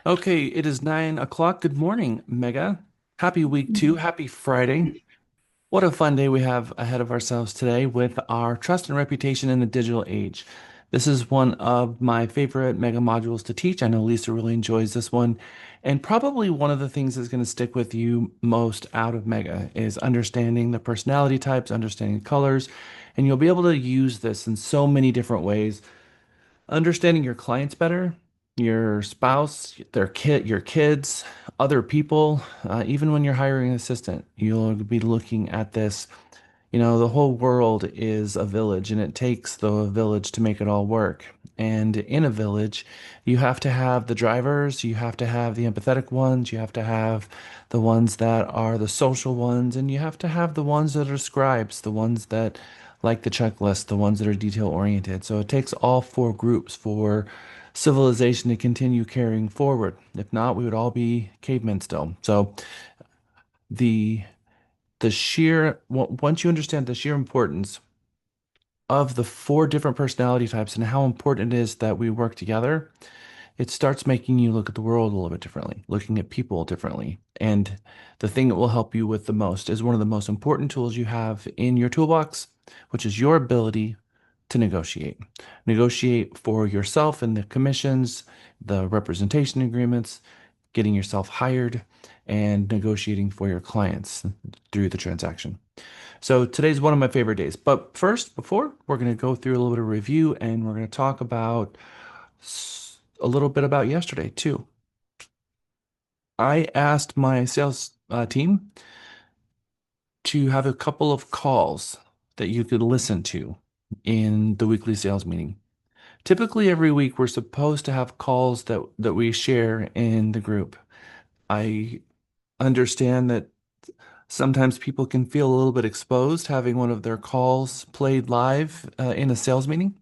Okay, it is 9 o'clock. Good morning, Mega. Happy week two. Happy Friday. What a fun day we have ahead of ourselves today with our trust and reputation in the digital age. This is one of my favorite Mega modules to teach. I know Lisa really enjoys this one. And probably one of the things that's going to stick with you most out of Mega is understanding the personality types, understanding colors, and you'll be able to use this in so many different ways understanding your clients better, your spouse, your kids, other people, even when you're hiring an assistant, you'll be looking at this. The whole world is a village, and it takes the village to make it all work. And in a village, you have to have the drivers, you have to have the empathetic ones, you have to have the ones that are the social ones, and you have to have the ones that are scribes, the ones that like the checklist, the ones that are detail oriented. So it takes all four groups for civilization to continue carrying forward. If not, we would all be cavemen still. So the once you understand the sheer importance of the four different personality types and how important it is that we work together, it starts making you look at the world a little bit differently, looking at people differently. And the thing that will help you with the most is one of the most important tools you have in your toolbox, which is your ability to negotiate. Negotiate for yourself and the commissions, the representation agreements, getting yourself hired, and negotiating for your clients through the transaction. So today's one of my favorite days. But first, before we're going to go through a little bit of review and we're going to talk about a little bit about yesterday too. I asked my sales team to have a couple of calls that you could listen to in the weekly sales meeting. Typically, every week we're supposed to have calls that we share in the group. I understand that sometimes people can feel a little bit exposed having one of their calls played live in a sales meeting.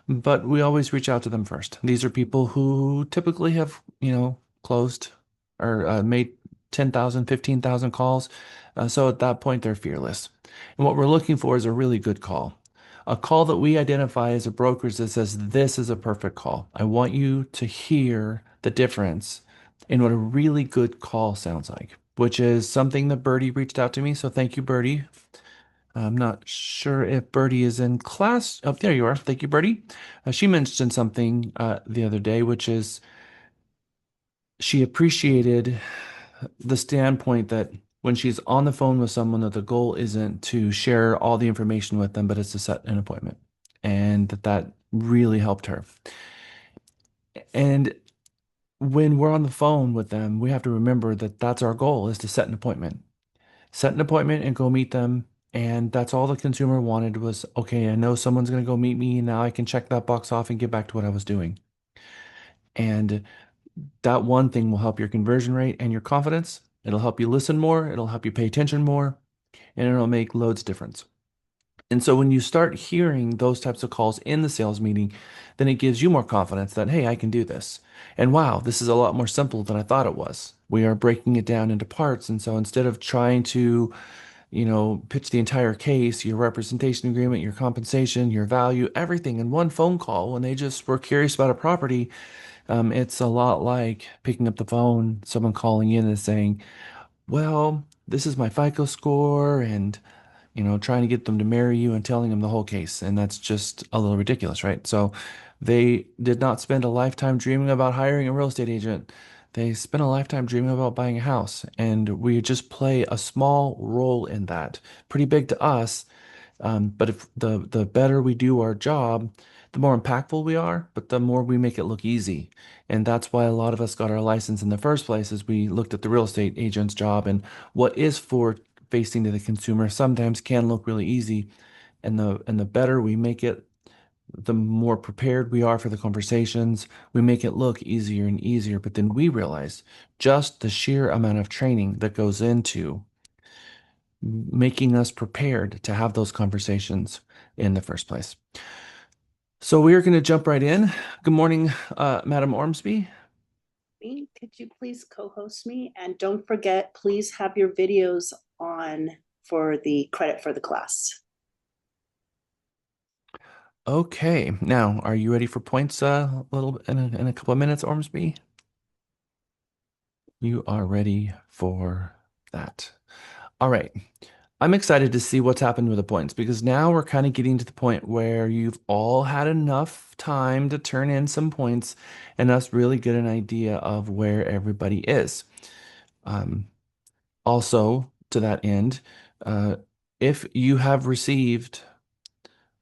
But we always reach out to them first. These are people who typically have, closed or made 10,000, 15,000 calls. So at that point, they're fearless. And what we're looking for is a really good call. A call that we identify as a brokerage that says, this is a perfect call. I want you to hear the difference in what a really good call sounds like, which is something that Birdie reached out to me. So thank you, Birdie. I'm not sure if Birdie is in class. Oh, there you are. Thank you, Birdie. She mentioned something the other day, which is she appreciated the standpoint that when she's on the phone with someone, that the goal isn't to share all the information with them, but it's to set an appointment, and that really helped her. And when we're on the phone with them, we have to remember that that's our goal is to set an appointment and go meet them. And that's all the consumer wanted was, okay, I know someone's going to go meet me. Now I can check that box off and get back to what I was doing. And that one thing will help your conversion rate and your confidence. It'll help you listen more. It'll help you pay attention more, and it'll make loads difference. And so when you start hearing those types of calls in the sales meeting, then it gives you more confidence that, hey, I can do this. And wow, this is a lot more simple than I thought it was. We are breaking it down into parts. And so instead of trying to pitch the entire case, your representation agreement, your compensation, your value, everything in one phone call when they just were curious about a property. It's a lot like picking up the phone, someone calling in and saying, well, this is my FICO score, and trying to get them to marry you and telling them the whole case. And that's just a little ridiculous, right? So they did not spend a lifetime dreaming about hiring a real estate agent. They spent a lifetime dreaming about buying a house. And we just play a small role in that. Pretty big to us. But if the better we do our job, the more impactful we are, but the more we make it look easy. And that's why a lot of us got our license in the first place, is we looked at the real estate agent's job and what is for facing to the consumer sometimes can look really easy. And the better we make it, the more prepared we are for the conversations. We make it look easier and easier. But then we realize just the sheer amount of training that goes into making us prepared to have those conversations in the first place. So we are going to jump right in. Good morning, Madam Ormsby. Me. Could you please co-host me? And don't forget, please have your videos on for the credit for the class. Okay, now are you ready for points? A little in a couple of minutes, Ormsby. You are ready for that. All right. I'm excited to see what's happened with the points because now we're kind of getting to the point where you've all had enough time to turn in some points and us really get an idea of where everybody is. Um, Also, to that end, uh, if you have received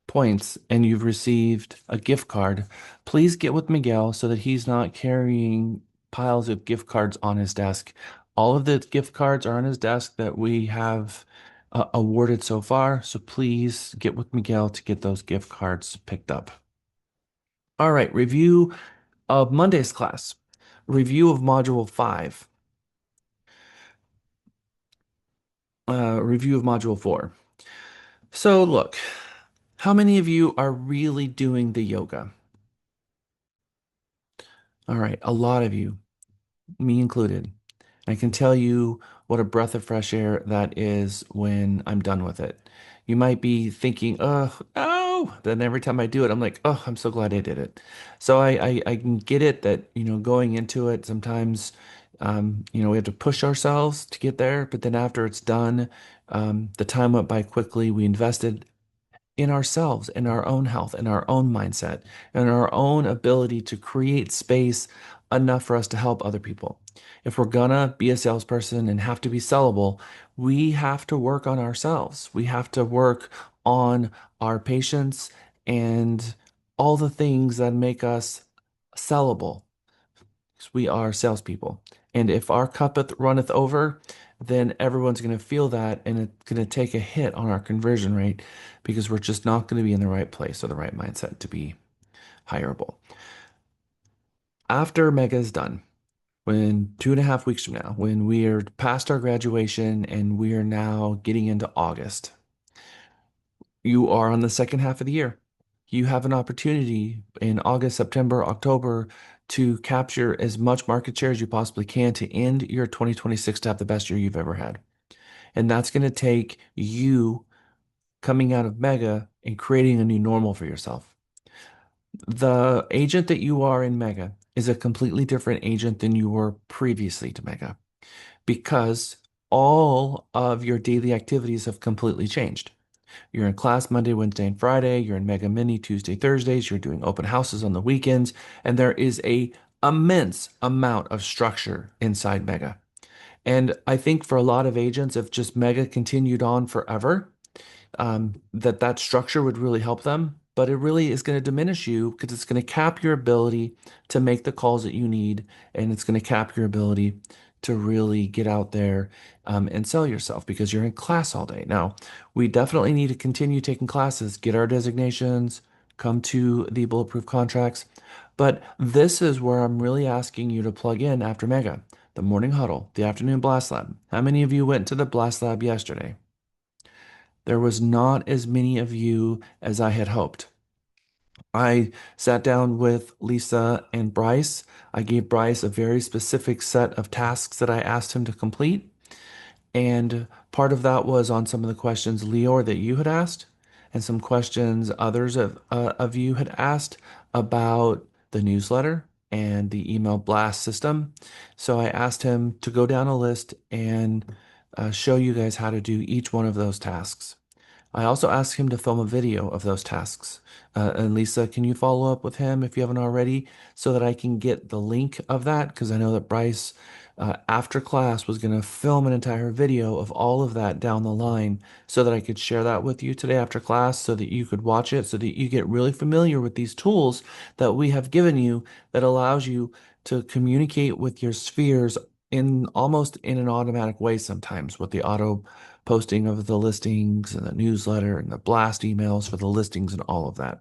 points and you've received a gift card, please get with Miguel so that he's not carrying piles of gift cards on his desk. All of the gift cards are on his desk that we have awarded so far, so please get with Miguel to get those gift cards picked up. All right, review of Monday's class. Review of Module 5. Review of Module 4. So, look, how many of you are really doing the yoga? All right, a lot of you, me included. I can tell you what a breath of fresh air that is when I'm done with it. You might be thinking, oh, oh, then every time I do it, I'm like, oh, I'm so glad I did it. So I can get it that, going into it, sometimes, we have to push ourselves to get there. But then after it's done, the time went by quickly. We invested in ourselves, in our own health, in our own mindset, in our own ability to create space enough for us to help other people. If we're gonna be a salesperson and have to be sellable, we have to work on ourselves. We have to work on our patience and all the things that make us sellable. 'Cause we are salespeople. And if our runneth over, then everyone's going to feel that and it's going to take a hit on our conversion rate because we're just not going to be in the right place or the right mindset to be hireable. After Mega is done, when 2.5 weeks from now, when we are past our graduation and we are now getting into August, you are on the second half of the year. You have an opportunity in August, September, October to capture as much market share as you possibly can to end your 2026 to have the best year you've ever had. And that's going to take you coming out of Mega and creating a new normal for yourself. The agent that you are in Mega is a completely different agent than you were previously to Mega because all of your daily activities have completely changed. You're in class Monday, Wednesday, and Friday. You're in Mega Mini Tuesday, Thursdays. You're doing open houses on the weekends. And there is a immense amount of structure inside Mega. And I think for a lot of agents, if just Mega continued on forever, that structure would really help them. But it really is going to diminish you because it's going to cap your ability to make the calls that you need, and it's going to cap your ability to really get out there and sell yourself because you're in class all day. Now, we definitely need to continue taking classes, get our designations, come to the bulletproof contracts. But this is where I'm really asking you to plug in after Mega, the morning huddle, the afternoon blast lab. How many of you went to the blast lab yesterday? There was not as many of you as I had hoped. I sat down with Lisa and Bryce. I gave Bryce a very specific set of tasks that I asked him to complete. And part of that was on some of the questions, Leor, that you had asked, and some questions others of you had asked about the newsletter and the email blast system. So I asked him to go down a list and show you guys how to do each one of those tasks. I also asked him to film a video of those tasks. And Lisa, can you follow up with him if you haven't already so that I can get the link of that? Because I know that Bryce, after class, was going to film an entire video of all of that down the line so that I could share that with you today after class so that you could watch it, so that you get really familiar with these tools that we have given you that allows you to communicate with your spheres in almost in an automatic way sometimes with the auto posting of the listings and the newsletter and the blast emails for the listings and all of that.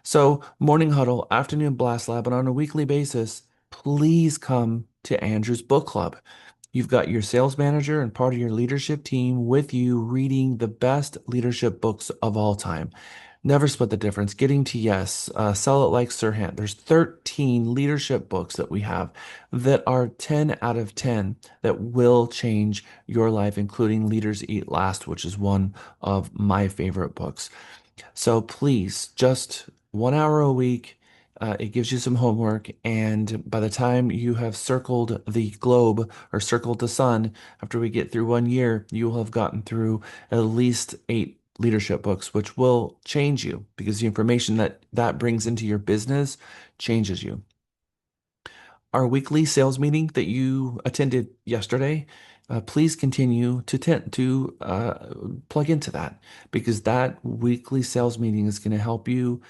So, morning huddle, afternoon blast lab, and on a weekly basis, please come to Andrew's book club. You've got your sales manager and part of your leadership team with you reading the best leadership books of all time. Never Split the Difference, Getting to Yes, Sell It Like Sirhan. There's 13 leadership books that we have that are 10 out of 10 that will change your life, including Leaders Eat Last, which is one of my favorite books. So please, just 1 hour a week, It gives you some homework, and by the time you have circled the globe or circled the sun, after we get through 1 year, you will have gotten through at least 8 leadership books, which will change you because the information that that brings into your business changes you. Our weekly sales meeting that you attended yesterday, please continue to plug into that because that weekly sales meeting is going to help you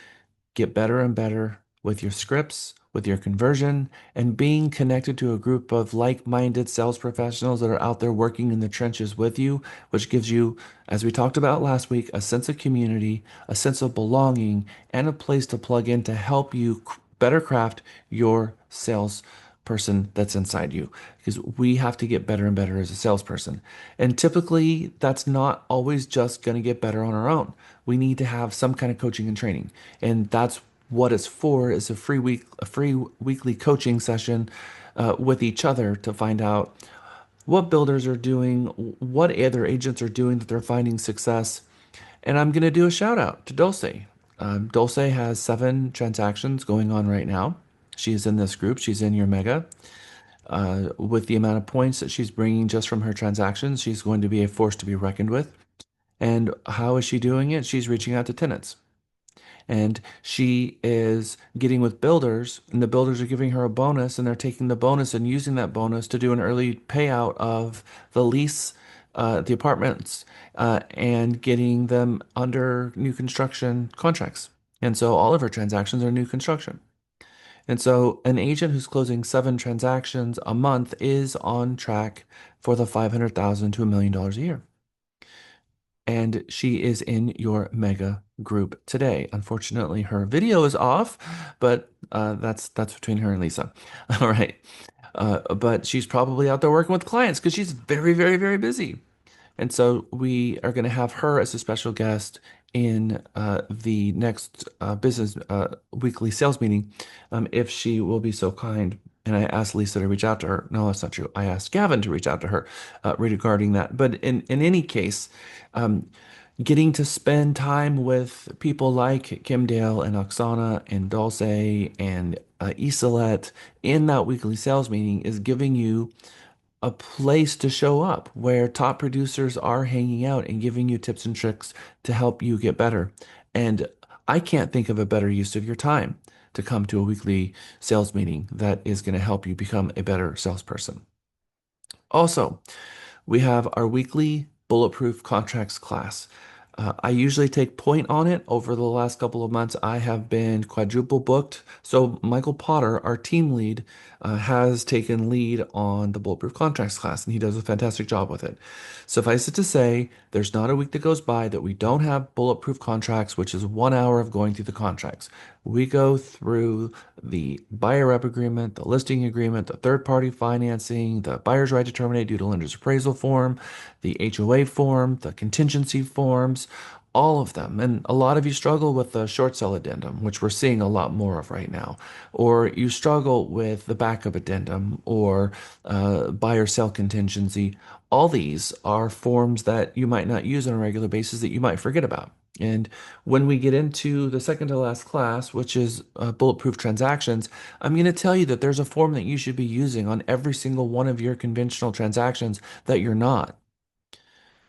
get better and better with your scripts, with your conversion, and being connected to a group of like-minded sales professionals that are out there working in the trenches with you, which gives you, as we talked about last week, a sense of community, a sense of belonging, and a place to plug in to help you better craft your sales person that's inside you because we have to get better and better as a salesperson. And typically, that's not always just going to get better on our own. We need to have some kind of coaching and training. And that's what it's for is a free weekly coaching session with each other to find out what builders are doing, what other agents are doing that they're finding success. And I'm going to do a shout out to Dulce. Dulce has 7 transactions going on right now. She's in this group. She's in your mega. With the amount of points that she's bringing just from her transactions, she's going to be a force to be reckoned with. And how is she doing it? She's reaching out to tenants. And she is getting with builders, and the builders are giving her a bonus, and they're taking the bonus and using that bonus to do an early payout of the lease, the apartments, and getting them under new construction contracts. And so all of her transactions are new construction. And so an agent who's closing 7 transactions a month is on track for the 500,000 to $1 million a year. And she is in your mega group today. Unfortunately, her video is off, but that's between her and Lisa. All right. But she's probably out there working with clients because she's very, very, very busy. And so we are going to have her as a special guest in the next business weekly sales meeting, if she will be so kind. And I asked Lisa to reach out to her. No, that's not true. I asked Gavin to reach out to her regarding that. But in any case, um, getting to spend time with people like Kim Dale and Oksana and Dulce and Isolette in that weekly sales meeting is giving you a place to show up where top producers are hanging out and giving you tips and tricks to help you get better. And I can't think of a better use of your time to come to a weekly sales meeting that is going to help you become a better salesperson. Also, we have our weekly bulletproof contracts class. I usually take point on it. Over the last couple of months, I have been quadruple booked. So Michael Potter, our team lead, has taken lead on the bulletproof contracts class, and he does a fantastic job with it. Suffice it to say, there's not a week that goes by that we don't have bulletproof contracts, which is 1 hour of going through the contracts. We go through the buyer rep agreement, the listing agreement, the third party financing, the buyer's right to terminate due to lender's appraisal form, the HOA form, the contingency forms, all of them. And a lot of you struggle with the short sell addendum, which we're seeing a lot more of right now. Or you struggle with the backup addendum or buyer sell contingency. All these are forms that you might not use on a regular basis that you might forget about. And when we get into the second to last class, which is bulletproof transactions, I'm going to tell you that there's a form that you should be using on every single one of your conventional transactions that you're not.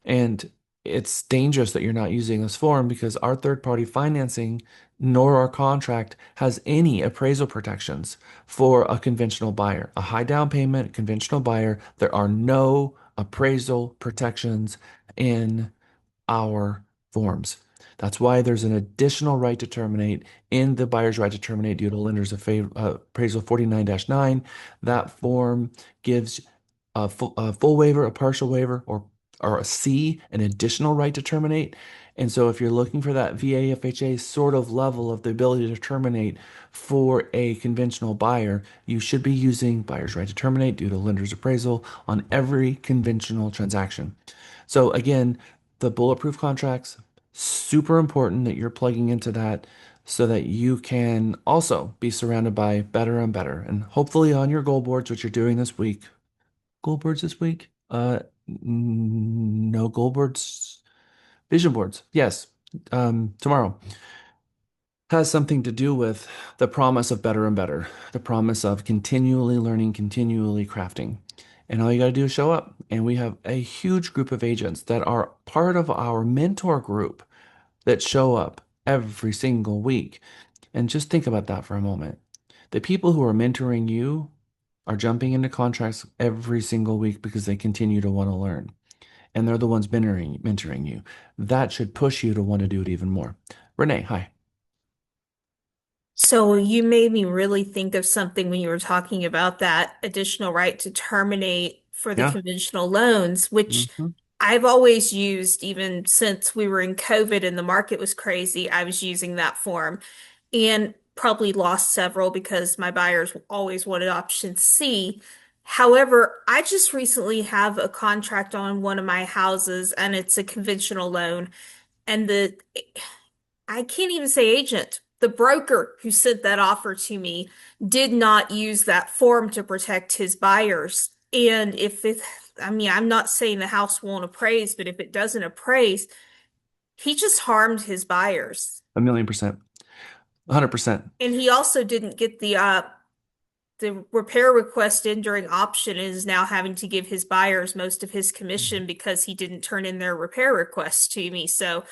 And it's dangerous that you're not using this form because our third party financing nor our contract has any appraisal protections for a conventional buyer. A high down payment, conventional buyer, there are no appraisal protections in our forms. That's why there's an additional right to terminate in the buyer's right to terminate due to lender's appraisal 49-9. That form gives a full waiver, a partial waiver, or a C, an additional right to terminate. And so if you're looking for that VA FHA sort of level of the ability to terminate for a conventional buyer, you should be using buyer's right to terminate due to lender's appraisal on every conventional transaction. So again, the bulletproof contracts, super important that you're plugging into that so that you can also be surrounded by better and better. And hopefully on your goal boards, which you're doing this week, goal boards this week? No goal boards. Vision boards. Yes. Tomorrow. has something to do with the promise of better and better, the promise of continually learning, continually crafting. And all you got to do is show up. And we have a huge group of agents that are part of our mentor group that show up every single week. And just think about that for a moment. The people who are mentoring you are jumping into contracts every single week because they continue to want to learn. And they're the ones mentoring you. That should push you to want to do it even more. Renee, hi. So you made me really think of something when you were talking about that additional right to terminate for the Yeah. conventional loans, which Hmm. I've always used even since we were in COVID and the market was crazy. I was using that form and probably lost several because my buyers always wanted option C. However, I just recently have a contract on one of my houses and it's a conventional loan. And I can't even say agent. The broker who sent that offer to me did not use that form to protect his buyers. And I mean, I'm not saying the house won't appraise, but if it doesn't appraise, he just harmed his buyers. 1,000,000%. 100%. And he also didn't get the repair request in during option and is now having to give his buyers most of his commission because he didn't turn in their repair request to me. So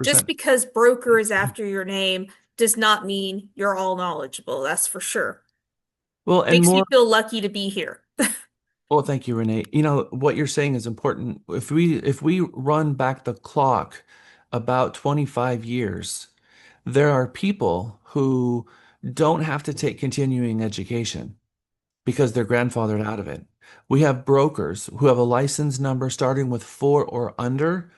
just 100%. because broker is after your name does not mean you're all knowledgeable, that's for sure. Well, and Makes me more. feel lucky to be here. Well, thank you, Renee. You know, what you're saying is important. If we run back the clock about 25 years, there are people who don't have to take continuing education because they're grandfathered out of it. We have brokers who have a license number starting with four or under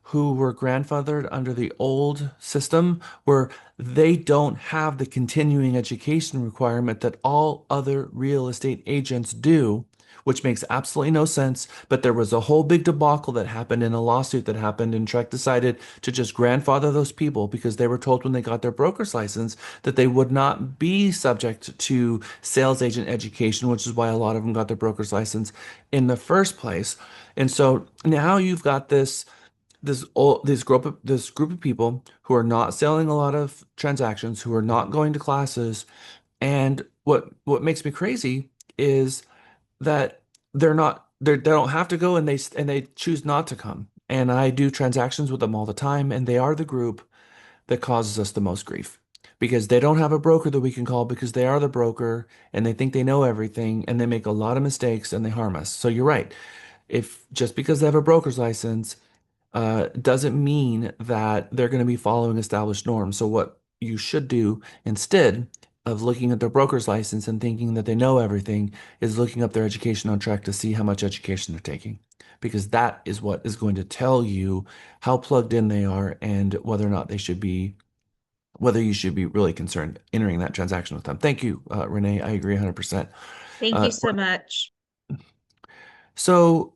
who were grandfathered under the old system where they don't have the continuing education requirement that all other real estate agents do, which makes absolutely no sense. But there was a whole big debacle that happened in a lawsuit that happened, and Trek decided to just grandfather those people because they were told when they got their broker's license that they would not be subject to sales agent education, which is why a lot of them got their broker's license in the first place. And so now you've got this group of people who are not selling a lot of transactions, who are not going to classes, and what makes me crazy is that they don't have to go, and they choose not to come. And I do transactions with them all the time, and they are the group that causes us the most grief because they don't have a broker that we can call because they are the broker and they think they know everything and they make a lot of mistakes and they harm us. So you're right. If just because they have a broker's license doesn't mean that they're going to be following established norms. So what you should do instead of looking at their broker's license and thinking that they know everything is looking up their education on track to see how much education they're taking. Because that is what is going to tell you how plugged in they are and whether or not whether you should be really concerned entering that transaction with them. Thank you, Renee. I agree 100%. Thank you Uh, so much. so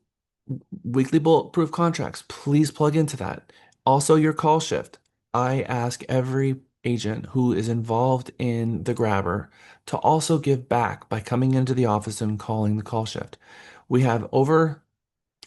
weekly bulletproof contracts, please plug into that. Also, your call shift. I ask every agent who is involved in the grabber to also give back by coming into the office and calling the call shift. We have over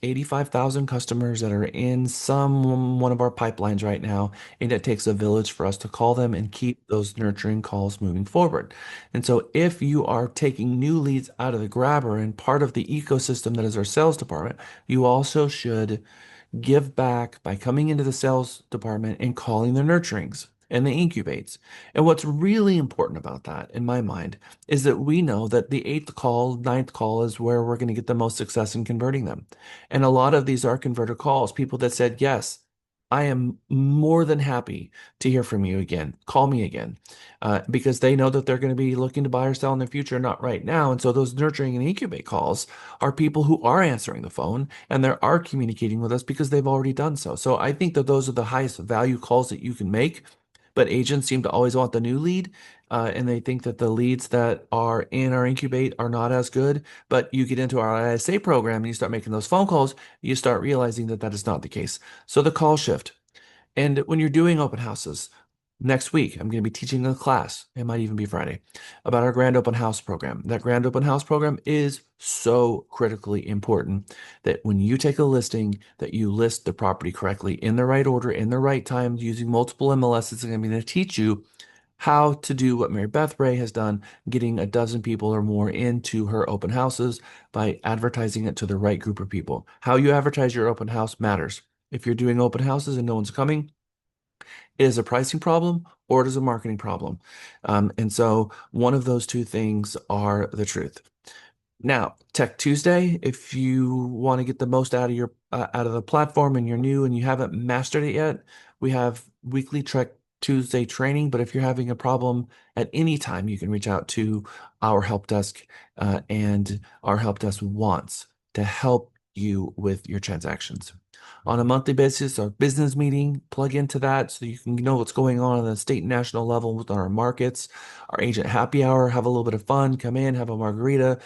85,000 customers that are in some one of our pipelines right now, and it takes a village for us to call them and keep those nurturing calls moving forward. And so if you are taking new leads out of the grabber and part of the ecosystem that is our sales department, you also should give back by coming into the sales department and calling the nurturings and the incubates. And what's really important about that, in my mind, is that we know that the eighth call, ninth call is where we're going to get the most success in converting them. And a lot of these are converter calls, people that said, yes, I am more than happy to hear from you again. Call me again. Because they know that they're going to be looking to buy or sell in the future, not right now. And so those nurturing and incubate calls are people who are answering the phone and they are communicating with us because they've already done so. So I think that those are the highest value calls that you can make. But agents seem to always want the new lead, and they think that the leads that are in our incubate are not as good. But you get into our ISA program and you start making those phone calls, you start realizing that that is not the case. So the call shift. And when you're doing open houses, next week, I'm going to be teaching a class, it might even be Friday, about our grand open house program. That grand open house program is so critically important that when you take a listing, that you list the property correctly in the right order, in the right time, using multiple MLSs. It's going to teach you how to do what Mary Beth Ray has done, getting a dozen people or more into her open houses by advertising it to the right group of people. How you advertise your open house matters. If you're doing open houses and no one's coming, it is a pricing problem or it is a marketing problem. And so one of those two things are the truth. Now, Tech Tuesday, if you want to get the most out of your out of the platform and you're new and you haven't mastered it yet, we have weekly Tech Tuesday training. But if you're having a problem at any time, you can reach out to our help desk, and our help desk wants to help you with your transactions. On a monthly basis, our business meeting, plug into that so you can know what's going on the state and national level with our markets. Our agent happy hour, have a little bit of fun, come in, have a margarita.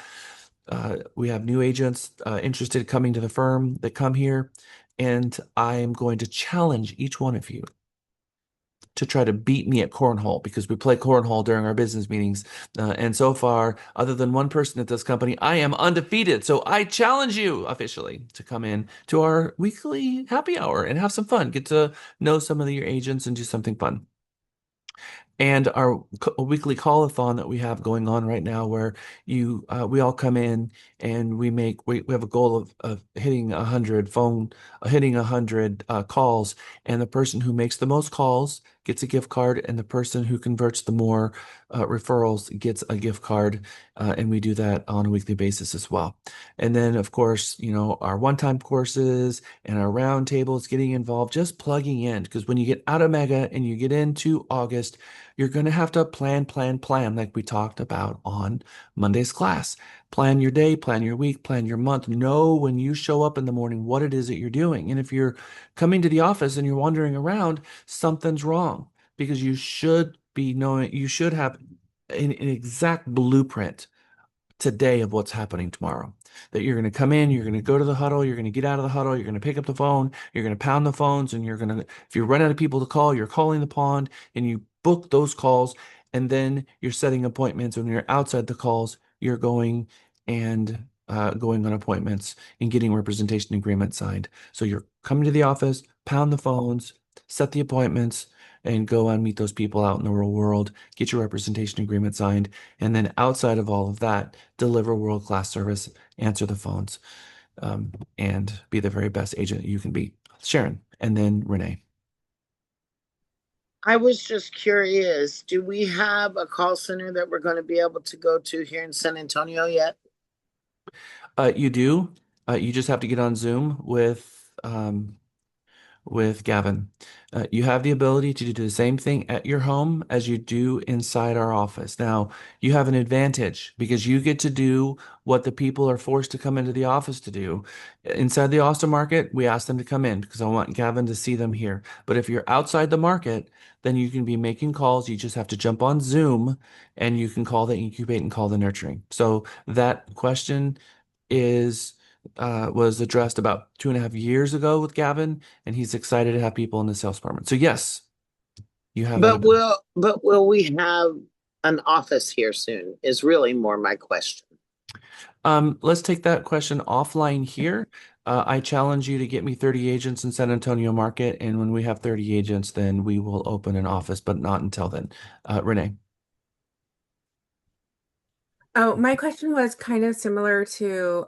We have new agents interested coming to the firm that come here, and I'm going to challenge each one of you to try to beat me at cornhole because we play cornhole during our business meetings. And so far, other than one person at this company, I am undefeated. So I challenge you officially to come in to our weekly happy hour and have some fun. Get to know some of your agents and do something fun. And our weekly call-a-thon that we have going on right now, where we all come in and we have a goal of hitting 100 calls, and the person who makes the most calls gets a gift card, and the person who converts the more referrals gets a gift card, and we do that on a weekly basis as well. And then, of course, our one-time courses and our round tables, getting involved, just plugging in, because when you get out of Mega and you get into August, you're going to have to plan, like we talked about on Monday's class. Plan your day, plan your week, plan your month. Know when you show up in the morning what it is that you're doing. And if you're coming to the office and you're wandering around, something's wrong because you should be knowing, you should have an exact blueprint today of what's happening tomorrow. That you're going to come in, you're going to go to the huddle, you're going to get out of the huddle, you're going to pick up the phone, you're going to pound the phones, and if you run out of people to call, you're calling the pond and you book those calls, and then you're setting appointments. When you're outside the calls, you're going on appointments and getting representation agreements signed. So you're coming to the office, pound the phones, set the appointments, and go and meet those people out in the real world, get your representation agreement signed, and then outside of all of that, deliver world-class service, answer the phones, and be the very best agent you can be. Sharon, and then Renee. I was just curious, do we have a call center that we're going to be able to go to here in San Antonio yet? You do. You just have to get on Zoom with Gavin. You have the ability to do the same thing at your home as you do inside our office. Now, you have an advantage because you get to do what the people are forced to come into the office to do. Inside the Austin market, we ask them to come in because I want Gavin to see them here. But if you're outside the market, then you can be making calls. You just have to jump on Zoom and you can call the incubate and call the nurturing. So that question is was addressed about 2.5 years ago with Gavin, and he's excited to have people in the sales department. So yes, you have that ability. But will we have an office here soon? Is really more my question. Let's take that question offline here. I challenge you to get me 30 agents in San Antonio market, and when we have 30 agents, then we will open an office, but not until then. Renee. Oh, my question was kind of similar to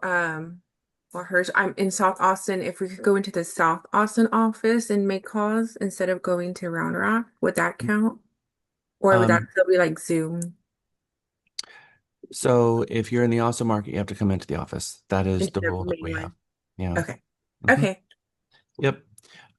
well hers. I'm in South Austin. If we could go into the South Austin office and make calls instead of going to Round Rock, would that count? Or would that Um, still be like Zoom so if you're in the Austin market, you have to come into the office. That is the instead of rule that we have. mainline? Yeah. Okay. Mhm. Okay. Yep.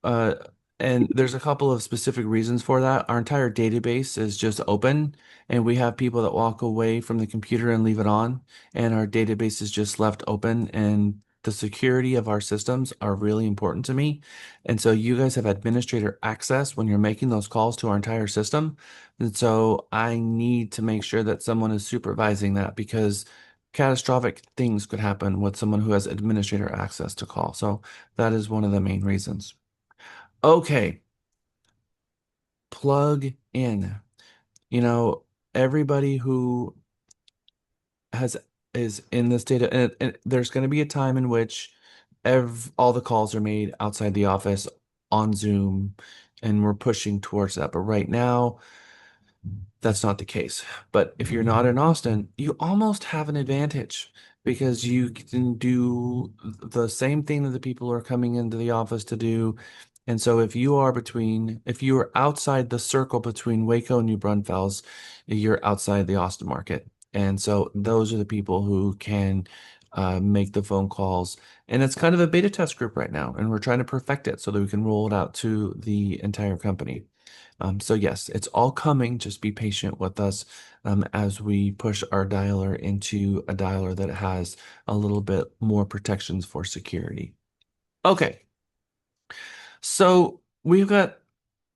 Uh, and there's a couple of specific reasons for that. Our entire database is just open, and we have people that walk away from the computer and leave it on, and our database is just left open. And the security of our systems are really important to me. And so you guys have administrator access when you're making those calls to our entire system. And so I need to make sure that someone is supervising that because catastrophic things could happen with someone who has administrator access to call. So that is one of the main reasons. Okay, plug in. You know, everybody who has is in this data, and there's going to be a time in which all the calls are made outside the office on Zoom, and we're pushing towards that. But right now, That's not the case. But if you're not in Austin, you almost have an advantage because you can do the same thing that the people are coming into the office to do. And so if you are outside the circle between Waco and New Braunfels, you're outside the Austin market. And so those are the people who can make the phone calls. And it's kind of a beta test group right now. And we're trying to perfect it so that we can roll it out to the entire company. So yes, it's all coming. Just be patient with us as we push our dialer into a dialer that has a little bit more protections for security. Okay, so we've got,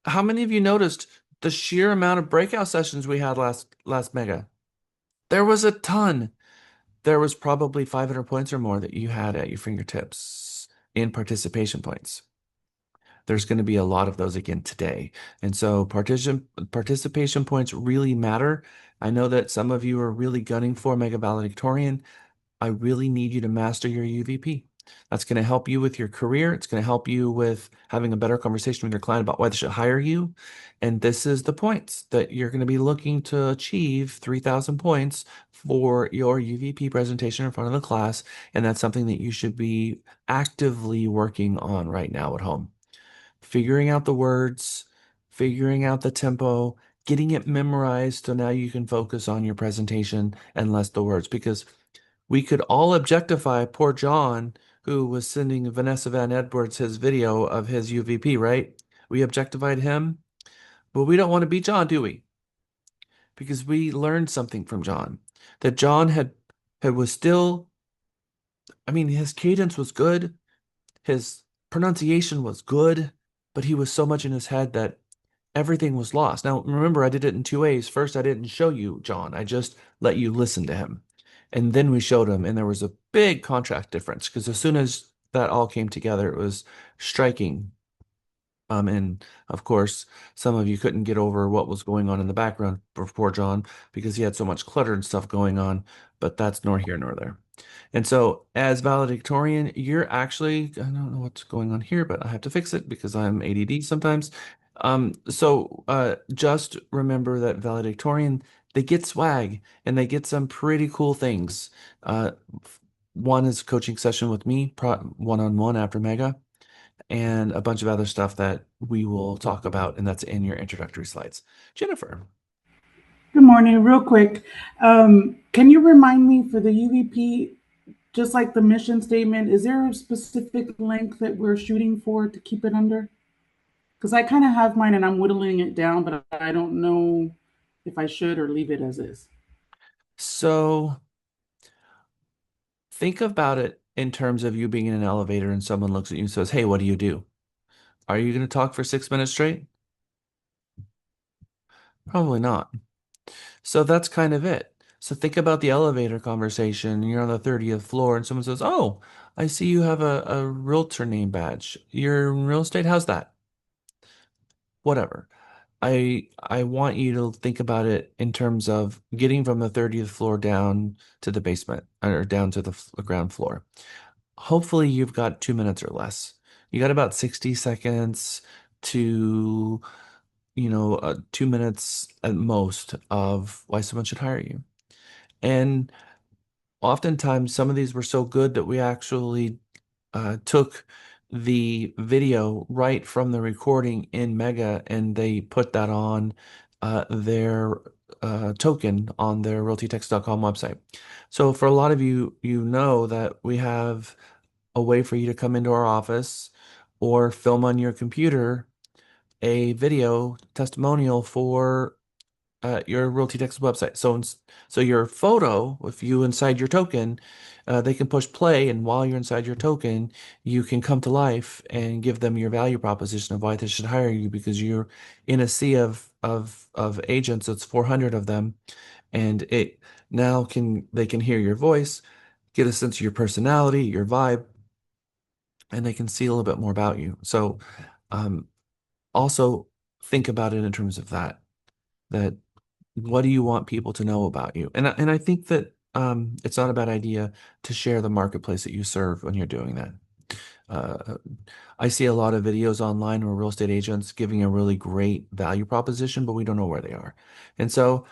how many of you noticed the sheer amount of breakout sessions we had last mega? There was a ton. There was probably 500 points or more that you had at your fingertips in participation points. There's going to be a lot of those again today. And so participation points really matter. I know that some of you are really gunning for Mega Valedictorian. I really need you to master your UVP. That's going to help you with your career. It's going to help you with having a better conversation with your client about why they should hire you. And this is the points that you're going to be looking to achieve 3,000 points for your UVP presentation in front of the class. And that's something that you should be actively working on right now at home, figuring out the words, figuring out the tempo, getting it memorized so now you can focus on your presentation and less the words. Because we could all objectify poor John, who was sending Vanessa Van Edwards his video of his UVP, right? We objectified him, but we don't want to be John, do we? Because we learned something from John. That John had was still, I mean, his cadence was good, his pronunciation was good, but he was so much in his head that everything was lost. Now, remember, I did it in two ways. First, I didn't show you John, I just let you listen to him. And then we showed him, and there was a big contract difference because as soon as that all came together, it was striking. And of course, some of you couldn't get over what was going on in the background for poor John because he had so much clutter and stuff going on, but that's nor here nor there. And so, as valedictorian, you're actually, I don't know what's going on here, but I have to fix it because I'm ADD sometimes. Just remember that valedictorian, they get swag and they get some pretty cool things. Uh, One is a coaching session with me, one-on-one after Mega, and a bunch of other stuff that we will talk about, and that's in your introductory slides. Jennifer. Good morning. Real quick, can you remind me for the UVP, just like the mission statement, is there a specific length that we're shooting for to keep it under? Because I kind of have mine and I'm whittling it down, but I don't know if I should or leave it as is. So think about it in terms of you being in an elevator and someone looks at you and says, "Hey, what do you do?" Are you going to talk for 6 minutes straight? Probably not. So that's kind of it. So think about the elevator conversation. You're on the 30th floor and someone says, "Oh, I see you have a realtor name badge. You're in real estate. How's that?" Whatever. I want you to think about it in terms of getting from the 30th floor down to the basement or down to the ground floor. Hopefully you've got 2 minutes or less. You got about 60 seconds to, 2 minutes at most of why someone should hire you. And oftentimes some of these were so good that we actually took the video right from the recording in Mega and they put that on their token on their realtytext.com website. So for a lot of you, you know that we have a way for you to come into our office or film on your computer a video testimonial for your Realty Text website. So your photo, if you inside your token, they can push play, and while you're inside your token, you can come to life and give them your value proposition of why they should hire you because you're in a sea of agents. It's 400 of them, and it now they can hear your voice, get a sense of your personality, your vibe, and they can see a little bit more about you. So, um, also think about it in terms of that what do you want people to know about you? And I think that it's not a bad idea to share the marketplace that you serve when you're doing that. Uh, I see a lot of videos online where real estate agents giving a really great value proposition, but we don't know where they are. And so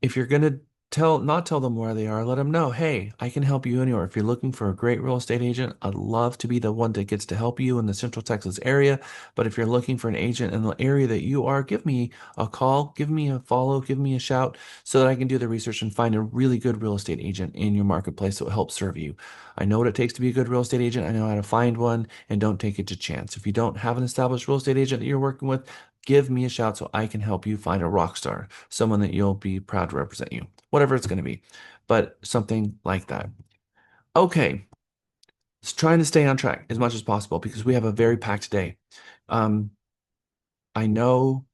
if you're going to not tell them where they are, let them know, hey, I can help you anywhere. If you're looking for a great real estate agent, I'd love to be the one that gets to help you in the Central Texas area. But if you're looking for an agent in the area that you are, give me a call, give me a follow, give me a shout so that I can do the research and find a really good real estate agent in your marketplace that will help serve you. I know what it takes to be a good real estate agent. I know how to find one, and don't take it to chance. If you don't have an established real estate agent that you're working with, give me a shout so I can help you find a rock star, someone that you'll be proud to represent you, whatever it's going to be, but something like that. Okay, it's trying to stay on track as much as possible because we have a very packed day. Um, I know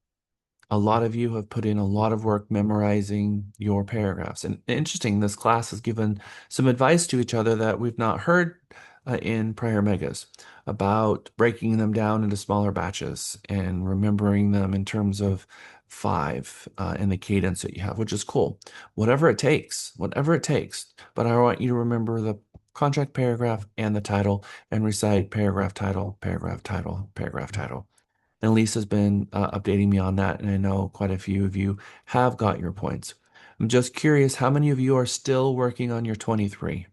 a lot of you have put in a lot of work memorizing your paragraphs. And interesting, this class has given some advice to each other that we've not heard in prior megas about breaking them down into smaller batches and remembering them in terms of five and the cadence that you have, which is cool. Whatever it takes, whatever it takes. But I want you to remember the contract paragraph and the title and recite paragraph title, paragraph title, paragraph title. And Lisa's been updating me on that, and I know quite a few of you have got your points. I'm just curious, how many of you are still working on your 23?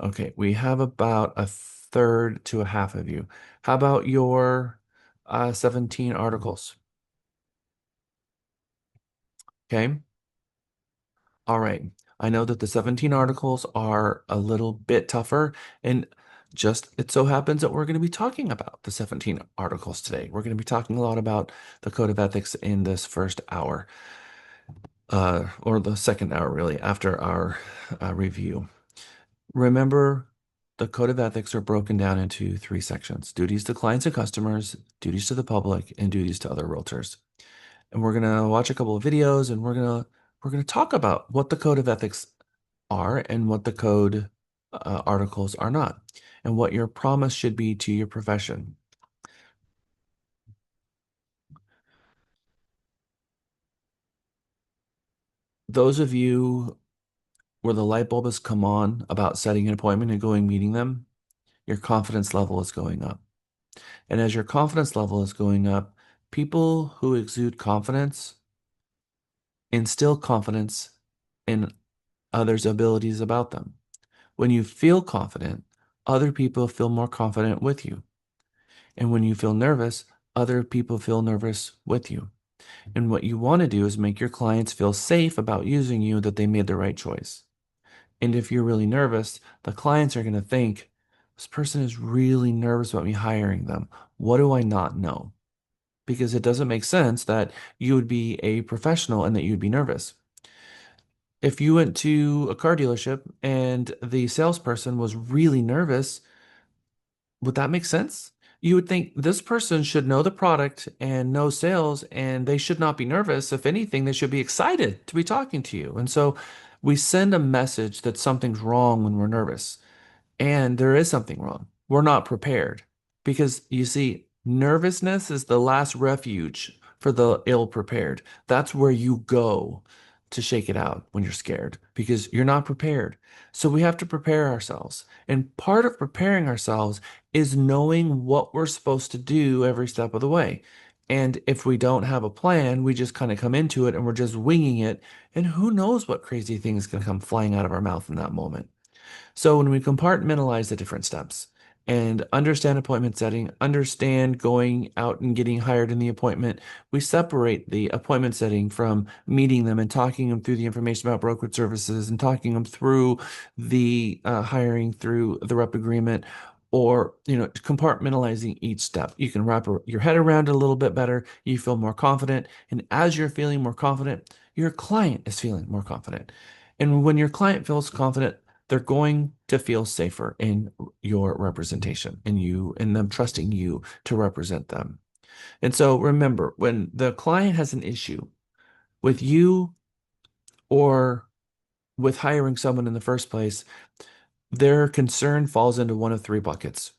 Okay, we have about a third to a half of you. How about your 17 articles? Okay. All right. I know that the 17 articles are a little bit tougher, and just it so happens that we're going to be talking about the 17 articles today. We're going to be talking a lot about the code of ethics in this first hour, or the second hour, really, after our review. Remember, the code of ethics are broken down into three sections: duties to clients and customers, duties to the public, and duties to other realtors. And we're gonna watch a couple of videos, and we're gonna talk about what the code of ethics are and what the code articles are not, and what your promise should be to your profession. Those of you where the light bulb has come on about setting an appointment and going meeting them, your confidence level is going up. And as your confidence level is going up, people who exude confidence instill confidence in others' abilities about them. When you feel confident, other people feel more confident with you. And when you feel nervous, other people feel nervous with you. And what you want to do is make your clients feel safe about using you, that they made the right choice. And if you're really nervous, the clients are going to think, this person is really nervous about me hiring them. What do I not know? Because it doesn't make sense that you would be a professional and that you'd be nervous. If you went to a car dealership and the salesperson was really nervous, would that make sense? You would think this person should know the product and know sales, and they should not be nervous. If anything, they should be excited to be talking to you. And so we send a message that something's wrong when we're nervous. And there is something wrong. We're not prepared because you see, nervousness is the last refuge for the ill prepared. That's where you go to shake it out when you're scared because you're not prepared. So we have to prepare ourselves. And part of preparing ourselves is knowing what we're supposed to do every step of the way. And if we don't have a plan, we just kind of come into it and we're just winging it. And who knows what crazy thing is going to come flying out of our mouth in that moment. So when we compartmentalize the different steps and understand appointment setting, understand going out and getting hired in the appointment, we separate the appointment setting from meeting them and talking them through the information about brokerage services and talking them through the hiring through the rep agreement, or compartmentalizing each step. You can wrap your head around it a little bit better. You feel more confident, and as you're feeling more confident, your client is feeling more confident. And when your client feels confident, they're going to feel safer in your representation and you and them trusting you to represent them. And so remember, when the client has an issue with you or with hiring someone in the first place, their concern falls into one of three buckets.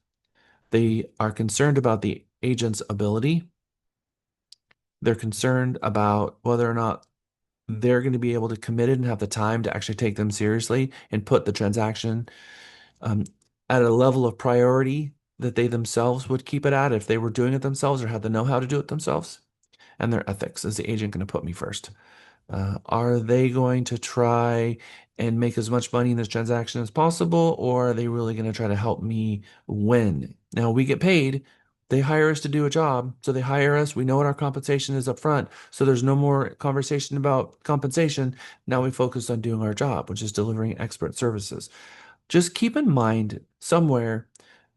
They are concerned about the agent's ability. They're concerned about whether or not they're going to be able to commit it and have the time to actually take them seriously and put the transaction. Um, at a level of priority that they themselves would keep it at if they were doing it themselves or had the know-how to do it themselves? And their ethics. Is the agent going to put me first? Are they going to try and make as much money in this transaction as possible, or are they really going to try to help me win? Now, we get paid. They hire us to do a job, so they hire us. We know what our compensation is up front, so there's no more conversation about compensation. Now we focus on doing our job, which is delivering expert services. Just keep in mind somewhere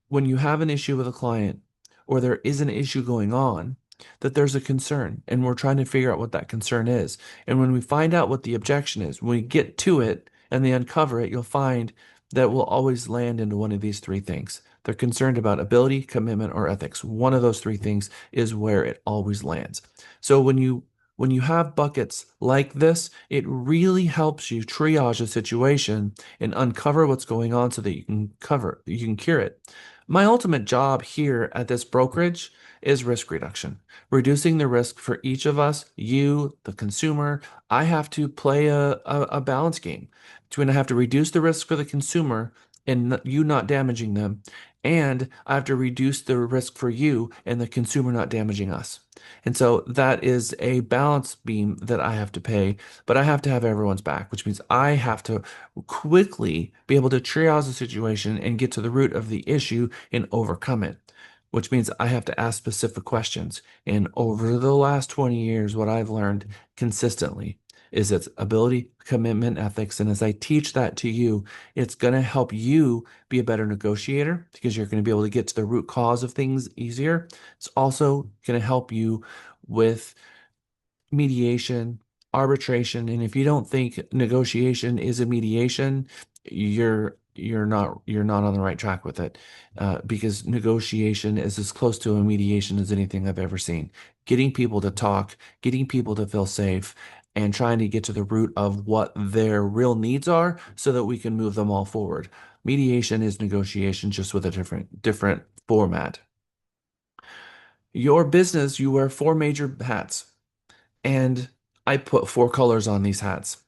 when you have an issue with a client or there is an issue going on, that there's a concern and we're trying to figure out what that concern is. And when we find out what the objection is, when we get to it and they uncover it, you'll find that we'll always land into one of these three things. They're concerned about ability, commitment, or ethics. One of those three things is where it always lands. So when you have buckets like this, it really helps you triage a situation and uncover what's going on so that you can cure it. My ultimate job here at this brokerage is risk reduction, reducing the risk for each of us, you, the consumer. I have to play a balance game between I have to reduce the risk for the consumer and you not damaging them, and I have to reduce the risk for you and the consumer not damaging us. And so that is a balance beam that I have to pay, but I have to have everyone's back, which means I have to quickly be able to triage the situation and get to the root of the issue and overcome it, which means I have to ask specific questions. And over the last 20 years, what I've learned consistently is its ability, commitment, ethics. And as I teach that to you, it's going to help you be a better negotiator because you're going to be able to get to the root cause of things easier. It's also going to help you with mediation, arbitration, and if you don't think negotiation is a mediation, you're not on the right track with it, because negotiation is as close to a mediation as anything I've ever seen. Getting people to talk, getting people to feel safe, and trying to get to the root of what their real needs are so that we can move them all forward. Mediation is negotiation just with a different format. Your business, you wear four major hats. And I put four colors on these hats,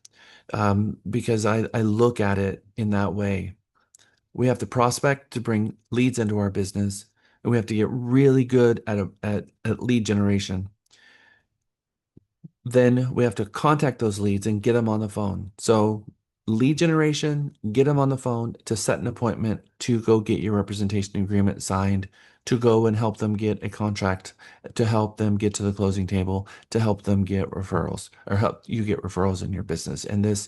because I look at it in that way. We have to prospect to bring leads into our business, and we have to get really good at lead generation. Then we have to contact those leads and get them on the phone. So lead generation, get them on the phone to set an appointment to go get your representation agreement signed, to go and help them get a contract, to help them get to the closing table, to help them get referrals or help you get referrals in your business. And this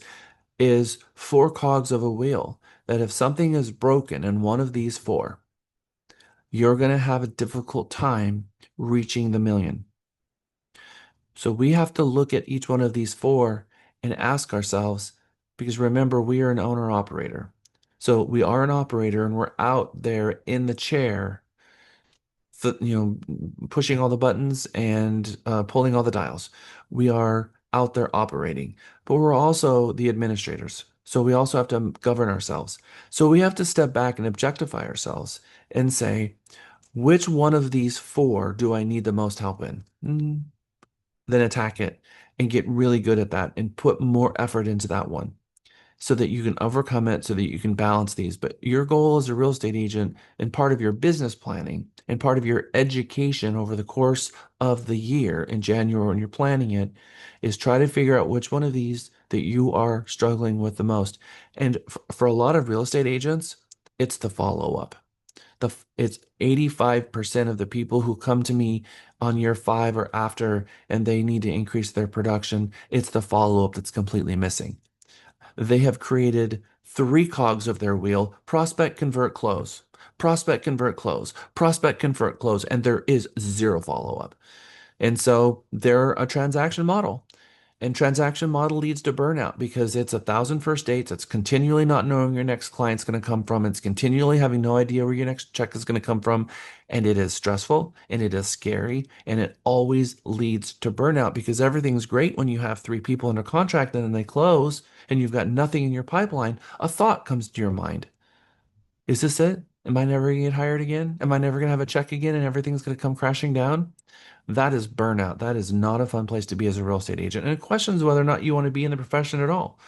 is four cogs of a wheel that if something is broken in one of these four, you're going to have a difficult time reaching the million. So we have to look at each one of these four and ask ourselves, because remember, we are an owner operator. So we are an operator and we're out there in the chair, pushing all the buttons and pulling all the dials. We are out there operating, but we're also the administrators. So we also have to govern ourselves. So we have to step back and objectify ourselves and say, which one of these four do I need the most help in? Then attack it and get really good at that and put more effort into that one so that you can overcome it, so that you can balance these. But your goal as a real estate agent and part of your business planning and part of your education over the course of the year in January when you're planning it is try to figure out which one of these that you are struggling with the most. And for a lot of real estate agents, it's the follow up. It's 85% of the people who come to me on year 5 or after and they need to increase their production. It's the follow-up that's completely missing. They have created three cogs of their wheel: prospect, convert, close, prospect, convert, close, prospect, convert, close, and there is zero follow-up. And so they're a transaction model. And transaction model leads to burnout because it's 1,000 first dates. It's continually not knowing where your next client's going to come from. It's continually having no idea where your next check is going to come from. And it is stressful and it is scary. And it always leads to burnout because everything's great when you have three people under contract and then they close and you've got nothing in your pipeline. A thought comes to your mind. Is this it? Am I never going to get hired again? Am I never going to have a check again and everything's going to come crashing down? That is burnout. That is not a fun place to be as a real estate agent. And it questions whether or not you want to be in the profession at all.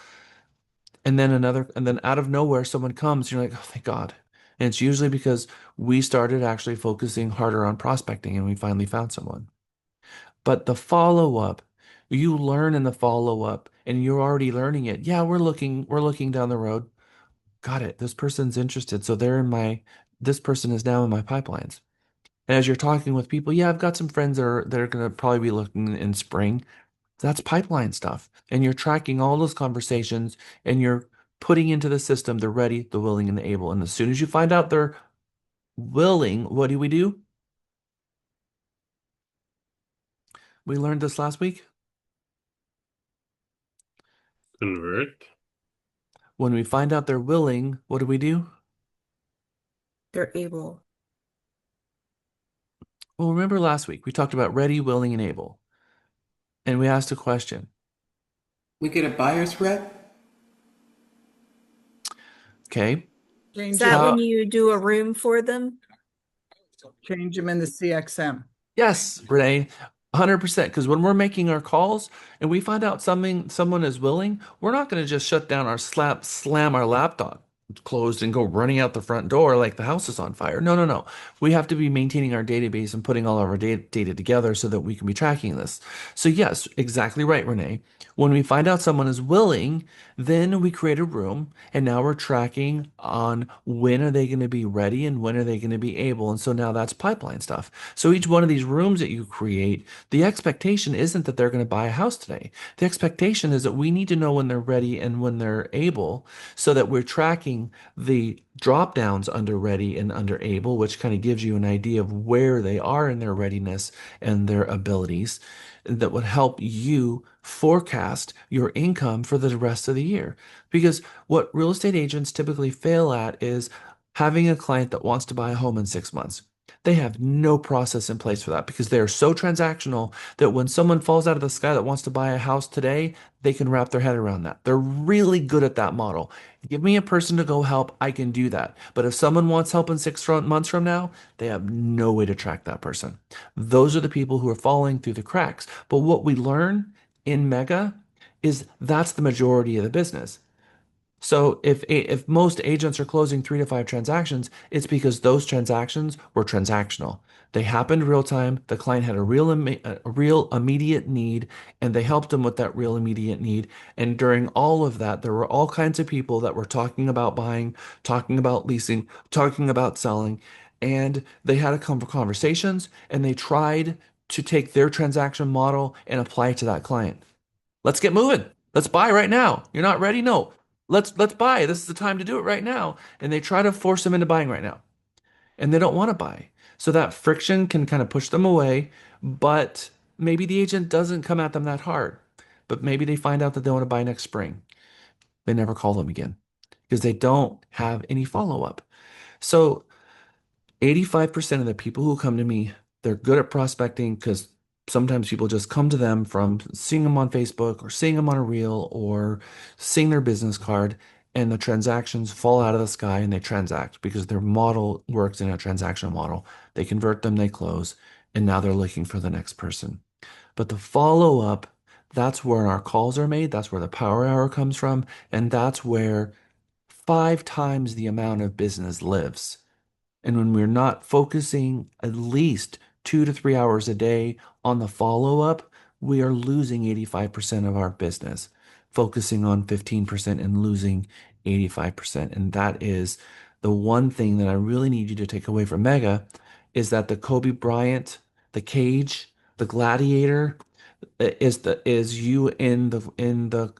And then out of nowhere, someone comes, you're like, oh, thank God. And it's usually because we started actually focusing harder on prospecting and we finally found someone. But the follow up, you learn in the follow up and you're already learning it. Yeah, we're looking down the road. Got it. This person's interested. So this person is now in my pipelines. And as you're talking with people, yeah, I've got some friends that are going to probably be looking in spring. That's pipeline stuff. And you're tracking all those conversations and you're putting into the system the ready, the willing, and the able. And as soon as you find out they're willing, what do we do? We learned this last week. Convert. When we find out they're willing, what do we do? They're able. Well, remember last week we talked about ready, willing, and able. And we asked a question. We get a buyer's rep? Okay. Is Change that it, when How, you do a room for them? change them in the CXM. yes, Renee, 100%. Because when we're making our calls and we find out someone is willing, we're not going to just shut down slam our laptop closed and go running out the front door like the house is on fire. No, no, no. We have to be maintaining our database and putting all of our data together so that we can be tracking this. So yes, exactly right, Renee. When we find out someone is willing, then we create a room and now we're tracking on when are they going to be ready and when are they going to be able. And so now that's pipeline stuff. So each one of these rooms that you create, the expectation isn't that they're going to buy a house today. The expectation is that we need to know when they're ready and when they're able so that we're tracking the drop downs under ready and under able, which kind of gives you an idea of where they are in their readiness and their abilities that would help you forecast your income for the rest of the year. Because what real estate agents typically fail at is having a client that wants to buy a home in 6 months. They have no process in place for that because they are so transactional that when someone falls out of the sky that wants to buy a house today, they can wrap their head around that. They're really good at that model. Give me a person to go help, I can do that. But if someone wants help in 6 months from now, they have no way to track that person. Those are the people who are falling through the cracks. But what we learn in Mega is that's the majority of the business. So if most agents are closing 3 to 5 transactions, it's because those transactions were transactional. They happened real time. The client had a real immediate need, and they helped them with that real immediate need. And during all of that, there were all kinds of people that were talking about buying, talking about leasing, talking about selling, and they had a conversations, and they tried to take their transaction model and apply it to that client. Let's get moving. Let's buy right now. You're not ready? No. Let's buy. This is the time to do it right now. And they try to force them into buying right now. And they don't want to buy. So that friction can kind of push them away, but maybe the agent doesn't come at them that hard. But maybe they find out that they want to buy next spring. They never call them again because they don't have any follow-up. So 85% of the people who come to me, they're good at prospecting because sometimes people just come to them from seeing them on Facebook or seeing them on a reel or seeing their business card, and the transactions fall out of the sky and they transact because their model works in a transactional model. They convert them, they close, and now they're looking for the next person. But the follow up, that's where our calls are made, that's where the power hour comes from, and that's where 5 times the amount of business lives. And when we're not focusing at least 2 to 3 hours a day on the follow up, we are losing 85% of our business, focusing on 15% and losing 85%. And that is the one thing that I really need you to take away from Mega is that the Kobe Bryant, the cage, the gladiator is you in the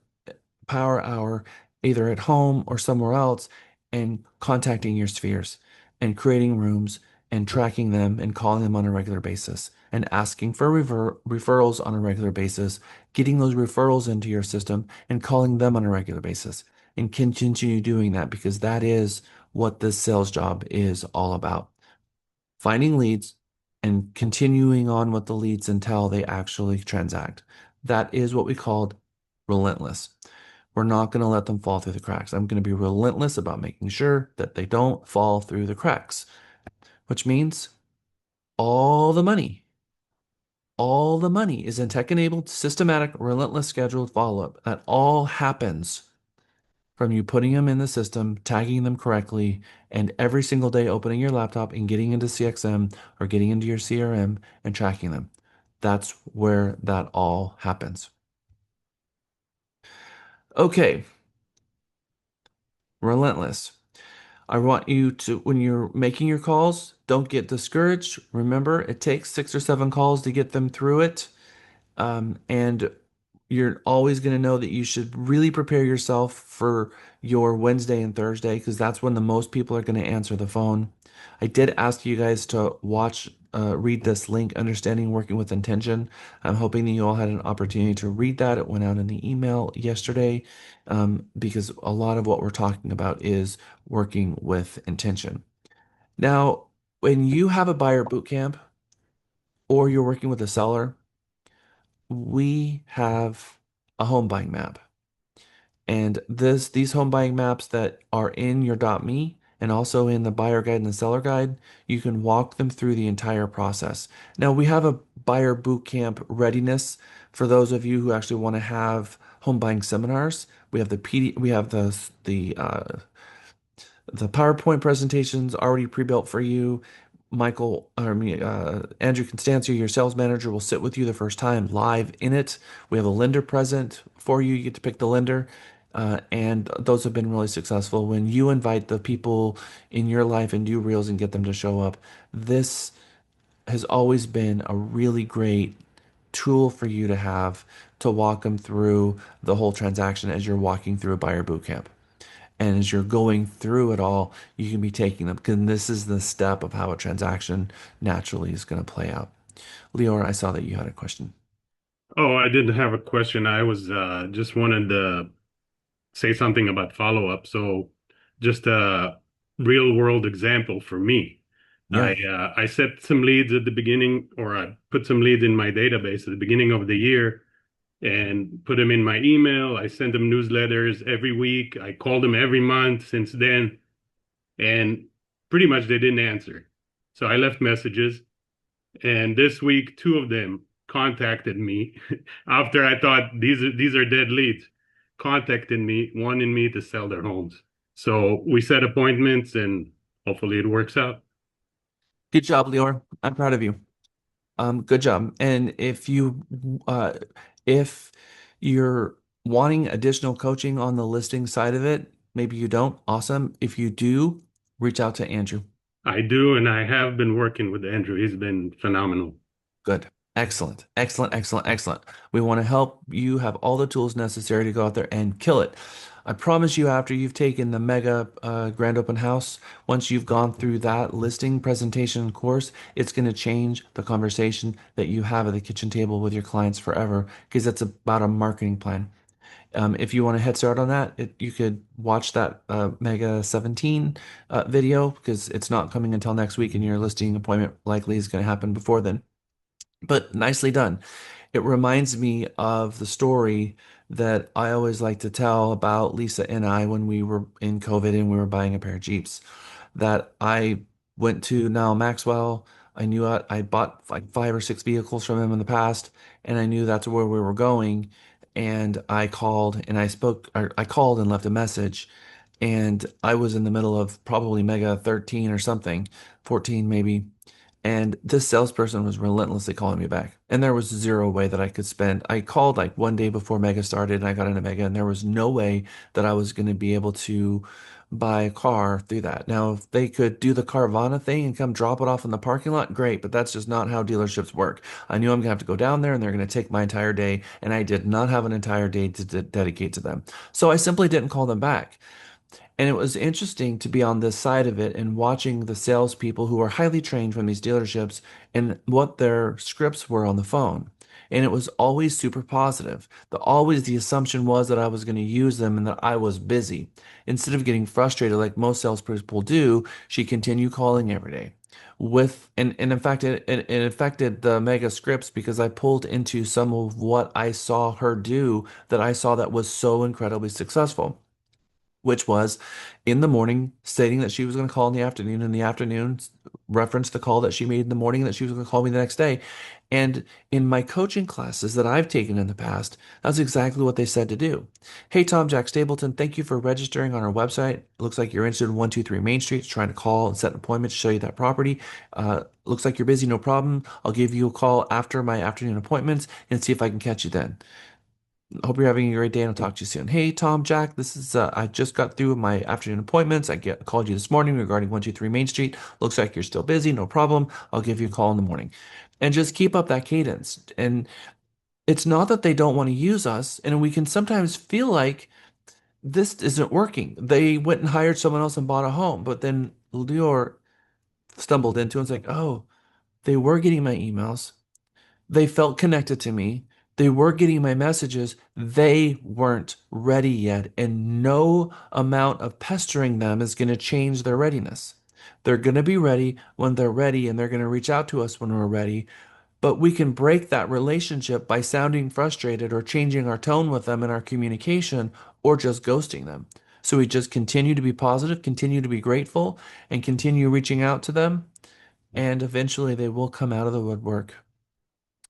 power hour, either at home or somewhere else, and contacting your spheres and creating rooms and tracking them and calling them on a regular basis and asking for referrals on a regular basis, getting those referrals into your system and calling them on a regular basis and continue doing that because that is what this sales job is all about. Finding leads and continuing on with the leads until they actually transact. That is what we called relentless. We're not going to let them fall through the cracks. I'm going to be relentless about making sure that they don't fall through the cracks, which means all the money, all the money is in tech-enabled, systematic, relentless scheduled follow-up. That all happens from you putting them in the system, tagging them correctly, and every single day opening your laptop and getting into CXM or getting into your CRM and tracking them. That's where that all happens. Okay, relentless. I want you to, when you're making your calls, don't get discouraged. Remember, it takes 6 or 7 calls to get them through it. And you're always going to know that you should really prepare yourself for your Wednesday and Thursday because that's when the most people are going to answer the phone. I did ask you guys to read this link, Understanding Working with Intention. I'm hoping that you all had an opportunity to read that. It went out in the email yesterday because a lot of what we're talking about is working with intention. Now, when you have a buyer boot camp or you're working with a seller, we have a home buying map. And these home buying maps that are in your .me and also in the buyer guide and the seller guide, you can walk them through the entire process. Now we have a buyer boot camp readiness for those of you who actually want to have home buying seminars. We have we have the PowerPoint presentations already pre-built for you. Andrew Constancio, your sales manager, will sit with you the first time live in it. We have a lender present for you. You get to pick the lender. And those have been really successful. When you invite the people in your life and do reels and get them to show up, this has always been a really great tool for you to have to walk them through the whole transaction as you're walking through a buyer boot camp. And as you're going through it all, you can be taking them because this is the step of how a transaction naturally is going to play out. Leora, I saw that you had a question. Oh, I didn't have a question. I was just wanted to say something about follow-up. So just a real world example for me. Yeah. I set some leads at the beginning, or I put some leads in my database at the beginning of the year and put them in my email. I sent them newsletters every week. I called them every month since then, and pretty much they didn't answer. So I left messages. And this week, 2 of them contacted me after I thought these are dead leads. Contacted me, wanting me to sell their homes. So we set appointments, and hopefully it works out. Good job, Leora. I'm proud of you. Good job. And if you're wanting additional coaching on the listing side of it, maybe you don't. Awesome. If you do, reach out to Andrew. I do, and I have been working with Andrew. He's been phenomenal. Good. Excellent. Excellent. Excellent. Excellent. We want to help you have all the tools necessary to go out there and kill it. I promise you, after you've taken the mega grand open house, once you've gone through that listing presentation course, it's going to change the conversation that you have at the kitchen table with your clients forever because it's about a marketing plan. If you want to head start on that, you could watch that Mega 17 video because it's not coming until next week, and your listing appointment likely is going to happen before then. But nicely done. It reminds me of the story that I always like to tell about Lisa and I when we were in COVID and we were buying a pair of Jeeps. That I went to Niall Maxwell. I bought like 5 or 6 vehicles from him in the past, and I knew that's where we were going. And I called and I called and left a message. And I was in the middle of probably Mega 13 or something, 14 maybe. And this salesperson was relentlessly calling me back. And there was zero way that I could spend. I called like one day before Mega started and I got into Mega, and there was no way that I was going to be able to buy a car through that. Now, if they could do the Carvana thing and come drop it off in the parking lot, great, but that's just not how dealerships work. I knew I'm going to have to go down there and they're going to take my entire day, and I did not have an entire day to dedicate to them. So I simply didn't call them back. And it was interesting to be on this side of it and watching the salespeople who are highly trained from these dealerships and what their scripts were on the phone. And it was always super positive. Always the assumption was that I was going to use them and that I was busy. Instead of getting frustrated like most salespeople do, she continued calling every day. And in fact it affected the mega scripts because I pulled into some of what I saw her do that I saw that was so incredibly successful. which was in the morning stating that she was going to call in the afternoon, referenced the call that she made in the morning that she was going to call me the next day. And in my coaching classes that I've taken in the past, that's exactly what they said to do. Hey, Tom Jack Stapleton, thank you for registering on our website. It looks like you're interested in 123 Main Street, trying to call and set an appointment to show you that property. Looks like you're busy, no problem. I'll give you a call after my afternoon appointments and see if I can catch you then. Hope you're having a great day and I'll talk to you soon. Hey, Tom, Jack, this is, I just got through with my afternoon appointments. Called you this morning regarding 123 Main Street. Looks like you're still busy. No problem. I'll give you a call in the morning. And just keep up that cadence. And it's not that they don't want to use us. And we can sometimes feel like this isn't working. They went and hired someone else and bought a home. But then Lior stumbled into it and was like, oh, they were getting my emails. They felt connected to me. They were getting my messages. They weren't ready yet, and no amount of pestering them is going to change their readiness. They're going to be ready when they're ready, and they're going to reach out to us when we're ready. But we can break that relationship by sounding frustrated or changing our tone with them in our communication or just ghosting them. So we just continue to be positive, continue to be grateful, and continue reaching out to them, and eventually they will come out of the woodwork.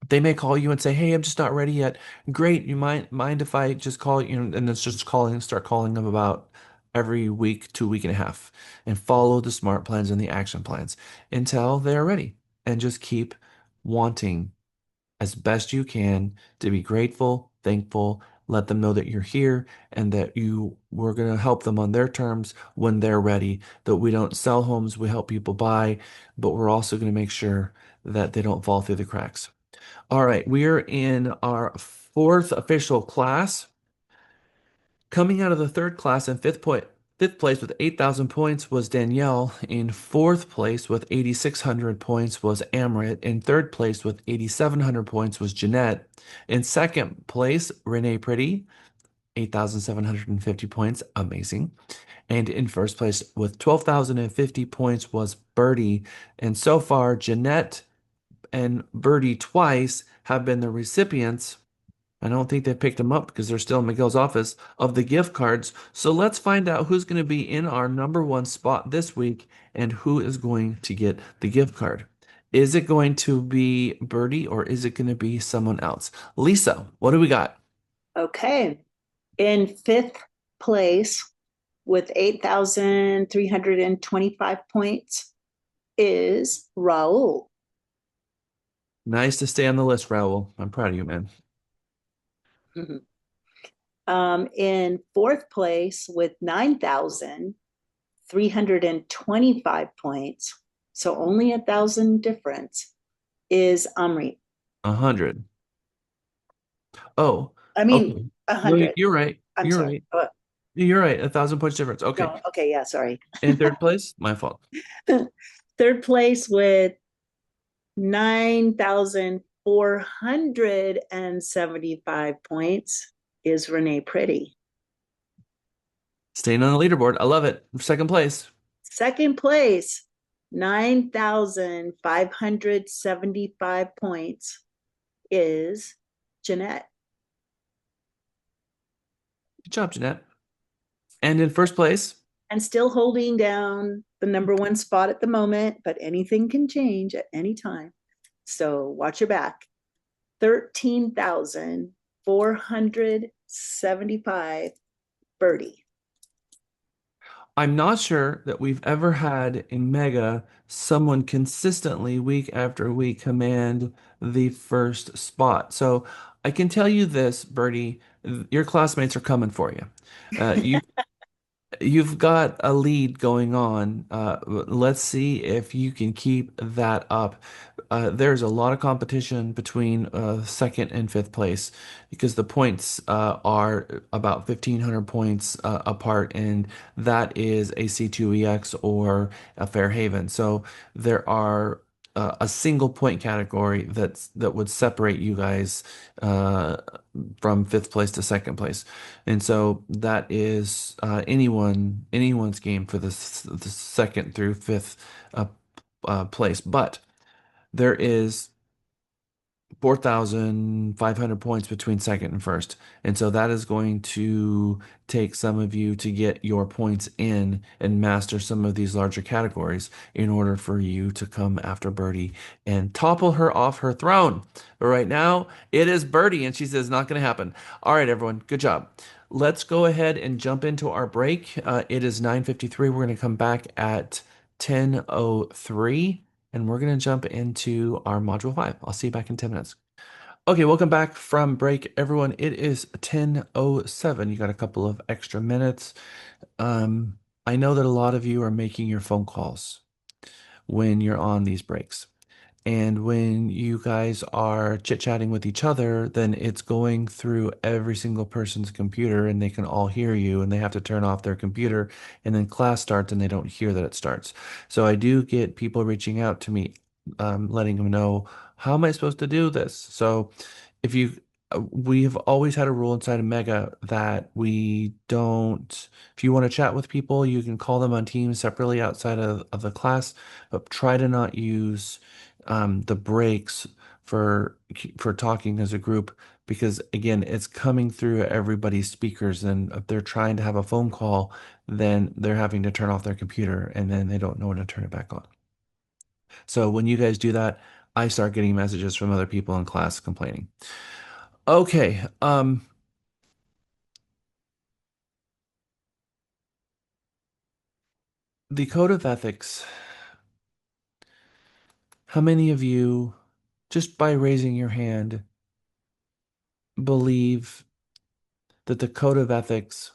They may call you and say, "Hey, I'm just not ready yet." Great, you mind if I just call you? And it's just start calling them about every week to week and a half, and follow the smart plans and the action plans until they're ready. And just keep wanting as best you can to be grateful, thankful. Let them know that you're here and that you we're going to help them on their terms when they're ready. That we don't sell homes, we help people buy, but we're also going to make sure that they don't fall through the cracks. All right, we are in our fourth official class. Coming out of the third class in fifth place with 8,000 points was Danielle. In fourth place with 8,600 points was Amrit. In third place with 8,700 points was Jeanette. In second place, Renee Pretty, 8,750 points. Amazing. And in first place with 12,050 points was Birdie. And so far, Jeanette and Birdie twice have been the recipients. I don't think they picked them up because they're still in Miguel's office of the gift cards. So let's find out who's going to be in our number one spot this week and who is going to get the gift card. Is it going to be Birdie or is it going to be someone else? Lisa, what do we got? Okay. In fifth place with 8,325 points is Raul. Nice to stay on the list, Raul. I'm proud of you, man. In fourth place with 9,325 points, so only 1,000 difference, is Amri. 100. Oh, I mean, okay. No, 100. you're right. I'm You're sorry. right. You're right. 1,000 points difference. Okay. No, okay, yeah, sorry. In third place, my fault. Third place with 9,475 points is Renee Pretty. Staying on the leaderboard. I love it. Second place. Second place, 9,575 points is Jeanette. Good job, Jeanette. And in first place, And still holding down the number one spot at the moment, but anything can change at any time. So watch your back. 13,475 Birdie. I'm not sure that we've ever had in Mega someone consistently week after week command the first spot. So I can tell you this, Bertie, your classmates are coming for you. You You've got a lead going on. Let's see if you can keep that up. There's a lot of competition between second and fifth place because the points are about 1,500 points apart, and that is a C2EX or a Fairhaven. So there are a single point category that would separate you guys from fifth place to second place. And so that is anyone's game for the second through fifth place. But there is 4,500 points between second and first. And so that is going to take some of you to get your points in and master some of these larger categories in order for you to come after Birdie and topple her off her throne. But right now, it is Birdie, and she says, not going to happen. All right, everyone, good job. Let's go ahead and jump into our break. It is 9:53. We're going to come back at 10:03 and we're going to jump into our module 5. I'll see you back in 10 minutes. Okay, welcome back from break, everyone. It is 10:07. You got a couple of extra minutes. I know that a lot of you are making your phone calls when you're on these breaks. And when you guys are chit-chatting with each other, then it's going through every single person's computer and they can all hear you and they have to turn off their computer and then class starts and they don't hear that it starts. So I do get people reaching out to me, letting them know, how am I supposed to do this? So if you we have always had a rule inside of Mega that we don't, if you want to chat with people, you can call them on Teams separately outside of the class, but try to not use the breaks for talking as a group because again, it's coming through everybody's speakers, and if they're trying to have a phone call, then they're having to turn off their computer and then they don't know when to turn it back on. So when you guys do that, I start getting messages from other people in class complaining. Okay, the code of ethics. How many of you, just by raising your hand, believe that the code of ethics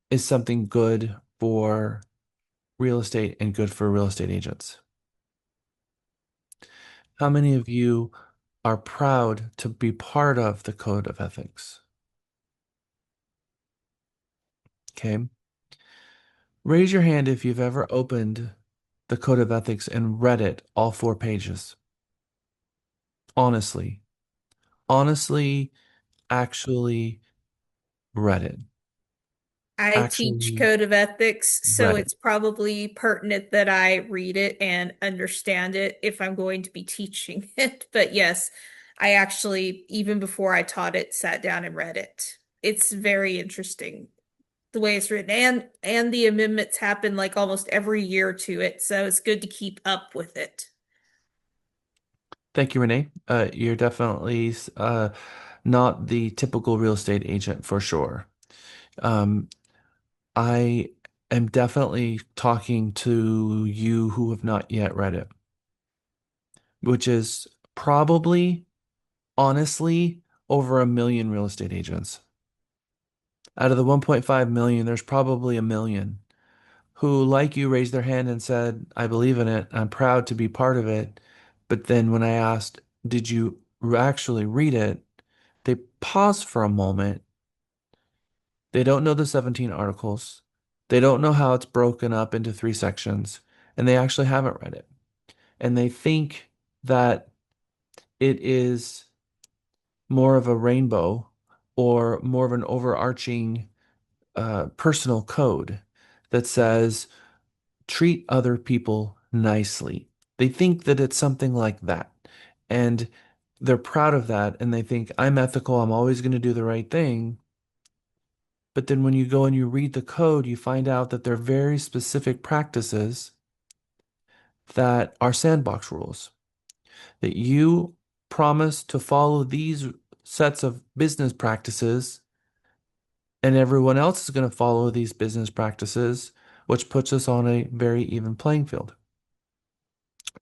is something good for real estate and good for real estate agents? How many of you are proud to be part of the code of ethics? Okay. Raise your hand if you've ever opened the code of ethics and read it all 4 pages. Honestly, honestly, actually read it. I teach Actually code of ethics, so read it. it's probably pertinent that I read it and understand it if I'm going to be teaching it. But yes, I actually, even before I taught it, sat down and read it. It's very interesting the way it's written, and the amendments happen like almost every year to it, so it's good to keep up with it. Thank you, Renee. You're definitely not the typical real estate agent for sure. Um, I am definitely talking to you who have not yet read it, which is probably, honestly, over a million real estate agents. Out of the 1.5 million, there's probably a million who, like you, raised their hand and said, I believe in it. I'm proud to be part of it. But then when I asked, did you actually read it? They pause for a moment. They don't know the 17 articles. They don't know how it's broken up into 3 sections, and they actually haven't read it. And they think that it is more of a rainbow or more of an overarching personal code that says treat other people nicely. They think that it's something like that. And they're proud of that. And they think, I'm ethical. I'm always going to do the right thing. But then when you go and you read the code, you find out that there are very specific practices that are sandbox rules, that you promise to follow these sets of business practices, and everyone else is going to follow these business practices, which puts us on a very even playing field.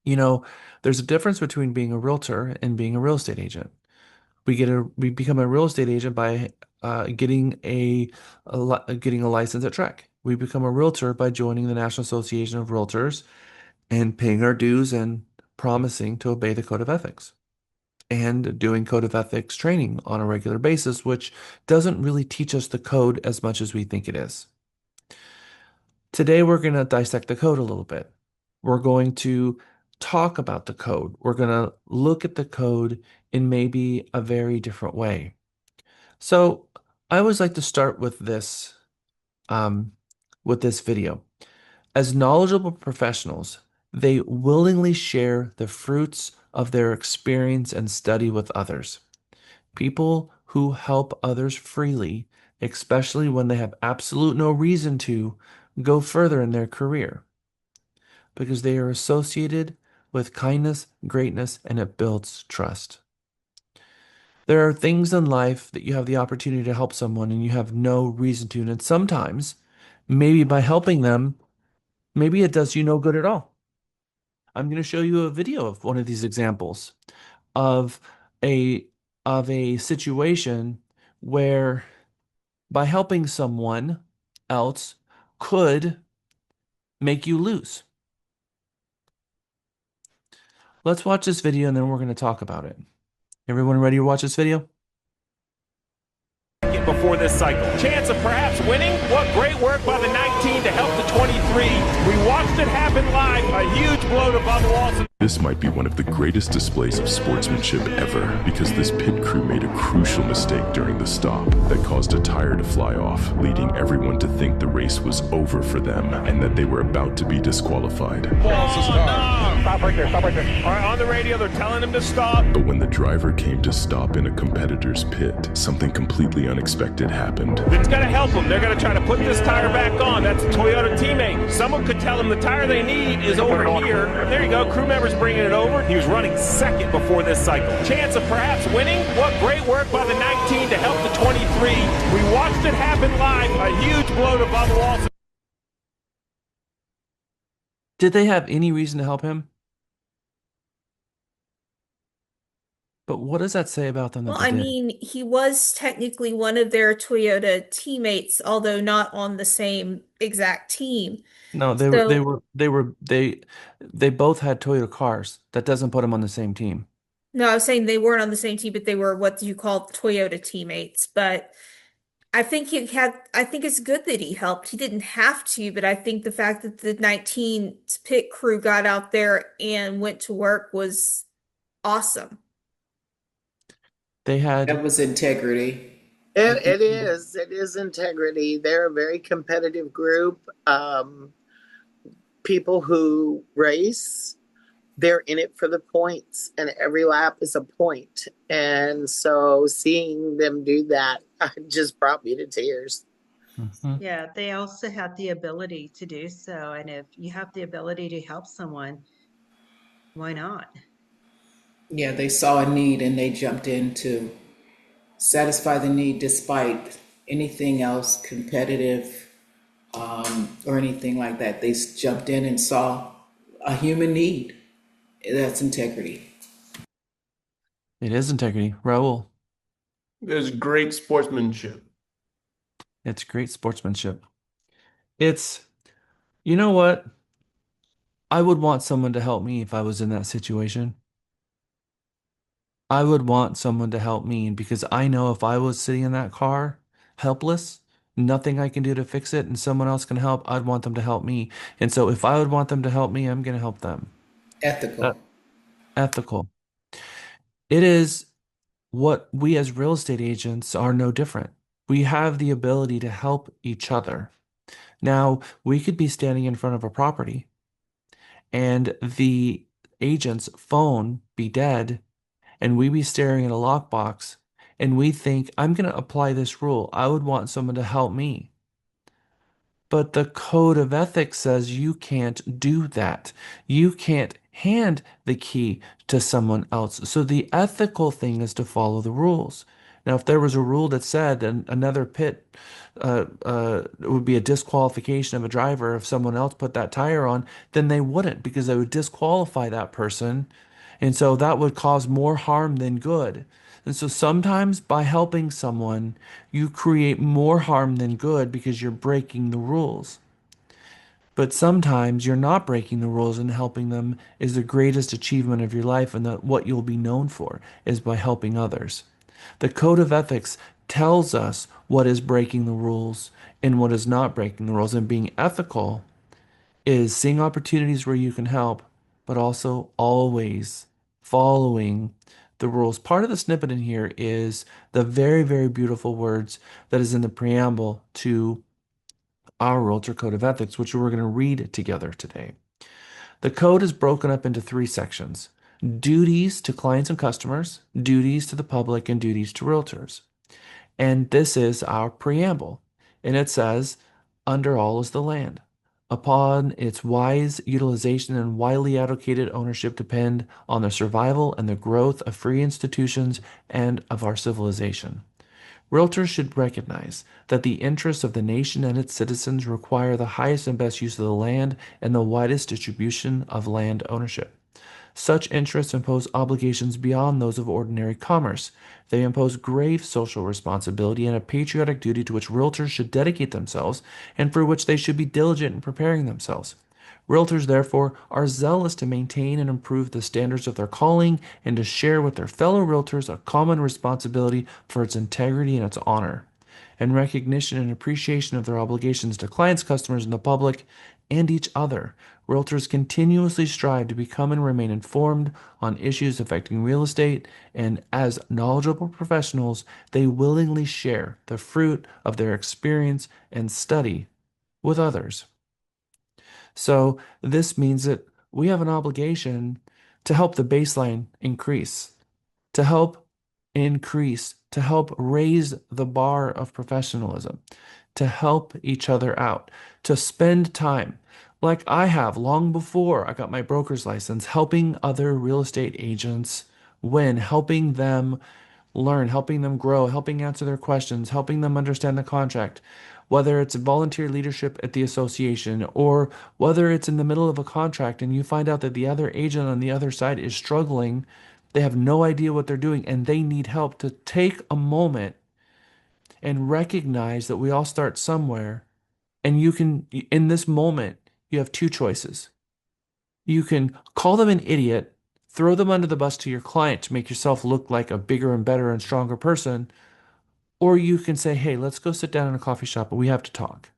You know, there's a difference between being a realtor and being a real estate agent. We become a real estate agent by getting a license at TREC. We become a realtor by joining the National Association of Realtors and paying our dues and promising to obey the code of ethics and doing code of ethics training on a regular basis, which doesn't really teach us the code as much as we think it is. Today, we're going to dissect the code a little bit. We're going to talk about the code. We're going to look at the code in maybe a very different way. So I always like to start with this video. As knowledgeable professionals, they willingly share the fruits of their experience and study with others. People who help others freely, especially when they have absolute no reason to, go further in their career because they are associated with kindness, greatness, and it builds trust. There are things in life that you have the opportunity to help someone and you have no reason to. And sometimes, maybe by helping them, maybe it does you no good at all. I'm going to show you a video of one of these examples of a situation where by helping someone else could make you lose. Let's watch this video and then we're going to talk about it. Everyone ready to watch this video? Before this cycle. Chance of perhaps winning? What great work by the 19 to help the 23. We watched it happen live. A huge blow to Bubba Walton. This might be one of the greatest displays of sportsmanship ever because this pit crew made a crucial mistake during the stop that caused a tire to fly off, leading everyone to think the race was over for them and that they were about to be disqualified. Stop right there, stop right there. All right, on the radio, they're telling him to stop. But when the driver came to stop in a competitor's pit, something completely unexpected happened. It's going to help them. They're going to try to put this tire back on. That's a Toyota teammate. Someone could tell them the tire they need is over here. There you go. Crew members bringing it over. He was running second before this cycle. Chance of perhaps winning? What great work by the 19 to help the 23. We watched it happen live. A huge blow to Bubba Walton. Did they have any reason to help him? But what does that say about them that Well, they I did? mean, he was technically one of their Toyota teammates, although not on the same exact team. No, So, they both had Toyota cars. That doesn't put them on the same team. no, I was saying they weren't on the same team, but they were what you call Toyota teammates. But I think it's good that he helped. He didn't have to, but I think the fact that the 19 pit crew got out there and went to work was awesome. They That had was integrity. It is. It is integrity. They're a very competitive group. People who race, they're in it for the points, and every lap is a point. And so seeing them do that just brought me to tears. Mhm. Yeah, they also had the ability to do so. And if you have the ability to help someone, why not? Yeah, they saw a need and they jumped in to satisfy the need despite anything else competitive or anything like that. They jumped in and saw a human need. That's integrity. It is integrity. Raul, There's great sportsmanship. it's great sportsmanship. It's, you know what? I would want someone to help me if I was in that situation. I would want someone to help me because I know if I was sitting in that car, helpless, nothing I can do to fix it, and someone else can help, I'd want them to help me. And so if I would want them to help me, I'm going to help them. Ethical. Ethical. It is what we as real estate agents are no different. We have the ability to help each other. Now, we could be standing in front of a property and the agent's phone be dead and we be staring at a lockbox and we think, I'm going to apply this rule. I would want someone to help me. But the code of ethics says you can't do that. You can't hand the key to someone else. So the ethical thing is to follow the rules. Now, if there was a rule that said another pit it would be a disqualification of a driver if someone else put that tire on, then they wouldn't because they would disqualify that person. And so that would cause more harm than good. And so sometimes by helping someone, you create more harm than good because you're breaking the rules. But sometimes you're not breaking the rules and helping them is the greatest achievement of your life and what you'll be known for is by helping others. The code of ethics tells us what is breaking the rules and what is not breaking the rules. And being ethical is seeing opportunities where you can help, but also always following the rules. Part of the snippet in here is the very, very beautiful words that is in the preamble to our Realtor Code of Ethics, which we're going to read together today. The code is broken up into three sections. duties to clients and customers, duties to the public, and duties to realtors. And this is our preamble. And it says, under all is the land. Upon its wise utilization and widely allocated ownership depend on the survival and the growth of free institutions and of our civilization. Realtors should recognize that the interests of the nation and its citizens require the highest and best use of the land and the widest distribution of land ownership. Such interests impose obligations beyond those of ordinary commerce. They impose grave social responsibility and a patriotic duty to which realtors should dedicate themselves and for which they should be diligent in preparing themselves. Realtors, therefore, are zealous to maintain and improve the standards of their calling and to share with their fellow realtors a common responsibility for its integrity and its honor. In recognition and appreciation of their obligations to clients, customers, and the public, and each other, realtors continuously strive to become and remain informed on issues affecting real estate, and as knowledgeable professionals, they willingly share the fruit of their experience and study with others. So this means that we have an obligation to help the baseline increase, to help increase, to help raise the bar of professionalism, to help each other out, to spend time like I have long before I got my broker's license, helping other real estate agents win, helping them learn, helping them grow, helping answer their questions, helping them understand the contract, whether it's volunteer leadership at the association or whether it's in the middle of a contract and you find out that the other agent on the other side is struggling, they have no idea what they're doing and they need help, to take a moment and recognize that we all start somewhere. And you can, in this moment, you have two choices. You can call them an idiot, throw them under the bus to your client to make yourself look like a bigger and better and stronger person, or you can say, hey, let's go sit down in a coffee shop and we have to talk,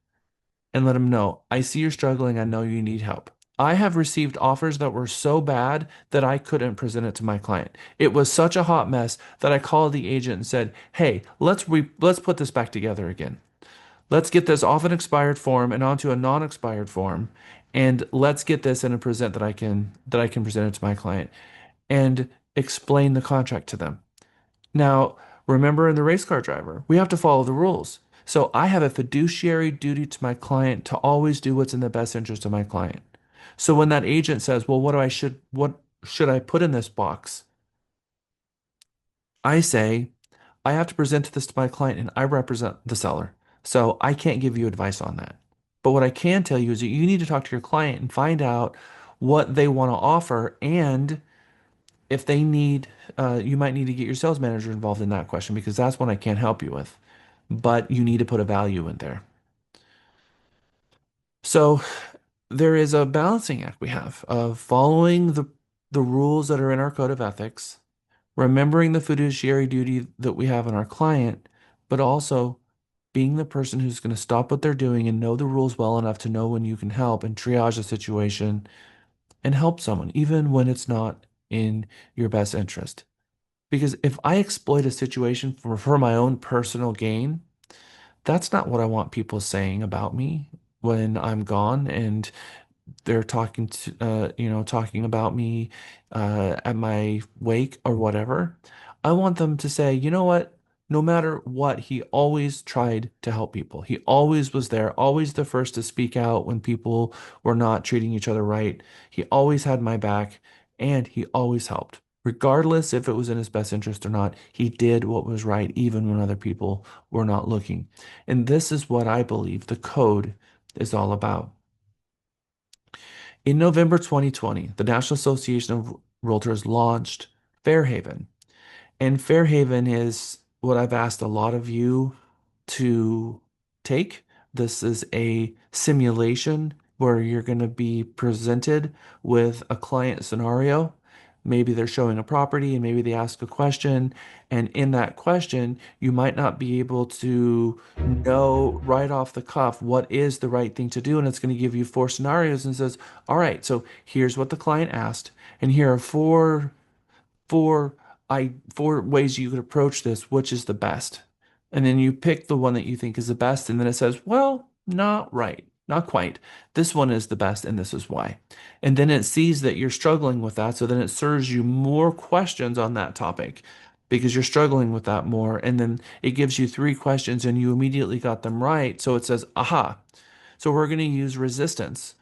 and let them know, I see you're struggling. I know you need help. I have received offers that were so bad that I couldn't present it to my client. It was such a hot mess that I called the agent and said, hey, let's put this back together again. Let's get this off an expired form and onto a non-expired form, and let's get this in a present that I can present it to my client and explain the contract to them. Now, remember, in the race car driver, we have to follow the rules. So I have a fiduciary duty to my client to always do what's in the best interest of my client. So when that agent says, "Well, what should I put in this box?" I say, I have to present this to my client and I represent the seller. So I can't give you advice on that. But what I can tell you is that you need to talk to your client and find out what they want to offer, and if they need, you might need to get your sales manager involved in that question, because that's one I can't help you with. But you need to put a value in there. So there is a balancing act we have of following the rules that are in our code of ethics, remembering the fiduciary duty that we have on our client, but also being the person who's going to stop what they're doing and know the rules well enough to know when you can help and triage a situation and help someone, even when it's not in your best interest. Because if I exploit a situation for my own personal gain, that's not what I want people saying about me when I'm gone and they're talking to talking about me at my wake or whatever. I want them to say, you know what, no matter what, he always tried to help people. He always was there, always the first to speak out when people were not treating each other right. He always had my back, and he always helped, regardless if it was in his best interest or not. He did what was right even when other people were not looking. And this is what I believe the code is all about. In November 2020, the National Association of Realtors launched Fairhaven. And Fairhaven is what I've asked a lot of you to take. This is a simulation where you're going to be presented with a client scenario. Maybe they're showing a property and maybe they ask a question. And in that question, you might not be able to know right off the cuff what is the right thing to do. And it's going to give you four scenarios and says, all right, so here's what the client asked. And here are four four ways you could approach this, which is the best. And then you pick the one that you think is the best, and then it says, well, not right. Not quite. This one is the best, and this is why. And then it sees that you're struggling with that, so then it serves you more questions on that topic because you're struggling with that more. And then it gives you three questions, and you immediately got them right. So it says, aha. So we're going to use resistance,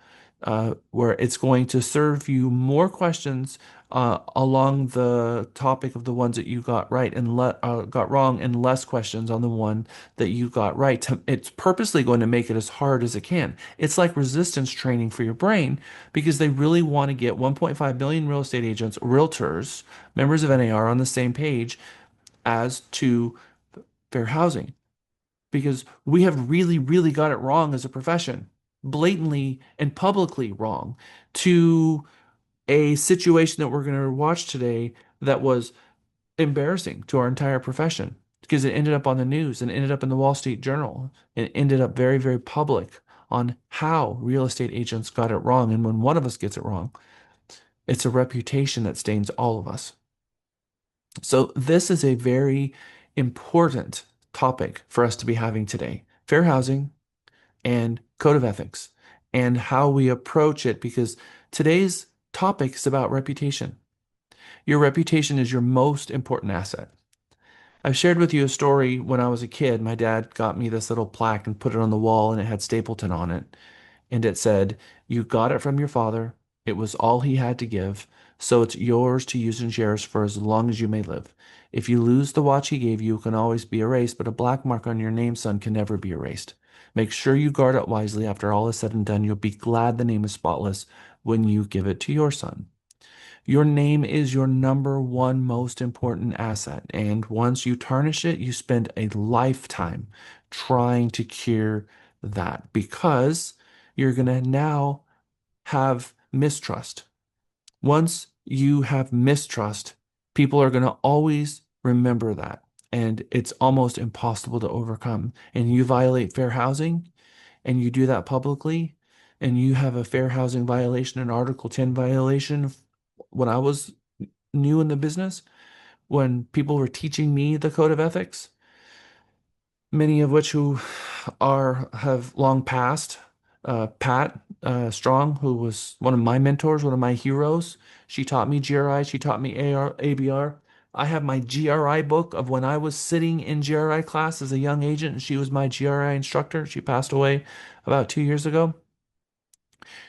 where it's going to serve you more questions along the topic of the ones that you got right and got wrong, and less questions on the one that you got right. It's purposely going to make it as hard as it can. It's like resistance training for your brain because they really want to get 1.5 million real estate agents, realtors, members of NAR on the same page as to fair housing, because we have really, really got it wrong as a profession, blatantly and publicly wrong, to a situation that we're going to watch today that was embarrassing to our entire profession because it ended up on the news and ended up in the Wall Street Journal and ended up very, very public on how real estate agents got it wrong. And when one of us gets it wrong, it's a reputation that stains all of us. So this is a very important topic for us to be having today. Fair housing and code of ethics and how we approach it, because today's topic is about reputation. Your reputation is your most important asset. I've shared with you a story. When I was a kid, my dad got me this little plaque and put it on the wall, and it had Stapleton on it. And it said, "You got it from your father. It was all he had to give. So it's yours to use and cherish for as long as you may live. If you lose the watch he gave you, it can always be erased, but a black mark on your name, son, can never be erased. Make sure you guard it wisely. After all is said and done, you'll be glad the name is spotless when you give it to your son." Your name is your number one most important asset. And once you tarnish it, you spend a lifetime trying to cure that, because you're going to now have mistrust. Once you have mistrust, people are going to always remember that. And it's almost impossible to overcome. And you violate fair housing, and you do that publicly, and you have a fair housing violation, an Article 10 violation. When I was new in the business, when people were teaching me the code of ethics, many of which who have long passed. Pat Strong, who was one of my mentors, one of my heroes, she taught me GRI, she taught me ABR. I have my GRI book of when I was sitting in GRI class as a young agent, and she was my GRI instructor. She passed away about 2 years ago.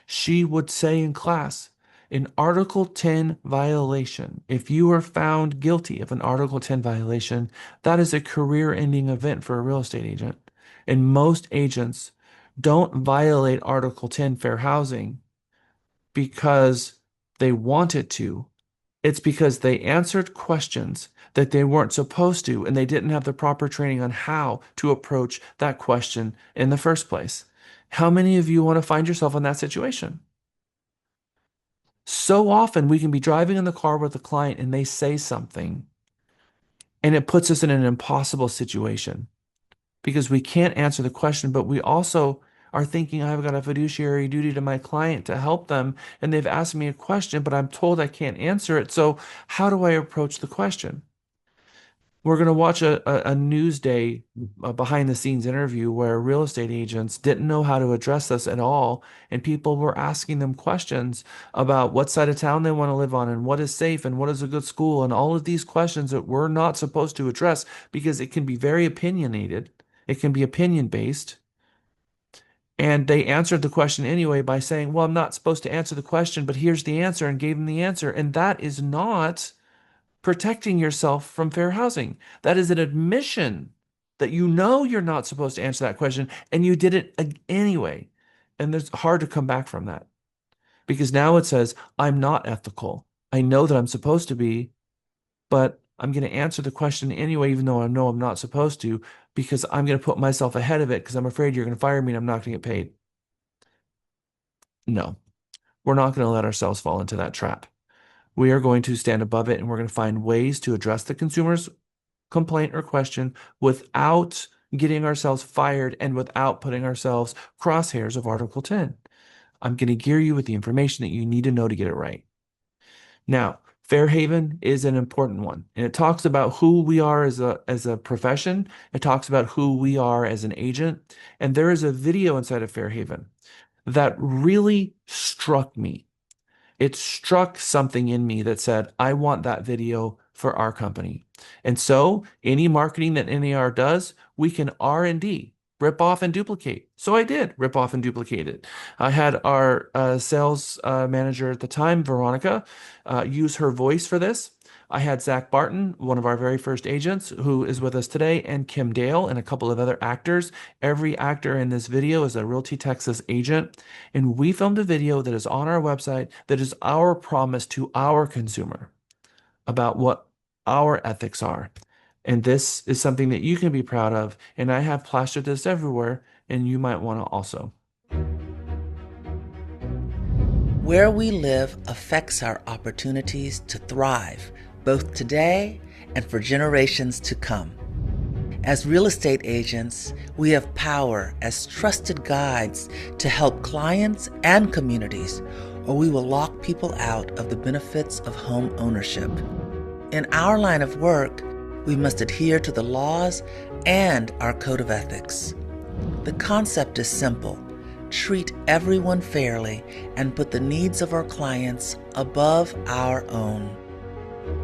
She would say in class, an Article 10 violation, if you are found guilty of an Article 10 violation, that is a career-ending event for a real estate agent. And most agents don't violate Article 10 fair housing because they wanted to. It's because they answered questions that they weren't supposed to, and they didn't have the proper training on how to approach that question in the first place. How many of you want to find yourself in that situation? So often we can be driving in the car with a client and they say something, and it puts us in an impossible situation because we can't answer the question, but we also are thinking, I've got a fiduciary duty to my client to help them, and they've asked me a question, but I'm told I can't answer it. So how do I approach the question? We're going to watch a Newsday behind the scenes interview where real estate agents didn't know how to address this at all. And people were asking them questions about what side of town they want to live on and what is safe and what is a good school and all of these questions that we're not supposed to address because it can be very opinionated. It can be opinion based. And they answered the question anyway by saying, well, I'm not supposed to answer the question, but here's the answer, and gave them the answer. And that is not protecting yourself from fair housing. That is an admission that you know you're not supposed to answer that question, and you did it anyway. And it's hard to come back from that because now it says, I'm not ethical. I know that I'm supposed to be, but I'm going to answer the question anyway, even though I know I'm not supposed to, because I'm going to put myself ahead of it because I'm afraid you're going to fire me and I'm not going to get paid. No, we're not going to let ourselves fall into that trap. We are going to stand above it, and we're going to find ways to address the consumer's complaint or question without getting ourselves fired and without putting ourselves crosshairs of Article 10. I'm going to gear you with the information that you need to know to get it right. Now, Fair Haven is an important one, and it talks about who we are as a profession. It talks about who we are as an agent, and there is a video inside of Fair Haven. that really struck me. It struck something in me that said, I want that video for our company. And so any marketing that NAR does, we can R&D, rip off and duplicate. So I did rip off and duplicate it. I had our sales manager at the time, Veronica, use her voice for this. I had Zach Barton, one of our very first agents, who is with us today, and Kim Dale and a couple of other actors. Every actor in this video is a Realty Texas agent. And we filmed a video that is on our website that is our promise to our consumer about what our ethics are. And this is something that you can be proud of. And I have plastered this everywhere, and you might want to also. Where we live affects our opportunities to thrive, both today and for generations to come. As real estate agents, we have power as trusted guides to help clients and communities, or we will lock people out of the benefits of home ownership. In our line of work, we must adhere to the laws and our code of ethics. The concept is simple. Treat everyone fairly and put the needs of our clients above our own.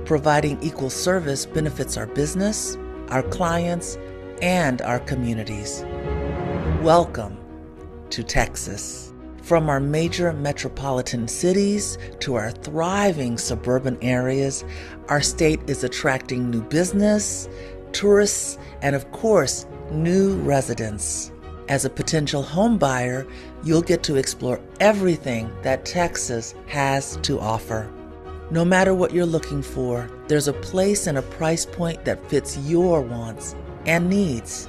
Providing equal service benefits our business, our clients, and our communities. Welcome to Texas. From our major metropolitan cities to our thriving suburban areas, our state is attracting new business, tourists, and of course, new residents. As a potential home buyer, you'll get to explore everything that Texas has to offer. No matter what you're looking for, there's a place and a price point that fits your wants and needs.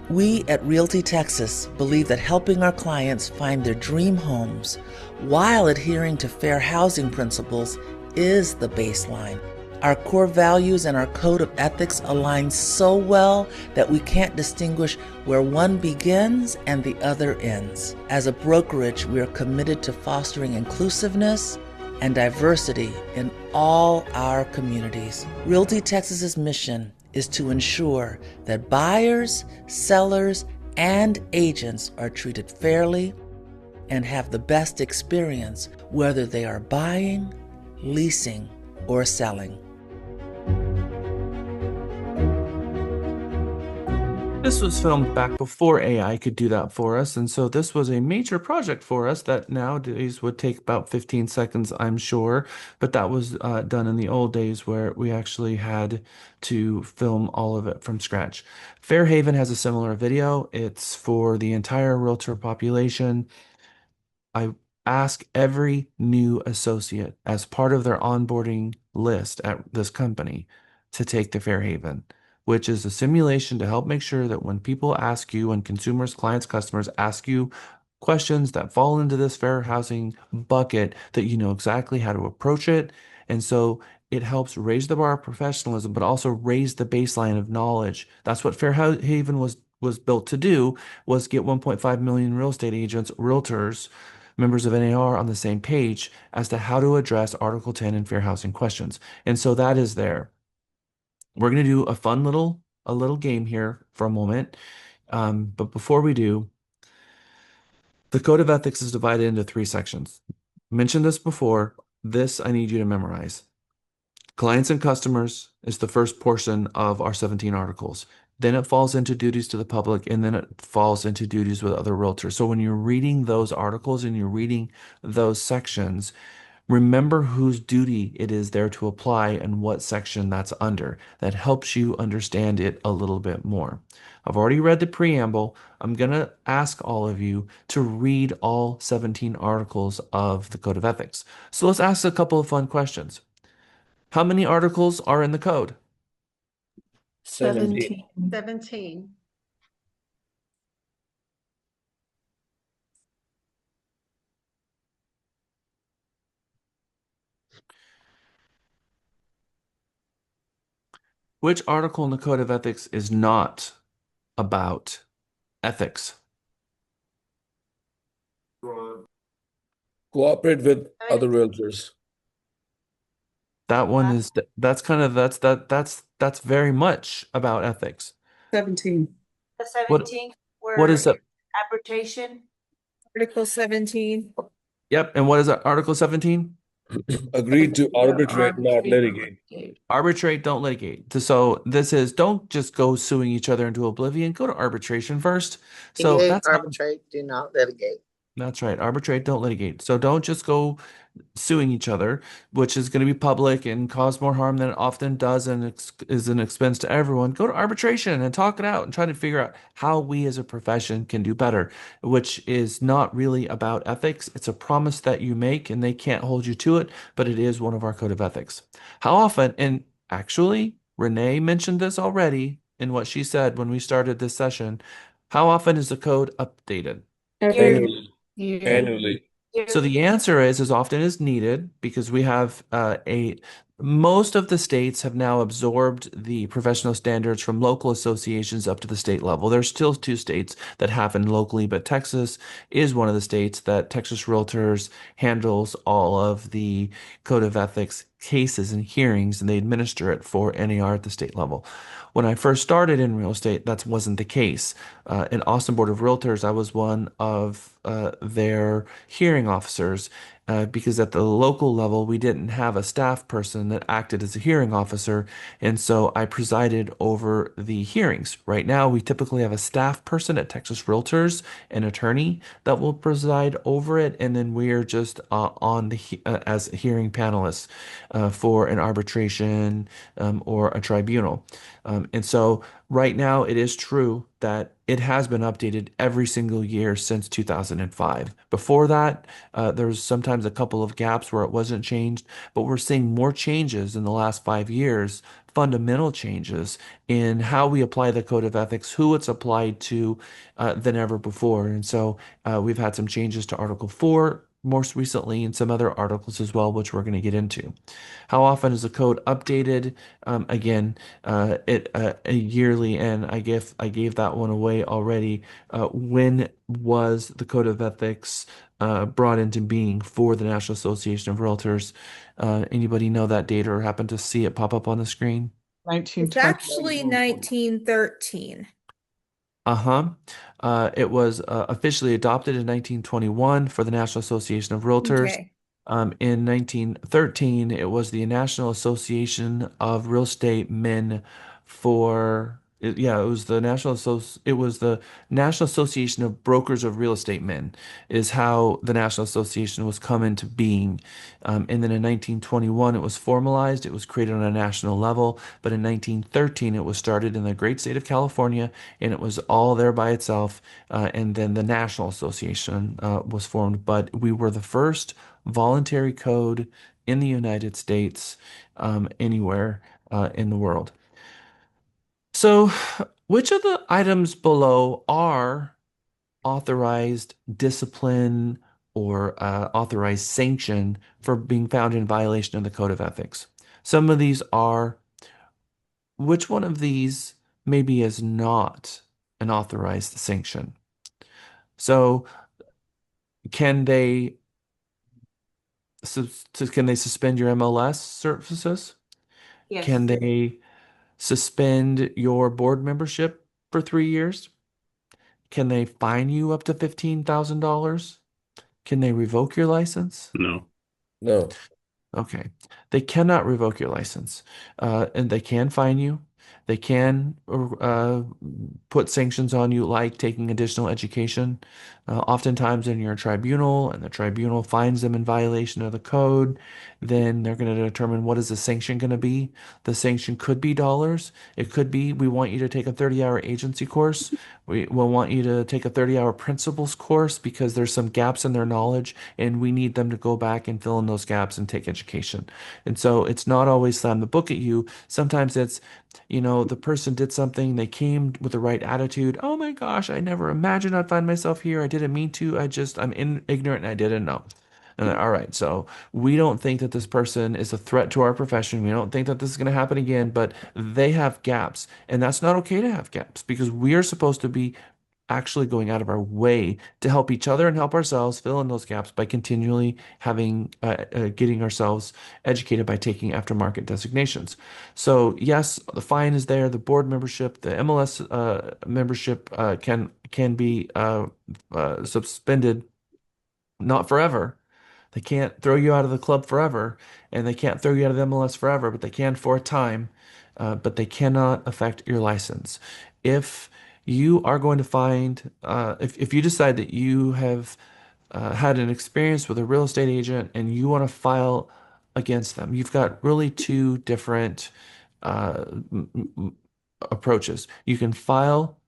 We at Realty Texas believe that helping our clients find their dream homes while adhering to fair housing principles is the baseline. Our core values and our code of ethics align so well that we can't distinguish where one begins and the other ends. As a brokerage, we are committed to fostering inclusiveness and diversity in all our communities. Realty Texas's mission is to ensure that buyers, sellers, and agents are treated fairly and have the best experience, whether they are buying, leasing, or selling. This was filmed back before AI could do that for us, and so this was a major project for us that nowadays would take about 15 seconds, I'm sure, but that was done in the old days where we actually had to film all of it from scratch. Fairhaven has a similar video. It's for the entire realtor population. I ask every new associate as part of their onboarding list at this company to take the Fairhaven, which is a simulation to help make sure that when people ask you, when consumers, clients, customers ask you questions that fall into this fair housing bucket, that you know exactly how to approach it. And so it helps raise the bar of professionalism, but also raise the baseline of knowledge. That's what Fairhaven was built to do, was get 1.5 million real estate agents, realtors, members of NAR on the same page as to how to address Article 10 and fair housing questions. And so that is there. We're going to do a fun little game here for a moment. But before we do, the Code of Ethics is divided into 3 sections. Mentioned this before. This I need you to memorize. Clients and customers is the first portion of our 17 articles. Then it falls into duties to the public, and then it falls into duties with other realtors. So when you're reading those articles and you're reading those sections, remember whose duty it is there to apply and what section that's under. That helps you understand it a little bit more. I've already read the preamble. I'm going to ask all of you to read all 17 articles of the Code of Ethics. So let's ask a couple of fun questions. How many articles are in the code? 17. 17. Which article in the Code of Ethics is not about ethics? Cooperate with other realtors. That one is that's very much about ethics. 17. The What 17 what were is that? arbitration. Article 17. Yep. And what is that? Article 17? Agreed to arbitrate, not litigate. Arbitrate, don't litigate. So this is don't just go suing each other into oblivion. Go to arbitration first. So Mediate, that's arbitrate, do not litigate. that's right. Arbitrate, don't litigate. So don't just go suing each other, which is going to be public and cause more harm than it often does and is an expense to everyone. Go to arbitration and talk it out and try to figure out how we as a profession can do better, which is not really about ethics. It's a promise that you make and they can't hold you to it, but it is one of our code of ethics. How often, and actually, Renee mentioned this already in what she said when we started this session, how often is the code updated? Annually. Annually. So the answer is as often as needed because we have most of the states have now absorbed the professional standards from local associations up to the state level. There's still two states that happen locally, but Texas is one of the states that Texas Realtors handles all of the code of ethics cases and hearings, and they administer it for NAR at the state level. When I first started in real estate, that wasn't the case. In Austin Board of Realtors, I was one of their hearing officers because at the local level, we didn't have a staff person that acted as a hearing officer. And so I presided over the hearings. Right now, we typically have a staff person at Texas Realtors, an attorney that will preside over it. And then we're just on the as hearing panelists for an arbitration or a tribunal. And so right now, it is true that it has been updated every single year since 2005. Before that, there was sometimes a couple of gaps where it wasn't changed, but we're seeing more changes in the last 5 years, fundamental changes in how we apply the code of ethics, who it's applied to than ever before. And so we've had some changes to Article 4 most recently and some other articles as well, which we're going to get into. How often is the code updated? Again, it yearly, and I gave that one away already. When was the code of ethics brought into being for the National Association of Realtors? Anybody know that date or happen to see it pop up on the screen? It's actually 1913. Uh-huh. It was officially adopted in 1921 for the National Association of Realtors. Okay. In 1913, it was the National Association of Real Estate Men it was the National Association of Brokers of Real Estate Men is how the National Association was come into being. And then in 1921, it was formalized. It was created on a national level. But in 1913, it was started in the great state of California, and it was all there by itself. And then the National Association was formed. But we were the first voluntary code in the United States, anywhere in the world. So, which of the items below are authorized discipline or authorized sanction for being found in violation of the Code of Ethics? Some of these are, which one of these maybe is not an authorized sanction? So, can they can they suspend your MLS services? Yes. Can they suspend your board membership for 3 years? Can they fine you up to $15,000? Can they revoke your license? No. No. Okay. They cannot revoke your license, and they can fine you. They can put sanctions on you, like taking additional education. Oftentimes, when you're a tribunal and the tribunal finds them in violation of the code, then they're going to determine what is the sanction going to be. The sanction could be dollars. It could be we want you to take a 30-hour agency course. We will want you to take a 30-hour principles course because there's some gaps in their knowledge, and we need them to go back and fill in those gaps and take education. And so it's not always slam the book at you. Sometimes it's, the person did something, they came with the right attitude. Oh my gosh, I never imagined I'd find myself here. I didn't mean to. Ignorant and I didn't know. All right, so we don't think that this person is a threat to our profession. We don't think that this is going to happen again, but they have gaps, and that's not okay to have gaps because we are supposed to be actually going out of our way to help each other and help ourselves fill in those gaps by continually getting ourselves educated by taking aftermarket designations. So yes, the fine is there. The board membership, the MLS membership can be suspended Not forever. They can't throw you out of the club forever, and they can't throw you out of the MLS forever, but they can for a time. But they cannot affect your license. If you are going to find, if you decide that you have had an experience with a real estate agent and you want to file against them, you've got really two different uh, approaches. You can file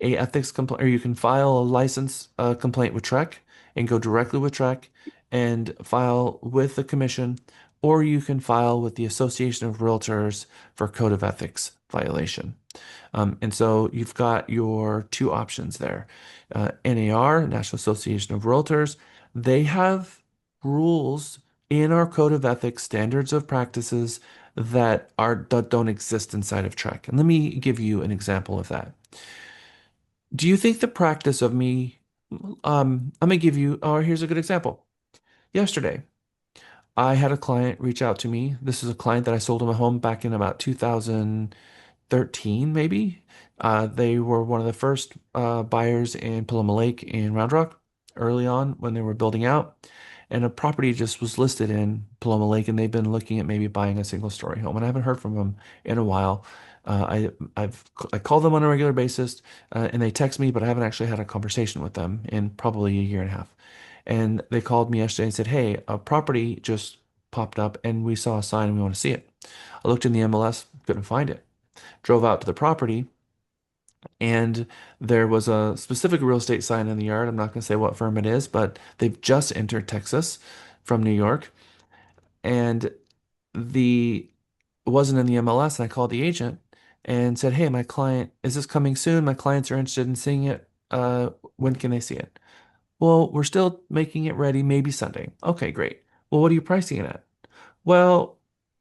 a ethics complaint, or you can file a license complaint with Trek and go directly with Trek and file with the commission, or you can file with the Association of Realtors for code of ethics violation. And so you've got your two options there. NAR, National Association of Realtors, they have rules in our code of ethics, standards of practices that don't exist inside of Trek. And let me give you an example of that. Do you think the practice of me, I'm gonna give you, oh, here's a good example. Yesterday, I had a client reach out to me. This is a client that I sold him a home back in about 2013, maybe. They were one of the first buyers in Paloma Lake in Round Rock early on when they were building out. And a property just was listed in Paloma Lake, and they've been looking at maybe buying a single story home. And I haven't heard from them in a while. I call them on a regular basis, and they text me, but I haven't actually had a conversation with them in probably a year and a half. And they called me yesterday and said, "Hey, a property just popped up, and we saw a sign and we want to see it." I looked in the MLS, couldn't find it. Drove out to the property, and there was a specific real estate sign in the yard. I'm not going to say what firm it is, but they've just entered Texas from New York, and the it wasn't in the MLS. And I called the agent and said, "Hey, my client, is this coming soon? My clients are interested in seeing it. When can they see it?" "Well, we're still making it ready, maybe Sunday." "Okay, great. Well, what are you pricing it at?" "Well,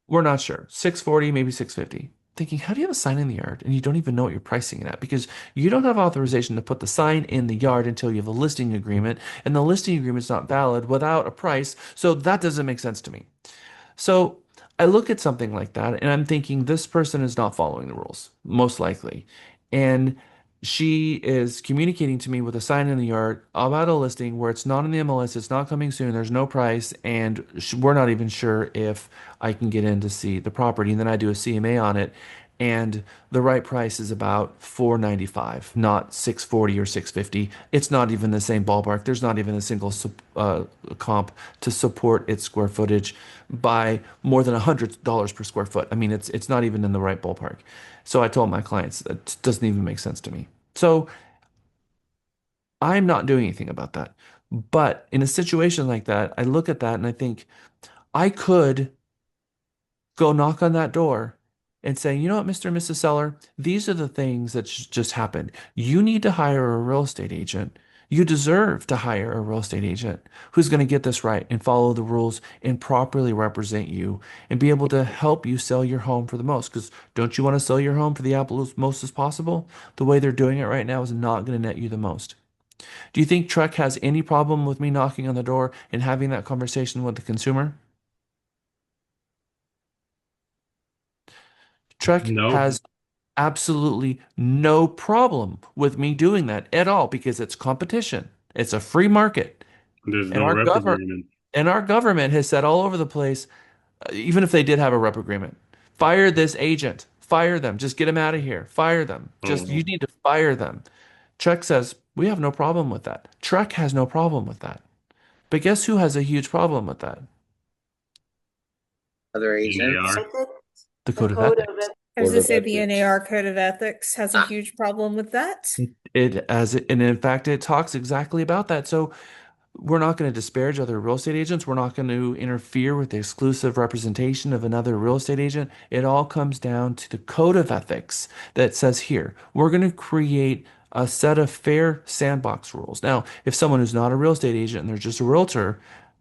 we're not sure. 640, maybe 650." Thinking, how do you have a sign in the yard and you don't even know what you're pricing it at? Because you don't have authorization to put the sign in the yard until you have a listing agreement, and the listing agreement is not valid without a price. So that doesn't make sense to me. So I look at something like that and I'm thinking this person is not following the rules, most likely. And she is communicating to me with a sign in the yard about a listing where it's not in the MLS, it's not coming soon, there's no price, and we're not even sure if I can get in to see the property. And then I do a CMA on it, and the right price is about 495, not 640 or 650. It's not even the same ballpark. There's not even a single comp to support its square footage by more than $100 per square foot. I mean, it's not even in the right ballpark. So I told my clients that doesn't even make sense to me. So I'm not doing anything about that. But in a situation like that, I look at that and I think I could go knock on that door and say, "You know what, Mr. and Mrs. Seller, these are the things that just happened. You need to hire a real estate agent. You deserve to hire a real estate agent who's going to get this right and follow the rules and properly represent you and be able to help you sell your home for the most. Because don't you want to sell your home for the absolute most as possible? The way they're doing it right now is not going to net you the most." Do you think Trek has any problem with me knocking on the door and having that conversation with the consumer? Trek No, has absolutely no problem with me doing that at all because it's competition. It's a free market. there's And no our rep government agreement. and our government has said all over the place, even if they did have a rep agreement, fire this agent, fire them, just get them out of here, fire them. Just Oh, you need to fire them. Trek says, we have no problem with that. Trek has no problem with that. But guess who has a huge problem with that? Other agents. NAR. The Code of Ethics. I was Code going to of say the ethics. NAR Code of Ethics has a huge problem with that. And in fact, it talks exactly about that. So we're not going to disparage other real estate agents. We're not going to interfere with the exclusive representation of another real estate agent. It all comes down to the code of ethics that says here, we're going to create a set of fair sandbox rules. Now, if someone who's not a real estate agent and they're just a realtor,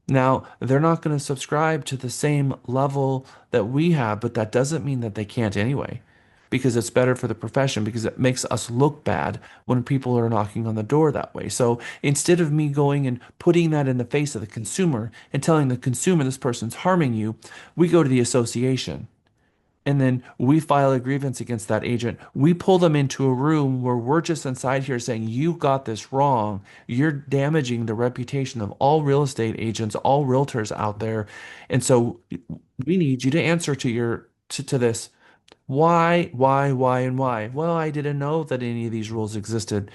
now they're not going to subscribe to the same level that we have, but that doesn't mean that they can't anyway, because it's better for the profession, because it makes us look bad when people are knocking on the door that way. So instead of me going and putting that in the face of the consumer and telling the consumer this person's harming you, we go to the association and then we file a grievance against that agent. We pull them into a room where we're just inside here saying, you got this wrong. You're damaging the reputation of all real estate agents, all realtors out there. And so we need you to answer to to this. Why, and why? Well, I didn't know that any of these rules existed.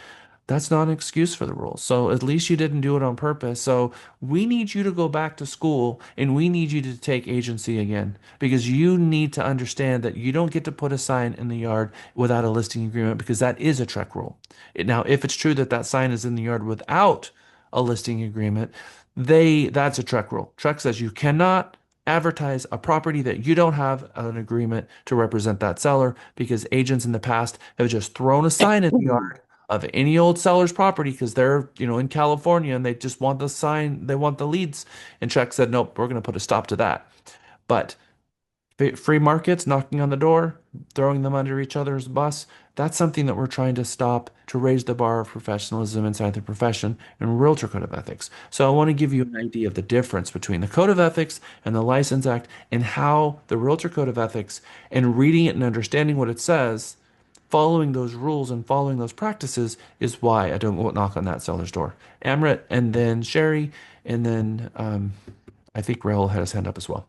That's not an excuse for the rules. So at least you didn't do it on purpose. So we need you to go back to school and we need you to take agency again because you need to understand that you don't get to put a sign in the yard without a listing agreement because that is a Trek rule. Now, if it's true that that sign is in the yard without a listing agreement, that's a Trek rule. Trek says you cannot advertise a property that you don't have an agreement to represent that seller because agents in the past have just thrown a sign in the yard of any old seller's property because they're, in California and they just want the sign, they want the leads. And Chuck said, nope, we're going to put a stop to that. But free markets, knocking on the door, throwing them under each other's bus, that's something that we're trying to stop to raise the bar of professionalism inside the profession and Realtor Code of Ethics. So I want to give you an idea of the difference between the Code of Ethics and the License Act and how the Realtor Code of Ethics and reading it and understanding what it says, following those rules and following those practices is why I don't knock on that seller's door. Amrit and then Sherry and then I think Rahul had his hand up as well.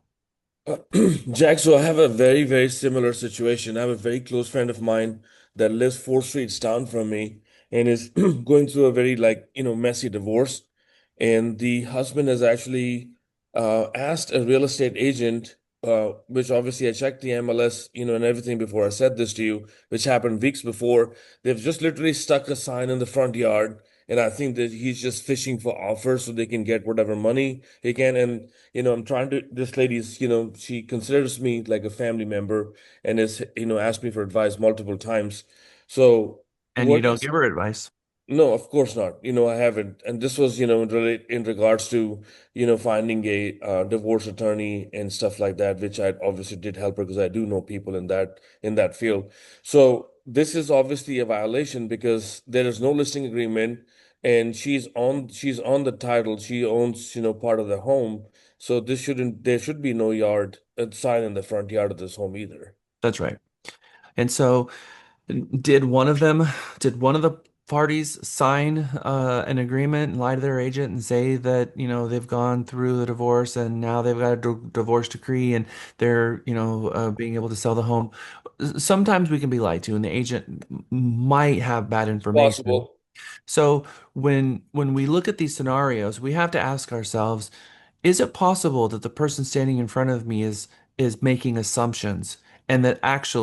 Jack, so I have a very, very similar situation. I have a very close friend of mine that lives 4 streets down from me and is going through a very messy divorce. And the husband has actually asked a real estate agent, which obviously I checked the MLS, and everything before I said this to you, which happened weeks before. They've just literally stuck a sign in the front yard. And I think that he's just fishing for offers so they can get whatever money he can. And I'm trying to, this lady's, she considers me like a family member and has, asked me for advice multiple times. So And you what don't give her advice. no, of course not. I haven't. And this was, in regards to, finding a divorce attorney and stuff like that, which I obviously did help her because I do know people in that field. So this is obviously a violation because there is no listing agreement and she's on the title. She owns, part of the home. So there should be no yard sign in the front yard of this home either. That's right. And so did one of the parties sign an agreement and lie to their agent and say that, they've gone through the divorce and now they've got a divorce decree and they're, being able to sell the home? Sometimes we can be lied to and the agent might have bad information. Possible. So when we look at these scenarios, we have to ask ourselves, is it possible that the person standing in front of me is making assumptions and that's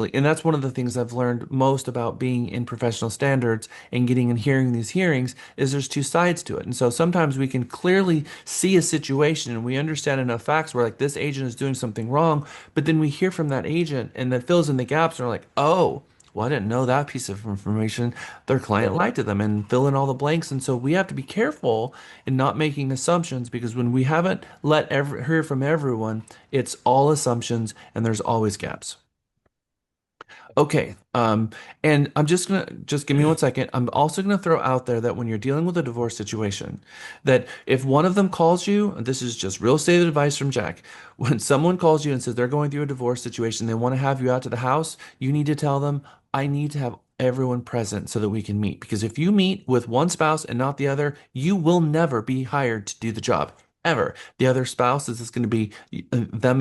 one of the things I've learned most about being in professional standards and getting and hearing these hearings is there's two sides to it. And so sometimes we can clearly see a situation and we understand enough facts where like this agent is doing something wrong, but then we hear from that agent and that fills in the gaps and we're like, oh, well, I didn't know that piece of information. Their client lied to them and fill in all the blanks. And so we have to be careful in not making assumptions because when we haven't hear from everyone, it's all assumptions and there's always gaps. Okay. And I'm just give me 1 second. I'm also gonna throw out there that when you're dealing with a divorce situation, that if one of them calls you, and this is just real estate advice from Jack, when someone calls you and says they're going through a divorce situation, they want to have you out to the house, you need to tell them, I need to have everyone present so that we can meet. Because if you meet with one spouse and not the other, you will never be hired to do the job. Ever. The other spouse is just going to be them,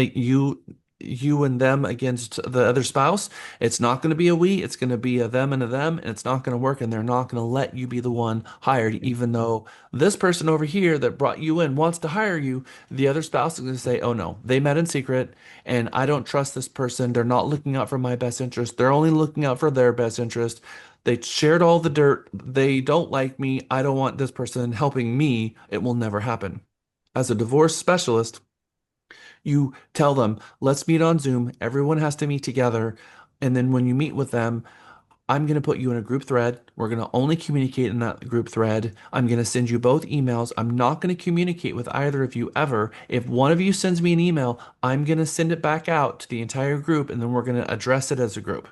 you and them against the other spouse. It's not going to be a we, it's going to be a them and a them, and it's not going to work. And they're not going to let you be the one hired, even though this person over here that brought you in wants to hire you. The other spouse is going to say, oh no, they met in secret, and I don't trust this person. They're not looking out for my best interest. They're only looking out for their best interest. They shared all the dirt. They don't like me. I don't want this person helping me. It will never happen. As a divorce specialist, you tell them, let's meet on Zoom. Everyone has to meet together. And then when you meet with them, I'm going to put you in a group thread. We're going to only communicate in that group thread. I'm going to send you both emails. I'm not going to communicate with either of you ever. If one of you sends me an email, I'm going to send it back out to the entire group and then we're going to address it as a group.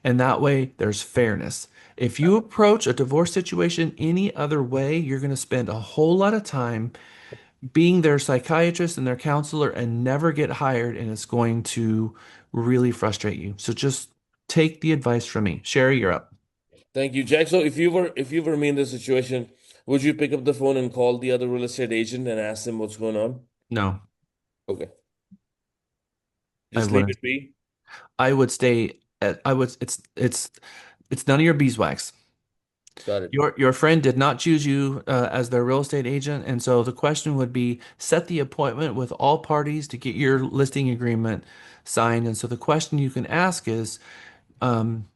And that way, there's fairness. If you approach a divorce situation any other way, you're going to spend a whole lot of time being their psychiatrist and their counselor and never get hired, and it's going to really frustrate you. So just take the advice from me. Sherry, you're up. Thank you, Jack. So if you were me in this situation, would you pick up the phone and call the other real estate agent and ask them what's going on? No, Okay. I Just leave wouldn't. it be. I would stay at, I would, it's none of your beeswax. Got it. Your friend did not choose you as their real estate agent, and so the question would be set the appointment with all parties to get your listing agreement signed. And so the question you can ask is, um,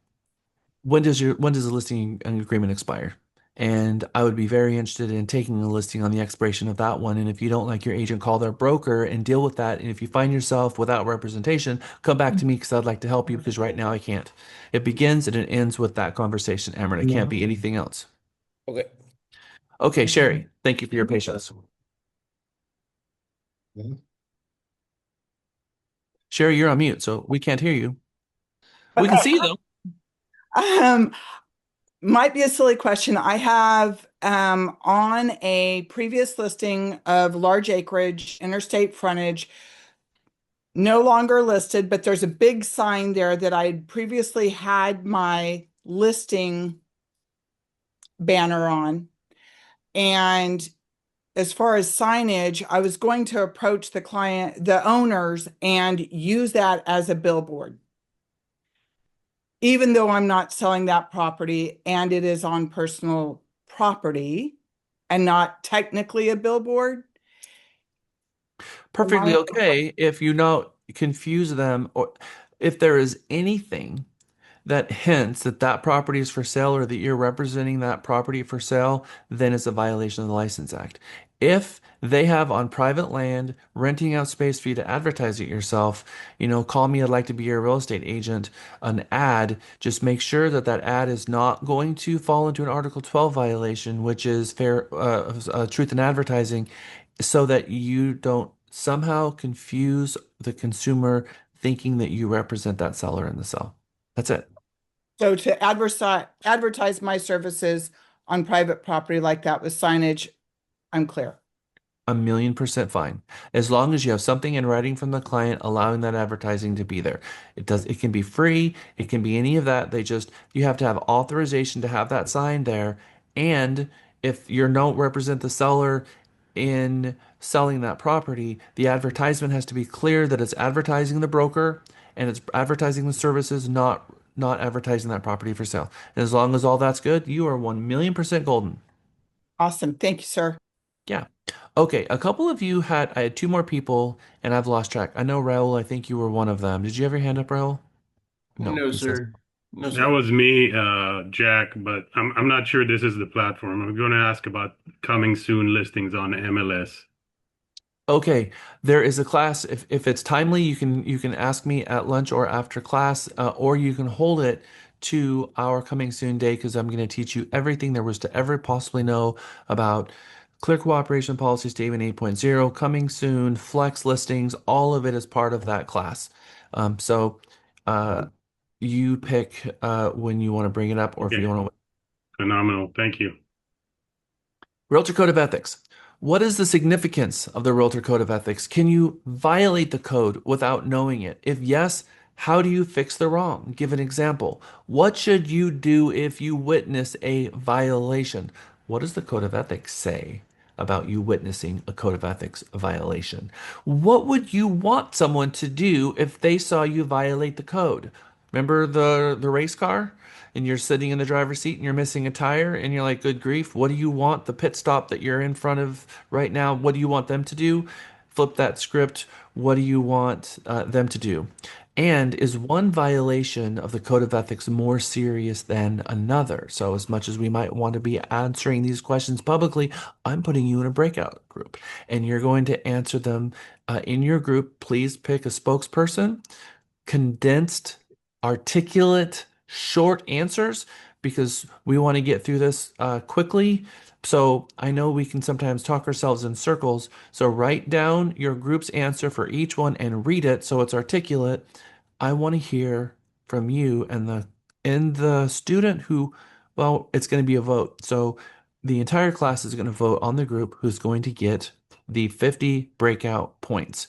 when does the listing agreement expire? And I would be very interested in taking a listing on the expiration of that one. And if you don't like your agent, call their broker and deal with that. And if you find yourself without representation, come back to me because I'd like to help you because right now I can't. It begins and it ends with that conversation, Amber. It can't be anything else. Okay. Okay, Sherry, thank you for your patience. Sherry, you're on mute, so we can't hear you. We can see you though. Um, might be a silly question. I have on a previous listing of large acreage, interstate frontage, no longer listed, but there's a big sign there that I had previously had my listing banner on. And as far as signage, I was going to approach the owners, and use that as a billboard. Even though I'm not selling that property and it is on personal property and not technically a billboard. Perfectly okay if you don't confuse them or if there is anything that hints that that property is for sale or that you're representing that property for sale, then it's a violation of the License Act. If they have on private land renting out space for you to advertise it yourself, call me, I'd like to be your real estate agent, an ad, just make sure that that ad is not going to fall into an Article 12 violation, which is fair truth in advertising, so that you don't somehow confuse the consumer thinking that you represent that seller in the sale. That's it. So to advertise my services on private property like that with signage, I'm clear. 1,000,000% fine. As long as you have something in writing from the client allowing that advertising to be there. It can be free, it can be any of that. You have to have authorization to have that sign there. And if you don't represent the seller in selling that property, the advertisement has to be clear that it's advertising the broker and it's advertising the services, not advertising that property for sale. And as long as all that's good, you are 1,000,000% golden. Awesome. Thank you, sir. Yeah. Okay, I had two more people and I've lost track. I know Raul, I think you were one of them. Did you have your hand up, Raul? No, No, he says sir. No, That sir. was me, Jack, but I'm not sure this is the platform. I'm going to ask about coming soon listings on MLS. okay. There is a class. If it's timely, you can ask me at lunch or after class, or you can hold it to our coming soon day because I'm going to teach you everything there was to ever possibly know about clear cooperation policy statement 8.0, coming soon, flex listings, all of it is part of that class. So you pick when you want to bring it up or if you Okay, want to. phenomenal. Thank you. Realtor Code of Ethics. What is the significance of the Realtor Code of Ethics? Can you violate the code without knowing it? If yes, how do you fix the wrong? Give an example. What should you do if you witness a violation? What does the Code of Ethics say about you witnessing a Code of Ethics violation? What would you want someone to do if they saw you violate the code? Remember the race car? And you're sitting in the driver's seat and you're missing a tire and you're like, good grief, what do you want the pit stop that you're in front of right now? What do you want them to do? Flip that script. What do you want them to do? And is one violation of the code of ethics more serious than another? So, as much as we might want to be answering these questions publicly, I'm putting you in a breakout group and you're going to answer them in your group. Please pick a spokesperson, condensed, articulate, short answers because we want to get through this quickly. So I know we can sometimes talk ourselves in circles. So write down your group's answer for each one and read it so it's articulate. I want to hear from you and the student who, well, it's going to be a vote. So the entire class is going to vote on the group who's going to get the 50 breakout points.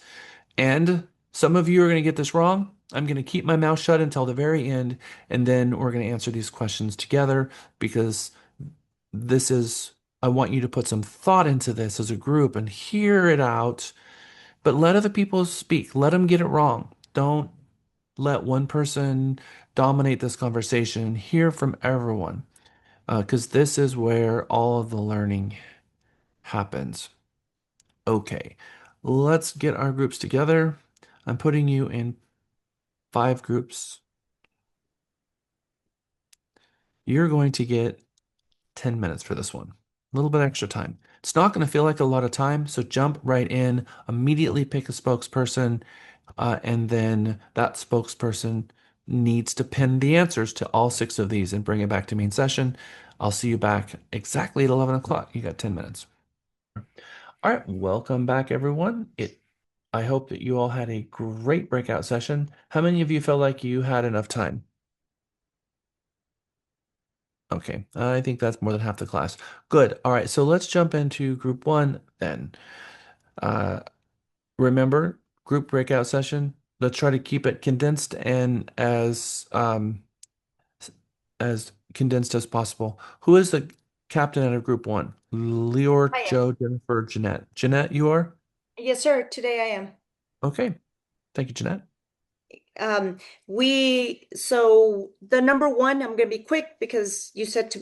And some of you are going to get this wrong. I'm going to keep my mouth shut until the very end, and then we're going to answer these questions together because this is, I want you to put some thought into this as a group and hear it out, but let other people speak. Let them get it wrong. Don't let one person dominate this conversation. Hear from everyone, because this is where all of the learning happens. Okay, let's get our groups together. I'm putting you in 5 groups. You're going to get 10 minutes for this one. A little bit extra time. It's not going to feel like a lot of time, so jump right in, immediately pick a spokesperson, and then that spokesperson needs to pin the answers to all 6 of these and bring it back to main session. I'll see you back exactly at 11 o'clock. You got 10 minutes. All right, welcome back, everyone. I hope that you all had a great breakout session. How many of you felt like you had enough time? Okay, I think that's more than half the class. Good. All right, so let's jump into group 1 then. Uh, remember, group breakout session. Let's try to keep it condensed and as condensed as possible. Who is the captain out of group 1? Leor, I am. Joe, Jennifer, Jeanette. Jeanette, you are? Yes, sir. Today I am. Okay. Thank you, Jeanette. So the number one, I'm going to be quick because you said to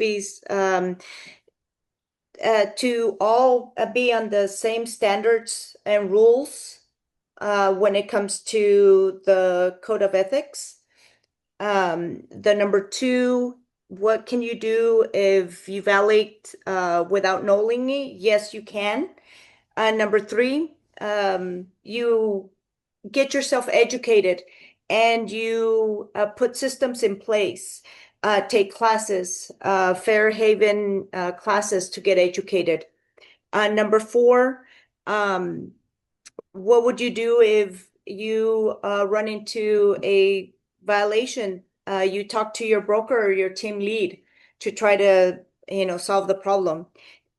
all be on the same standards and rules when it comes to the code of ethics. The number two, what can you do if you violate without knowing me? Yes, you can. Number three, you get yourself educated and you put systems in place, take classes, Fairhaven classes to get educated. Number four, um, what would you do if you run into a violation? You talk to your broker or your team lead to try to, solve the problem.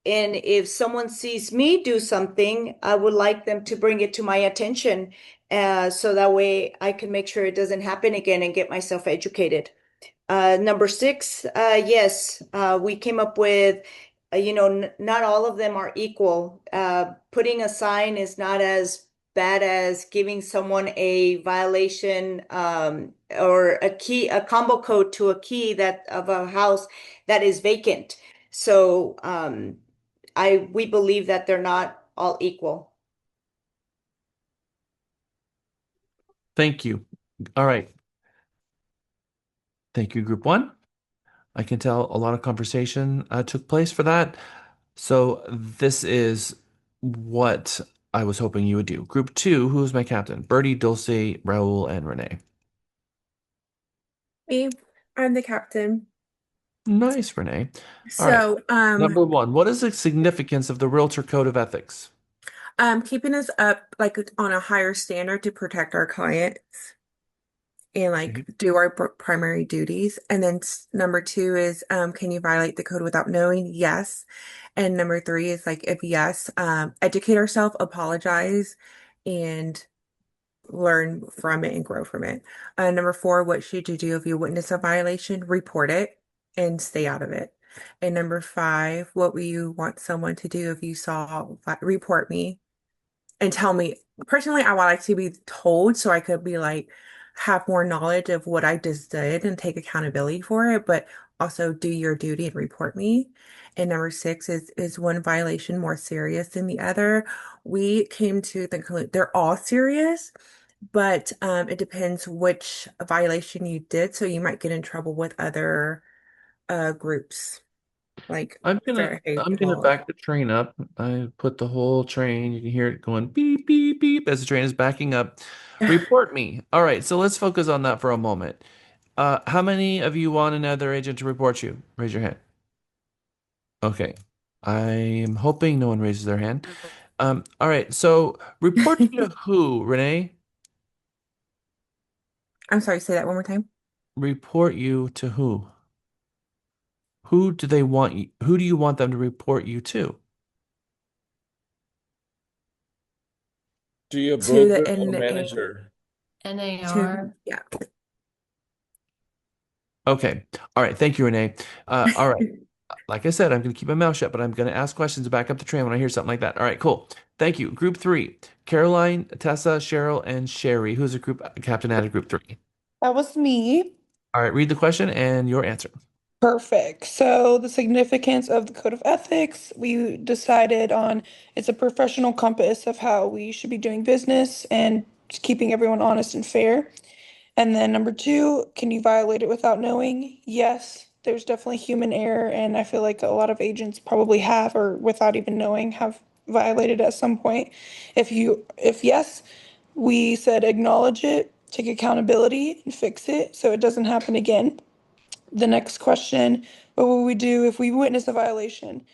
And if someone sees me do something, I would like them to bring it to my attention, so that way I can make sure it doesn't happen again and get myself educated. Number six, yes, we came up with, not all of them are equal. Putting a sign is not as bad as giving someone a violation, or a combo code to a key that of a house that is vacant. So, we believe that they're not all equal. Thank you. All right. Thank you, group 1. I can tell a lot of conversation took place for that. So this is what I was hoping you would do. Group 2, who's my captain? Birdie, Dulce, Raul, and Renee. Me, I'm the captain. Nice, Renee. All right. So, Number 1, what is the significance of the Realtor Code of Ethics? keeping us up like on a higher standard to protect our clients and like do our primary duties. And then number two is, can you violate the code without knowing? Yes. And number three is like, if yes, educate ourselves, apologize, and learn from it and grow from it. Number four, what should you do if you witness a violation? Report it and stay out of it. And number five, what would you want someone to do if you saw, report me and tell me. Personally, I would like to be told so I could be like, have more knowledge of what I just did and take accountability for it, but also do your duty and report me. And number six is one violation more serious than the other? We came to the conclusion they're all serious, but it depends which violation you did. So you might get in trouble with other groups, like I'm gonna back the train up. I put the whole train. You can hear it going beep beep beep as the train is backing up. Report me. All right, so let's focus on that for a moment. How many of you want another agent to report you? Raise your hand. Okay. I'm hoping no one raises their hand. All right, so report you to who, Renee? I'm sorry, say that one more time. Report you to who? Who do they want you? Who do you want them to report you to? To your To the broker or and manager. to, yeah. Okay. All right. Thank you, Renee. All right. Like I said, I'm going to keep my mouth shut, but I'm going to ask questions to back up the train when I hear something like that. All right, cool. Thank you. Group three, Caroline, Tessa, Cheryl, and Sherry. Who's the group captain out of group three? That was me. All right, read the question and your answer. Perfect. So the significance of the code of ethics, we decided on it's a professional compass of how we should be doing business and just keeping everyone honest and fair. And then number two, can you violate it without knowing? Yes, there's definitely human error, and I feel like a lot of agents probably have or without even knowing have violated at some point. If yes, we said acknowledge it, take accountability and fix it so it doesn't happen again. The next question, what would we do if we witness a violation?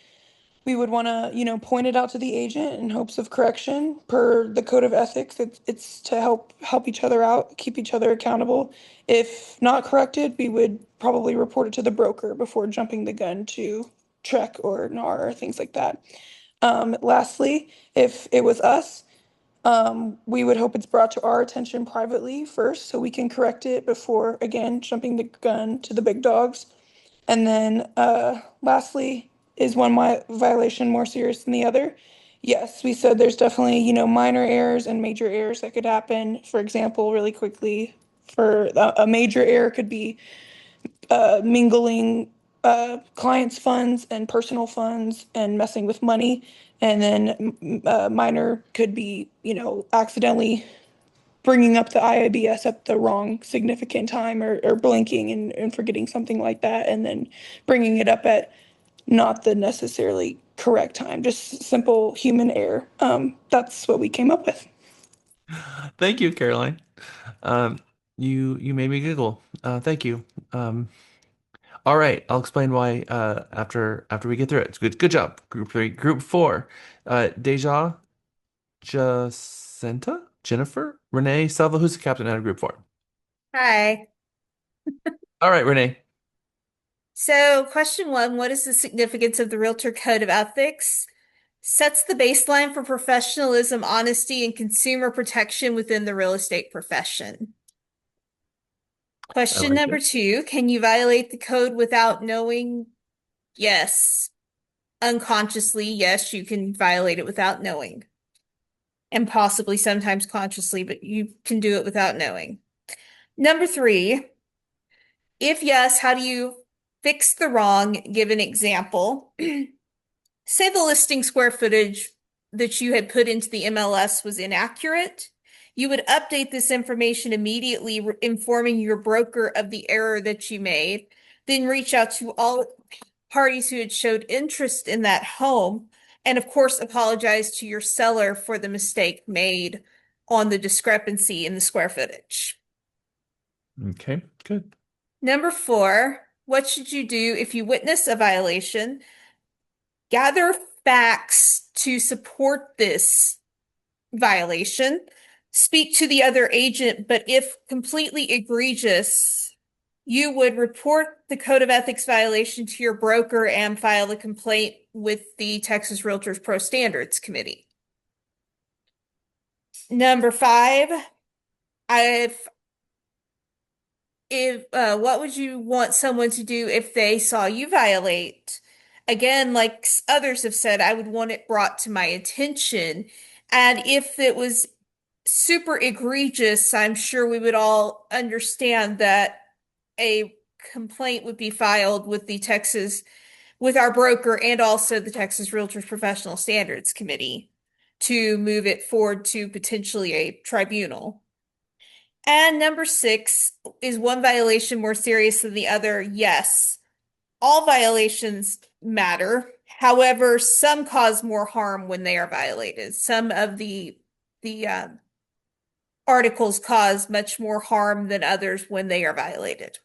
We would want to, point it out to the agent in hopes of correction. Per the code of ethics, it's to help each other out, keep each other accountable. If not corrected, we would probably report it to the broker before jumping the gun to Trek or NAR or things like that. Lastly, if it was us, we would hope it's brought to our attention privately first so we can correct it before, again, jumping the gun to the big dogs. And then lastly, is one violation more serious than the other? Yes, we said there's definitely, minor errors and major errors that could happen. For example, really quickly, for a major error could be mingling clients' funds and personal funds and messing with money. And then minor could be, accidentally bringing up the IIBS at the wrong significant time or blinking and forgetting something like that, and then bringing it up at not the necessarily correct time, just simple human error. That's what we came up with. Thank you, Caroline. Um, you made me giggle. Thank you. All right, I'll explain why after we get through it. It's good job. Group three, group four. Deja, Jacinta, Jennifer, Renee, Selva. Who's the captain out of group four? Hi. All right, Renee. So, question one, what is the significance of the Realtor Code of Ethics? Sets the baseline for professionalism, honesty, and consumer protection within the real estate profession. I Question like number it. two, can you violate the code without knowing? Yes. Unconsciously, yes, you can violate it without knowing. And possibly sometimes consciously, but you can do it without knowing. Number three, if yes, how do you fix the wrong? Give an example. Say the listing square footage that you had put into the MLS was inaccurate. You would update this information immediately, informing your broker of the error that you made, then reach out to all parties who had showed interest in that home, and of course, apologize to your seller for the mistake made on the discrepancy in the square footage. Okay, good. Number four, what should you do if you witness a violation? Gather facts to support this violation. Speak to the other agent, but if completely egregious, you would report the Code of Ethics violation to your broker and file a complaint with the Texas Realtors Pro Standards Committee. Number five, what would you want someone to do if they saw you violate? Again, like others have said, I would want it brought to my attention. And if it was super egregious, I'm sure we would all understand that a complaint would be filed with with our broker and also the Texas Realtors Professional Standards Committee to move it forward to potentially a tribunal. And number six, is one violation more serious than the other? Yes. All violations matter. However, some cause more harm when they are violated. Some of the articles cause much more harm than others when they are violated.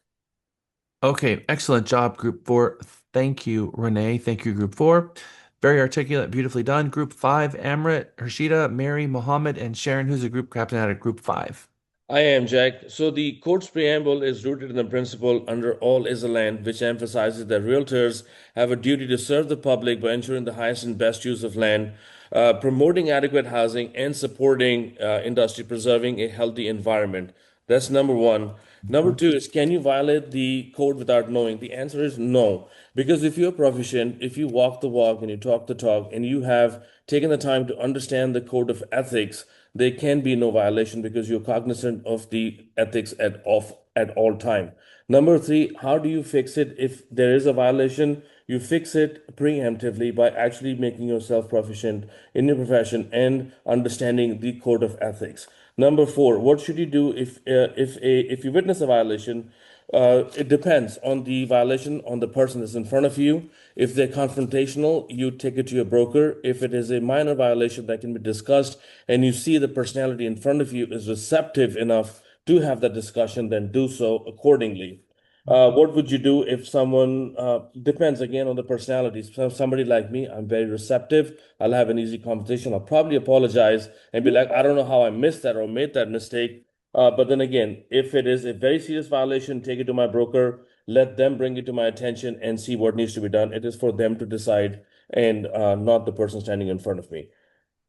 Okay, excellent job, group four. Thank you, Renee. Thank you, group four. Very articulate, beautifully done. Group five, Amrit, Harshita, Mary, Mohammed, and Sharon, who's a group captain out of group five. I am, Jack. So the court's preamble is rooted in the principle under all is a land, which emphasizes that realtors have a duty to serve the public by ensuring the highest and best use of land promoting adequate housing and supporting industry, preserving a healthy environment. That's number one. Number two is, can you violate the code without knowing? The answer is no. Because if you're proficient, if you walk the walk and you talk the talk, and you have taken the time to understand the code of ethics, there can be no violation because you're cognizant of the ethics at all time. Number three, how do you fix it if there is a violation? You fix it preemptively by actually making yourself proficient in your profession and understanding the code of ethics. Number four, what should you do if you witness a violation? It depends on the violation on the person that's in front of you. If they're confrontational, you take it to your broker. If it is a minor violation that can be discussed and you see the personality in front of you is receptive enough to have that discussion, then do so accordingly. What would you do if someone, depends again on the personality. So somebody like me, I'm very receptive. I'll have an easy conversation. I'll probably apologize and be like, I don't know how I missed that or made that mistake. But then again, if it is a very serious violation, take it to my broker, let them bring it to my attention and see what needs to be done. It is for them to decide and not the person standing in front of me.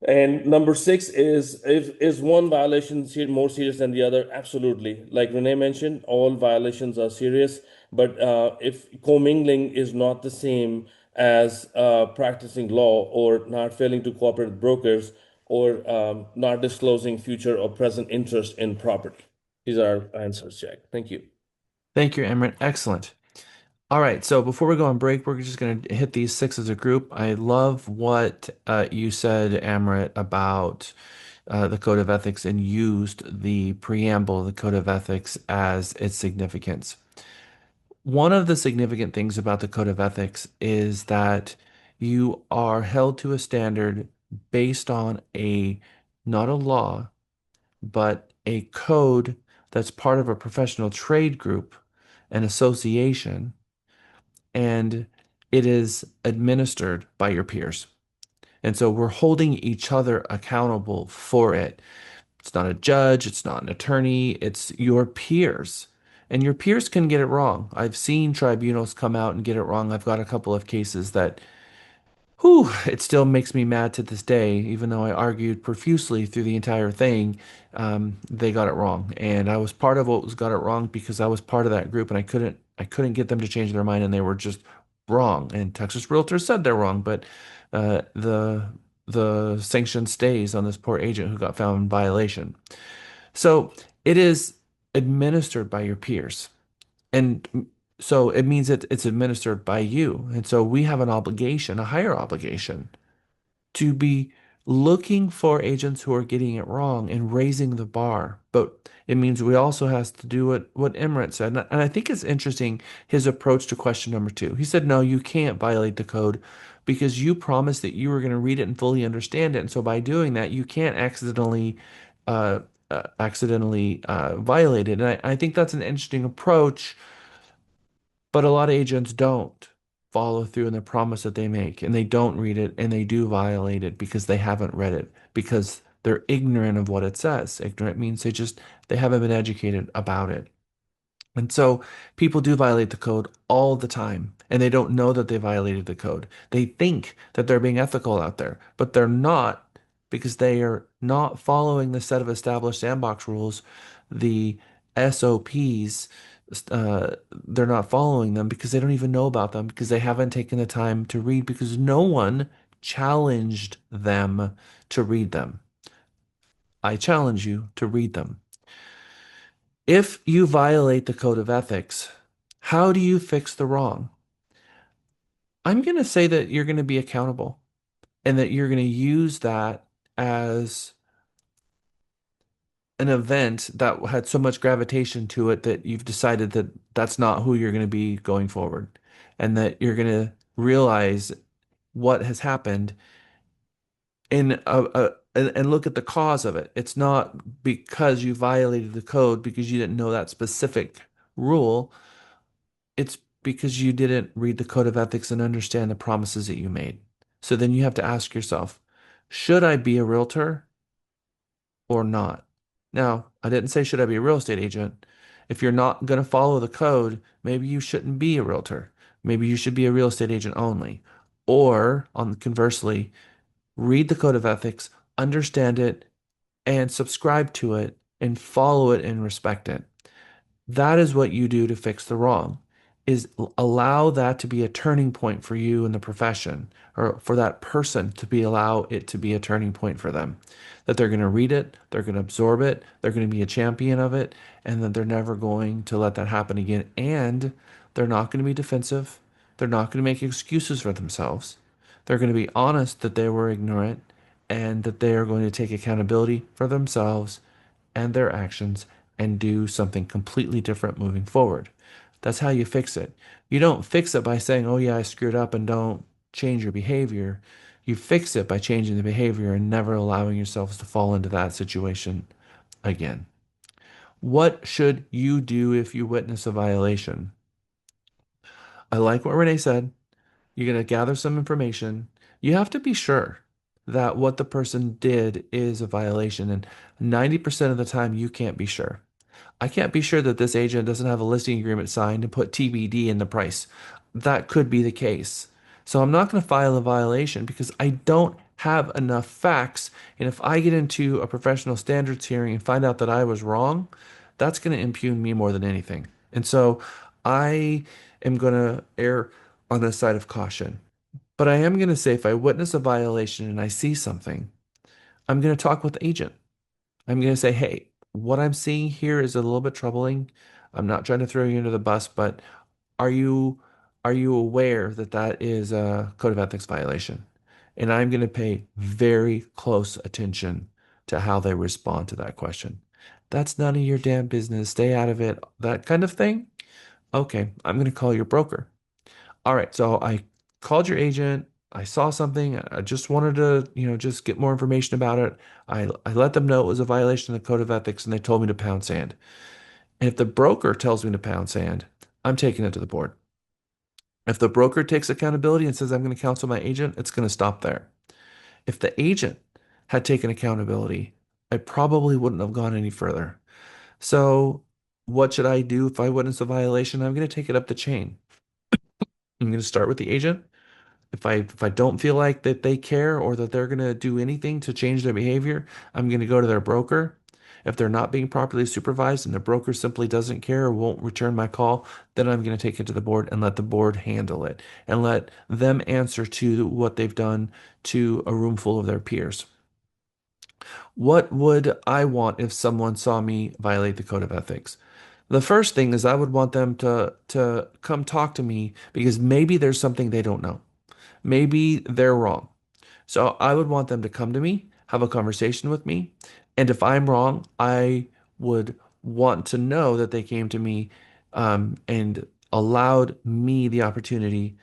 And number six is one violation more serious than the other? Absolutely. Like Renee mentioned, all violations are serious, but if commingling is not the same as practicing law or not failing to cooperate with brokers or not disclosing future or present interest in property. These are our answers, Jack. Thank you. Thank you, Emran. Excellent. All right, so before we go on break, we're just going to hit these six as a group. I love what you said, Amrit, about the Code of Ethics and used the preamble of the Code of Ethics as its significance. One of the significant things about the Code of Ethics is that you are held to a standard based on not a law, but a code that's part of a professional trade group, an association, and it is administered by your peers. And so we're holding each other accountable for it. It's not a judge, it's not an attorney, it's your peers. And your peers can get it wrong. I've seen tribunals come out and get it wrong. I've got a couple of cases that it still makes me mad to this day, even though I argued profusely through the entire thing. They got it wrong, and I was part of what was got it wrong because I was part of that group, and I couldn't get them to change their mind, and they were just wrong. And Texas Realtors said they're wrong, but the sanction stays on this poor agent who got found in violation. So it is administered by your peers. And so it means that it's administered by you. And so we have an obligation, a higher obligation, to be looking for agents who are getting it wrong and raising the bar. But it means we also has to do what Emirates said. And I think it's interesting his approach to question number two. He said, no, you can't violate the code because you promised that you were going to read it and fully understand it. And so by doing that, you can't uh, accidentally violate it. And I think that's an interesting approach, but a lot of agents don't follow through in the promise that they make, and they don't read it, and they do violate it because they haven't read it, because they're ignorant of what it says. Ignorant means they haven't been educated about it. And so people do violate the code all the time, and they don't know that they violated the code. They think that they're being ethical out there, but they're not, because they are not following the set of established sandbox rules, the SOPs. They're not following them because they don't even know about them, because they haven't taken the time to read, because no one challenged them to read them. I challenge you to read them. If you violate the code of ethics, how do you fix the wrong? I'm going to say that you're going to be accountable and that you're going to use that as an event that had so much gravitation to it that you've decided that that's not who you're going to be going forward, and that you're going to realize what has happened and look at the cause of it. It's not because you violated the code because you didn't know that specific rule. It's because you didn't read the code of ethics and understand the promises that you made. So then you have to ask yourself, should I be a realtor or not? Now, I didn't say should I be a real estate agent. If you're not going to follow the code, maybe you shouldn't be a realtor. Maybe you should be a real estate agent only. Or, on conversely, read the code of ethics, understand it, and subscribe to it and follow it and respect it. That is what you do to fix the wrong, is allow that to be a turning point for you in the profession, or for that person to be allow it to be a turning point for them. That they're going to read it, they're going to absorb it, they're going to be a champion of it, and that they're never going to let that happen again. And they're not going to be defensive. They're not going to make excuses for themselves. They're going to be honest that they were ignorant and that they are going to take accountability for themselves and their actions and do something completely different moving forward. That's how you fix it. You don't fix it by saying, oh, yeah, I screwed up, and don't change your behavior. You fix it by changing the behavior and never allowing yourselves to fall into that situation again. What should you do if you witness a violation? I like what Renee said. You're going to gather some information. You have to be sure that what the person did is a violation. And 90% of the time, you can't be sure. I can't be sure that this agent doesn't have a listing agreement signed and put TBD in the price. That could be the case. So I'm not going to file a violation because I don't have enough facts. And if I get into a professional standards hearing and find out that I was wrong, that's going to impugn me more than anything. And so I am going to err on the side of caution. But I am going to say if I witness a violation and I see something, I'm going to talk with the agent. I'm going to say, hey, what I'm seeing here is a little bit troubling. I'm not trying to throw you under the bus, but are you are you aware that that is a code of ethics violation? And I'm going to pay very close attention to how they respond to that question. That's none of your damn business. Stay out of it. That kind of thing. Okay, I'm going to call your broker. All right, so I called your agent. I saw something. I just wanted to, just get more information about it. I let them know it was a violation of the code of ethics, and they told me to pound sand. And if the broker tells me to pound sand, I'm taking it to the board. If the broker takes accountability and says I'm going to counsel my agent, it's going to stop there. If the agent had taken accountability, I probably wouldn't have gone any further. So, what should I do if I witness a violation? I'm going to take it up the chain. I'm going to start with the agent. If I don't feel like that they care or that they're going to do anything to change their behavior, I'm going to go to their broker. If they're not being properly supervised and the broker simply doesn't care or won't return my call, then I'm going to take it to the board and let the board handle it and let them answer to what they've done to a room full of their peers. What would I want if someone saw me violate the code of ethics? The first thing is I would want them to come talk to me because maybe there's something they don't know. Maybe they're wrong. So I would want them to come to me, have a conversation with me. And if I'm wrong, I would want to know that they came to me and allowed me the opportunity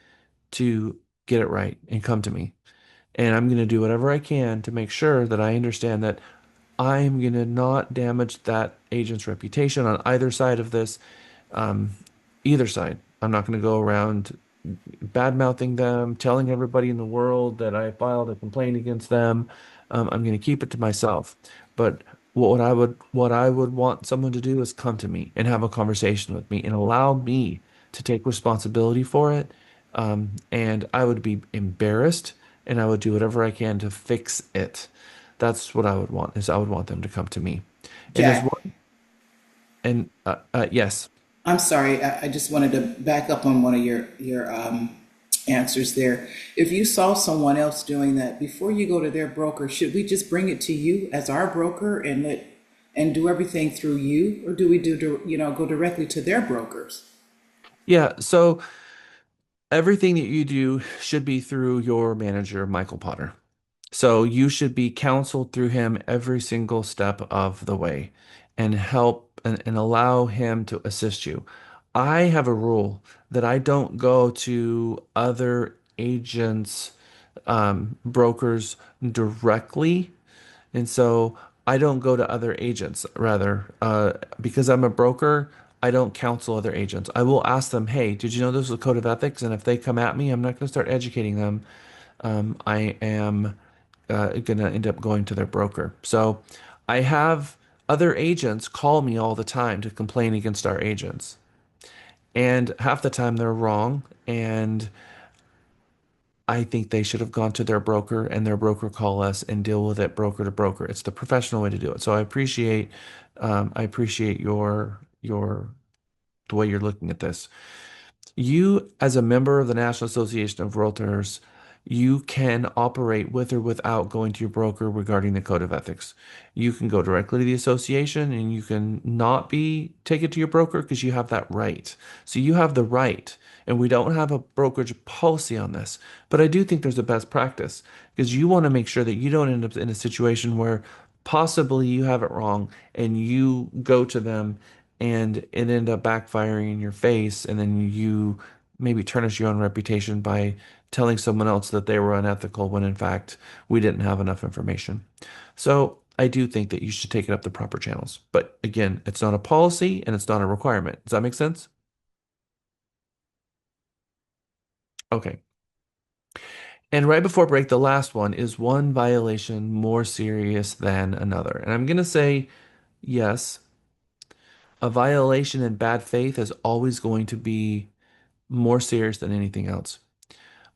to get it right and come to me. And I'm going to do whatever I can to make sure that I understand that I'm going to not damage that agent's reputation on either side of this. Um, Either side. I'm not going to go around bad mouthing them, telling everybody in the world that I filed a complaint against them. I'm going to keep it to myself. But what I would want someone to do is come to me and have a conversation with me and allow me to take responsibility for it. And I would be embarrassed and I would do whatever I can to fix it. That's what I would want, is I would want them to come to me. And as Jack, well, and yes. I'm sorry. I just wanted to back up on one of your answers there. If you saw someone else doing that before you go to their broker, should we just bring it to you as our broker and do everything through you, or do we go directly to their brokers? Yeah, so everything that you do should be through your manager, Michael Potter. So you should be counseled through him every single step of the way and help and allow him to assist you. I have a rule that I don't go to other agents, brokers directly. And so I don't go to other agents, rather, because I'm a broker, I don't counsel other agents. I will ask them, hey, did you know this was a code of ethics? And if they come at me, I'm not going to start educating them. I am going to end up going to their broker. So I have other agents call me all the time to complain against our agents. And half the time they're wrong. And I think they should have gone to their broker and their broker call us and deal with it broker to broker. It's the professional way to do it. So I appreciate your the way you're looking at this. You, as a member of the National Association of Realtors, you can operate with or without going to your broker regarding the code of ethics. You can go directly to the association and you can not be take it to your broker because you have that right. So you have the right. And we don't have a brokerage policy on this, but I do think there's a best practice because you want to make sure that you don't end up in a situation where possibly you have it wrong and you go to them and it ended up backfiring in your face, and then you maybe tarnish your own reputation by telling someone else that they were unethical when in fact we didn't have enough information. So I do think that you should take it up the proper channels. But again, it's not a policy and it's not a requirement. Does that make sense? Okay. And right before break, the last one is one violation more serious than another. And I'm going to say yes, a violation in bad faith is always going to be more serious than anything else.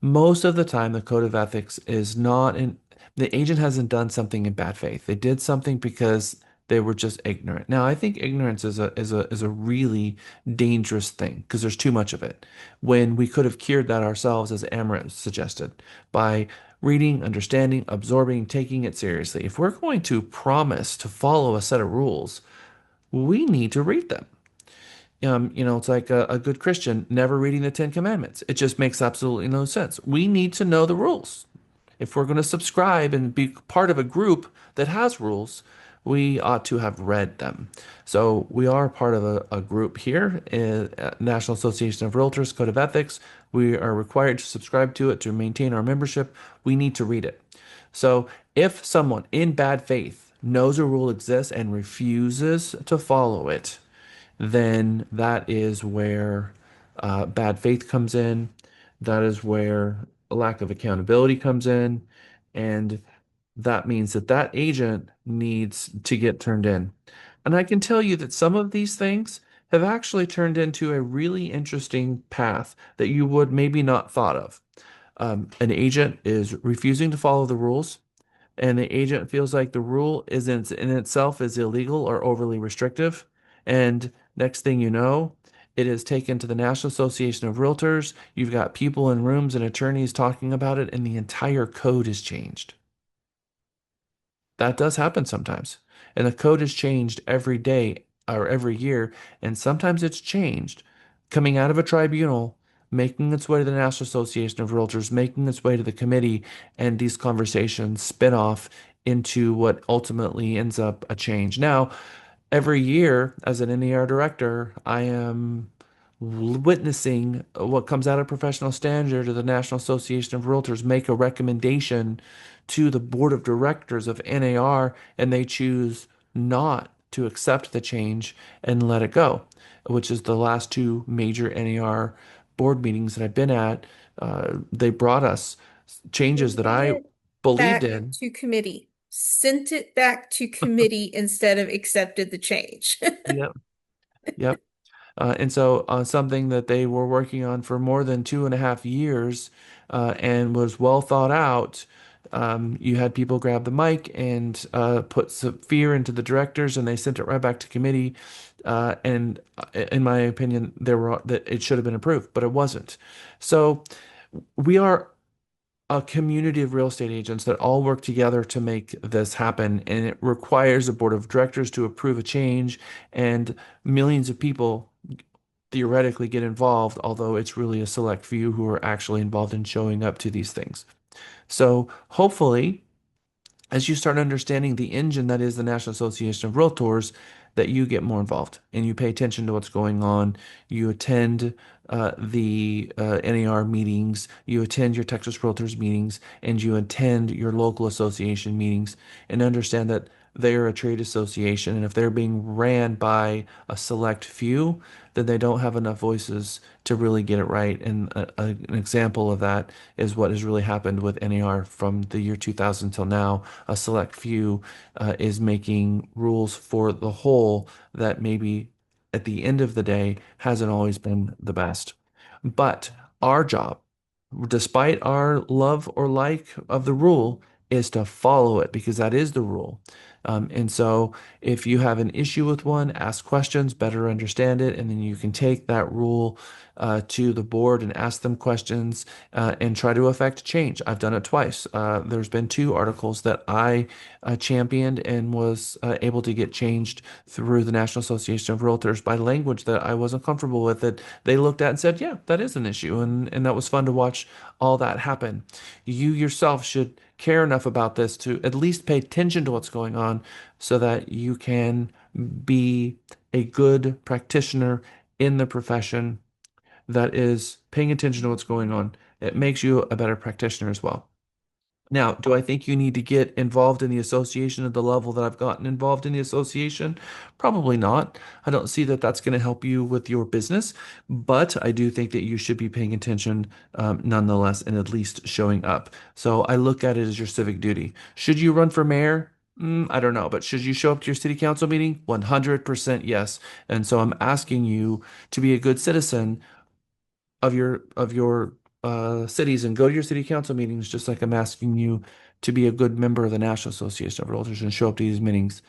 Most of the time, the code of ethics is not in, the agent hasn't done something in bad faith. They did something because they were just ignorant. Now, I think ignorance is a really dangerous thing because there's too much of it. When we could have cured that ourselves, as Amrit suggested, by reading, understanding, absorbing, taking it seriously. If we're going to promise to follow a set of rules, we need to read them. It's like a good Christian never reading the Ten Commandments. It just makes absolutely no sense. We need to know the rules. If we're going to subscribe and be part of a group that has rules, we ought to have read them. So we are part of a group here, National Association of Realtors Code of Ethics. We are required to subscribe to it to maintain our membership. We need to read it. So if someone in bad faith knows a rule exists and refuses to follow it, then that is where bad faith comes in. That is where a lack of accountability comes in. And that means that that agent needs to get turned in. And I can tell you that some of these things have actually turned into a really interesting path that you would maybe not thought of. An agent is refusing to follow the rules, and the agent feels like the rule isn't in itself is illegal or overly restrictive. And next thing you know, it is taken to the National Association of Realtors. You've got people in rooms and attorneys talking about it, and the entire code is changed. That does happen sometimes. And the code is changed every day or every year. And sometimes it's changed coming out of a tribunal, making its way to the National Association of Realtors, making its way to the committee, and these conversations spin off into what ultimately ends up a change. Now, every year as an NER director, I am witnessing what comes out of professional standard or the National Association of Realtors make a recommendation to the board of directors of NAR, and they choose not to accept the change and let it go, which is the last two major NAR board meetings that I've been at. They brought us changes that I believed Back in. to committee. Sent it back to committee instead of accepted the change. Yep. Yep. And so something that they were working on for more than 2.5 years and was well thought out, you had people grab the mic and put some fear into the directors, and they sent it right back to committee. And in my opinion, that it should have been approved, but it wasn't. So we are a community of real estate agents that all work together to make this happen, and it requires a board of directors to approve a change, and millions of people theoretically get involved, although it's really a select few who are actually involved in showing up to these things. So hopefully, as you start understanding the engine that is the National Association of Realtors, that you get more involved and you pay attention to what's going on. You attend the NAR meetings, you attend your Texas Realtors meetings, and you attend your local association meetings and understand that they're a trade association. And if they're being ran by a select few, then they don't have enough voices to really get it right. And an example of that is what has really happened with NAR from the year 2000 till now. A select few is making rules for the whole that maybe at the end of the day hasn't always been the best. But our job, despite our love or like of the rule, is to follow it because that is the rule. And so if you have an issue with one, ask questions, better understand it, and then you can take that rule to the board and ask them questions and try to affect change. I've done it twice. There's been two articles that I championed and was able to get changed through the National Association of Realtors by language that I wasn't comfortable with, that they looked at and said, yeah, that is an issue. And that was fun to watch all that happen. You yourself should care enough about this to at least pay attention to what's going on so that you can be a good practitioner in the profession that is paying attention to what's going on. It makes you a better practitioner as well. Now, do I think you need to get involved in the association at the level that I've gotten involved in the association? Probably not. I don't see that that's going to help you with your business, but I do think that you should be paying attention nonetheless and at least showing up. So I look at it as your civic duty. Should you run for mayor? I don't know, but should you show up to your city council meeting? 100% yes. And so I'm asking you to be a good citizen of your cities and go to your city council meetings, just like I'm asking you to be a good member of the National Association of Realtors and show up to these meetings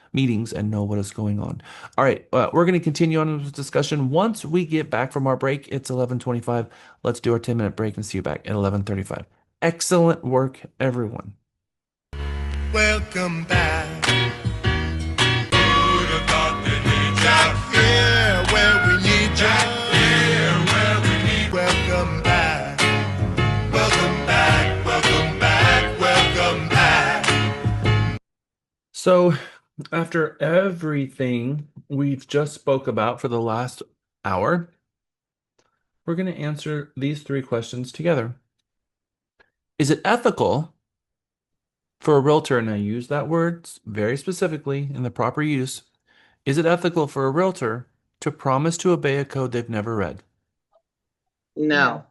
and know what is going on. All right, we're going to continue on with this discussion once we get back from our break. It's 11:25. Let's do our 10-minute break and see you back at 11:35. Excellent work, everyone. Welcome back. Who'd have thought they'd need ya? Here where we need ya. Here where we need. Welcome back. Welcome back. Welcome back. Welcome back. So, after everything we've just spoke about for the last hour, we're going to answer these three questions together. Is it ethical for a realtor, and I use that word very specifically in the proper use, is it ethical for a realtor to promise to obey a code they've never read? No.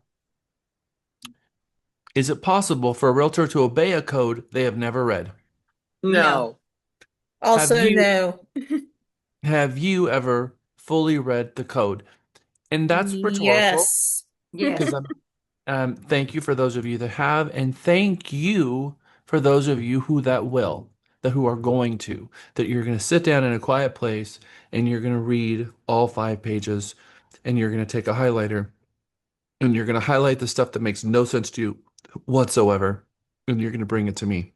Is it possible for a realtor to obey a code they have never read? No. Also, no. Have you ever fully read the code? And that's rhetorical. Yes. Because thank you for those of you that have, and thank you for those of you who who are going to, that you're going to sit down in a quiet place and you're going to read all 5 pages and you're going to take a highlighter and you're going to highlight the stuff that makes no sense to you whatsoever and you're going to bring it to me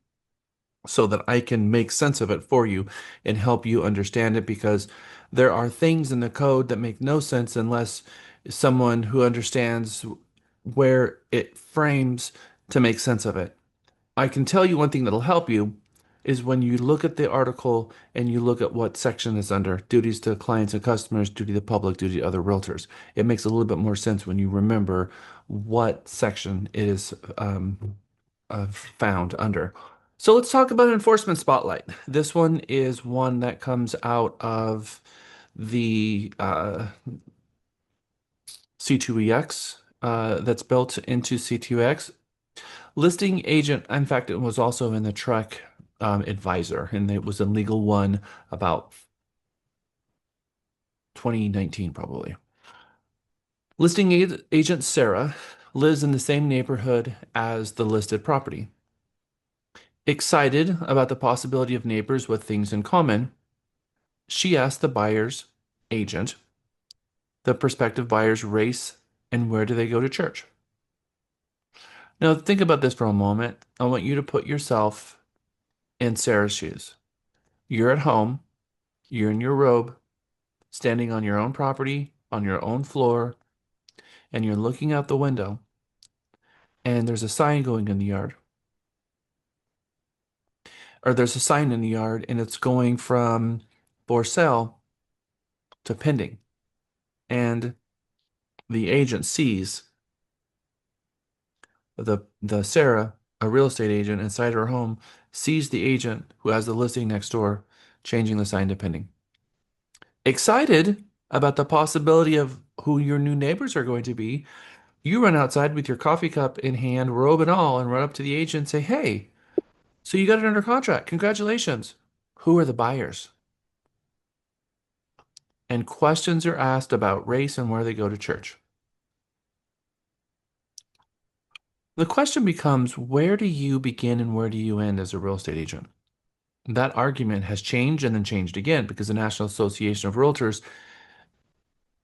so that I can make sense of it for you and help you understand it, because there are things in the code that make no sense unless someone who understands where it frames to make sense of it. I can tell you one thing that'll help you is when you look at the article and you look at what section it's under: duties to clients and customers, duty to the public, duty to other realtors. It makes a little bit more sense when you remember what section it is found under. So let's talk about enforcement spotlight. This one is one that comes out of the C2EX that's built into C2X. Listing agent, in fact, it was also in the Trek Advisor, and it was a legal one about 2019, probably. Listing agent Sarah lives in the same neighborhood as the listed property. Excited about the possibility of neighbors with things in common, she asked the buyer's agent the prospective buyer's race and where do they go to church. Now, think about this for a moment. I want you to put yourself in Sarah's shoes. You're at home, you're in your robe, standing on your own property, on your own floor, and you're looking out the window, and there's a sign going in the yard. Or there's a sign in the yard, and it's going from for sale to pending. And the agent sees the Sarah, a real estate agent inside her home, sees the agent who has the listing next door changing the sign to pending. Excited about the possibility of who your new neighbors are going to be, you run outside with your coffee cup in hand, robe and all, and run up to the agent and say, "Hey, so you got it under contract. Congratulations. Who are the buyers?" And questions are asked about race and where they go to church. The question becomes, where do you begin and where do you end as a real estate agent? That argument has changed and then changed again because the National Association of Realtors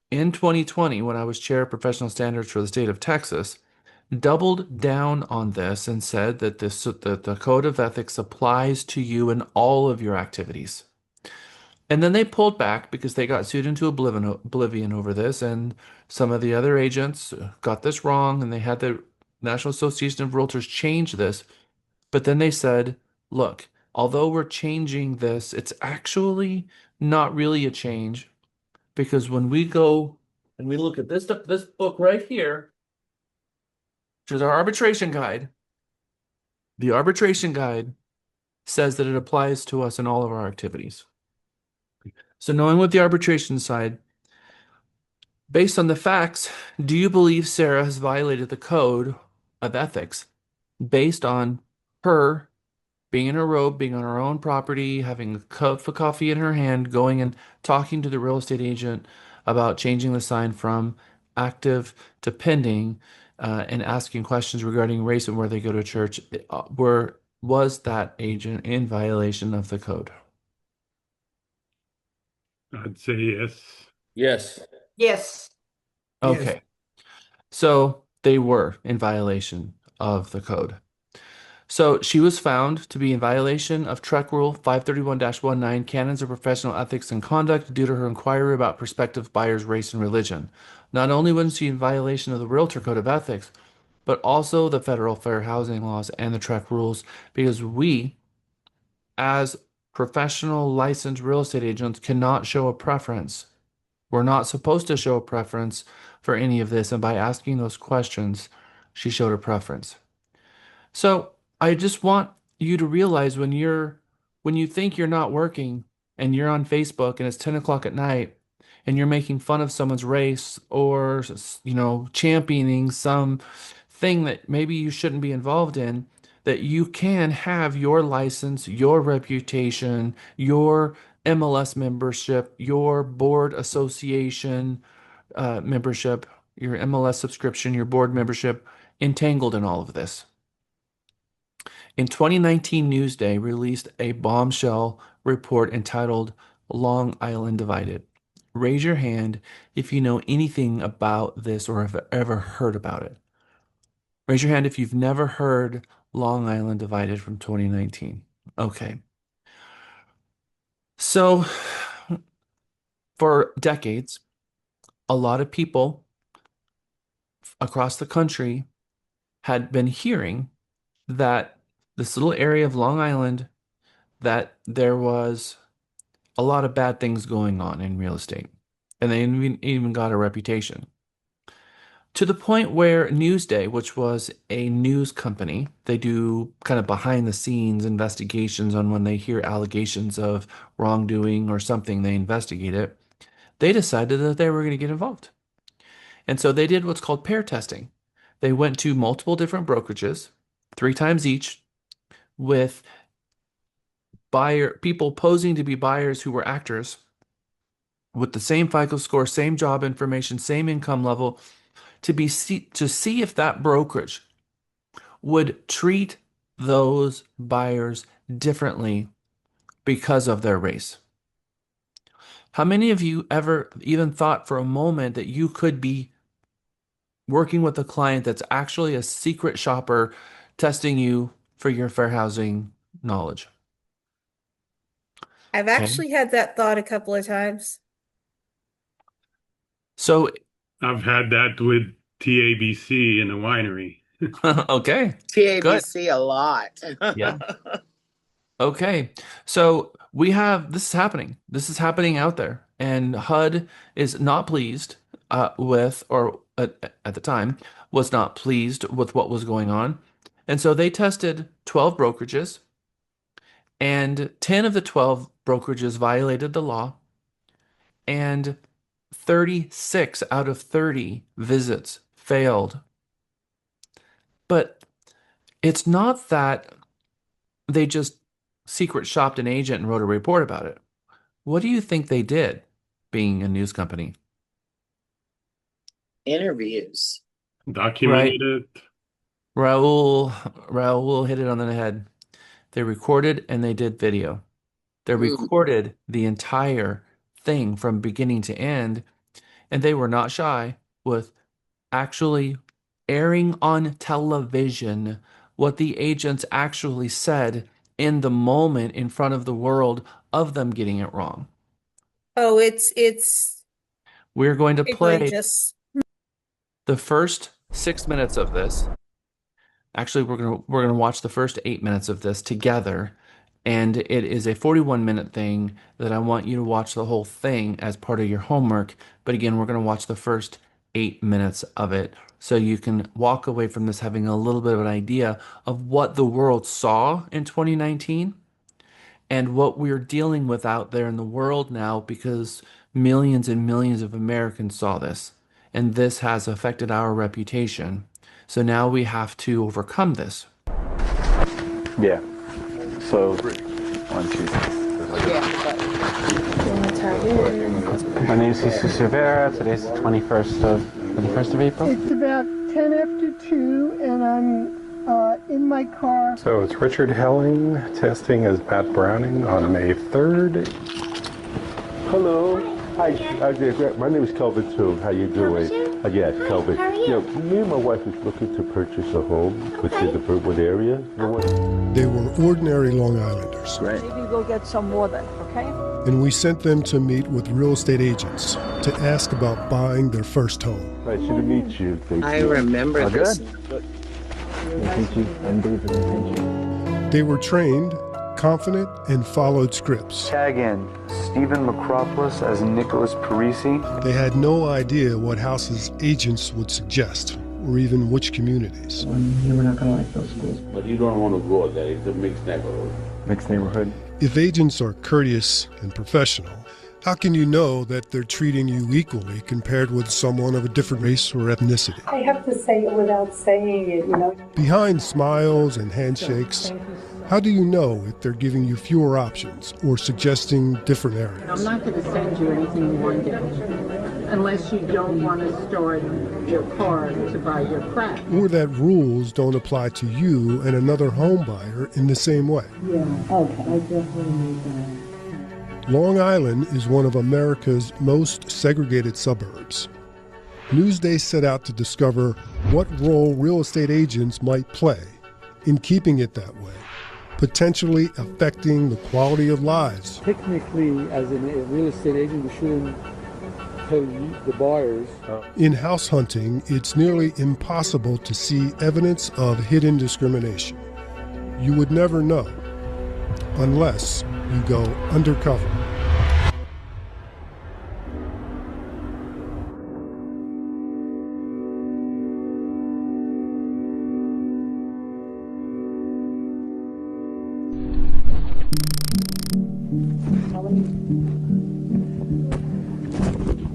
in 2020, when I was chair of professional standards for the state of Texas, doubled down on this and said that the code of ethics applies to you in all of your activities. And then they pulled back because they got sued into oblivion over this, and some of the other agents got this wrong, and they had the National Association of Realtors change this. But then they said, look, although we're changing this, it's actually not really a change because when we go and we look at this book right here, which is our arbitration guide, the arbitration guide says that it applies to us in all of our activities. So knowing what the arbitration side, based on the facts, do you believe Sarah has violated the code of ethics based on her being in her robe, being on her own property, having a cup of coffee in her hand, going and talking to the real estate agent about changing the sign from active to pending, and asking questions regarding race and where they go to church? Was that agent in violation of the code? I'd say yes. Yes. Yes. Okay. So they were in violation of the code. So she was found to be in violation of Trek Rule 531-19, Canons of Professional Ethics and Conduct, due to her inquiry about prospective buyers' race and religion. Not only was she in violation of the Realtor Code of Ethics, but also the federal fair housing laws and the Trek rules, because we, as professional licensed real estate agents, cannot show a preference. We're not supposed to show a preference for any of this, and by asking those questions, she showed a preference. So I just want you to realize when you think you're not working and you're on Facebook and it's 10 o'clock at night and you're making fun of someone's race or championing some thing that maybe you shouldn't be involved in, that you can have your license, your reputation, your MLS membership, your board association membership, your MLS subscription, your board membership entangled in all of this. In 2019, Newsday released a bombshell report entitled Long Island Divided. Raise your hand if you know anything about this or have ever heard about it. Raise your hand if you've never heard Long Island Divided from 2019. Okay. So, for decades, a lot of people across the country had been hearing that this little area of Long Island, that there was a lot of bad things going on in real estate. And they even got a reputation. To the point where Newsday, which was a news company, they do kind of behind the scenes investigations on when they hear allegations of wrongdoing or something, they investigate it. They decided that they were going to get involved. And so they did what's called pair testing. They went to multiple different brokerages, 3 times each, with people posing to be buyers who were actors with the same FICO score, same job information, same income level, to see if that brokerage would treat those buyers differently because of their race. How many of you ever even thought for a moment that you could be working with a client that's actually a secret shopper testing you for your fair housing knowledge? I've Okay. actually had that thought a couple of times. So I've had that with TABC in a winery. okay, good. TABC a lot. Yeah. Okay. So this is happening. This is happening out there. And HUD is not pleased with, or at the time, was not pleased with what was going on. And so they tested 12 brokerages, and 10 of the 12 brokerages violated the law, and 36 out of 30 visits failed. But it's not that they just secret shopped an agent and wrote a report about it. What do you think they did, being a news company? Interviews. Right. Documented it. Raul hit it on the head. They recorded and they did video. They Mm. recorded the entire thing from beginning to end, and they were not shy with actually airing on television what the agents actually said in the moment in front of the world of them getting it wrong. Oh, it's We're going to play egregious. the first 6 minutes of this. Actually, we're gonna watch the first 8 minutes of this together, and it is a 41-minute thing that I want you to watch the whole thing as part of your homework. But again, we're gonna watch the first 8 minutes of it so you can walk away from this having a little bit of an idea of what the world saw in 2019 and what we're dealing with out there in the world now because millions and millions of Americans saw this, and this has affected our reputation. So now we have to overcome this. Yeah. So, 1, 2, 3. My name is Jesus Rivera. Today's the 21st of April. It's about 10 after 2, and I'm in my car. So it's Richard Helling testing as Pat Browning on May 3rd. Hello. Hi. My name is Kelvin too. How you doing? Yes, Kelvin. How are you? Me and my wife is looking to purchase a home within the Brentwood area. They were ordinary Long Islanders. Maybe we'll get some more then, okay? And we sent them to meet with real estate agents to ask about buying their first home. Nice to meet you. Thank I you. remember this. Thank you. They were trained, confident, and followed scripts. Tag in Stephen Macropoulos as Nicholas Parisi. They had no idea what houses agents would suggest, or even which communities. You were not going to like those schools. But you don't want to go there. It's a mixed neighborhood. Mixed neighborhood. If agents are courteous and professional, how can you know that they're treating you equally compared with someone of a different race or ethnicity? I have to say it without saying it, you know. Behind smiles and handshakes, how do you know if they're giving you fewer options or suggesting different areas? I'm not going to send you anything one day unless you don't want to start your car to buy your crap. Or that rules don't apply to you and another home buyer in the same way. Yeah, okay, I definitely need that. Long Island is one of America's most segregated suburbs. Newsday set out to discover what role real estate agents might play in keeping it that way, potentially affecting the quality of lives. Technically, as a real estate agent, we shouldn't tell the buyers. In house hunting, it's nearly impossible to see evidence of hidden discrimination. You would never know unless you go undercover.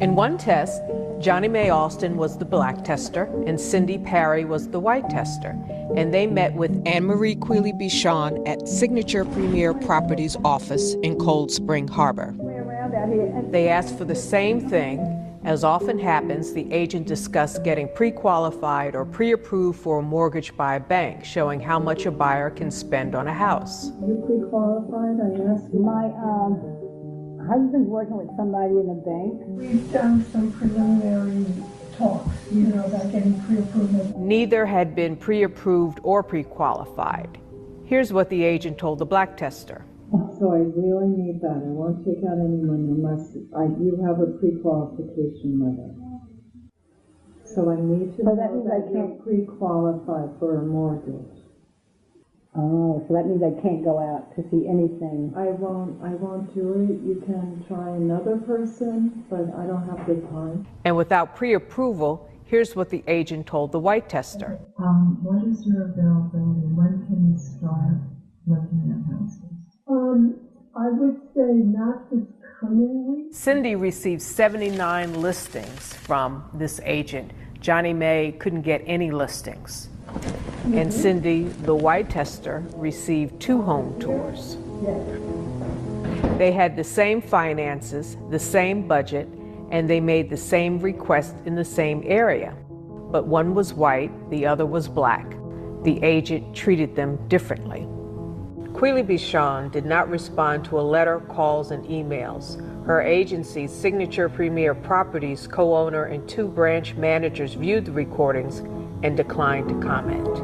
In one test, Johnny Mae Alston was the black tester and Cindy Parry was the white tester. And they met with Anne-Marie Quealy-Bichon at Signature Premier Properties office in Cold Spring Harbor. They asked for the same thing. As often happens, the agent discussed getting pre-qualified or pre-approved for a mortgage by a bank, showing how much a buyer can spend on a house. You pre-qualified, I asked. My husband's working with somebody in a bank. We've done some preliminary talks, you know, about getting pre-approved. Neither had been pre-approved or pre-qualified. Here's what the agent told the black tester. So I really need that. I won't take out any money unless you have a pre-qualification letter. So I need to know that you're pre-qualified for a mortgage. Oh, so that means I can't go out to see anything. I won't do it. You can try another person, but I don't have the time. And without pre-approval, here's what the agent told the white tester. What is your availability? When can you start looking at houses? I would say not this coming week. Cindy received 79 listings from this agent. Johnny Mae couldn't get any listings. And Cindy, the white tester, received 2 home tours. They had the same finances, the same budget, and they made the same request in the same area. But one was white, the other was black. The agent treated them differently. Queely Bichon did not respond to a letter, calls, and emails. Her agency's Signature Premier Properties co-owner and 2 branch managers viewed the recordings and declined to comment.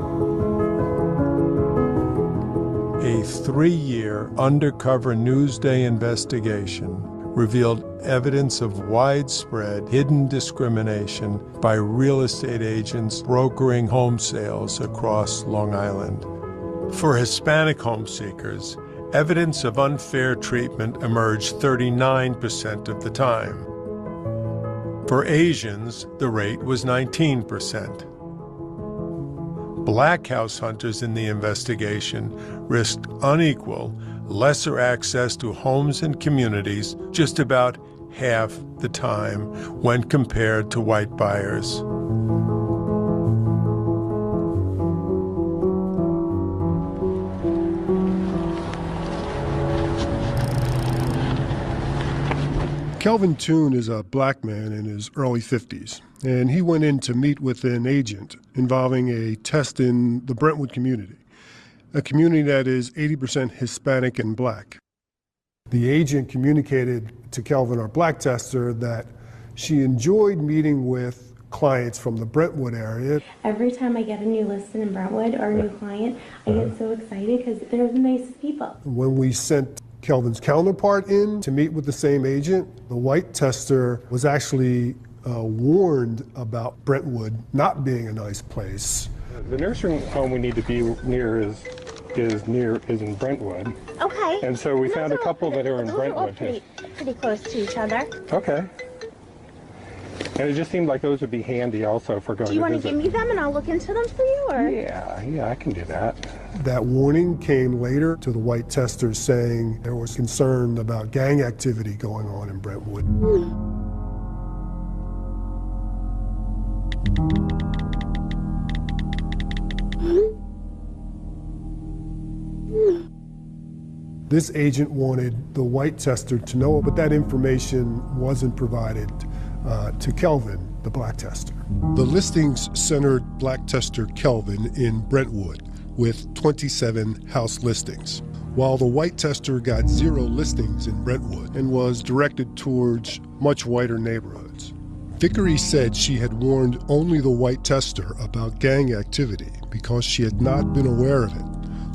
A 3-year undercover Newsday investigation revealed evidence of widespread hidden discrimination by real estate agents brokering home sales across Long Island. For Hispanic home seekers, evidence of unfair treatment emerged 39% of the time. For Asians, the rate was 19%. Black house hunters in the investigation risked unequal, lesser access to homes and communities just about half the time when compared to white buyers. Kelvin Toon is a black man in his early 50s, and he went in to meet with an agent involving a test in the Brentwood community, a community that is 80% Hispanic and black. The agent communicated to Kelvin, our black tester, that she enjoyed meeting with clients from the Brentwood area. Every time I get a new listing in Brentwood or a new client, I get so excited because they're the nicest people. When we sent Kelvin's counterpart in to meet with the same agent, the white tester was actually warned about Brentwood not being a nice place. The nursing home we need to be near is in Brentwood. Okay. And so we found a couple that are in Brentwood. Pretty close to each other. Okay. And it just seemed like those would be handy also for going to visit. Do you want to give me them and I'll look into them for you? Or? Yeah, I can do that. That warning came later to the white testers saying there was concern about gang activity going on in Brentwood. This agent wanted the white tester to know, but that information wasn't provided to Kelvin, the black tester. The listings centered black tester Kelvin in Brentwood with 27 house listings, while the white tester got 0 listings in Brentwood and was directed towards much whiter neighborhoods. Vickery said she had warned only the white tester about gang activity because she had not been aware of it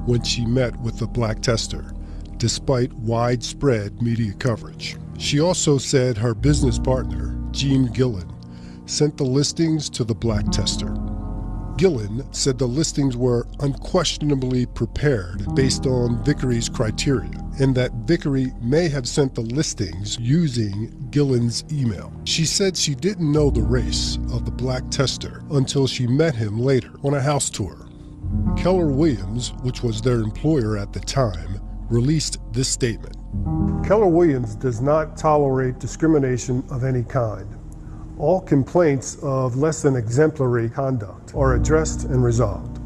when she met with the black tester, despite widespread media coverage. She also said her business partner, Gene Gillen, sent the listings to the black tester. Gillen said the listings were unquestionably prepared based on Vickery's criteria, and that Vickery may have sent the listings using Gillen's email. She said she didn't know the race of the black tester until she met him later on a house tour. Keller Williams, which was their employer at the time, released this statement. Keller Williams does not tolerate discrimination of any kind. All complaints of less than exemplary conduct are addressed and resolved.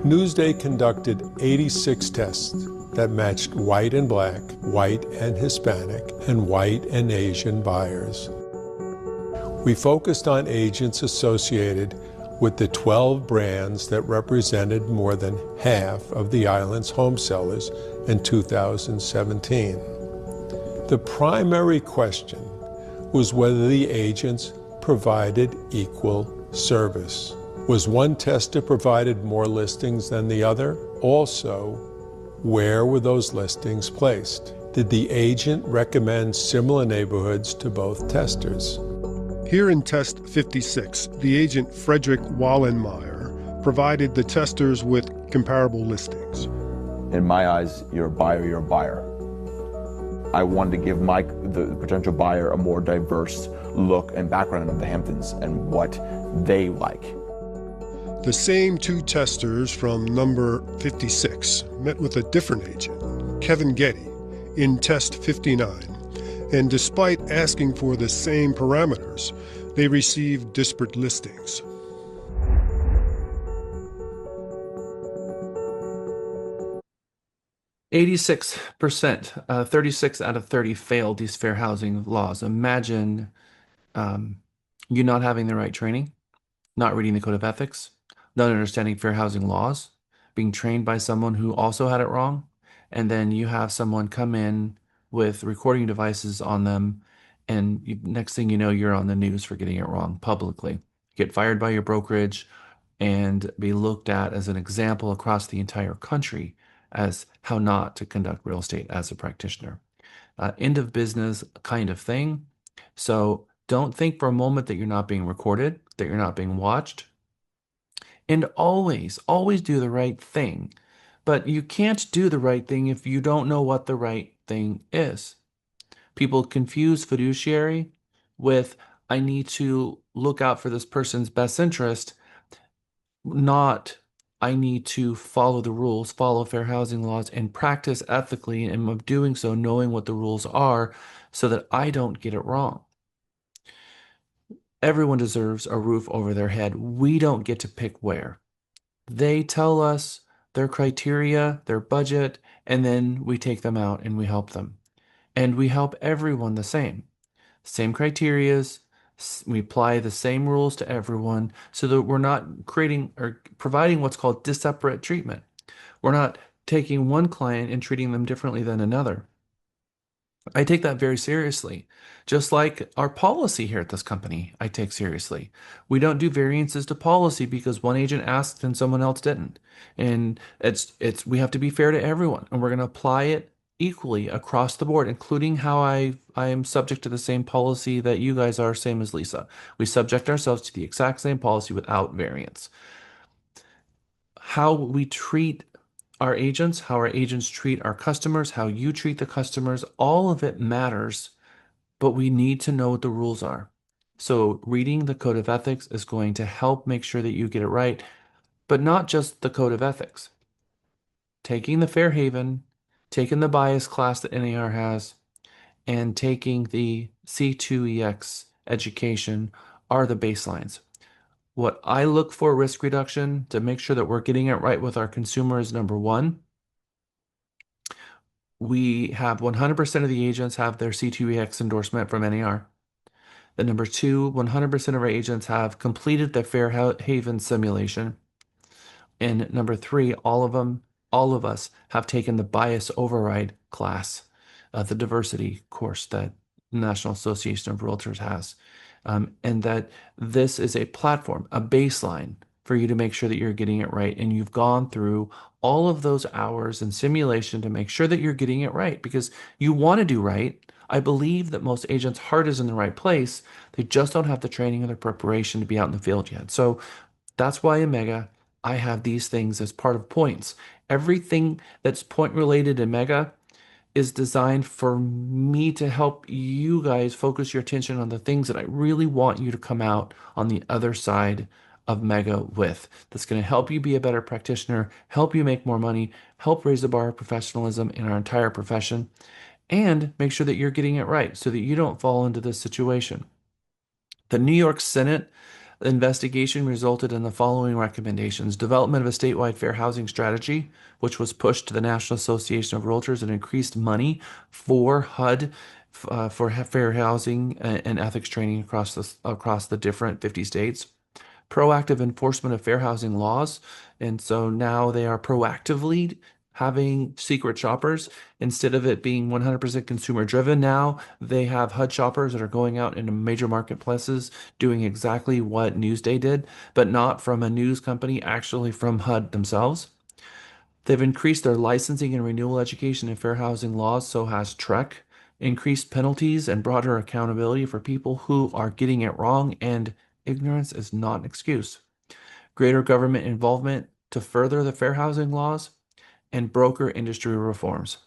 Newsday conducted 86 tests that matched white and black, white and Hispanic, and white and Asian buyers. We focused on agents associated with the 12 brands that represented more than half of the island's home sellers in 2017. The primary question was whether the agents provided equal service. Was one tester provided more listings than the other? Also, where were those listings placed? Did the agent recommend similar neighborhoods to both testers? Here in test 56, the agent Frederick Wallenmeyer provided the testers with comparable listings. In my eyes, you're a buyer, you're a buyer. I wanted to give the potential buyer a more diverse look and background of the Hamptons and what they like. The same 2 testers from number 56 met with a different agent, Kevin Getty, in test 59. And despite asking for the same parameters, they received disparate listings. %, 36 out of 30 failed these fair housing laws. Imagine you not having the right training, not reading the code of ethics, not understanding fair housing laws, being trained by someone who also had it wrong, and then you have someone come in with recording devices on them, and next thing you know, you're on the news for getting it wrong publicly. Get fired by your brokerage and be looked at as an example across the entire country as how not to conduct real estate as a practitioner. End of business kind of thing. So don't think for a moment that you're not being recorded, that you're not being watched. And always, always do the right thing. But you can't do the right thing if you don't know what the right thing is. People confuse fiduciary with, I need to look out for this person's best interest, not, I need to follow the rules, follow fair housing laws, and practice ethically, and of doing so, knowing what the rules are so that I don't get it wrong. Everyone deserves a roof over their head. We don't get to pick where. They tell us their criteria, their budget, and then we take them out and we help them. And we help everyone the same. Same criterias. We apply the same rules to everyone so that we're not creating or providing what's called disparate treatment. We're not taking one client and treating them differently than another. I take that very seriously. Just like our policy here at this company, I take seriously. We don't do variances to policy because one agent asked and someone else didn't. And it's we have to be fair to everyone, and we're going to apply it equally across the board, including how I am subject to the same policy that you guys are, same as Lisa. We subject ourselves to the exact same policy without variance. How we treat our agents, how our agents treat our customers, how you treat the customers, all of it matters, but we need to know what the rules are. So reading the code of ethics is going to help make sure that you get it right, but not just the code of ethics. Taking the Fair Haven, taking the bias class that NAR has, and taking the C2EX education are the baselines. What I look for risk reduction to make sure that we're getting it right with our consumer is number one, we have 100% of the agents have their C2EX endorsement from NAR. The number two, 100% of our agents have completed the Fair Haven simulation. And number three, all of us have taken the bias override class, the diversity course that National Association of Realtors has. And that this is a platform, a baseline for you to make sure that you're getting it right. And you've gone through all of those hours in simulation to make sure that you're getting it right because you want to do right. I believe that most agents' heart is in the right place. They just don't have the training or the preparation to be out in the field yet. So that's why in Mega, I have these things as part of points. Everything that's point related in Mega is designed for me to help you guys focus your attention on the things that I really want you to come out on the other side of Mega with. That's going to help you be a better practitioner, help you make more money, help raise the bar of professionalism in our entire profession, and make sure that you're getting it right so that you don't fall into this situation. The New York Senate investigation resulted in the following recommendations: development of a statewide fair housing strategy, which was pushed to the National Association of Realtors and increased money for HUD for fair housing and ethics training across the different 50 states. Proactive enforcement of fair housing laws. And so now they are proactively having secret shoppers instead of it being 100% consumer driven. Now they have HUD shoppers that are going out into major marketplaces doing exactly what Newsday did, but not from a news company, actually from HUD themselves. They've increased their licensing and renewal education in fair housing laws, so has TREC. Increased penalties and broader accountability for people who are getting it wrong, and ignorance is not an excuse. Greater government involvement to further the fair housing laws, and broker industry reforms.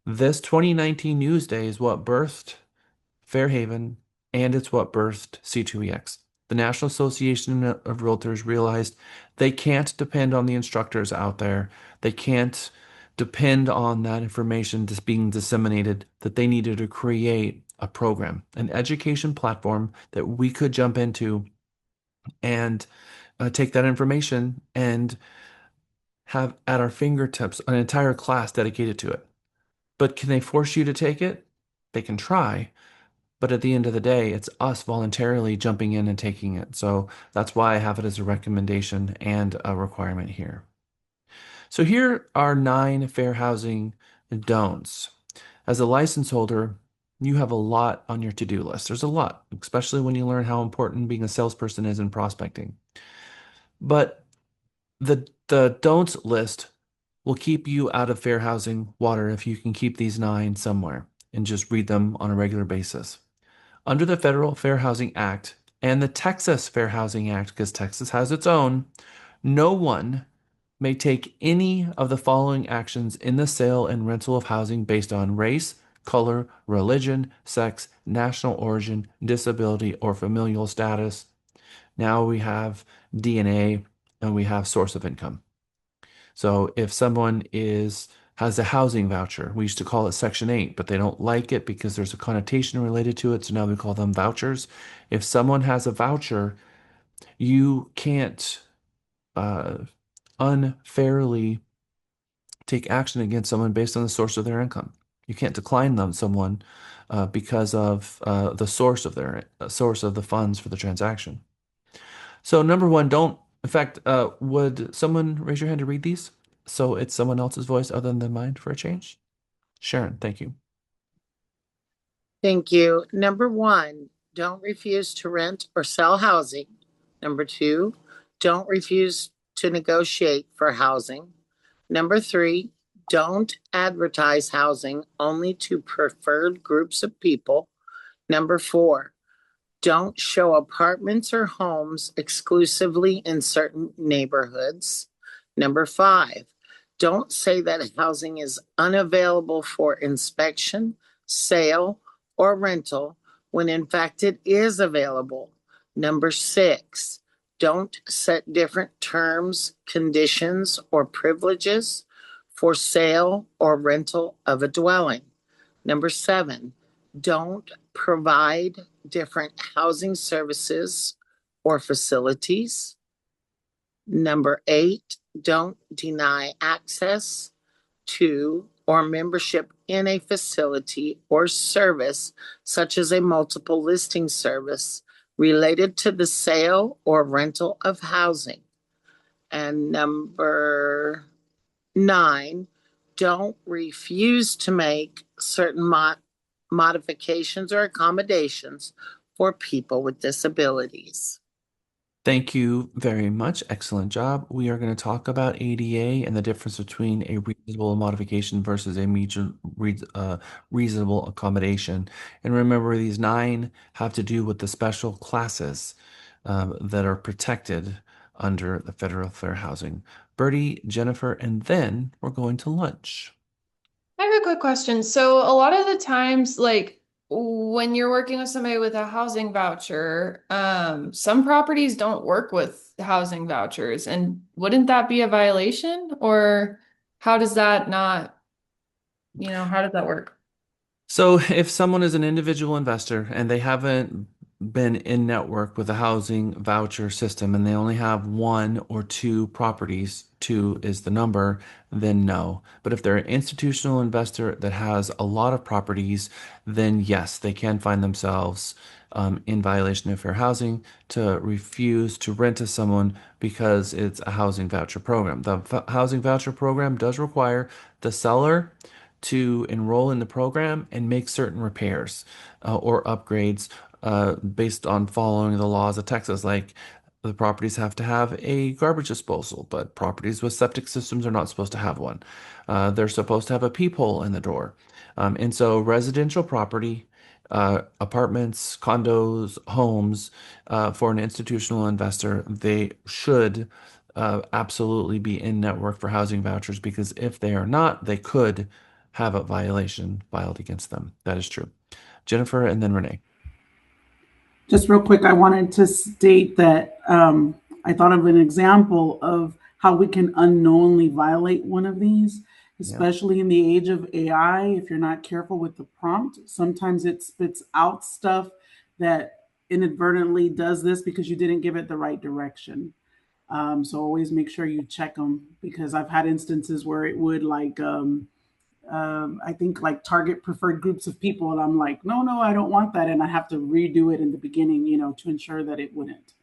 This 2019 Newsday is what birthed Fairhaven, and it's what birthed C2EX. The National Association of Realtors realized they can't depend on the instructors out there. They can't depend on that information just being disseminated, that they needed to create a program, an education platform that we could jump into and take that information and have at our fingertips an entire class dedicated to it. But can they force you to take it? They can try, But at the end of the day, it's us voluntarily jumping in and taking it. So that's why I have it as a recommendation and a requirement here. So here are 9 fair housing don'ts. As a license holder, you have a lot on your to-do list. There's a lot, especially when you learn how important being a salesperson is in prospecting. But the don'ts list will keep you out of fair housing water if you can keep these 9 somewhere and just read them on a regular basis. Under the Federal Fair Housing Act and the Texas Fair Housing Act, because Texas has its own, no one may take any of the following actions in the sale and rental of housing based on race, color, religion, sex, national origin, disability, or familial status. Now we have DNA and we have source of income. So if someone has a housing voucher, we used to call it Section 8, but they don't like it because there's a connotation related to it, so now we call them vouchers. If someone has a voucher, you can't unfairly take action against someone based on the source of their income. You can't decline someone because of the source of their source of the funds for the transaction. So number one, don't. In fact, would someone raise your hand to read these? So it's someone else's voice other than mine for a change. Sharon, thank you. Thank you. Number 1, don't refuse to rent or sell housing. Number 2, don't refuse to negotiate for housing. Number 3, don't advertise housing only to preferred groups of people. Number 4, don't show apartments or homes exclusively in certain neighborhoods. Number 5, don't say that housing is unavailable for inspection, sale, or rental when in fact it is available. Number 6, don't set different terms, conditions, or privileges for sale or rental of a dwelling. Number 7, don't provide different housing services or facilities. Number 8, don't deny access to or membership in a facility or service, such as a multiple listing service related to the sale or rental of housing. And number 9, don't refuse to make certain modifications or accommodations for people with disabilities. Thank you very much. Excellent job. We are going to talk about ADA and the difference between a reasonable modification versus a reasonable accommodation. And remember, these 9 have to do with the special classes that are protected under the Federal Fair Housing. Bertie, Jennifer, and then we're going to lunch. I have a quick question. So a lot of the times, like when you're working with somebody with a housing voucher, some properties don't work with housing vouchers. And wouldn't that be a violation? Or how does that not, how does that work? So if someone is an individual investor and they haven't been in network with a housing voucher system and they only have 1 or 2 properties, 2 is the number, then no. But if they're an institutional investor that has a lot of properties, then yes, they can find themselves in violation of fair housing to refuse to rent to someone because it's a housing voucher program. The housing voucher program does require the seller to enroll in the program and make certain repairs or upgrades based on following the laws of Texas. Like the properties have to have a garbage disposal, but properties with septic systems are not supposed to have one. They're supposed to have a peephole in the door. And so residential property, apartments, condos, homes, for an institutional investor, they should absolutely be in network for housing vouchers because if they are not, they could have a violation filed against them. That is true. Jennifer and then Renee. Just real quick, I wanted to state that I thought of an example of how we can unknowingly violate one of these, especially in the age of AI. If you're not careful with the prompt, sometimes it spits out stuff that inadvertently does this because you didn't give it the right direction. So always make sure you check them because I've had instances where it would I think like target preferred groups of people, and I'm like, no, no, I don't want that, and I have to redo it in the beginning, to ensure that it wouldn't.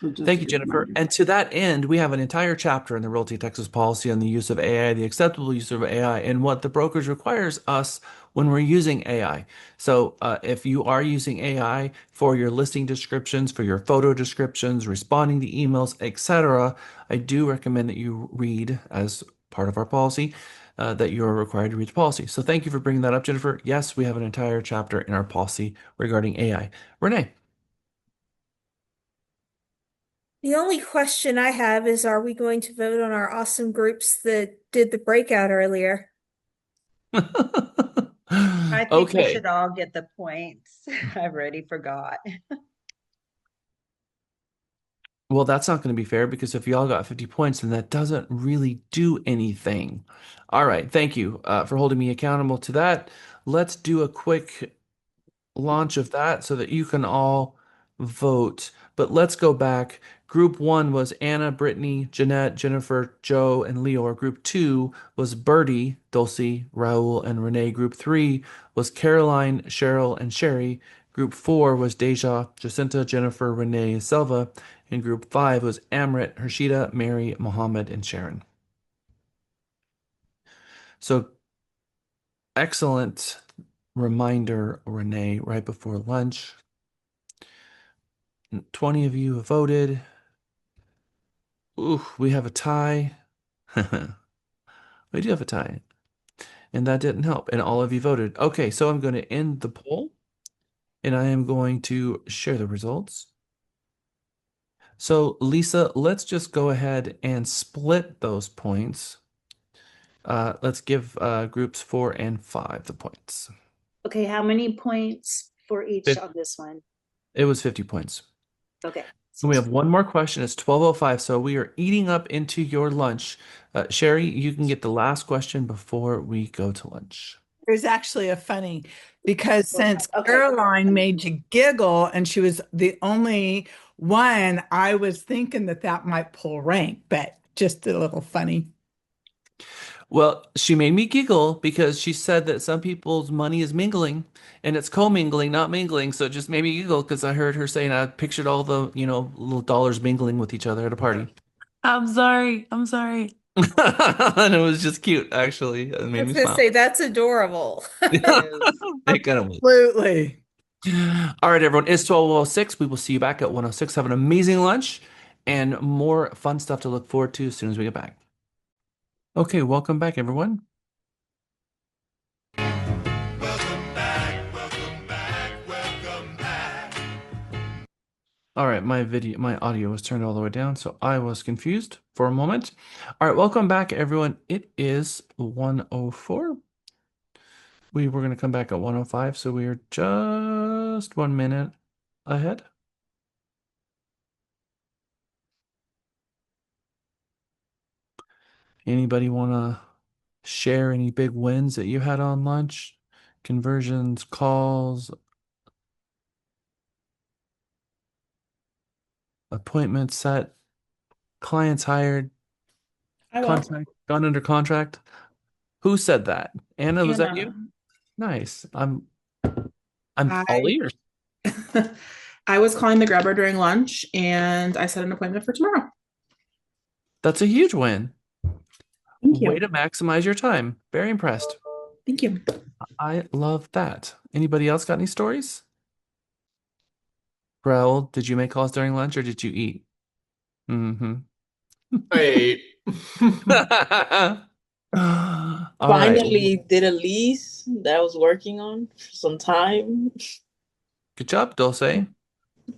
So just Thank a you, good Jennifer. reminder. And to that end, we have an entire chapter in the Realty Texas policy on the use of AI, the acceptable use of AI, and what the brokerage requires us when we're using AI. So, if you are using AI for your listing descriptions, for your photo descriptions, responding to emails, etc., I do recommend that you read as part of our policy. That you are required to read the policy. So, thank you for bringing that up, Jennifer. Yes, we have an entire chapter in our policy regarding AI. Renee. The only question I have is, are we going to vote on our awesome groups that did the breakout earlier? I think we Okay. should all get the points. I already forgot. Well, that's not going to be fair because if y'all got 50 points, then that doesn't really do anything. All right. Thank you for holding me accountable to that. Let's do a quick launch of that so that you can all vote. But let's go back. Group one was Anna, Brittany, Jeanette, Jennifer, Joe, and Leor. Group two was Birdie, Dulcie, Raul, and Renee. Group three was Caroline, Cheryl, and Sherry. Group four was Deja, Jacinta, Jennifer, Renee, Selva. And group five was Amrit, Hershita, Mary, Mohammed, and Sharon. So excellent reminder, Renee, right before lunch. 20 of you have voted. Ooh, we have a tie. We do have a tie. And that didn't help. And all of you voted. Okay, so I'm going to end the poll and I am going to share the results. So, Lisa, let's just go ahead and split those points. Let's give groups 4 and 5 the points. Okay, how many points for each on this one? It was 50 points. Okay. And we have one more question. It's 12:05, so we are eating up into your lunch. Sherry, you can get the last question before we go to lunch. There's actually a funny because since Caroline made you giggle and she was the only one, I was thinking that that might pull rank, but just a little funny. Well, she made me giggle because she said that some people's money is mingling and it's commingling, not mingling. So it just made me giggle because I heard her saying I pictured all the, little dollars mingling with each other at a party. I'm sorry. I'm sorry. And it was just cute, actually. It I made was me going to smile. say, that's adorable. It kind of was. Absolutely. All right, everyone. It's 12:06. We will see you back at 1:06. Have an amazing lunch and more fun stuff to look forward to as soon as we get back. Okay, welcome back, everyone. All right, my audio was turned all the way down, so I was confused for a moment. All right, welcome back, everyone. It is 1:04. We were going to come back at 1:05, so we are just 1 minute ahead. Anybody want to share any big wins that you had on lunch? Conversions, calls, appointments set, clients hired, I will. contract gone under contract. Who said that? Anna, was that you? Anna. Nice. I'm all I ears. I was calling the grabber during lunch and I set an appointment for tomorrow. That's a huge win. Thank you. Way to maximize your time. Very impressed. Thank you. I love that. Anybody else got any stories? Raul, did you make calls during lunch or did you eat? Mm-hmm. I ate. All right. Finally did a lease that I was working on for some time. Good job, Dulce.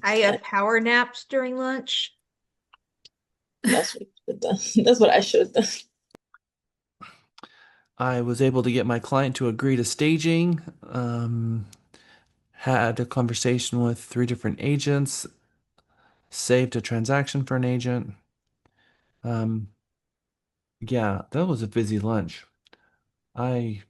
I have power naps during lunch. That's what I should have done. I was able to get my client to agree to staging. Had a conversation with 3 different agents. Saved a transaction for an agent. Yeah, that was a busy lunch. I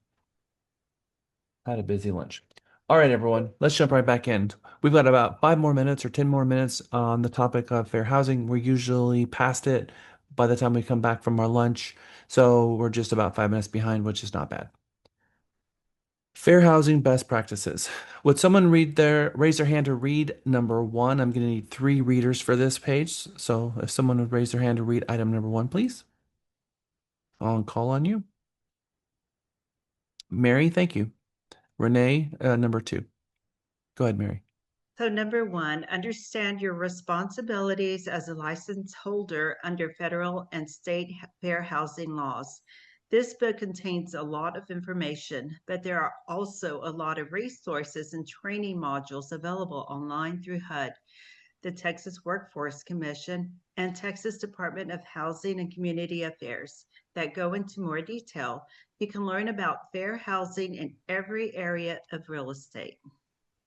had a busy lunch. All right, everyone, let's jump right back in. We've got about 5 more minutes or 10 more minutes on the topic of fair housing. We're usually past it by the time we come back from our lunch. So we're just about 5 minutes behind, which is not bad. Fair housing best practices. Would someone raise their hand to read number one? I'm going to need 3 readers for this page. So if someone would raise their hand to read item number 1, please. I'll call on you. Mary, thank you. Renee, number 2. Go ahead, Mary. So number 1, understand your responsibilities as a license holder under federal and state fair housing laws. This book contains a lot of information, but there are also a lot of resources and training modules available online through HUD, the Texas Workforce Commission, and Texas Department of Housing and Community Affairs that go into more detail. You can learn about fair housing in every area of real estate.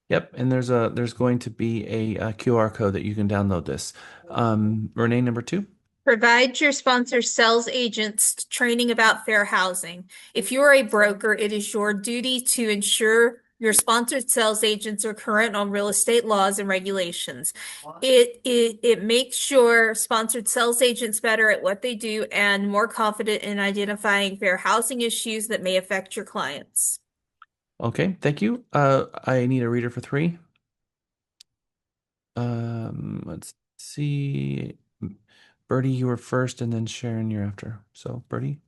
Yep, and there's going to be a QR code that you can download this. Renee, number 2. Provide your sponsor sales agents training about fair housing. If you are a broker, it is your duty to ensure your sponsored sales agents are current on real estate laws and regulations. It makes sure sponsored sales agents better at what they do and more confident in identifying fair housing issues that may affect your clients. Okay, thank you. I need a reader for 3. Let's see. Bertie, you were first, and then Sharon, you're after. So, Bertie.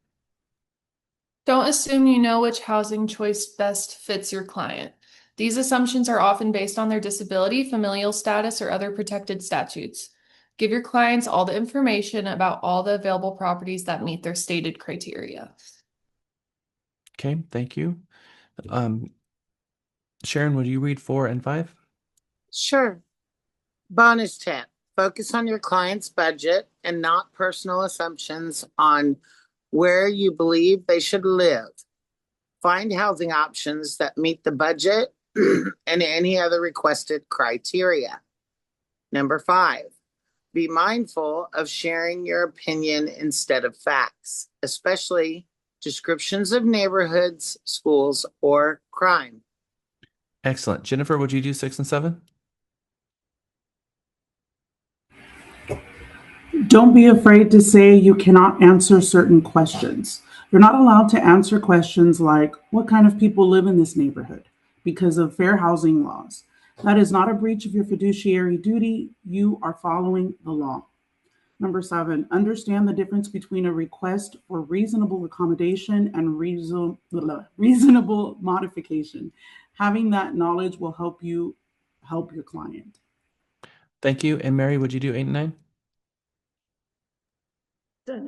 Don't assume you know which housing choice best fits your client. These assumptions are often based on their disability, familial status, or other protected statutes. Give your clients all the information about all the available properties that meet their stated criteria. Okay, thank you. Sharon, would you read 4 and 5? Sure. Bonus tip. Focus on your client's budget and not personal assumptions on where you believe they should live. Find housing options that meet the budget and any other requested criteria. Number 5, be mindful of sharing your opinion instead of facts, especially descriptions of neighborhoods, schools, or crime. Excellent. Jennifer, would you do 6 and 7? Don't be afraid to say you cannot answer certain questions. You're not allowed to answer questions like, what kind of people live in this neighborhood? Because of fair housing laws. That is not a breach of your fiduciary duty. You are following the law. Number 7, understand the difference between a request for reasonable accommodation and reasonable modification. Having that knowledge will help you help your client. Thank you. And Mary, would you do 8 and 9? So,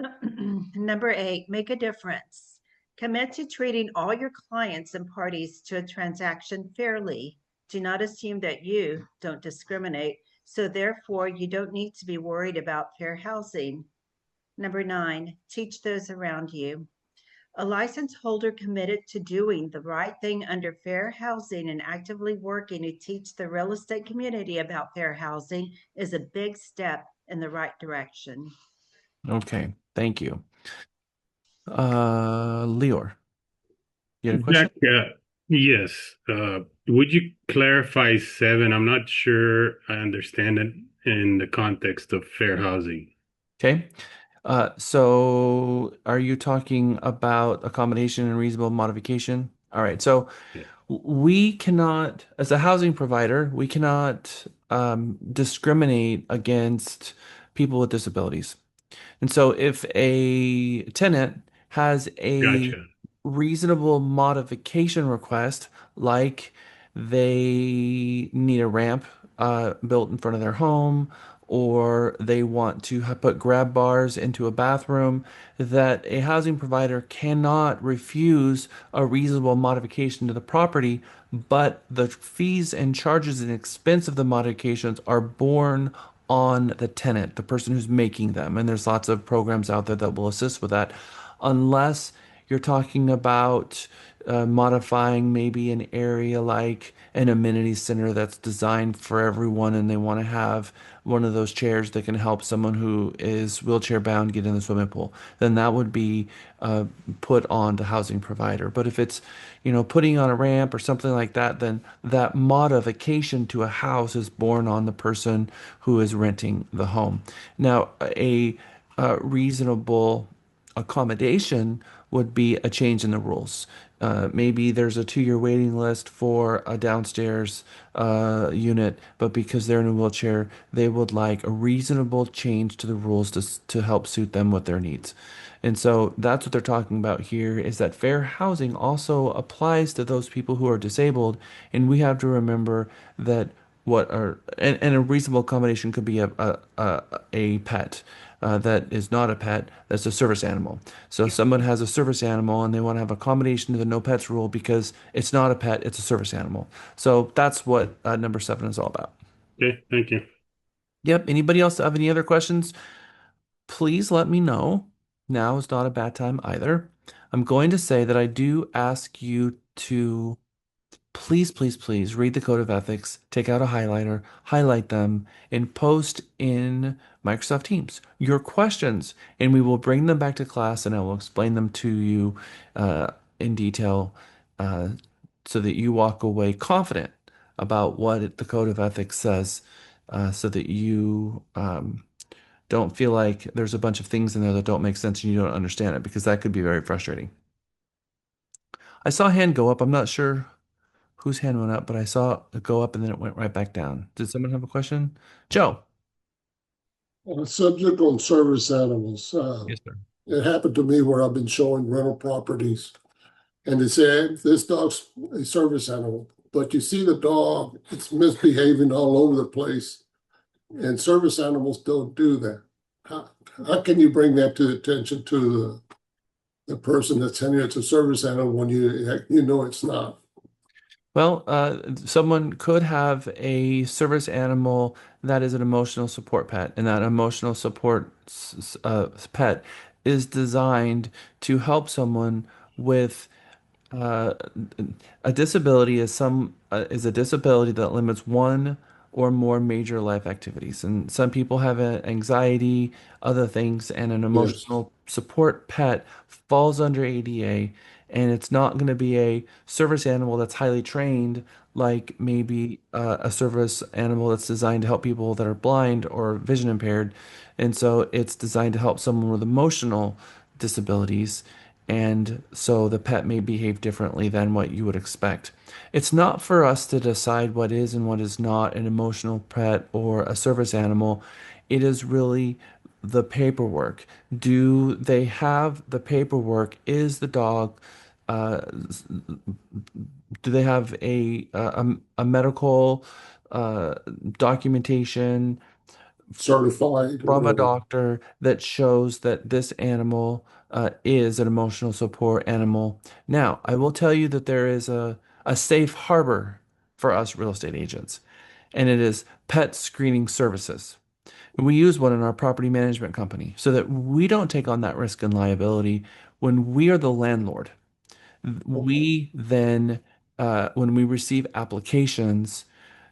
number 8, make a difference. Commit to treating all your clients and parties to a transaction fairly. Do not assume that you don't discriminate, so therefore you don't need to be worried about fair housing. Number 9, teach those around you. A license holder committed to doing the right thing under fair housing and actively working to teach the real estate community about fair housing is a big step in the right direction. Okay, thank you. Leor, you had a question? Jack, yes. Would you clarify 7? I'm not sure I understand it in the context of fair housing. Okay. So are you talking about accommodation and reasonable modification? All right. So we cannot, as a housing provider, we cannot discriminate against people with disabilities. And so if a tenant has a Gotcha. reasonable modification request, like they need a ramp built in front of their home, or they want to put grab bars into a bathroom, that a housing provider cannot refuse a reasonable modification to the property, but the fees and charges and expense of the modifications are borne on the tenant, the person who's making them. And there's lots of programs out there that will assist with that, unless you're talking about modifying maybe an area like an amenity center that's designed for everyone, and they want to have one of those chairs that can help someone who is wheelchair bound get in the swimming pool. Then that would be put on the housing provider. But if it's, putting on a ramp or something like that, then that modification to a house is borne on the person who is renting the home. Now, a reasonable accommodation would be a change in the rules. Maybe there's a 2-year waiting list for a downstairs unit, but because they're in a wheelchair, they would like a reasonable change to the rules to help suit them with their needs. And so that's what they're talking about here is that fair housing also applies to those people who are disabled. And we have to remember that and a reasonable accommodation could be a pet that is not a pet, that's a service animal. So if someone has a service animal and they want to have accommodation to the no pets rule because it's not a pet, it's a service animal. So that's what number 7 is all about. Okay, thank you. Yep. Anybody else have any other questions? Please let me know. Now is not a bad time either. I'm going to say that I do ask you to please, please, please read the Code of Ethics, take out a highlighter, highlight them, and post in Microsoft Teams your questions, and we will bring them back to class and I will explain them to you in detail uh, so that you walk away confident about what the Code of Ethics says so that you don't feel like there's a bunch of things in there that don't make sense and you don't understand it because that could be very frustrating. I saw a hand go up. I'm not sure whose hand went up, but I saw it go up and then it went right back down. Did someone have a question? Joe. Subject on service animals. Yes, sir. It happened to me where I've been showing rental properties, and they say this dog's a service animal, but you see the dog, it's misbehaving all over the place, and service animals don't do that. How can you bring that to attention to the person that's sending it to service animal when you know it's not? Well, someone could have a service animal that is an emotional support pet, and that emotional support pet is designed to help someone with uh, a disability is a disability that limits one or more major life activities. And some people have anxiety, other things, and an Yes. emotional support pet falls under ADA. And it's not going to be a service animal that's highly trained, like maybe a service animal that's designed to help people that are blind or vision impaired. And so it's designed to help someone with emotional disabilities. And so the pet may behave differently than what you would expect. It's not for us to decide what is and what is not an emotional pet or a service animal. It is really the paperwork. Do they have the paperwork? Is the dog, uh, do they have a medical uh, documentation Certified from a or doctor that shows that this animal is an emotional support animal? Now, I will tell you that there is a safe harbor for us real estate agents, and it is pet screening services. And we use one in our property management company so that we don't take on that risk and liability when we are the landlord. We then, when we receive applications,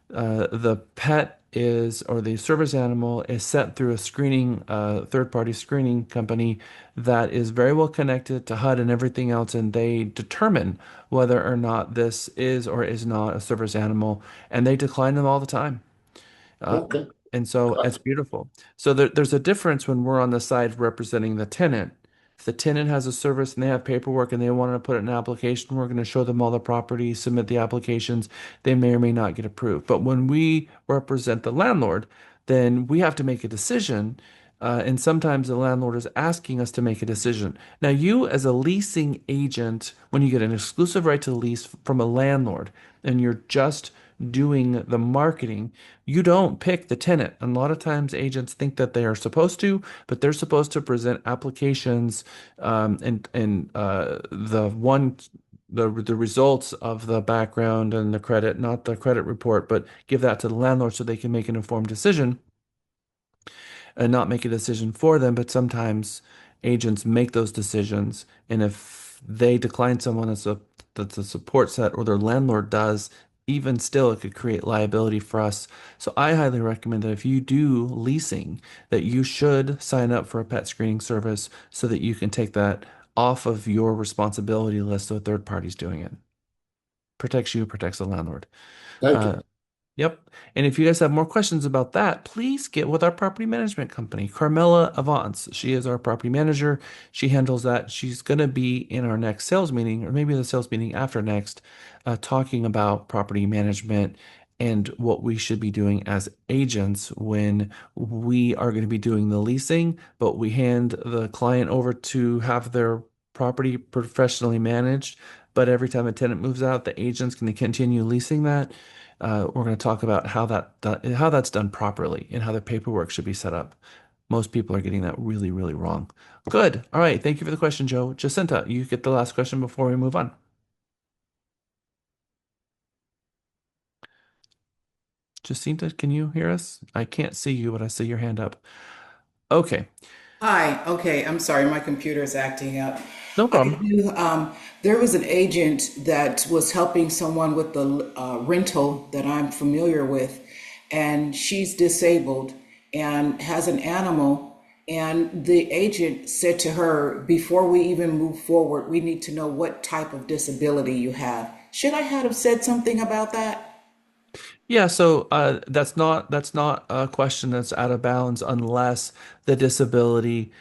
the pet is, or the service animal is sent through a screening, third-party screening company that is very well connected to HUD and everything else, and they determine whether or not this is or is not a service animal, and they decline them all the time. okay. And so it's beautiful. So there's a difference when we're on the side representing the tenant. If the tenant has a service and they have paperwork and they want to put it in an application, we're going to show them all the properties, submit the applications. They may or may not get approved. But when we represent the landlord, then we have to make a decision. And sometimes the landlord is asking us to make a decision. Now, you as a leasing agent, when you get an exclusive right to lease from a landlord and you're just doing the marketing, you don't pick the tenant. And a lot of times agents think that they are supposed to, but they're supposed to present applications and the results of the background and the credit, not the credit report, but give that to the landlord so they can make an informed decision and not make a decision for them. But sometimes agents make those decisions, and if they decline someone that's a support set or their landlord does, even still, it could create liability for us. So I highly recommend that if you do leasing, that you should sign up for a pet screening service so that you can take that off of your responsibility list so a third party's doing it. Protects you, protects the landlord. Thank you. Yep. And if you guys have more questions about that, please get with our property management company, Carmela Avance. She is our property manager. She handles that. She's going to be in our next sales meeting, or maybe the sales meeting after next, talking about property management and what we should be doing as agents when we are going to be doing the leasing, but we hand the client over to have their property professionally managed. But every time a tenant moves out, the agent's going to continue leasing that. We're going to talk about how that's done properly and how the paperwork should be set up. Most people are getting that really, really wrong. Good. All right. Thank you for the question, Joe. Jacinta, you get the last question before we move on. Jacinta, can you hear us? I can't see you, but I see your hand up. Okay. Hi, okay, I'm sorry, my computer is acting up. No I problem. do, there was an agent that was helping someone with the rental that I'm familiar with, and she's disabled and has an animal. And the agent said to her, before we even move forward, we need to know what type of disability you have. Should I have said something about that? Yeah, so that's not a question that's out of bounds unless the disability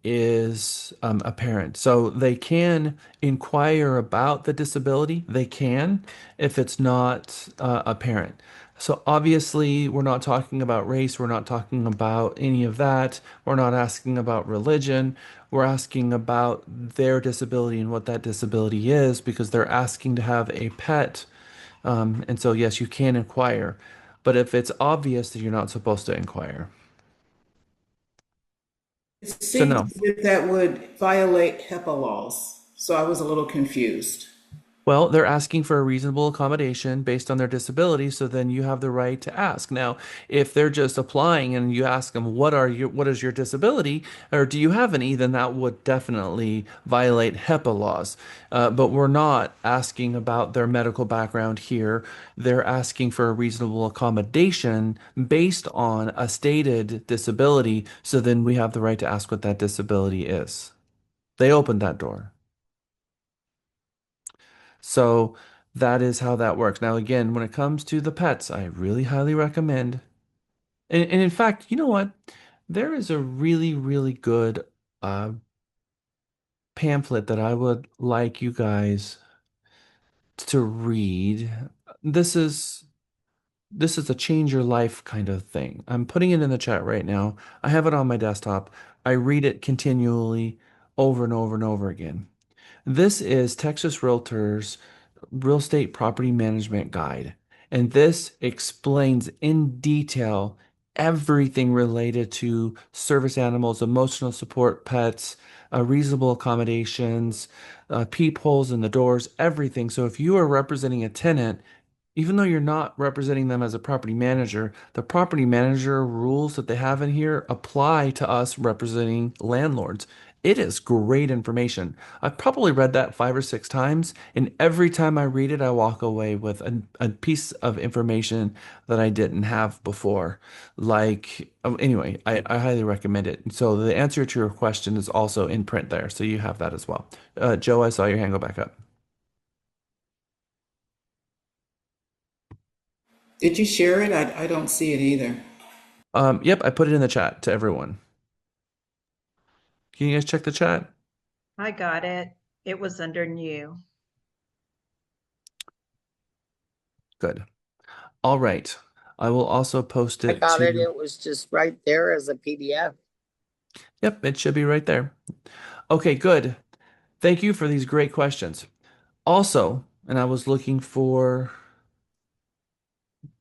is apparent. So they can inquire about the disability. They can if it's not apparent. So obviously, we're not talking about race. We're not talking about any of that. We're not asking about religion. We're asking about their disability and what that disability is because they're asking to have a pet and so, yes, you can inquire, but if it's obvious that you're not supposed to inquire. It So, seems no. as if that would violate HIPAA laws, so I was a little confused. Well, they're asking for a reasonable accommodation based on their disability, so then you have the right to ask. Now, if they're just applying and you ask them, what is your disability, or do you have any, then that would definitely violate HIPAA laws. But we're not asking about their medical background here. They're asking for a reasonable accommodation based on a stated disability, so then we have the right to ask what that disability is. They opened that door. So that is how that works. Now, again, when it comes to the pets, I really highly recommend. And in fact, you know what? There is a really, really good uh, pamphlet that I would like you guys to read. This is this is a change your life kind of thing. I'm putting it in the chat right now. I have it on my desktop. I read it continually over and over and over again. This is Texas Realtors Real Estate Property Management Guide. And this explains in detail everything related to service animals, emotional support, pets, reasonable accommodations, peepholes in the doors, everything. So if you are representing a tenant, even though you're not representing them as a property manager, the property manager rules that they have in here apply to us representing landlords. It is great information. I've probably read that 5 or 6 times, and every time I read it, I walk away with a piece of information that I didn't have before. Anyway, I highly recommend it. So the answer to your question is also in print there, so you have that as well. Joe, I saw your hand go back up. Did you share it? I don't see it either. Yep, I put it in the chat to everyone. Can you guys check the chat? I got it. It was under new. Good. All right. I will also post I it got it. to, It was just right there as a PDF. yep, it should be right there. Okay, good. Thank you for these great questions. Also, and I was looking for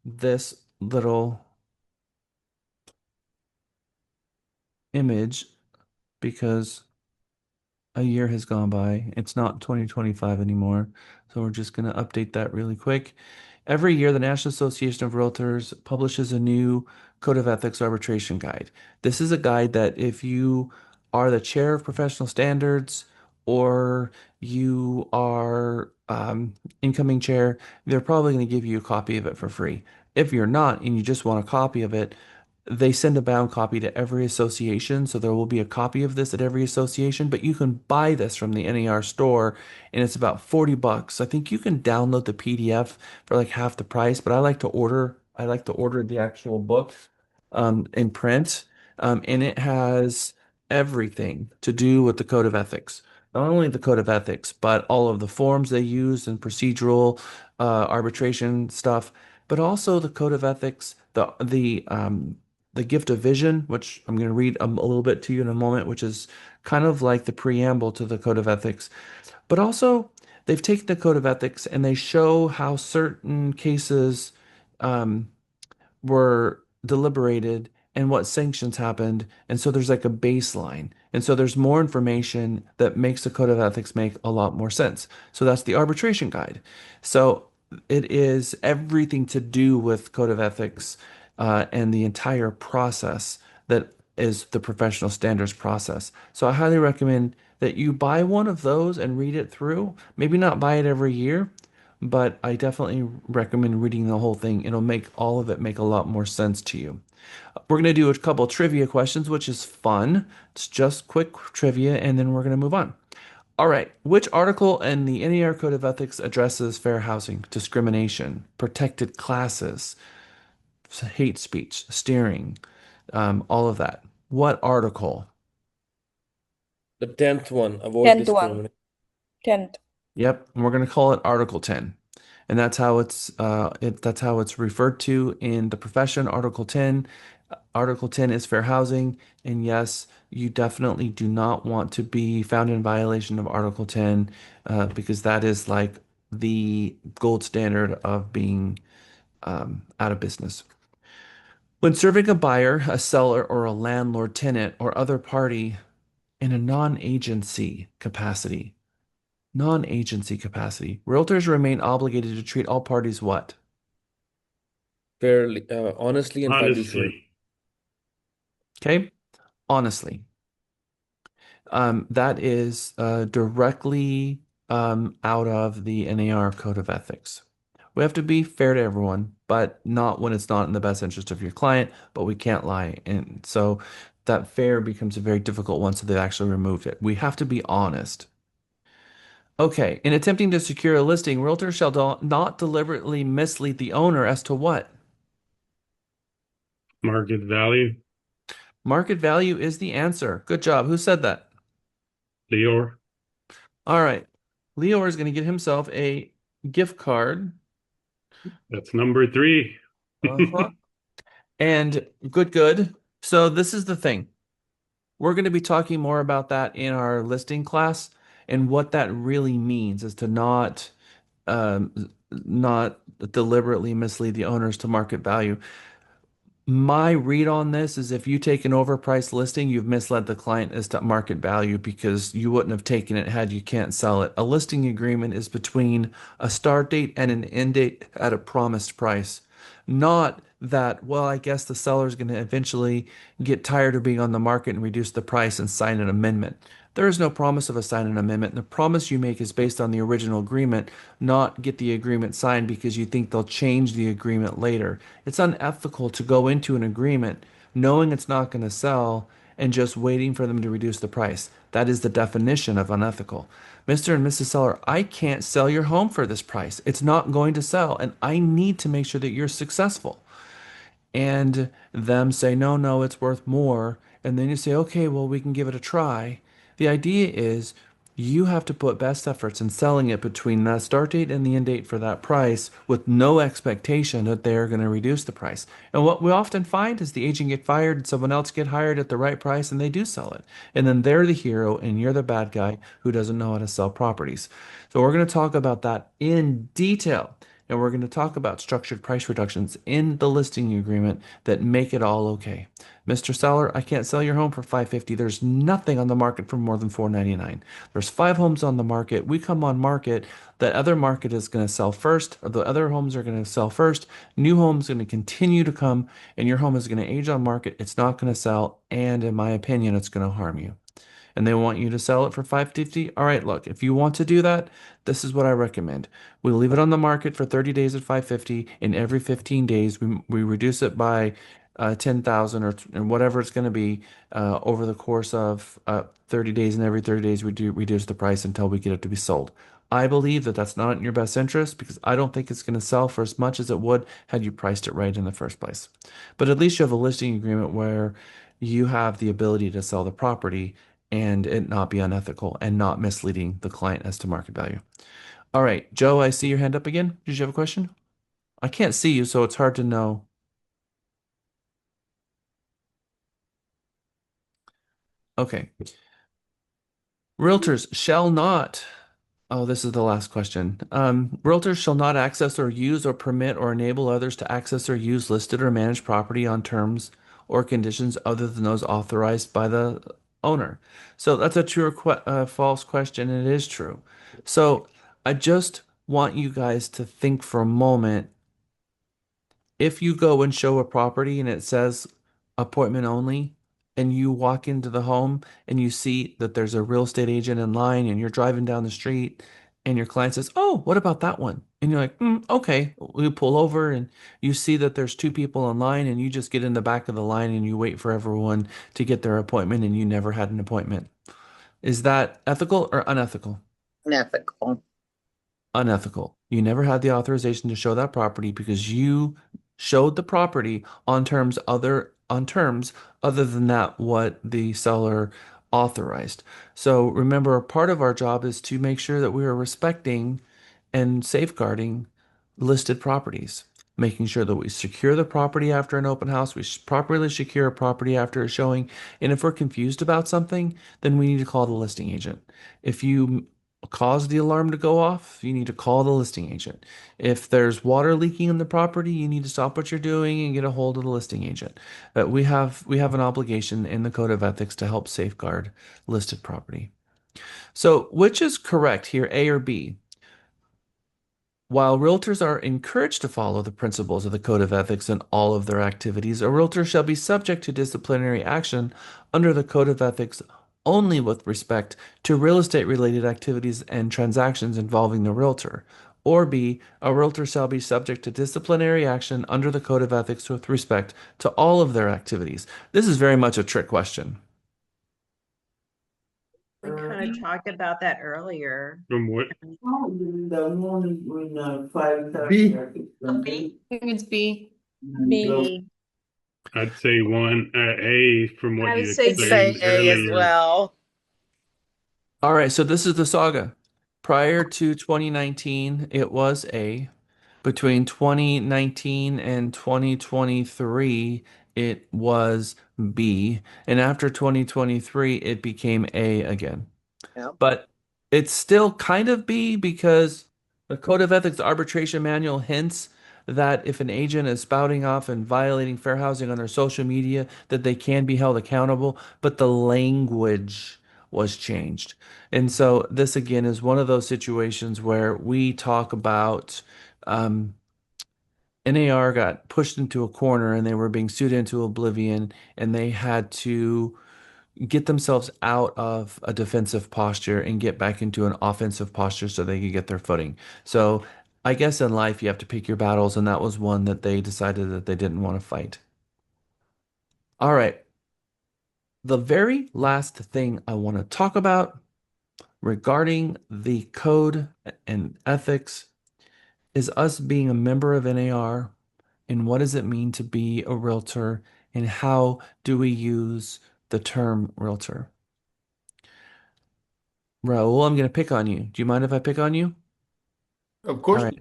this little image because a year has gone by. It's not 2025 anymore. So we're just going to update that really quick. Every year, the National Association of Realtors publishes a new Code of Ethics arbitration guide. This is a guide that if you are the chair of professional standards or you are incoming chair, they're probably going to give you a copy of it for free. If you're not and you just want a copy of it, They send a bound copy to every association, so there will be a copy of this at every association, but you can buy this from the NAR store and it's about 40 bucks. I think you can download the PDF for like half the price, but I like to order the actual book in print. And it has everything to do with the code of ethics. Not only the code of ethics, but all of the forms they use and procedural arbitration stuff, but also the code of ethics, the gift of vision, which I'm going to read a little bit to you in a moment, which is kind of like the preamble to the code of ethics. But also, they've taken the code of ethics and they show how certain cases um, were deliberated and what sanctions happened. And so there's like a baseline. And so there's more information that makes the code of ethics make a lot more sense. So that's the arbitration guide. So it is everything to do with code of ethics and the entire process that is the professional standards process. So I highly recommend that you buy one of those and read it through. Maybe not buy it every year, but I definitely recommend reading the whole thing. It'll make all of it make a lot more sense to you. We're going to do a couple trivia questions, which is fun. It's just quick trivia, and then we're going to move on. All right. Which article in the NAR Code of Ethics addresses fair housing, discrimination, protected classes, hate speech, steering, all of that? What article? The 10th one, avoid 10th one. discrimination. 10th. Yep, and we're going to call it Article 10. And that's how it's referred to in the profession, Article 10. Article 10 is fair housing, and yes, you definitely do not want to be found in violation of Article 10 because that is like the gold standard of being out of business. When serving a buyer, a seller, or a landlord, tenant, or other party in a non-agency capacity, realtors remain obligated to treat all parties what? Fairly, honestly and fiduciary. Honestly. Okay, honestly. That is directly out of the NAR Code of Ethics. We have to be fair to everyone, but not when it's not in the best interest of your client, but we can't lie. And so that fair becomes a very difficult one, so they actually removed it. We have to be honest. Okay, in attempting to secure a listing, realtors shall not deliberately mislead the owner as to what? Market value. Market value is the answer. Good job. Who said that? Leor. All right. Leor is going to get himself a gift card. That's number 3. Uh-huh. And good. So this is the thing. We're going to be talking more about that in our listing class, and what that really means is to not deliberately mislead the owners to market value. My read on this is if you take an overpriced listing, you've misled the client as to market value because you wouldn't have taken it had you can't sell it. A listing agreement is between a start date and an end date at a promised price. Not that, well, I guess the seller's going to eventually get tired of being on the market and reduce the price and sign an amendment. There is no promise of a sign an amendment. The promise you make is based on the original agreement, not get the agreement signed because you think they'll change the agreement later. It's unethical to go into an agreement knowing it's not going to sell and just waiting for them to reduce the price. That is the definition of unethical. Mr. and Mrs. Seller, I can't sell your home for this price. It's not going to sell, and I need to make sure that you're successful. And them say, no, it's worth more. And then you say, okay, well, we can give it a try. The idea is you have to put best efforts in selling it between that start date and the end date for that price with no expectation that they're going to reduce the price. And what we often find is the agent get fired and someone else get hired at the right price and they do sell it. And then they're the hero and you're the bad guy who doesn't know how to sell properties. So we're going to talk about that in detail. And we're going to talk about structured price reductions in the listing agreement that make it all okay. Mr. Seller, I can't sell your home for $550. There's nothing on the market for more than $499. There's 5 homes on the market. We come on market. The other market is going to sell first, or the other homes are going to sell first. New homes going to continue to come, and your home is going to age on market. It's not going to sell, and in my opinion, it's going to harm you. And they want you to sell it for $550. All right, look, if you want to do that, this is what I recommend. We leave it on the market for 30 days at $550, and every 15 days we reduce it by 10,000 or whatever it's going to be over the course of 30 days, and every 30 days we do reduce the price until we get it to be sold. I believe that that's not in your best interest because I don't think it's going to sell for as much as it would had you priced it right in the first place. But at least you have a listing agreement where you have the ability to sell the property and it not be unethical and not misleading the client as to market value. All right, Joe, I see your hand up again. Did you have a question? I can't see you, so it's hard to know. Okay. Realtors shall not, oh, this is the last question. Realtors shall not access or use or permit or enable others to access or use listed or managed property on terms or conditions other than those authorized by the owner. So that's a true or false question, and it is true. So I just want you guys to think for a moment. If you go and show a property and it says appointment only, and you walk into the home and you see that there's a real estate agent in line and you're driving down the street and your client says, "Oh, what about that one?" And you're like, "Okay." We pull over and you see that there's two people in line and you just get in the back of the line and you wait for everyone to get their appointment and you never had an appointment. Is that ethical or unethical? Unethical. Unethical. You never had the authorization to show that property because you showed the property on terms other than that what the seller authorized. So remember, part of our job is to make sure that we are respecting and safeguarding listed properties, making sure that we secure the property after an open house, we properly secure a property after a showing, and if we're confused about something, then we need to call the listing agent. If you cause the alarm to go off, you need to call the listing agent. If there's water leaking in the property, you need to stop what you're doing and get a hold of the listing agent. We have an obligation in the Code of Ethics to help safeguard listed property. So, which is correct here, A or B? While realtors are encouraged to follow the principles of the Code of Ethics in all of their activities, a realtor shall be subject to disciplinary action under the Code of Ethics only with respect to real estate related activities and transactions involving the realtor. Or B, a realtor shall be subject to disciplinary action under the Code of Ethics with respect to all of their activities. This is very much a trick question. We kind of talked about that earlier. From what? B. I think it's B. B. I'd say one A from what I would you say explained A as earlier. well. All right, so this is the saga. Prior to 2019, it was A. Between 2019 and 2023, it was B. And after 2023, it became A again. Yep. But it's still kind of B because the Code of Ethics Arbitration Manual hints that if an agent is spouting off and violating fair housing on their social media, that they can be held accountable, but the language was changed. And so this again is one of those situations where we talk about NAR got pushed into a corner and they were being sued into oblivion and they had to get themselves out of a defensive posture and get back into an offensive posture so they could get their footing. So I guess in life you have to pick your battles, and that was one that they decided that they didn't want to fight. All right. The very last thing I want to talk about regarding the code and ethics is us being a member of NAR, and what does it mean to be a realtor, and how do we use the term realtor? Raul, I'm going to pick on you. Do you mind if I pick on you? Of course. All right.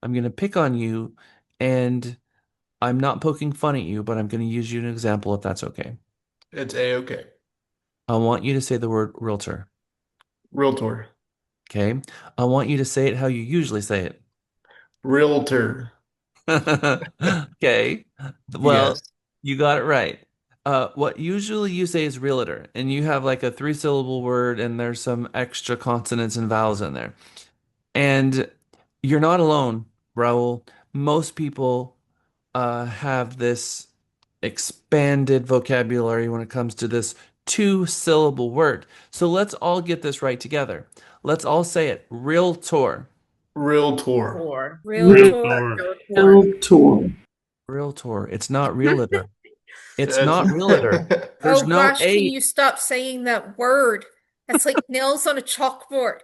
I'm going to pick on you, and I'm not poking fun at you, but I'm going to use you as an example if that's okay. It's A-okay. I want you to say the word realtor. Realtor. Okay. I want you to say it how you usually say it. Realtor. Okay. Well, Yes. you got it right. What usually you say is realtor, and you have like a three-syllable word, and there's some extra consonants and vowels in there. And you're not alone, Raul. Most people have this expanded vocabulary when it comes to this two-syllable word. So let's all get this right together. Let's all say it. Realtor. Realtor. Or Realtor. Realtor. It's not realtor. It's not realtor. There's Oh no gosh, can A. you stop saying that word? That's like nails on a chalkboard.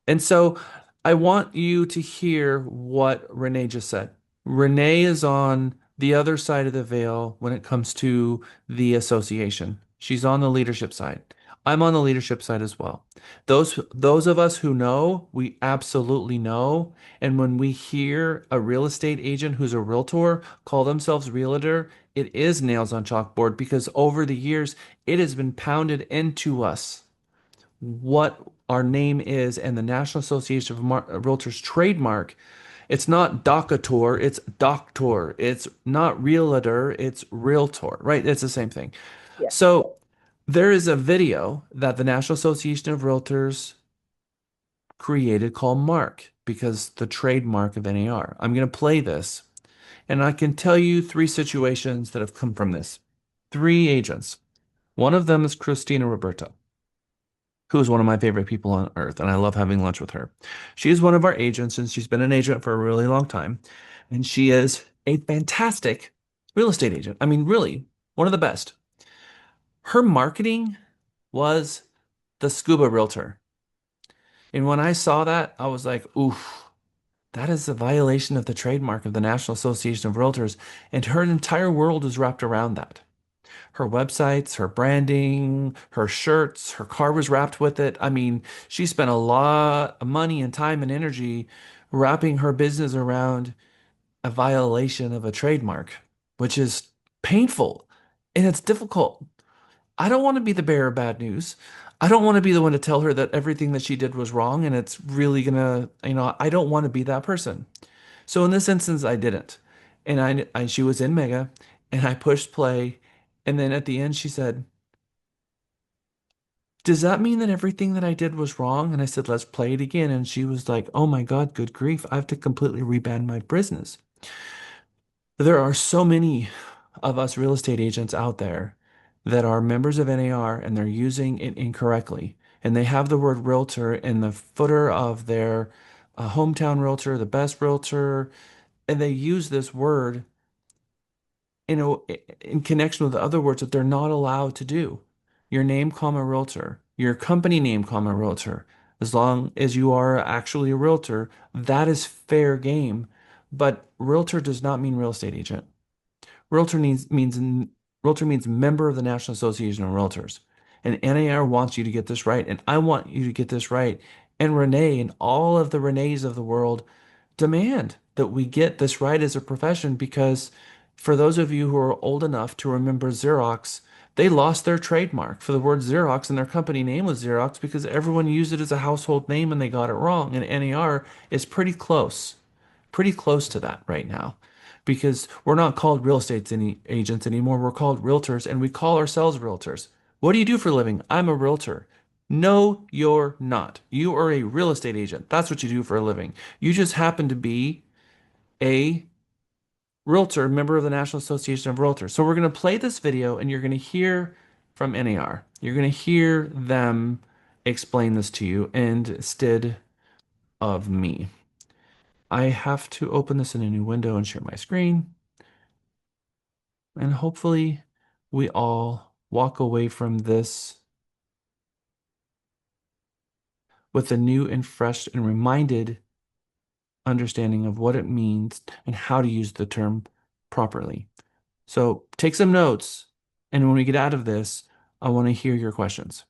And so I want you to hear what Renee just said. Renee is on the other side of the veil when it comes to the association. She's on the leadership side. I'm on the leadership side as well. Those of us who know, we absolutely know. And when we hear a real estate agent who's a realtor call themselves realtor, it is nails on chalkboard because over the years it has been pounded into us what our name is and the National Association of Realtors trademark. It's not docator, it's doctor. It's not realtor, it's realtor, right? It's the same thing. Yeah. So there is a video that the National Association of Realtors created called Mark because the trademark of NAR. I'm going to play this and I can tell you three situations that have come from this. Three agents. One of them is Christina Roberta, who is one of my favorite people on earth, and I love having lunch with her. She is one of our agents, and she's been an agent for a really long time, and she is a fantastic real estate agent. I mean, really, one of the best. Her marketing was the scuba realtor. And when I saw that, I was like, oof, that is a violation of the trademark of the National Association of Realtors. And her entire world is wrapped around that. Her websites, her branding, her shirts, her car was wrapped with it. I mean, she spent a lot of money and time and energy wrapping her business around a violation of a trademark, which is painful and it's difficult. I don't want to be the bearer of bad news. I don't want to be the one to tell her that everything that she did was wrong and it's really gonna, I don't want to be that person. So in this instance, I didn't. And she was in Mega and I pushed play. And then at the end, she said, does that mean that everything that I did was wrong? And I said, let's play it again. And she was like, oh my God, good grief. I have to completely rebrand my business. There are so many of us real estate agents out there that are members of NAR and they're using it incorrectly. And they have the word realtor in the footer of their hometown realtor, the best realtor, and they use this word in connection with other words that they're not allowed to do. Your name, comma, realtor, your company name, comma, realtor. As long as you are actually a realtor, that is fair game. But realtor does not mean real estate agent. Realtor means member of the National Association of Realtors. And NAR wants you to get this right, and I want you to get this right. And Renee and all of the Renees of the world demand that we get this right as a profession because for those of you who are old enough to remember Xerox, they lost their trademark for the word Xerox and their company name was Xerox because everyone used it as a household name and they got it wrong. And NAR is pretty close to that right now because we're not called real estate agents anymore. We're called realtors and we call ourselves realtors. What do you do for a living? I'm a realtor. No, you're not. You are a real estate agent. That's what you do for a living. You just happen to be a realtor, member of the National Association of Realtors. So we're going to play this video and you're going to hear from NAR. You're going to hear them explain this to you instead of me. I have to open this in a new window and share my screen. And hopefully we all walk away from this with a new and fresh and reminded understanding of what it means and how to use the term properly. So take some notes. And when we get out of this, I want to hear your questions.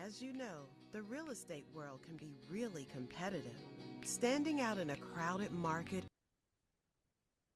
As you know, the real estate world can be really competitive. Standing out in a crowded market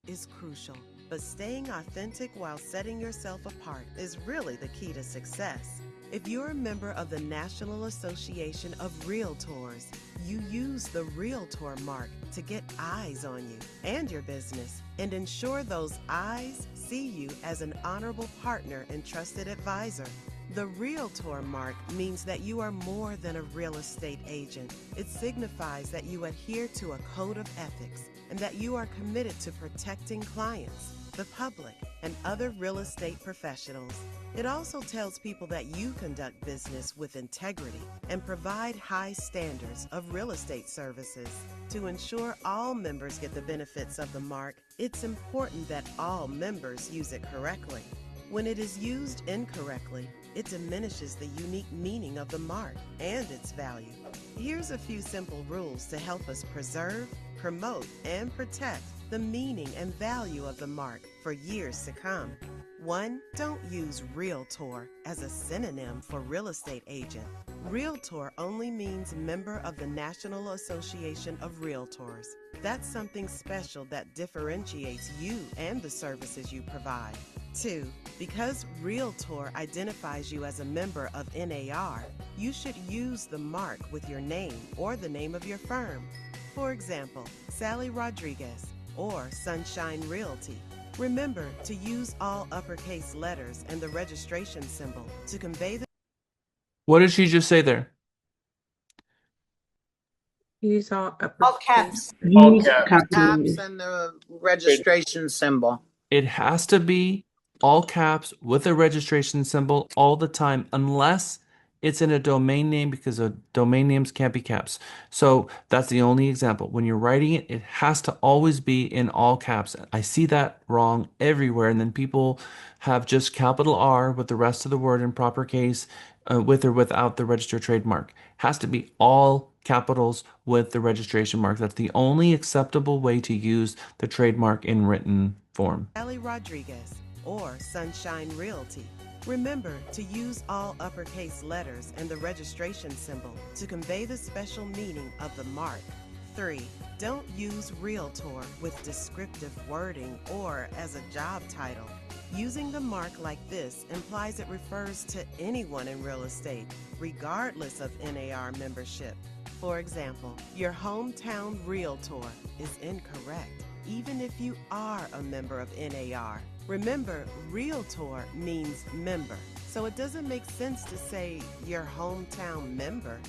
is crucial, but staying authentic while setting yourself apart is really the key to success. If you're a member of the National Association of Realtors, you use the Realtor mark to get eyes on you and your business and ensure those eyes see you as an honorable partner and trusted advisor. The Realtor mark means that you are more than a real estate agent. It signifies that you adhere to a code of ethics and that you are committed to protecting clients, the public, and other real estate professionals. It also tells people that you conduct business with integrity and provide high standards of real estate services. To ensure all members get the benefits of the mark, it's important that all members use it correctly. When it is used incorrectly, it diminishes the unique meaning of the mark and its value. Here's a few simple rules to help us preserve, promote, and protect the meaning and value of the mark for years to come. 1. Don't use Realtor as a synonym for real estate agent. Realtor only means member of the National Association of Realtors. That's something special that differentiates you and the services you provide. 2. Because Realtor identifies you as a member of NAR, you should use the mark with your name or the name of your firm. For example, Sally Rodriguez or Sunshine Realty. Remember to use all uppercase letters and the registration symbol to convey the... What did she just say there? Use all All caps. All Use caps. Caps capitals. and the registration symbol. It has to be all caps with a registration symbol all the time, unless it's in a domain name, because domain names can't be caps. So that's the only example. When you're writing it, it has to always be in all caps. I see that wrong everywhere, and then people have just capital R with the rest of the word in proper case, with or without the registered trademark. Has to be all capitals with the registration mark. That's the only acceptable way to use the trademark in written form. Sally Rodriguez or Sunshine Realty. Remember to use all uppercase letters and the registration symbol to convey the special meaning of the mark. 3. Don't use Realtor with descriptive wording or as a job title. Using the mark like this implies it refers to anyone in real estate, regardless of NAR membership. For example, your hometown Realtor is incorrect, even if you are a member of NAR. Remember, Realtor means member, so it doesn't make sense to say your hometown member.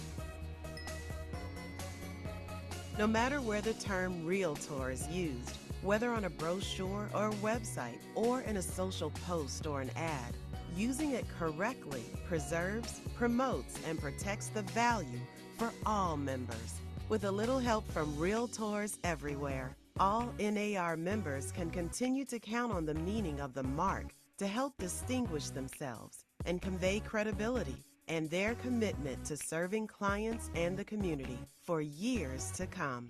No matter where the term Realtor is used, whether on a brochure or a website or in a social post or an ad, using it correctly preserves, promotes, and protects the value for all members. With a little help from Realtors everywhere, all NAR members can continue to count on the meaning of the mark to help distinguish themselves and convey credibility and their commitment to serving clients and the community for years to come.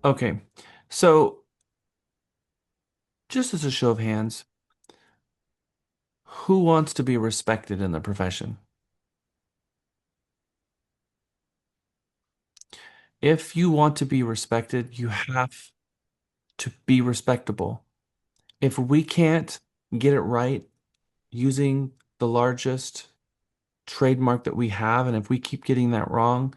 Okay, so just as a show of hands, who wants to be respected in the profession? If you want to be respected, you have to be respectable. If we can't get it right using the largest trademark that we have, and if we keep getting that wrong,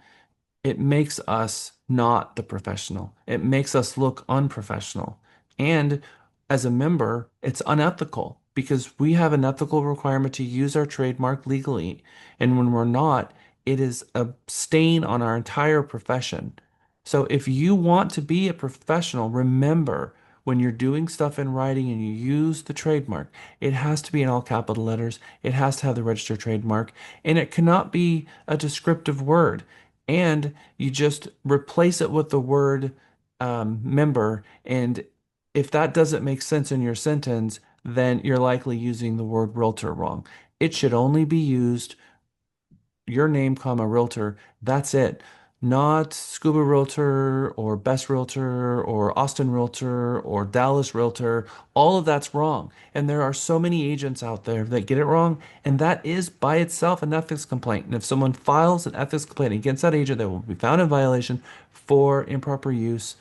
it makes us not the professional. It makes us look unprofessional. And as a member, it's unethical because we have an ethical requirement to use our trademark legally. And when we're not, it is a stain on our entire profession. So if you want to be a professional, remember when you're doing stuff in writing and you use the trademark, it has to be in all capital letters. It has to have the registered trademark, and it cannot be a descriptive word. And you just replace it with the word member. And if that doesn't make sense in your sentence, then you're likely using the word realtor wrong. It should only be used your name, comma, realtor. That's it. Not Scuba Realtor or Best Realtor or Austin Realtor or Dallas Realtor. All of that's wrong. And there are so many agents out there that get it wrong. And that is by itself an ethics complaint. And if someone files an ethics complaint against that agent, they will be found in violation for improper use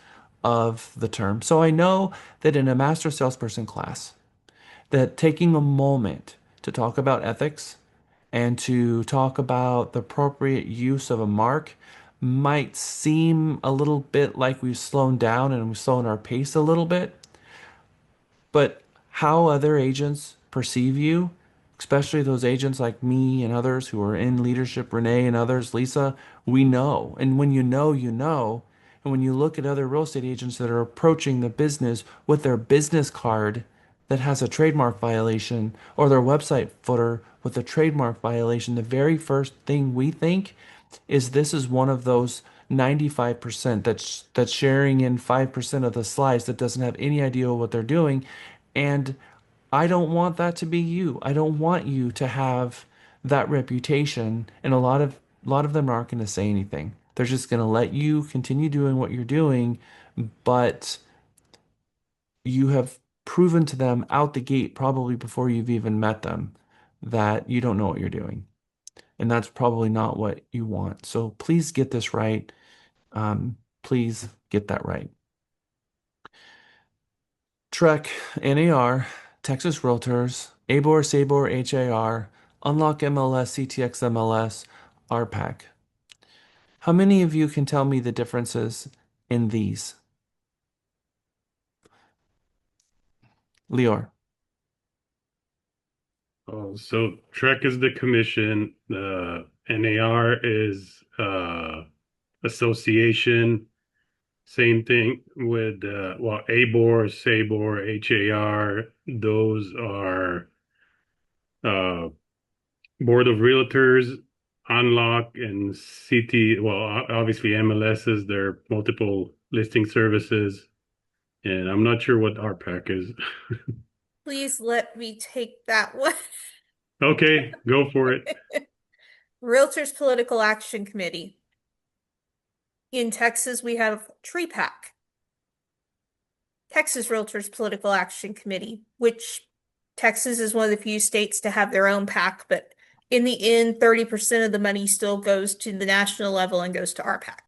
of the term. So I know that in a master salesperson class, that taking a moment to talk about ethics and to talk about the appropriate use of a mark might seem a little bit like we've slowed down and we've slowed our pace a little bit. But how other agents perceive you, especially those agents like me and others who are in leadership, Renee and others, Lisa, we know. And when you know, you know. And when you look at other real estate agents that are approaching the business with their business card that has a trademark violation or their website footer with a trademark violation, the very first thing we think is this is one of those 95% that's sharing in 5% of the slides that doesn't have any idea what they're doing. And I don't want that to be you. I don't want you to have that reputation. And a lot of them aren't going to say anything. They're just going to let you continue doing what you're doing, but you have proven to them out the gate, probably before you've even met them, that you don't know what you're doing. And that's probably not what you want. So please get this right. Please get that right. Trek, NAR, Texas Realtors, ABOR, SABOR, HAR, Unlock MLS, CTX MLS, RPAC. How many of you can tell me the differences in these? Lior. Oh, so Trek is the commission. The NAR is association. Same thing with well, ABOR, SABOR, HAR. Those are uh, Board of Realtors, Unlock, and CT. Well, obviously MLSs. They're multiple listing services, and I'm not sure what RPAC is. Please let me take that one. Okay, go for it. Realtors Political Action Committee. In Texas, we have TREPAC, Texas Realtors Political Action Committee, which Texas is one of the few states to have their own PAC, but in the end, 30% of the money still goes to the national level and goes to our PAC.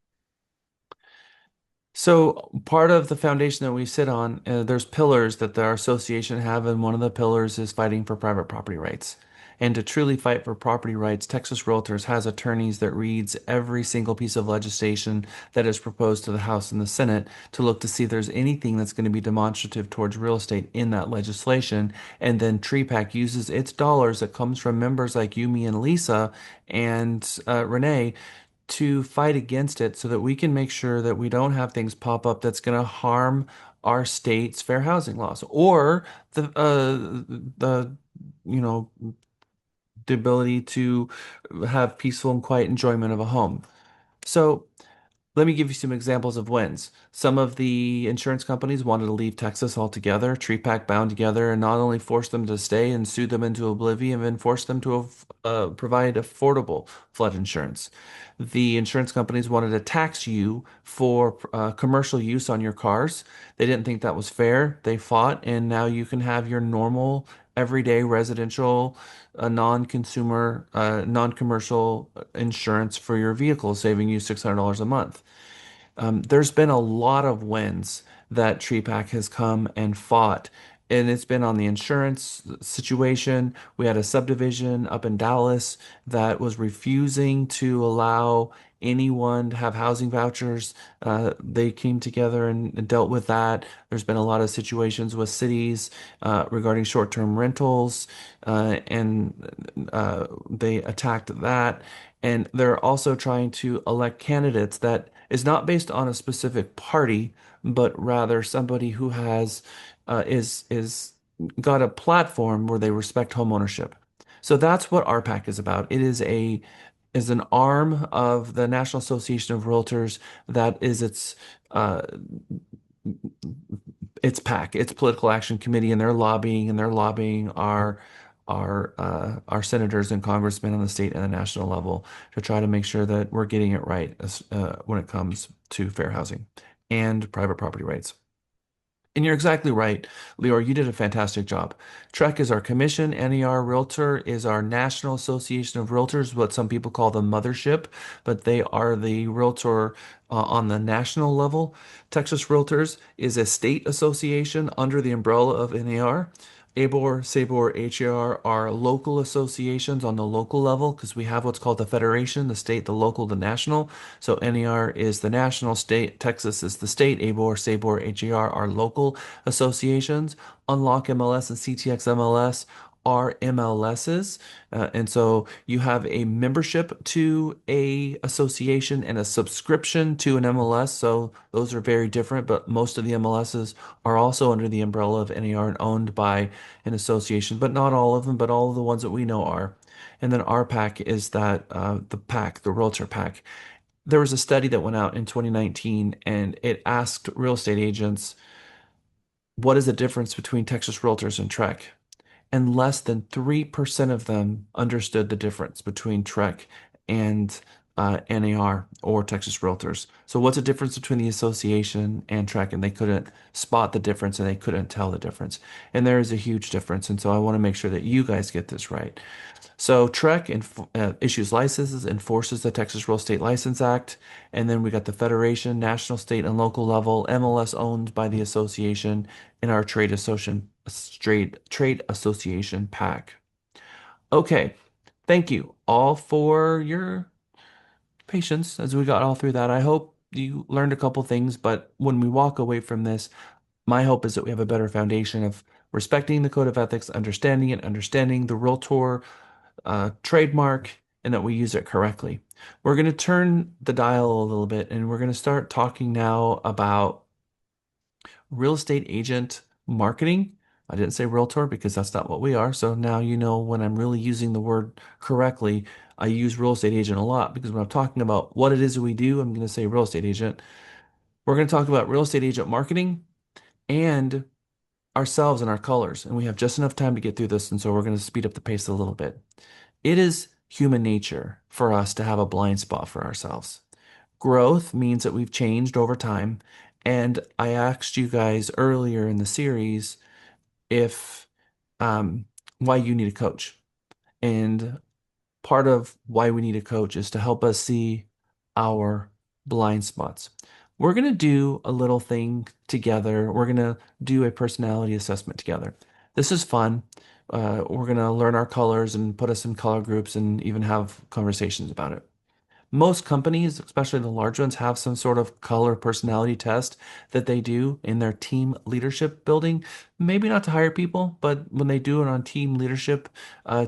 So part of the foundation that we sit on, there's pillars that our association have, and one of the pillars is fighting for private property rights. And to truly fight for property rights, Texas Realtors has attorneys that reads every single piece of legislation that is proposed to the House and the Senate to look to see if there's anything that's going to be demonstrative towards real estate in that legislation. And then TREPAC uses its dollars that comes from members like you, me, and Lisa, and Renee to fight against it so that we can make sure that we don't have things pop up that's going to harm our state's fair housing laws or the you know the ability to have peaceful and quiet enjoyment of a home. So let me give you some examples of wins. Some of the insurance companies wanted to leave Texas altogether. TreePack bound together and not only forced them to stay and sue them into oblivion, and forced them to provide affordable flood insurance. The insurance companies wanted to tax you for commercial use on your cars. They didn't think that was fair. They fought, and now you can have your normal, everyday residential, non-consumer, non-commercial insurance for your vehicle, saving you $600 a month. There's been a lot of wins that TreePack has come and fought, and it's been on the insurance situation. We had a subdivision up in Dallas that was refusing to allow anyone to have housing vouchers. They came together and dealt with that. There's been a lot of situations with cities regarding short-term rentals, and they attacked that. And they're also trying to elect candidates that is not based on a specific party, but rather somebody who has is got a platform where they respect home ownership. So that's what RPAC is about. It is an arm of the National Association of Realtors that is its PAC, its political action committee, and they're lobbying our senators and congressmen on the state and the national level to try to make sure that we're getting it right when it comes to fair housing and private property rights. And you're exactly right, Leor. You did a fantastic job. TREC is our commission. NER Realtor is our National Association of Realtors, what some people call the mothership, but they are the realtor on the national level. Texas Realtors is a state association under the umbrella of NAR. ABOR, SABOR, HAR are local associations on the local level because we have what's called the federation, the state, the local, the national. So NAR is the national, state, Texas is the state, ABOR, SABOR, HAR are local associations. Unlock MLS and CTX MLS are MLSs. And so you have a membership to a association and a subscription to an MLS. So those are very different, but most of the MLSs are also under the umbrella of NAR and owned by an association, but not all of them, but all of the ones that we know are. And then our pack is that the pack, the Realtor pack. There was a study that went out in 2019 and it asked real estate agents, what is the difference between Texas Realtors and Trek? And less than 3% of them understood the difference between Trek and NAR or Texas Realtors. So what's the difference between the association and Trek? And they couldn't spot the difference and they couldn't tell the difference. And there is a huge difference. And so I want to make sure that you guys get this right. So Trek issues licenses, enforces the Texas Real Estate License Act, and then we got the Federation, national, state, and local level, MLS owned by the association, and our trade association pack. Okay, thank you all for your patience as we got all through that. I hope you learned a couple things, but when we walk away from this, my hope is that we have a better foundation of respecting the code of ethics, understanding it, understanding the Realtor trademark, and that we use it correctly. We're going to turn the dial a little bit and we're going to start talking now about real estate agent marketing. I didn't say realtor because that's not what we are. So now you know when I'm really using the word correctly, I use real estate agent a lot because when I'm talking about what it is that we do, I'm going to say real estate agent. We're going to talk about real estate agent marketing and ourselves and our colors. And we have just enough time to get through this. And so we're going to speed up the pace a little bit. It is human nature for us to have a blind spot for ourselves. Growth means that we've changed over time. And I asked you guys earlier in the series if why you need a coach. And part of why we need a coach is to help us see our blind spots. We're going to do a little thing together. We're going to do a personality assessment together. This is fun. We're going to learn our colors and put us in color groups and even have conversations about it. Most companies, especially the large ones, have some sort of color personality test that they do in their team leadership building. Maybe not to hire people, but when they do it on team leadership,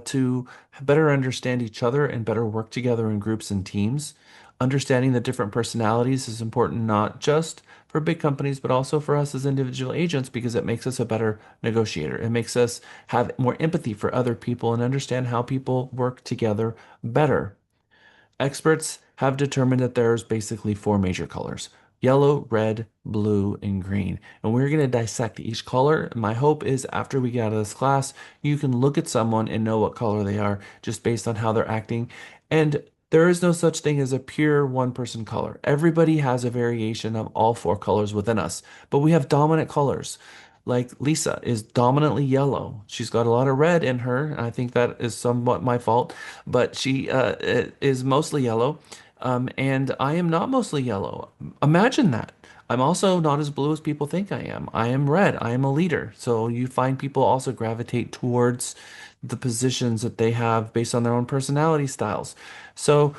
to better understand each other and better work together in groups and teams. Understanding the different personalities is important, not just for big companies, but also for us as individual agents, because it makes us a better negotiator. It makes us have more empathy for other people and understand how people work together better. Experts have determined that there's basically four major colors: yellow, red, blue, and green. And we're going to dissect each color. My hope is after we get out of this class, you can look at someone and know what color they are just based on how they're acting. And there is no such thing as a pure one person color. Everybody has a variation of all four colors within us, but we have dominant colors. Like Lisa is dominantly yellow. She's got a lot of red in her. I think that is somewhat my fault, but she is mostly yellow. And I am not mostly yellow. Imagine that. I'm also not as blue as people think I am. I am red. I am a leader. So you find people also gravitate towards the positions that they have based on their own personality styles. So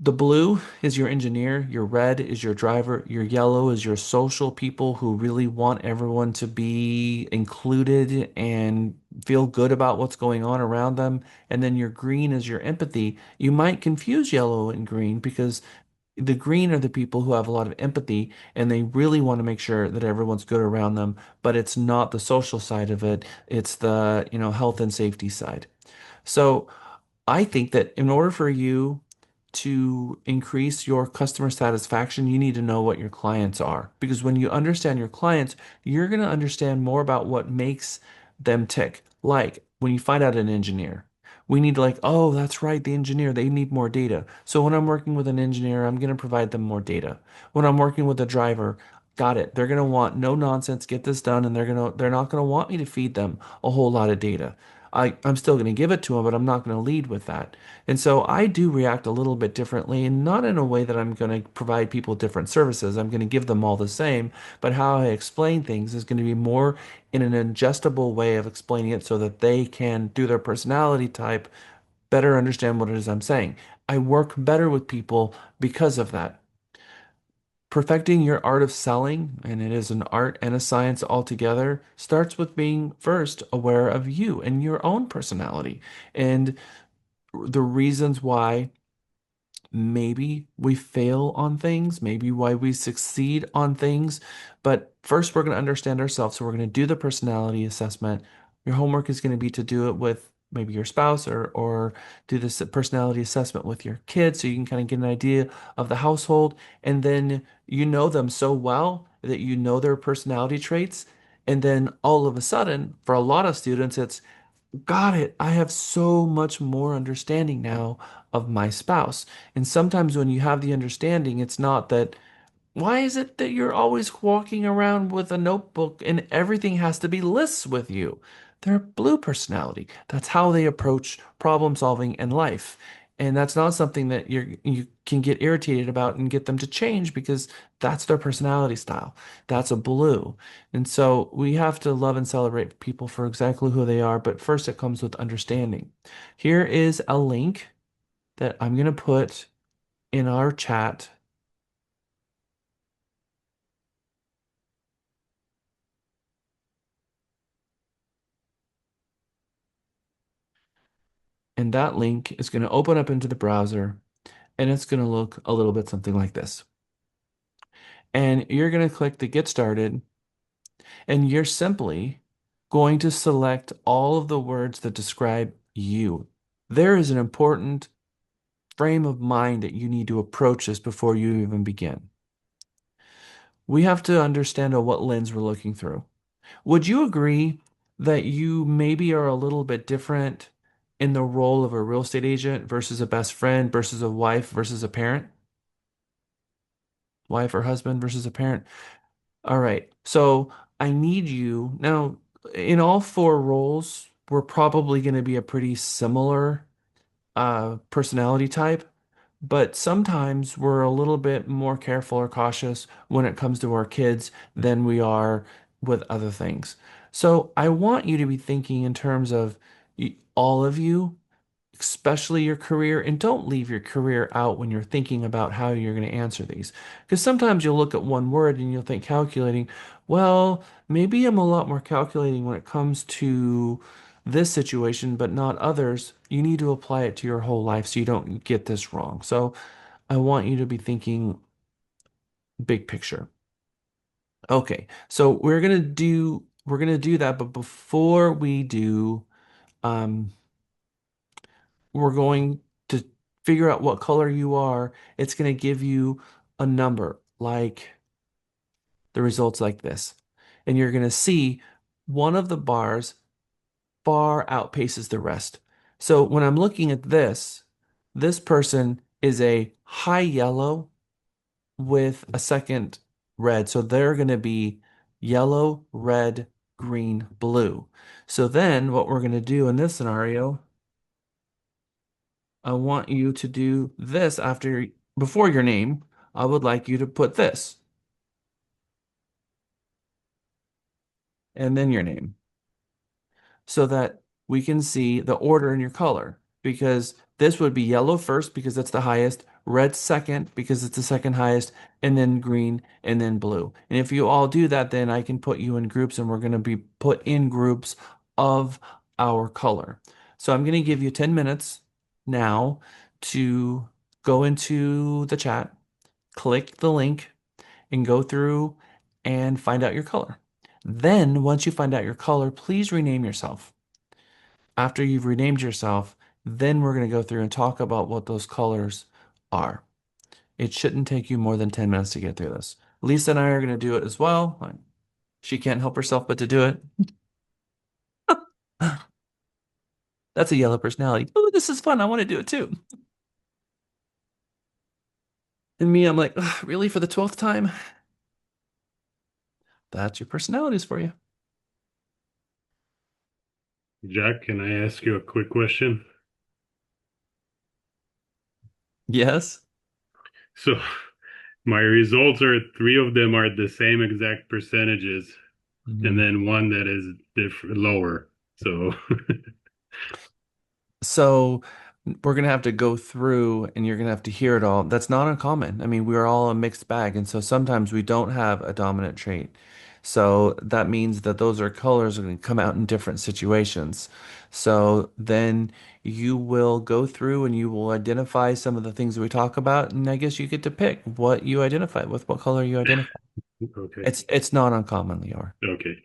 the blue is your engineer, your red is your driver, your yellow is your social people who really want everyone to be included and feel good about what's going on around them. And then your green is your empathy. You might confuse yellow and green because the green are the people who have a lot of empathy and they really want to make sure that everyone's good around them, but it's not the social side of it. It's the, health and safety side. So I think that in order for you to increase your customer satisfaction, you need to know what your clients are. Because when you understand your clients, you're going to understand more about what makes them tick. Like when you find out an engineer, we need to oh, that's right, the engineer, they need more data. So when I'm working with an engineer, I'm going to provide them more data. When I'm working with a driver, got it. They're going to want no nonsense, get this done, and they're not going to want me to feed them a whole lot of data. I'm still going to give it to them, but I'm not going to lead with that. And so I do react a little bit differently, and not in a way that I'm going to provide people different services. I'm going to give them all the same, but how I explain things is going to be more in an ingestible way of explaining it so that they can, do their personality type, better understand what it is I'm saying. I work better with people because of that. perfecting your art of selling, and it is an art and a science altogether, starts with being first aware of you and your own personality and the reasons why maybe we fail on things, maybe why we succeed on things. But first, we're going to understand ourselves. So we're going to do the personality assessment. Your homework is going to be to do it with maybe your spouse or do this personality assessment with your kids so you can kind of get an idea of the household. And then you know them so well that you know their personality traits. And then all of a sudden, for a lot of students, it's got it. I have so much more understanding now of my spouse. And sometimes when you have the understanding, it's not that, why is it that you're always walking around with a notebook and everything has to be lists with you? They're a blue personality. That's how they approach problem solving in life. And that's not something that you can get irritated about and get them to change because that's their personality style. That's a blue. And so we have to love and celebrate people for exactly who they are, but first it comes with understanding. Here is a link that I'm going to put in our chat. And that link is going to open up into the browser and it's going to look a little bit something like this. And you're going to click the Get Started and you're simply going to select all of the words that describe you. There is an important frame of mind that you need to approach this before you even begin. We have to understand what lens we're looking through. Would you agree that you maybe are a little bit different in the role of a real estate agent versus a best friend versus a wife versus a parent? Wife or husband versus a parent? All right. So I need you now in all four roles, we're probably going to be a pretty similar personality type, but sometimes we're a little bit more careful or cautious when it comes to our kids than we are with other things. So I want you to be thinking in terms of all of you, especially your career, and don't leave your career out when you're thinking about how you're going to answer these. Because sometimes you'll look at one word and you'll think calculating, well, maybe I'm a lot more calculating when it comes to this situation, but not others. You need to apply it to your whole life so you don't get this wrong. So I want you to be thinking big picture. Okay, so we're gonna do that, but before we do, um, we're going to figure out what color you are. It's going to give you a number like the results like this. And you're going to see one of the bars far outpaces the rest. So when I'm looking at this person is a high yellow with a second red. So they're going to be yellow, red, green, blue. So then what we're going to do in this scenario, I want you to do this before your name. I would like you to put this and then your name so that we can see the order in your color because this would be yellow first because that's the highest, red second because it's the second highest, and then green and then blue. And if you all do that, then I can put you in groups and we're going to be put in groups of our color. So I'm going to give you 10 minutes now to go into the chat, click the link, and go through and find out your color. Then, once you find out your color, please rename yourself. After you've renamed yourself, then we're going to go through and talk about what those colors are. It shouldn't take you more than 10 minutes to get through this. Lisa and I are going to do it as well. She can't help herself but to do it. That's a yellow personality. Oh, this is fun. I want to do it too. And me, I'm like, really for the 12th time? That's your personalities for you. Jack, can I ask you a quick question? Yes. So my results are three of them are the same exact percentages, and then one that is lower. So So we're gonna have to go through and you're gonna have to hear it all. That's not uncommon. I mean, we're all a mixed bag, and so sometimes we don't have a dominant trait. So that means that those are colors are going to come out in different situations. So then you will go through and you will identify some of the things that we talk about, and I guess you get to pick what you identify with, what color you identify. Okay. It's not uncommon, Lior. Okay.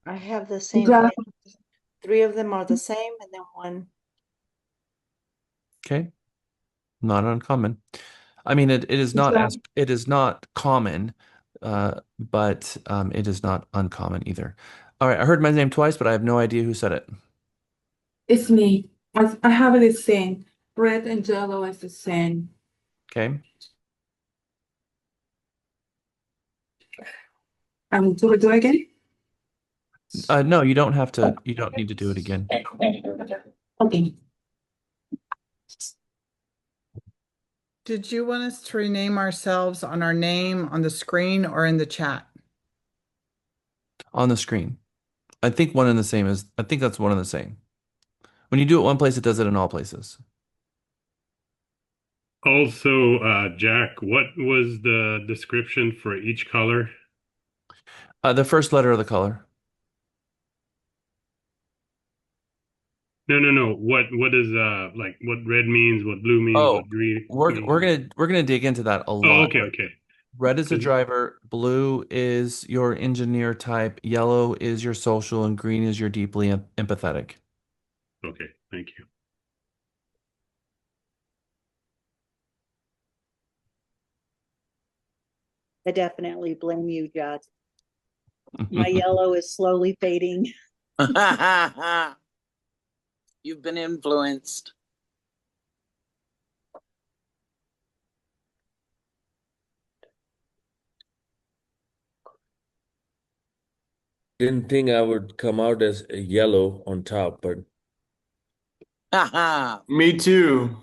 I have the same Yeah. thing. Three of them are the same, and then one. Okay, not uncommon. I mean, it is not common, but it is not uncommon either. All right, I heard my name twice, but I have no idea who said it. It's me. I have the same. Red and yellow is the same. Okay. Do we do it again? No, you don't have to. You don't need to do it again. Okay. Did you want us to rename ourselves on our name on the screen or in the chat? On the screen. I think one and the same is. I think that's one and the same. When you do it one place, it does it in all places. Also, Jack, what was the description for each color? The first letter of the color. No. What is like what red means, what blue means, Oh, what green we're means? gonna dig into that a Oh, lot. okay. Red is a 'Cause- driver, blue is your engineer type, yellow is your social, and green is your deeply empathetic. Okay, thank you. I definitely blame you, Judge. My yellow is slowly fading. You've been influenced. Didn't think I would come out as a yellow on top, but Me too.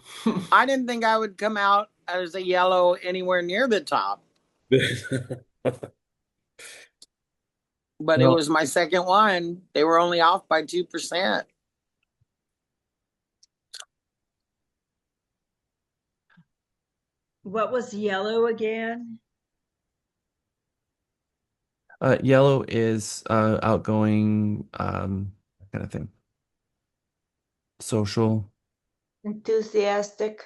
I didn't think I would come out as a yellow anywhere near the top, but it Well, was my second one. They were only off by 2%. What was yellow again? yellow is outgoing, kind of thing. Social. Enthusiastic,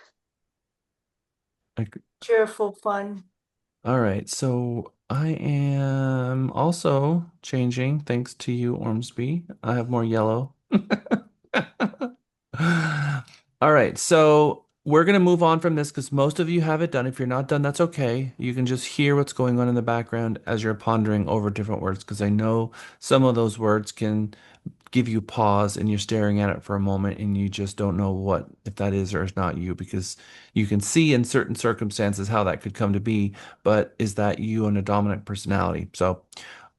Like, cheerful, fun. all right, so I am also changing thanks to you, Ormsby. I have more yellow. All right, so we're gonna move on from this because most of you have it done. If you're not done, that's okay. You can just hear what's going on in the background as you're pondering over different words because I know some of those words can give you pause and you're staring at it for a moment and you just don't know what if that is or is not you because you can see in certain circumstances how that could come to be, but is that you and a dominant personality? So,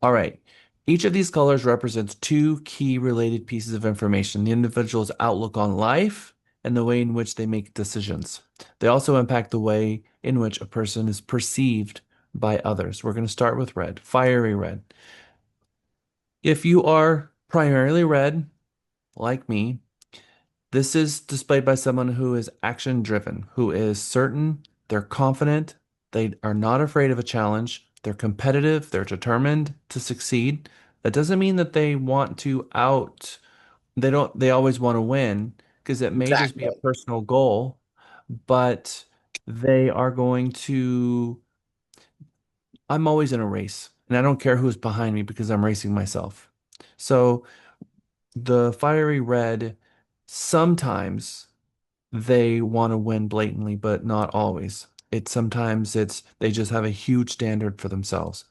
all right. Each of these colors represents two key related pieces of information, the individual's outlook on life and the way in which they make decisions. They also impact the way in which a person is perceived by others. We're going to start with red, fiery red. If you are primarily red, like me, this is displayed by someone who is action driven, who is certain, they're confident, they are not afraid of a challenge, they're competitive, they're determined to succeed. That doesn't mean that they want to they always want to win because it may just be a Exactly. personal goal, but they are going to, I'm always in a race and I don't care who's behind me because I'm racing myself. So the fiery red, sometimes they want to win blatantly, but not always. Sometimes they just have a huge standard for themselves.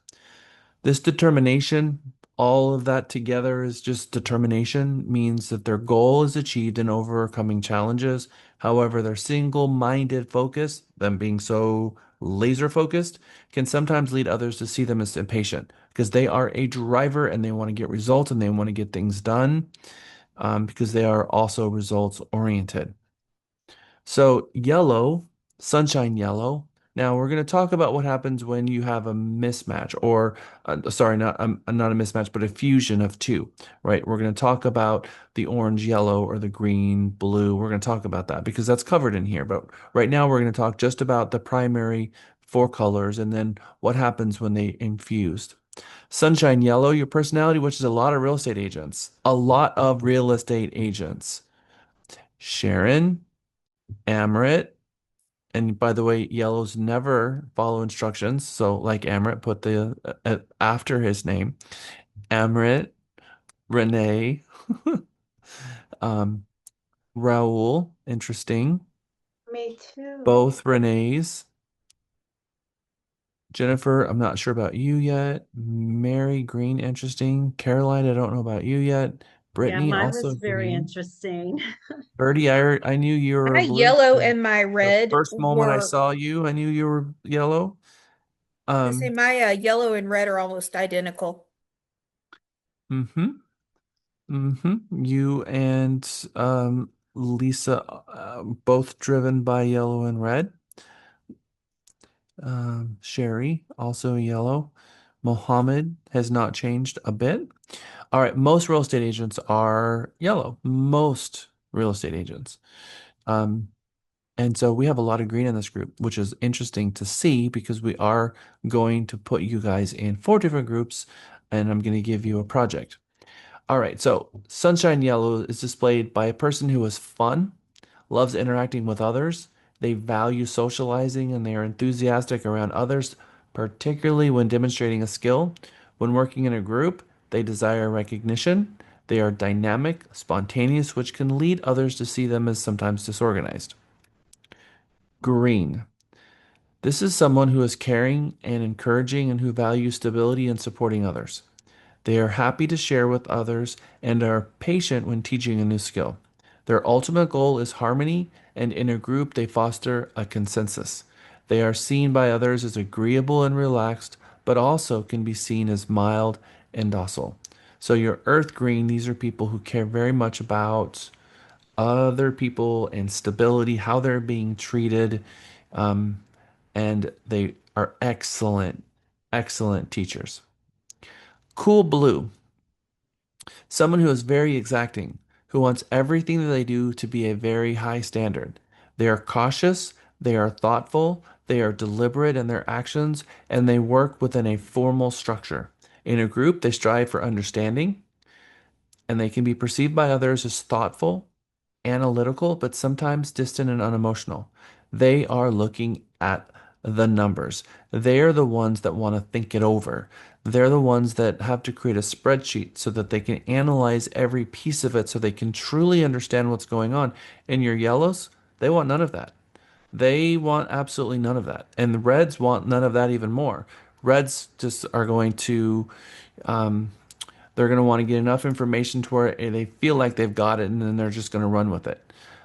This determination, all of that together is just determination, means that their goal is achieved in overcoming challenges. However, their single-minded focus, them being so laser focused, can sometimes lead others to see them as impatient because they are a driver and they want to get results and they want to get things done because they are also results oriented. So yellow, sunshine yellow, Now we're going to talk about what happens when you have a mismatch, or sorry, not a mismatch, but a fusion of two, right? We're going to talk about the orange, yellow, or the green, blue. We're going to talk about that because that's covered in here. But right now we're going to talk just about the primary four colors and then what happens when they infused. Sunshine yellow, your personality, which is a lot of real estate agents, a lot of real estate agents. Sharon, Amrit, and by the way, yellows never follow instructions. So, like Amrit, put the after his name. Amrit, Renee, um, Raul, interesting. Me too. Both Renees. Jennifer, I'm not sure about you yet. Mary Green, interesting. Caroline, I don't know about you yet. Yeah, Brittany, mine also was very green. interesting. Birdie, I knew you were My blue. yellow and my The red first moment I were, saw you, I knew you were yellow. I say Um, my yellow and red are almost identical. mm-hmm. You and Lisa, both driven by yellow and red. Sherry, also yellow. Mohammed has not changed a bit. All right, most real estate agents are yellow. Most real estate agents. Um, and so we have a lot of green in this group, which is interesting to see because we are going to put you guys in four different groups, and I'm going to give you a project. All right, so sunshine yellow is displayed by a person who is fun, loves interacting with others. They value socializing and they are enthusiastic around others, particularly when demonstrating a skill. When working in a group, they desire recognition. They are dynamic, spontaneous, which can lead others to see them as sometimes disorganized. Green. This is someone who is caring and encouraging and who values stability and supporting others. They are happy to share with others and are patient when teaching a new skill. Their ultimate goal is harmony, and in a group, they foster a consensus. They are seen by others as agreeable and relaxed, but also can be seen as mild and docile. So, your earth green, these are people who care very much about other people and stability, how they're being treated, um, and they are excellent, excellent teachers. Cool blue. Someone who is very exacting, who wants everything that they do to be a very high standard. They are cautious, they are thoughtful, they are deliberate in their actions, and they work within a formal structure. In a group, they strive for understanding, and they can be perceived by others as thoughtful, analytical, but sometimes distant and unemotional. They are looking at the numbers. They are the ones that want to think it over. They're the ones that have to create a spreadsheet so that they can analyze every piece of it so they can truly understand what's going on. And your yellows, they want none of that. They want absolutely none of that. And the reds want none of that even more. Reds just are going to um, they're going to want to get enough information to where they feel like they've got it and then they're just going to run with it.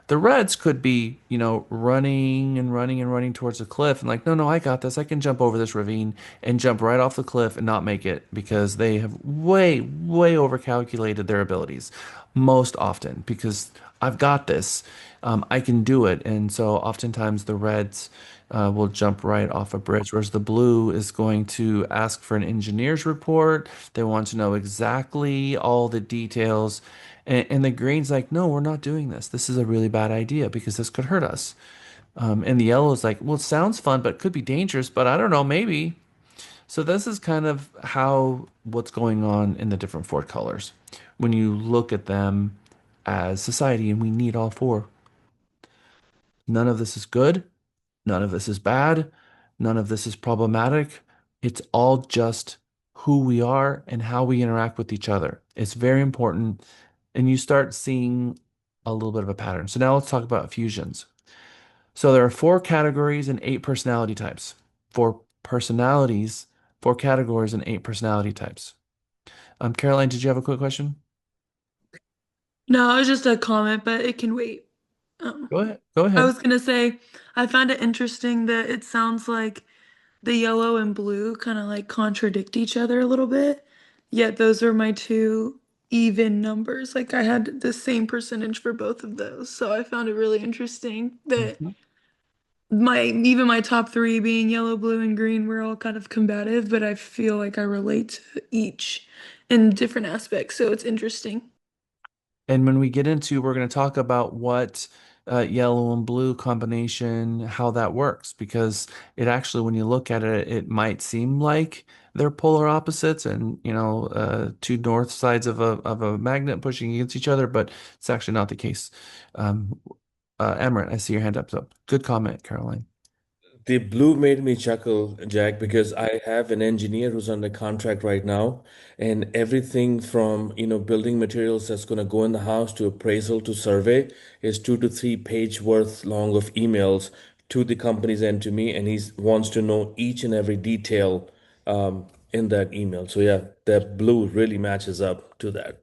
The Reds could be, running and running and running towards the cliff and like, no, no, I got this. I can jump over this ravine and jump right off the cliff and not make it because they have way, way overcalculated their abilities most often because I've got this. I can do it. And so oftentimes the Reds will jump right off a bridge, whereas the blue is going to ask for an engineer's report. They want to know exactly all the details. And the green's like, no, we're not doing this. This is a really bad idea because this could hurt us. And the yellow is like, well, it sounds fun, but could be dangerous, but I don't know, maybe. So this is kind of how what's going on in the different four colors when you look at them as society, and we need all four. None of this is good. None of this is bad. None of this is problematic. It's all just who we are and how we interact with each other. It's very important. And you start seeing a little bit of a pattern. So now let's talk about fusions. So there are four categories and eight personality types. Four personalities, four categories, and eight personality types. Caroline, did you have a quick question? No, it was just a comment, but it can wait. Um, Go ahead. Go I ahead. was gonna say, I found it interesting that it sounds like the yellow and blue kind of like contradict each other a little bit, yet those are my two even numbers. Like I had the same percentage for both of those. So I found it really interesting that Mhm. my even my top three being yellow, blue, and green were all kind of combative, but I feel like I relate to each in different aspects, so it's interesting. And when we get into, we're going to talk about what yellow and blue combination, how that works, because it actually, when you look at it, it might seem like they're polar opposites and, two north sides of a magnet pushing against each other, but it's actually not the case. Um, Emmerich, I see your hand up. So good comment, Caroline. The blue made me chuckle, Jack, because I have an engineer who's under contract right now, and everything from, building materials that's going to go in the house to appraisal to survey is 2 to 3 page worth long of emails to the companies and to me, and he wants to know each and every detail in that email. So yeah, that blue really matches up to that.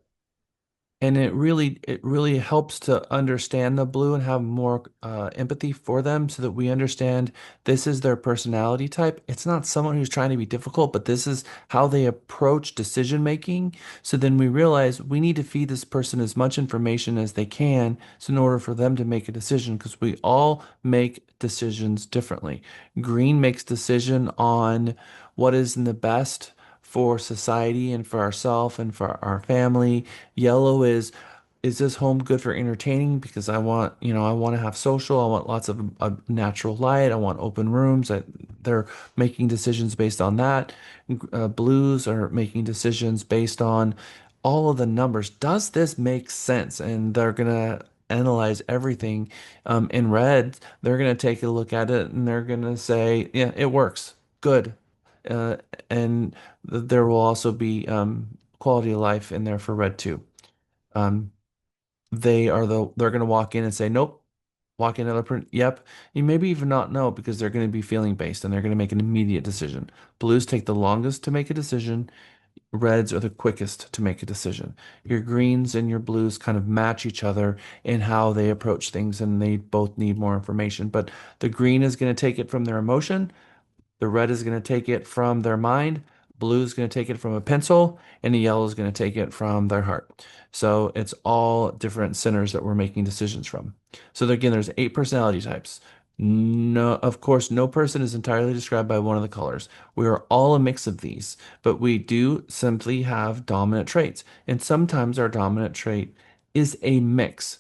And it really helps to understand the blue and have more empathy for them so that we understand this is their personality type. It's not someone who's trying to be difficult, but this is how they approach decision making. So then we realize we need to feed this person as much information as they can, so in order for them to make a decision, because we all make decisions differently. Green makes decision on what is in the best for society and for ourselves and for our family. Yellow is this home good for entertaining? Because I want to have social. I want lots of natural light. I want open rooms. They're making decisions based on that. Blues are making decisions based on all of the numbers. Does this make sense? And they're gonna analyze everything. In red, they're gonna take a look at it and they're gonna say, yeah, it works. Good. Uh, and there will also be quality of life in there for red too. Um, they're going to walk in and say nope, walk in another print, yep. You maybe even not know because they're going to be feeling based and they're going to make an immediate decision. Blues take the longest to make a decision. Reds are the quickest to make a decision. Your greens and your blues kind of match each other in how they approach things, and they both need more information. But the green is going to take it from their emotion, the red is going to take it from their mind, blue is going to take it from a pencil, and the yellow is going to take it from their heart. So it's all different centers that we're making decisions from. So again, there's 8 personality types. No, of course, no person is entirely described by one of the colors. We are all a mix of these, but we do simply have dominant traits. And sometimes our dominant trait is a mix.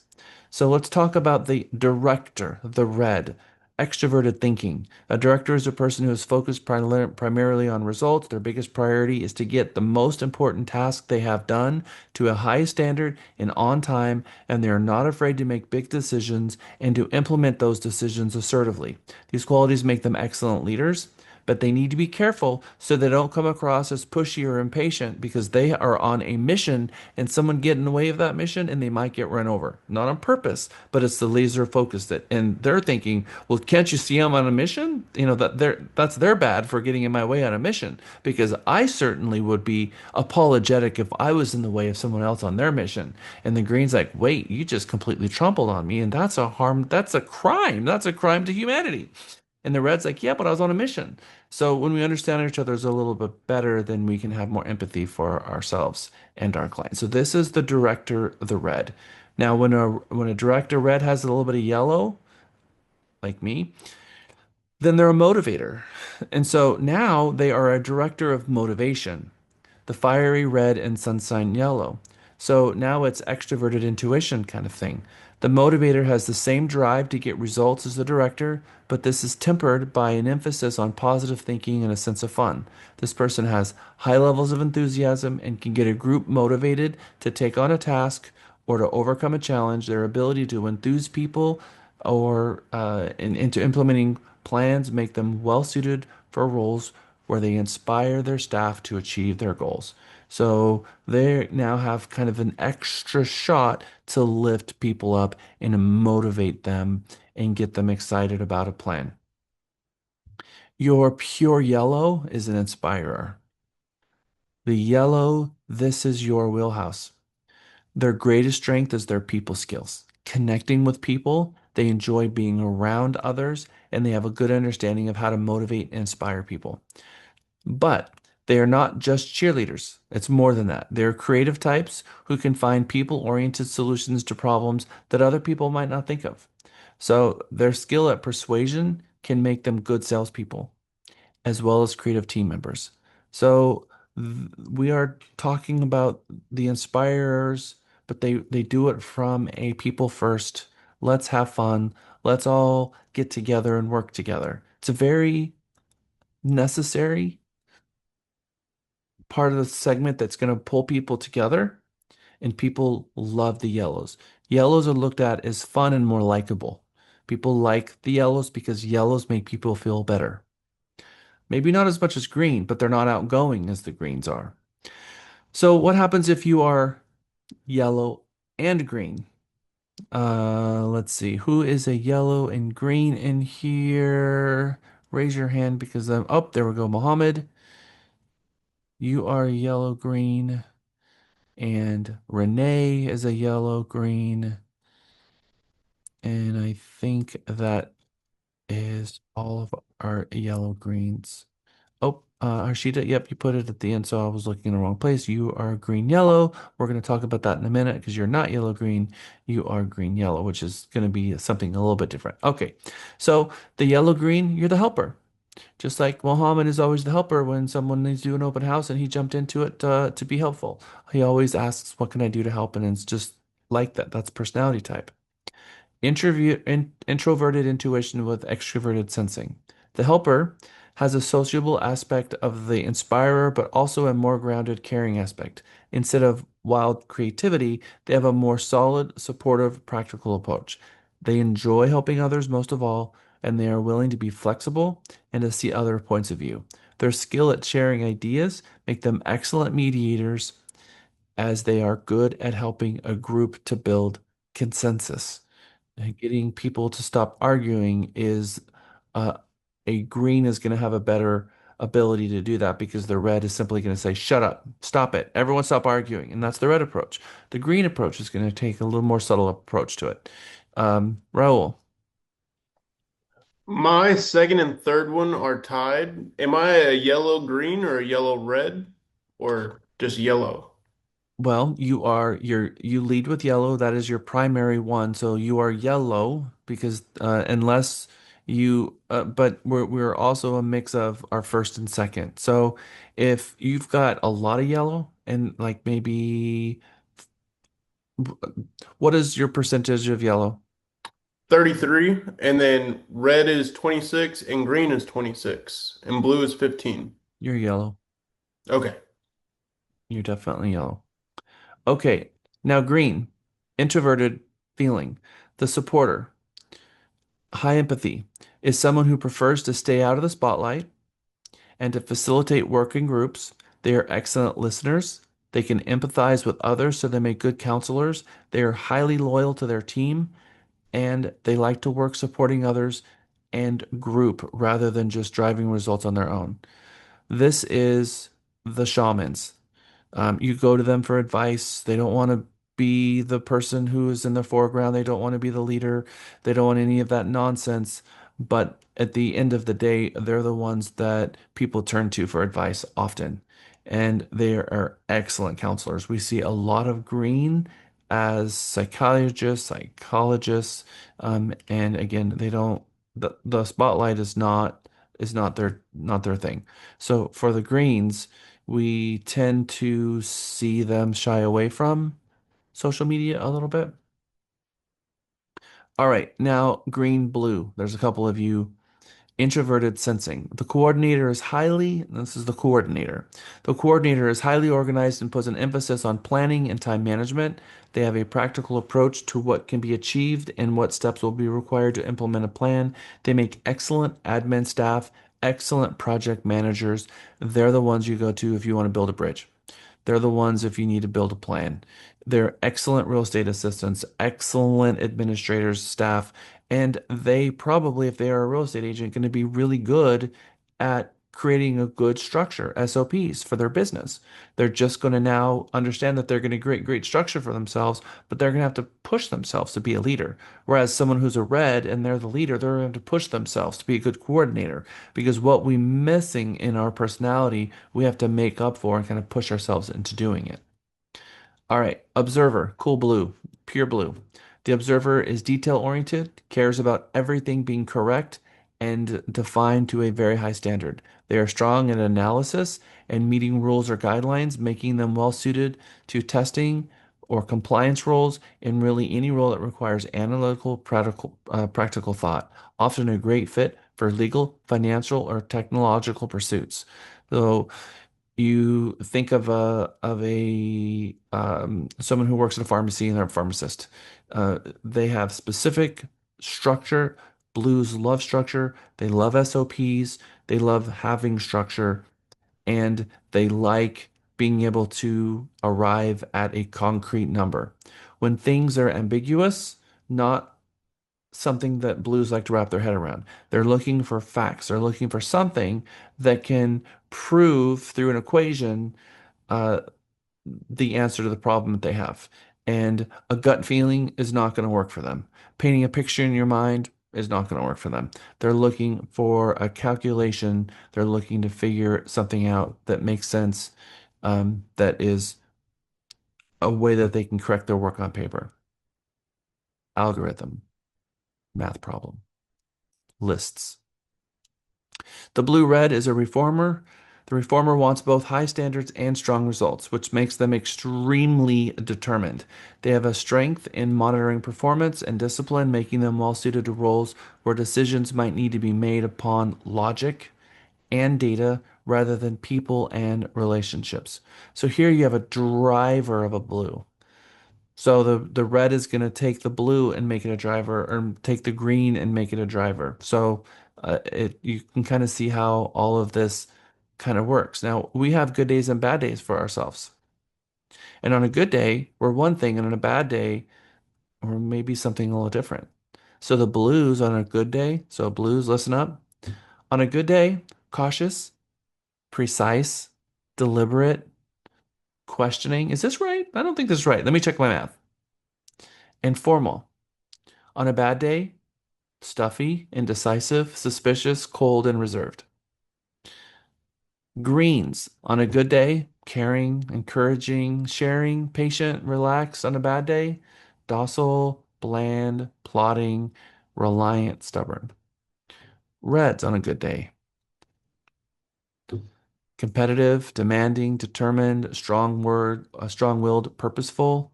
So let's talk about the director, the red. Extroverted thinking. A director is a person who is focused primarily on results. Their biggest priority is to get the most important task they have done to a high standard and on time, and they are not afraid to make big decisions and to implement those decisions assertively. These qualities make them excellent leaders, but they need to be careful so they don't come across as pushy or impatient because they are on a mission and someone get in the way of that mission and they might get run over. Not on purpose, but it's the laser focus that, and they're thinking, well, can't you see I'm on a mission? That's their bad for getting in my way on a mission, because I certainly would be apologetic if I was in the way of someone else on their mission. And the green's like, wait, you just completely trampled on me, and that's a crime. That's a crime to humanity. And the red's like, yeah, but I was on a mission. So when we understand each other a little bit better, then we can have more empathy for ourselves and our clients. So this is the director, the red. Now, when a director red has a little bit of yellow, like me, then they're a motivator. And so now they are a director of motivation, the fiery red and sunshine yellow. So now it's extroverted intuition kind of thing. The motivator has the same drive to get results as the director, but this is tempered by an emphasis on positive thinking and a sense of fun. This person has high levels of enthusiasm and can get a group motivated to take on a task or to overcome a challenge. Their ability to enthuse people or into implementing plans make them well suited for roles where they inspire their staff to achieve their goals. So they now have kind of an extra shot to lift people up and to motivate them and get them excited about a plan. Your pure yellow is an inspirer. The yellow, this is your wheelhouse. Their greatest strength is their people skills. Connecting with people, they enjoy being around others, and they have a good understanding of how to motivate and inspire people. But they are not just cheerleaders. It's more than that. They're creative types who can find people-oriented solutions to problems that other people might not think of. So their skill at persuasion can make them good salespeople as well as creative team members. So we are talking about the inspirers, but they do it from a people first. Let's have fun. Let's all get together and work together. It's a very necessary part of the segment that's going to pull people together, and people love the yellows. Yellows are looked at as fun and more likable. People like the yellows because yellows make people feel better. Maybe not as much as green, but they're not outgoing as the greens are. So what happens if you are yellow and green? Let's see. Who is a yellow and green in here? Raise your hand because I'm, oh, there we go. Mohammed, you are yellow green, and Renee is a yellow green. And I think that is all of our yellow greens. Oh, Harshita, yep, you put it at the end, so I was looking in the wrong place. You are green yellow. We're going to talk about that in a minute because you're not yellow green. You are green yellow, which is going to be something a little bit different. Okay, so the yellow green, you're the helper. Just like Mohammed is always the helper when someone needs to do an open house and he jumped into it to be helpful. He always asks, what can I do to help? And it's just like that. That's personality type. Introverted intuition with extroverted sensing. The helper has a sociable aspect of the inspirer, but also a more grounded, caring aspect. Instead of wild creativity, they have a more solid, supportive, practical approach. They enjoy helping others most of all, and they are willing to be flexible and to see other points of view. Their skill at sharing ideas make them excellent mediators as they are good at helping a group to build consensus. And getting people to stop arguing is uh, a green is going to have a better ability to do that because the red is simply going to say, shut up, stop it, everyone stop arguing. And that's the red approach. The green approach is going to take a little more subtle approach to it. Raul. My second and third one are tied. Am I a yellow green or a yellow red or just yellow? Well, you lead with yellow. That is your primary one. So you are yellow because unless you but we're also a mix of our first and second. So if you've got a lot of yellow and like maybe what is your percentage of yellow? 33, and then red is 26 and green is 26 and blue is 15. You're yellow. Okay. You're definitely yellow. Okay. Now green, introverted feeling, the supporter. High empathy is someone who prefers to stay out of the spotlight and to facilitate work in groups. They are excellent listeners. They can empathize with others, so they make good counselors. They are highly loyal to their team, and they like to work supporting others and group rather than just driving results on their own. This is the shamans. You go to them for advice. They don't want to be the person who is in the foreground. They don't want to be the leader. They don't want any of that nonsense. But at the end of the day, they're the ones that people turn to for advice often. And they are excellent counselors. We see a lot of green as psychologists. And again, they don't, the spotlight is not their thing. So for the greens, we tend to see them shy away from social media a little bit. All right, now green, blue. There's a couple of you. Introverted sensing. The coordinator is highly, this is the coordinator. The coordinator is highly organized and puts an emphasis on planning and time management. They have a practical approach to what can be achieved and what steps will be required to implement a plan. They make excellent admin staff, excellent project managers. They're the ones you go to if you want to build a bridge. They're the ones if you need to build a plan. They're excellent real estate assistants, excellent administrators, staff, and they probably, if they are a real estate agent, going to be really good at creating a good structure, SOPs for their business. They're just going to now understand that they're going to create great structure for themselves, but they're going to have to push themselves to be a leader. Whereas someone who's a red and they're the leader, they're going to have to push themselves to be a good coordinator because what we're missing in our personality, we have to make up for and kind of push ourselves into doing it. All right, observer, cool blue, pure blue. The observer is detail oriented, cares about everything being correct and defined to a very high standard. They are strong in analysis and meeting rules or guidelines, making them well suited to testing or compliance roles in really any role that requires analytical, practical thought, often a great fit for legal, financial, or technological pursuits. So you think of a someone who works at a pharmacy and they're a pharmacist. They have specific structure. Blues love structure. They love SOPs. They love having structure, and they like being able to arrive at a concrete number. When things are ambiguous, not something that blues like to wrap their head around. They're looking for facts. They're looking for something that can prove through an equation uh, the answer to the problem that they have. And a gut feeling is not going to work for them. Painting a picture in your mind is not going to work for them. They're looking for a calculation. They're looking to figure something out that makes sense, that is a way that they can correct their work on paper. Algorithm, math problem, lists. The blue red is a reformer. The reformer wants both high standards and strong results, which makes them extremely determined. They have a strength in monitoring performance and discipline, making them well suited to roles where decisions might need to be made upon logic and data rather than people and relationships. So here you have a driver of a blue. So the red is going to take the blue and make it a driver, or take the green and make it a driver. So you can kind of see how all of this kind of works. Now, we have good days and bad days for ourselves. And on a good day, we're one thing, and on a bad day, we're maybe something a little different. So the blues on a good day, so blues, listen up. On a good day, cautious, precise, deliberate, questioning. Is this right? I don't think this is right. Let me check my math. And formal. On a bad day, stuffy, indecisive, suspicious, cold, and reserved. Greens. On a good day, caring, encouraging, sharing, patient, relaxed. On a bad day, docile, bland, plodding, reliant, stubborn. Reds on a good day. Competitive, demanding, determined, strong-willed, purposeful.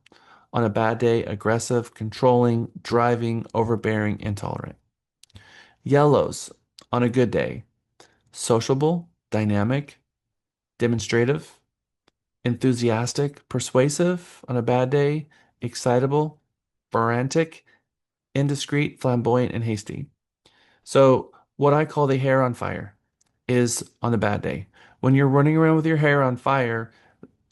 On a bad day, aggressive, controlling, driving, overbearing, intolerant. Yellows on a good day. Sociable, dynamic, demonstrative, enthusiastic, persuasive. On a bad day, excitable, frantic, indiscreet, flamboyant, and hasty. So what I call the hair on fire is on a bad day. When you're running around with your hair on fire,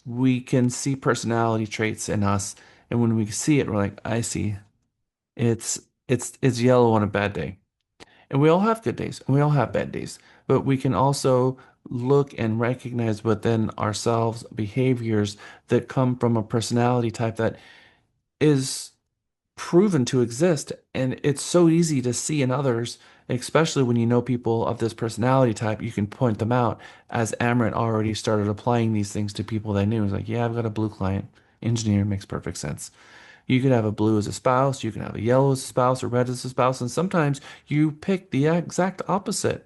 we can see personality traits in us. And when we see it, we're like, I see. It's yellow on a bad day. And we all have good days and we all have bad days, but we can also look and recognize within ourselves behaviors that come from a personality type that is proven to exist. And it's so easy to see in others, especially when you know people of this personality type, you can point them out, as Amrit already started applying these things to people they knew. It's like, yeah, I've got a blue client. Engineer makes perfect sense. You could have a blue as a spouse, you can have a yellow as a spouse, or red as a spouse, and sometimes you pick the exact opposite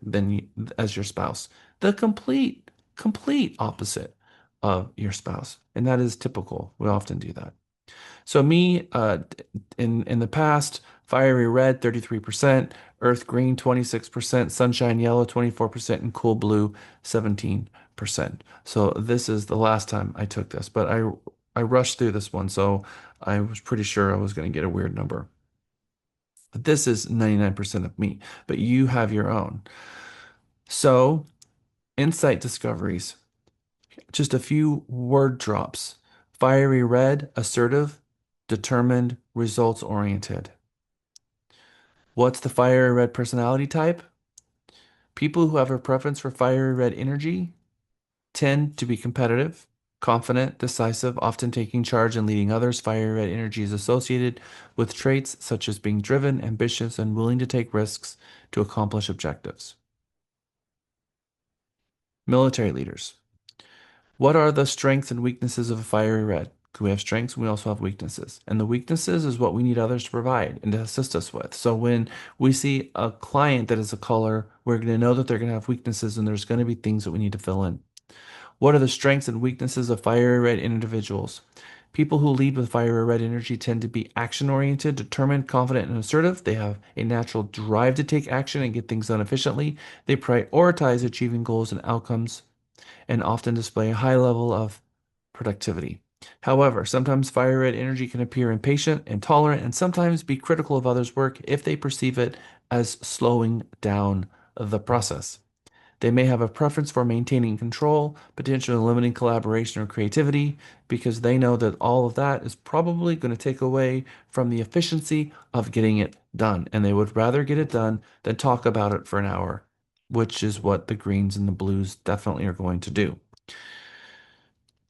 as your spouse, the complete opposite of your spouse, and that is typical. We often do that. So me, in the past, fiery red 33%, earth green 26%, sunshine yellow 24%, and cool blue 17%. So this is the last time I took this, but I rushed through this one, so I was pretty sure I was going to get a weird number. But this is 99% of me, but you have your own. So, insight discoveries. Just a few word drops. Fiery red, assertive, determined, results oriented. What's the fiery red personality type? People who have a preference for fiery red energy tend to be competitive, confident, decisive, often taking charge and leading others. Fiery red energy is associated with traits such as being driven, ambitious, and willing to take risks to accomplish objectives. Military leaders. What are the strengths and weaknesses of a fiery red? We have strengths and we also have weaknesses. And the weaknesses is what we need others to provide and to assist us with. So when we see a client that is a color, we're going to know that they're going to have weaknesses and there's going to be things that we need to fill in. What are the strengths and weaknesses of fiery red individuals? People who lead with fiery red energy tend to be action oriented, determined, confident, and assertive. They have a natural drive to take action and get things done efficiently. They prioritize achieving goals and outcomes and often display a high level of productivity. However, sometimes fire red energy can appear impatient, intolerant, and sometimes be critical of others' work if they perceive it as slowing down the process. They may have a preference for maintaining control, potentially limiting collaboration or creativity, because they know that all of that is probably going to take away from the efficiency of getting it done. And they would rather get it done than talk about it for an hour, which is what the greens and the blues definitely are going to do.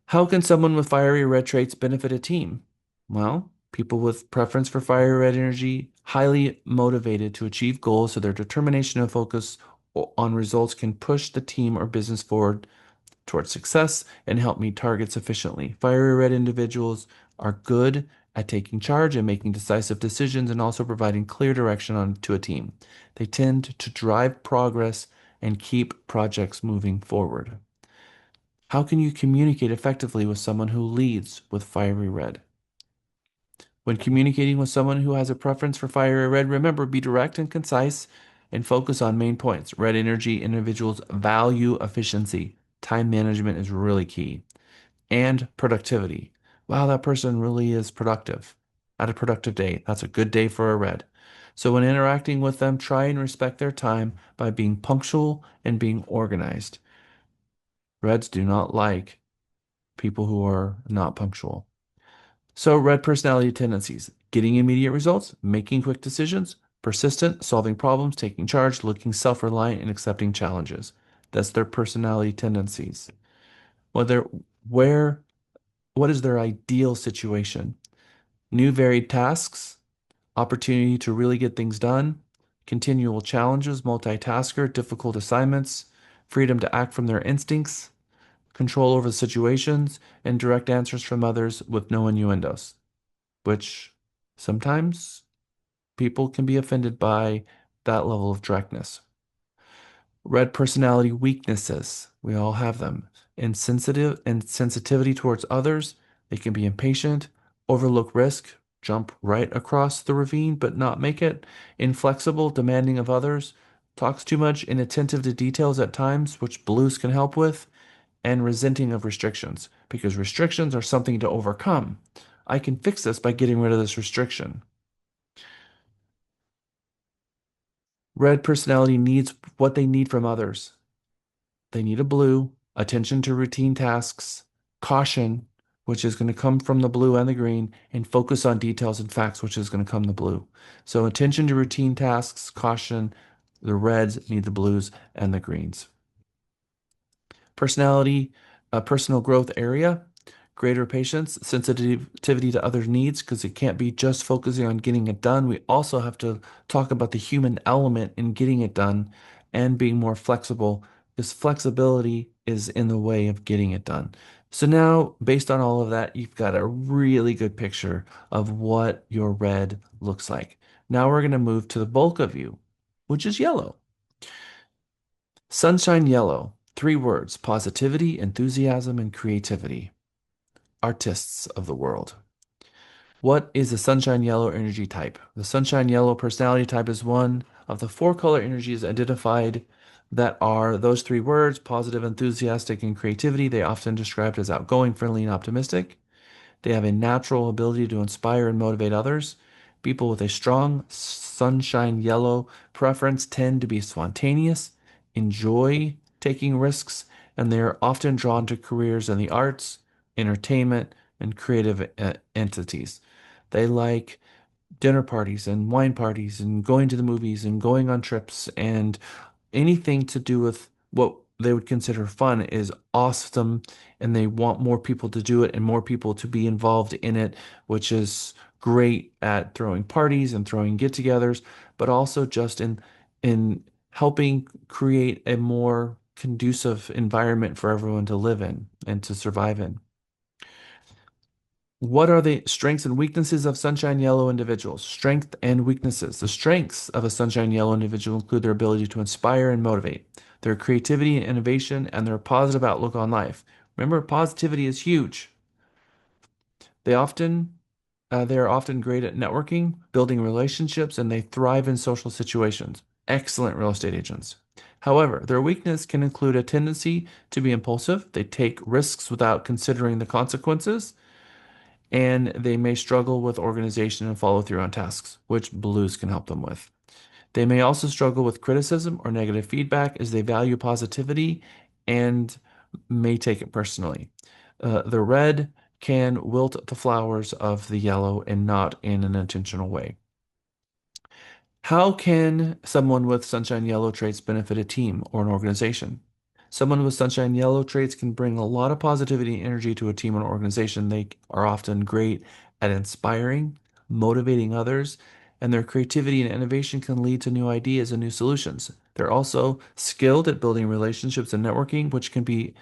How can someone with fiery red traits benefit a team? Well, people with preference for fiery red energy, highly motivated to achieve goals, so their determination and focus on results can push the team or business forward towards success and help meet targets efficiently. Fiery red individuals are good at taking charge and making decisive decisions and also providing clear direction to a team. They tend to drive progress and keep projects moving forward. How can you communicate effectively with someone who leads with fiery red? When communicating with someone who has a preference for fiery red, remember, be direct and concise and focus on main points. Red energy individuals value efficiency. Time management is really key. And productivity. Wow, that person really is productive. Had a productive day. That's a good day for a red. So when interacting with them, try and respect their time by being punctual and being organized. Reds do not like people who are not punctual. So red personality tendencies: getting immediate results, making quick decisions, persistent, solving problems, taking charge, looking self-reliant, and accepting challenges. That's their personality tendencies. Whether where What is their ideal situation? New varied tasks, opportunity to really get things done, continual challenges, multitasker, difficult assignments, freedom to act from their instincts, control over situations, and direct answers from others with no innuendos, which sometimes people can be offended by that level of directness. Red personality weaknesses. We all have them. Insensitive and sensitivity towards others. They can be impatient, overlook risk, jump right across the ravine but not make it. Inflexible, demanding of others, talks too much, inattentive to details at times, which blues can help with, and resenting of restrictions, because restrictions are something to overcome. I can fix this by getting rid of this restriction. Red personality needs what they need from others. They need a blue, attention to routine tasks, caution, which is going to come from the blue and the green, and focus on details and facts, which is going to come the blue. So attention to routine tasks, caution, the reds need the blues and the greens. Personality, personal growth area, greater patience, sensitivity to other needs, because it can't be just focusing on getting it done. We also have to talk about the human element in getting it done and being more flexible, because flexibility is in the way of getting it done. So now, based on all of that, you've got a really good picture of what your red looks like. Now we're going to move to the bulk of you, which is yellow. Sunshine yellow, 3 words: positivity, enthusiasm, and creativity. Artists of the world. What is the sunshine yellow energy type? The sunshine yellow personality type is one of the 4 color energies identified that are those 3 words: positive, enthusiastic, and creativity. They often described as outgoing, friendly, and optimistic. They have a natural ability to inspire and motivate others. People with a strong sunshine yellow preference tend to be spontaneous, enjoy taking risks, and they are often drawn to careers in the arts, entertainment, and creative entities. They like dinner parties and wine parties and going to the movies and going on trips, and anything to do with what they would consider fun is awesome, and they want more people to do it and more people to be involved in it, which is great at throwing parties and throwing get-togethers, but also just in helping create a more conducive environment for everyone to live in and to survive in. What are the strengths and weaknesses of sunshine yellow individuals? Strength and weaknesses. The strengths of a sunshine yellow individual include their ability to inspire and motivate, their creativity and innovation, and their positive outlook on life. Remember, positivity is huge. They often they are often great at networking, building relationships, and they thrive in social situations. Excellent real estate agents. However, their weakness can include a tendency to be impulsive. They take risks without considering the consequences, and they may struggle with organization and follow through on tasks, which blues can help them with. They may also struggle with criticism or negative feedback as they value positivity and may take it personally. The red can wilt the flowers of the yellow and not in an intentional way. How can someone with sunshine yellow traits benefit a team or an organization? Someone with sunshine yellow traits can bring a lot of positivity and energy to a team or organization. They are often great at inspiring, motivating others, and their creativity and innovation can lead to new ideas and new solutions. They're also skilled at building relationships and networking, which can be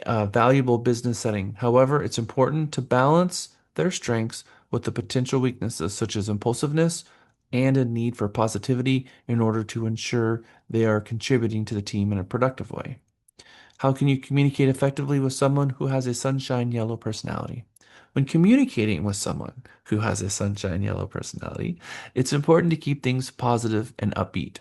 a valuable business setting. However, it's important to balance their strengths with the potential weaknesses, such as impulsiveness and a need for positivity, in order to ensure they are contributing to the team in a productive way. How can you communicate effectively with someone who has a sunshine yellow personality? When communicating with someone who has a sunshine yellow personality, it's important to keep things positive and upbeat.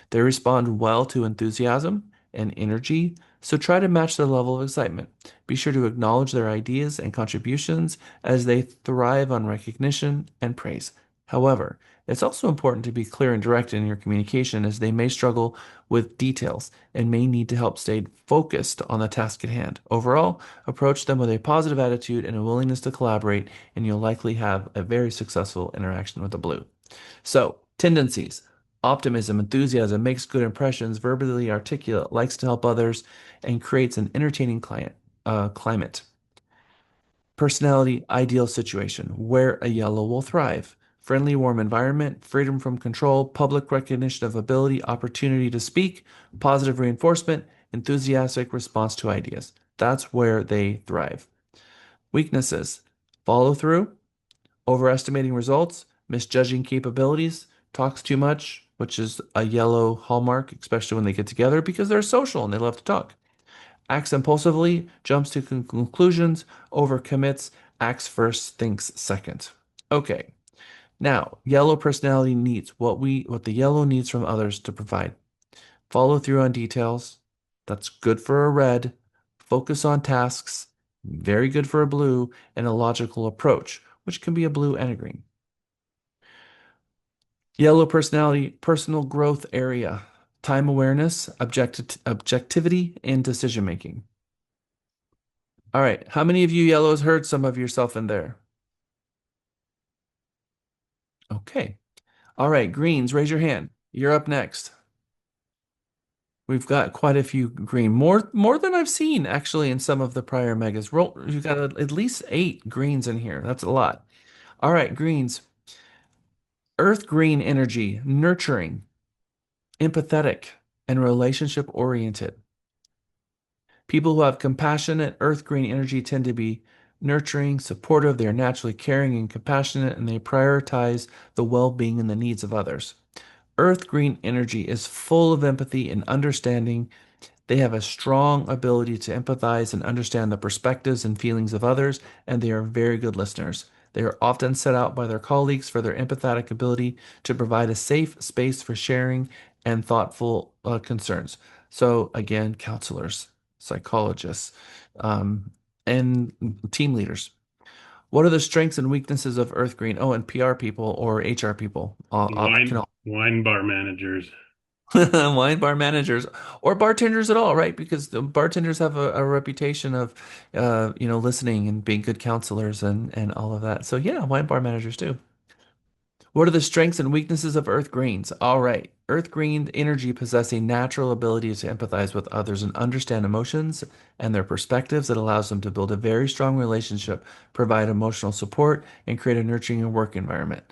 They respond well to enthusiasm and energy, so try to match their level of excitement. Be sure to acknowledge their ideas and contributions as they thrive on recognition and praise. However, it's also important to be clear and direct in your communication, as they may struggle with details and may need to help stay focused on the task at hand. Overall, approach them with a positive attitude and a willingness to collaborate, and you'll likely have a very successful interaction with the blue. So, tendencies: optimism, enthusiasm, makes good impressions, verbally articulate, likes to help others, and creates an entertaining climate. Personality: ideal situation where a yellow will thrive. Friendly, warm environment, freedom from control, public recognition of ability, opportunity to speak, positive reinforcement, enthusiastic response to ideas. That's where they thrive. Weaknesses: follow through, overestimating results, misjudging capabilities, talks too much, which is a yellow hallmark, especially when they get together because they're social and they love to talk. Acts impulsively, jumps to conclusions, overcommits, acts first, thinks second. Okay. Now, yellow personality needs what the yellow needs from others to provide. Follow through on details. That's good for a red. Focus on tasks. Very good for a blue, and a logical approach, which can be a blue and a green. Yellow personality, personal growth area, time awareness, objectivity, and decision making. All right. How many of you yellows heard some of yourself in there? Okay. All right. Greens, raise your hand. You're up next. We've got quite a few green, more than I've seen actually in some of the prior megas. You've got at least 8 greens in here. That's a lot. All right, greens. Earth green energy, nurturing, empathetic, and relationship oriented. People who have compassionate earth green energy tend to be nurturing, supportive, they are naturally caring and compassionate, and they prioritize the well-being and the needs of others. Earth green energy is full of empathy and understanding. They have a strong ability to empathize and understand the perspectives and feelings of others, and they are very good listeners. They are often set out by their colleagues for their empathetic ability to provide a safe space for sharing and thoughtful concerns. So, again, counselors, psychologists, um, and team leaders. What are the strengths and weaknesses of Earth Green? Oh, and PR people or HR people can all Wine bar managers. wine bar managers or bartenders at all, right? Because the bartenders have a reputation of, listening and being good counselors and all of that. So yeah, wine bar managers too. What are the strengths and weaknesses of Earth Greens? All right. Earth Green energy possess a natural ability to empathize with others and understand emotions and their perspectives that allows them to build a very strong relationship, provide emotional support, and create a nurturing work environment.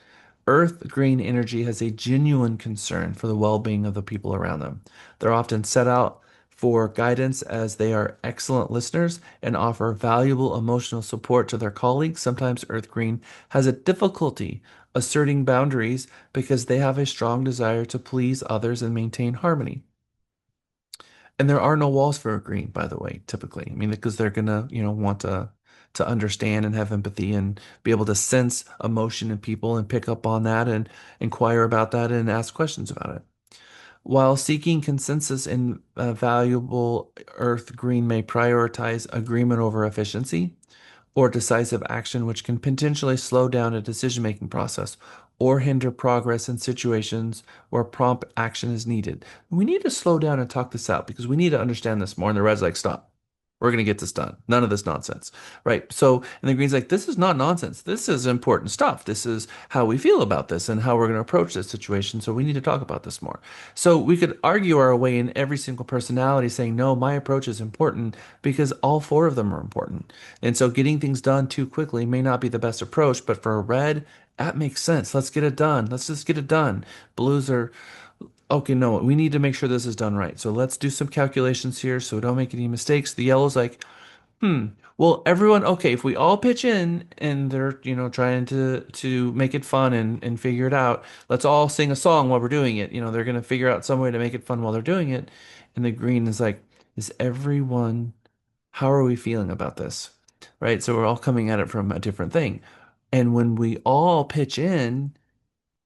Earth Green energy has a genuine concern for the well-being of the people around them. They're often set out for guidance as they are excellent listeners and offer valuable emotional support to their colleagues. Sometimes Earth Green has a difficulty asserting boundaries because they have a strong desire to please others and maintain harmony. And there are no walls for a green, by the way, typically. I mean, because they're gonna, want to understand and have empathy and be able to sense emotion in people and pick up on that and inquire about that and ask questions about it. While seeking consensus in valuable Earth Green may prioritize agreement over efficiency or decisive action, which can potentially slow down a decision-making process or hinder progress in situations where prompt action is needed. We need to slow down and talk this out because we need to understand this more. And the red's like, stop. We're going to get this done. None of this nonsense. Right. So, and the green's like, this is not nonsense. This is important stuff. This is how we feel about this and how we're going to approach this situation. So we need to talk about this more. So we could argue our way in every single personality saying, no, my approach is important because all four of them are important. And so getting things done too quickly may not be the best approach, but for a red, that makes sense. Let's get it done. Let's just get it done. Blues are okay, no, we need to make sure this is done right. So let's do some calculations here so we don't make any mistakes. The yellow's like, well, everyone, okay, if we all pitch in and they're, trying to make it fun and figure it out, let's all sing a song while we're doing it. They're gonna figure out some way to make it fun while they're doing it. And the green is like, is everyone, how are we feeling about this? Right? So we're all coming at it from a different thing. And when we all pitch in,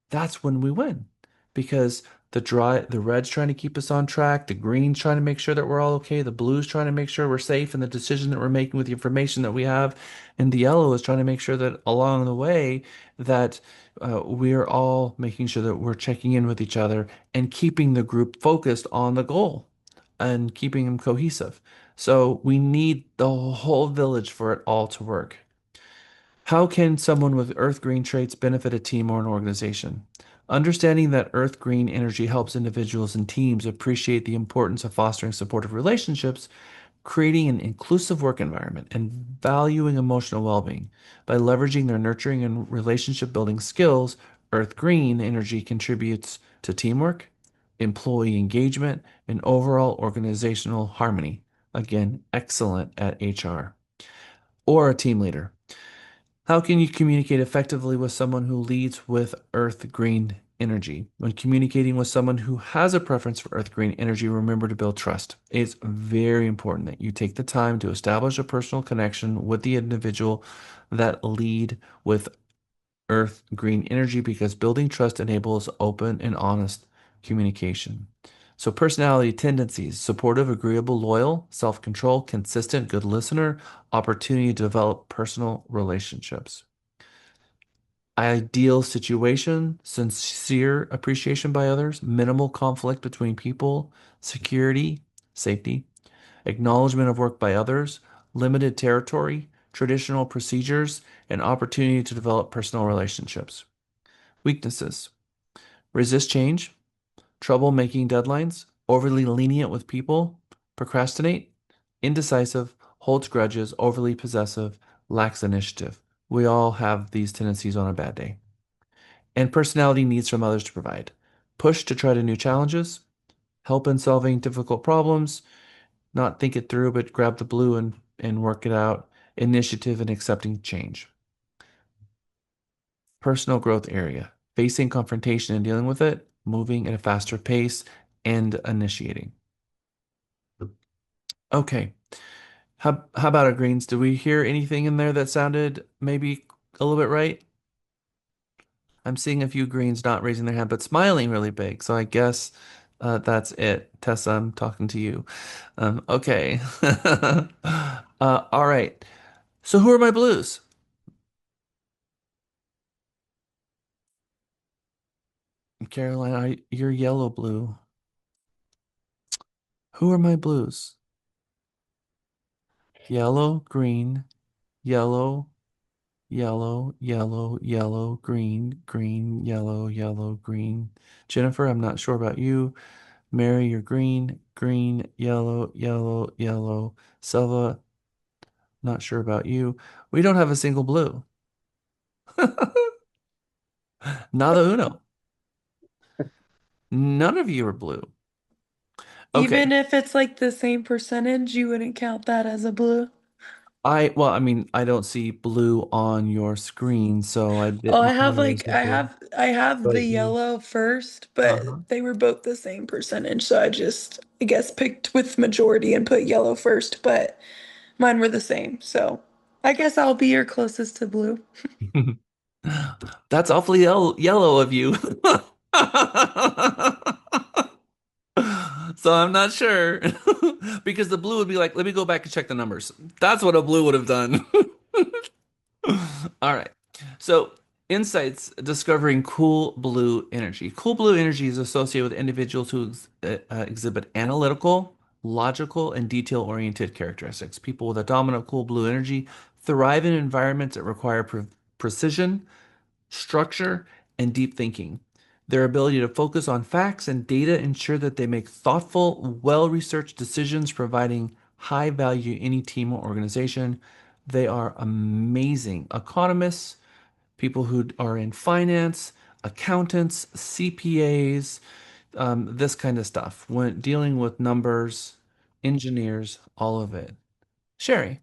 that's when we win because the red's trying to keep us on track, the green's trying to make sure that we're all okay, the blue's trying to make sure we're safe in the decision that we're making with the information that we have, and the yellow is trying to make sure that along the way that we're all making sure that we're checking in with each other and keeping the group focused on the goal and keeping them cohesive. So we need the whole village for it all to work. How can someone with earth green traits benefit a team or an organization? Understanding that earth green energy helps individuals and teams appreciate the importance of fostering supportive relationships, creating an inclusive work environment, and valuing emotional well being. By leveraging their nurturing and relationship building skills, earth green energy contributes to teamwork, employee engagement, and overall organizational harmony. Again, excellent at HR or a team leader. How can you communicate effectively with someone who leads with earth green energy? When communicating with someone who has a preference for earth green energy, remember to build trust. It's very important that you take the time to establish a personal connection with the individual that lead with earth green energy because building trust enables open and honest communication. So, personality tendencies: supportive, agreeable, loyal, self control, consistent, good listener, opportunity to develop personal relationships. Ideal situation: sincere appreciation by others, minimal conflict between people, security, safety, acknowledgement of work by others, limited territory, traditional procedures, and opportunity to develop personal relationships. Weaknesses: resist change, trouble making deadlines, overly lenient with people, procrastinate, indecisive, holds grudges, overly possessive, lacks initiative. We all have these tendencies on a bad day. And personality needs from others to provide: push to try to new challenges, help in solving difficult problems, not think it through, but grab the blue and work it out, initiative and accepting change. Personal growth area: facing confrontation and dealing with it, moving at a faster pace, and initiating. Okay. How about our greens? Did we hear anything in there that sounded maybe a little bit right? I'm seeing a few greens not raising their hand, but smiling really big. So I guess that's it. Tessa, I'm talking to you. Okay. All right. So who are my blues? Caroline, you're yellow blue. Who are my blues? Yellow, green, yellow, yellow, yellow, yellow, green, green, yellow, yellow, green. Jennifer, I'm not sure about you. Mary, you're green, green, yellow, yellow, yellow. Selva, not sure about you. We don't have a single blue. Nada uno. None of you are blue. Okay. Even if it's like the same percentage, you wouldn't count that as a blue. Well, I mean, I don't see blue on your screen, so I Oh, didn't know it was a blue. I have the But you, yellow first, but uh-huh. they were both the same percentage, so I guess picked with majority and put yellow first, but mine were the same. So I guess I'll be your closest to blue. That's awfully yellow of you. So I'm not sure. Because the blue would be like, let me go back and check the numbers. That's what a blue would have done. All right. So, insights discovering cool blue energy. Cool blue energy is associated with individuals who exhibit analytical, logical, and detail-oriented characteristics. People with a dominant cool blue energy thrive in environments that require precision, structure, and deep thinking. Their ability to focus on facts and data ensure that they make thoughtful, well-researched decisions, providing high value any team or organization. They are amazing economists, people who are in finance, accountants, CPAs, this kind of stuff. When dealing with numbers, engineers, all of it. Sherry.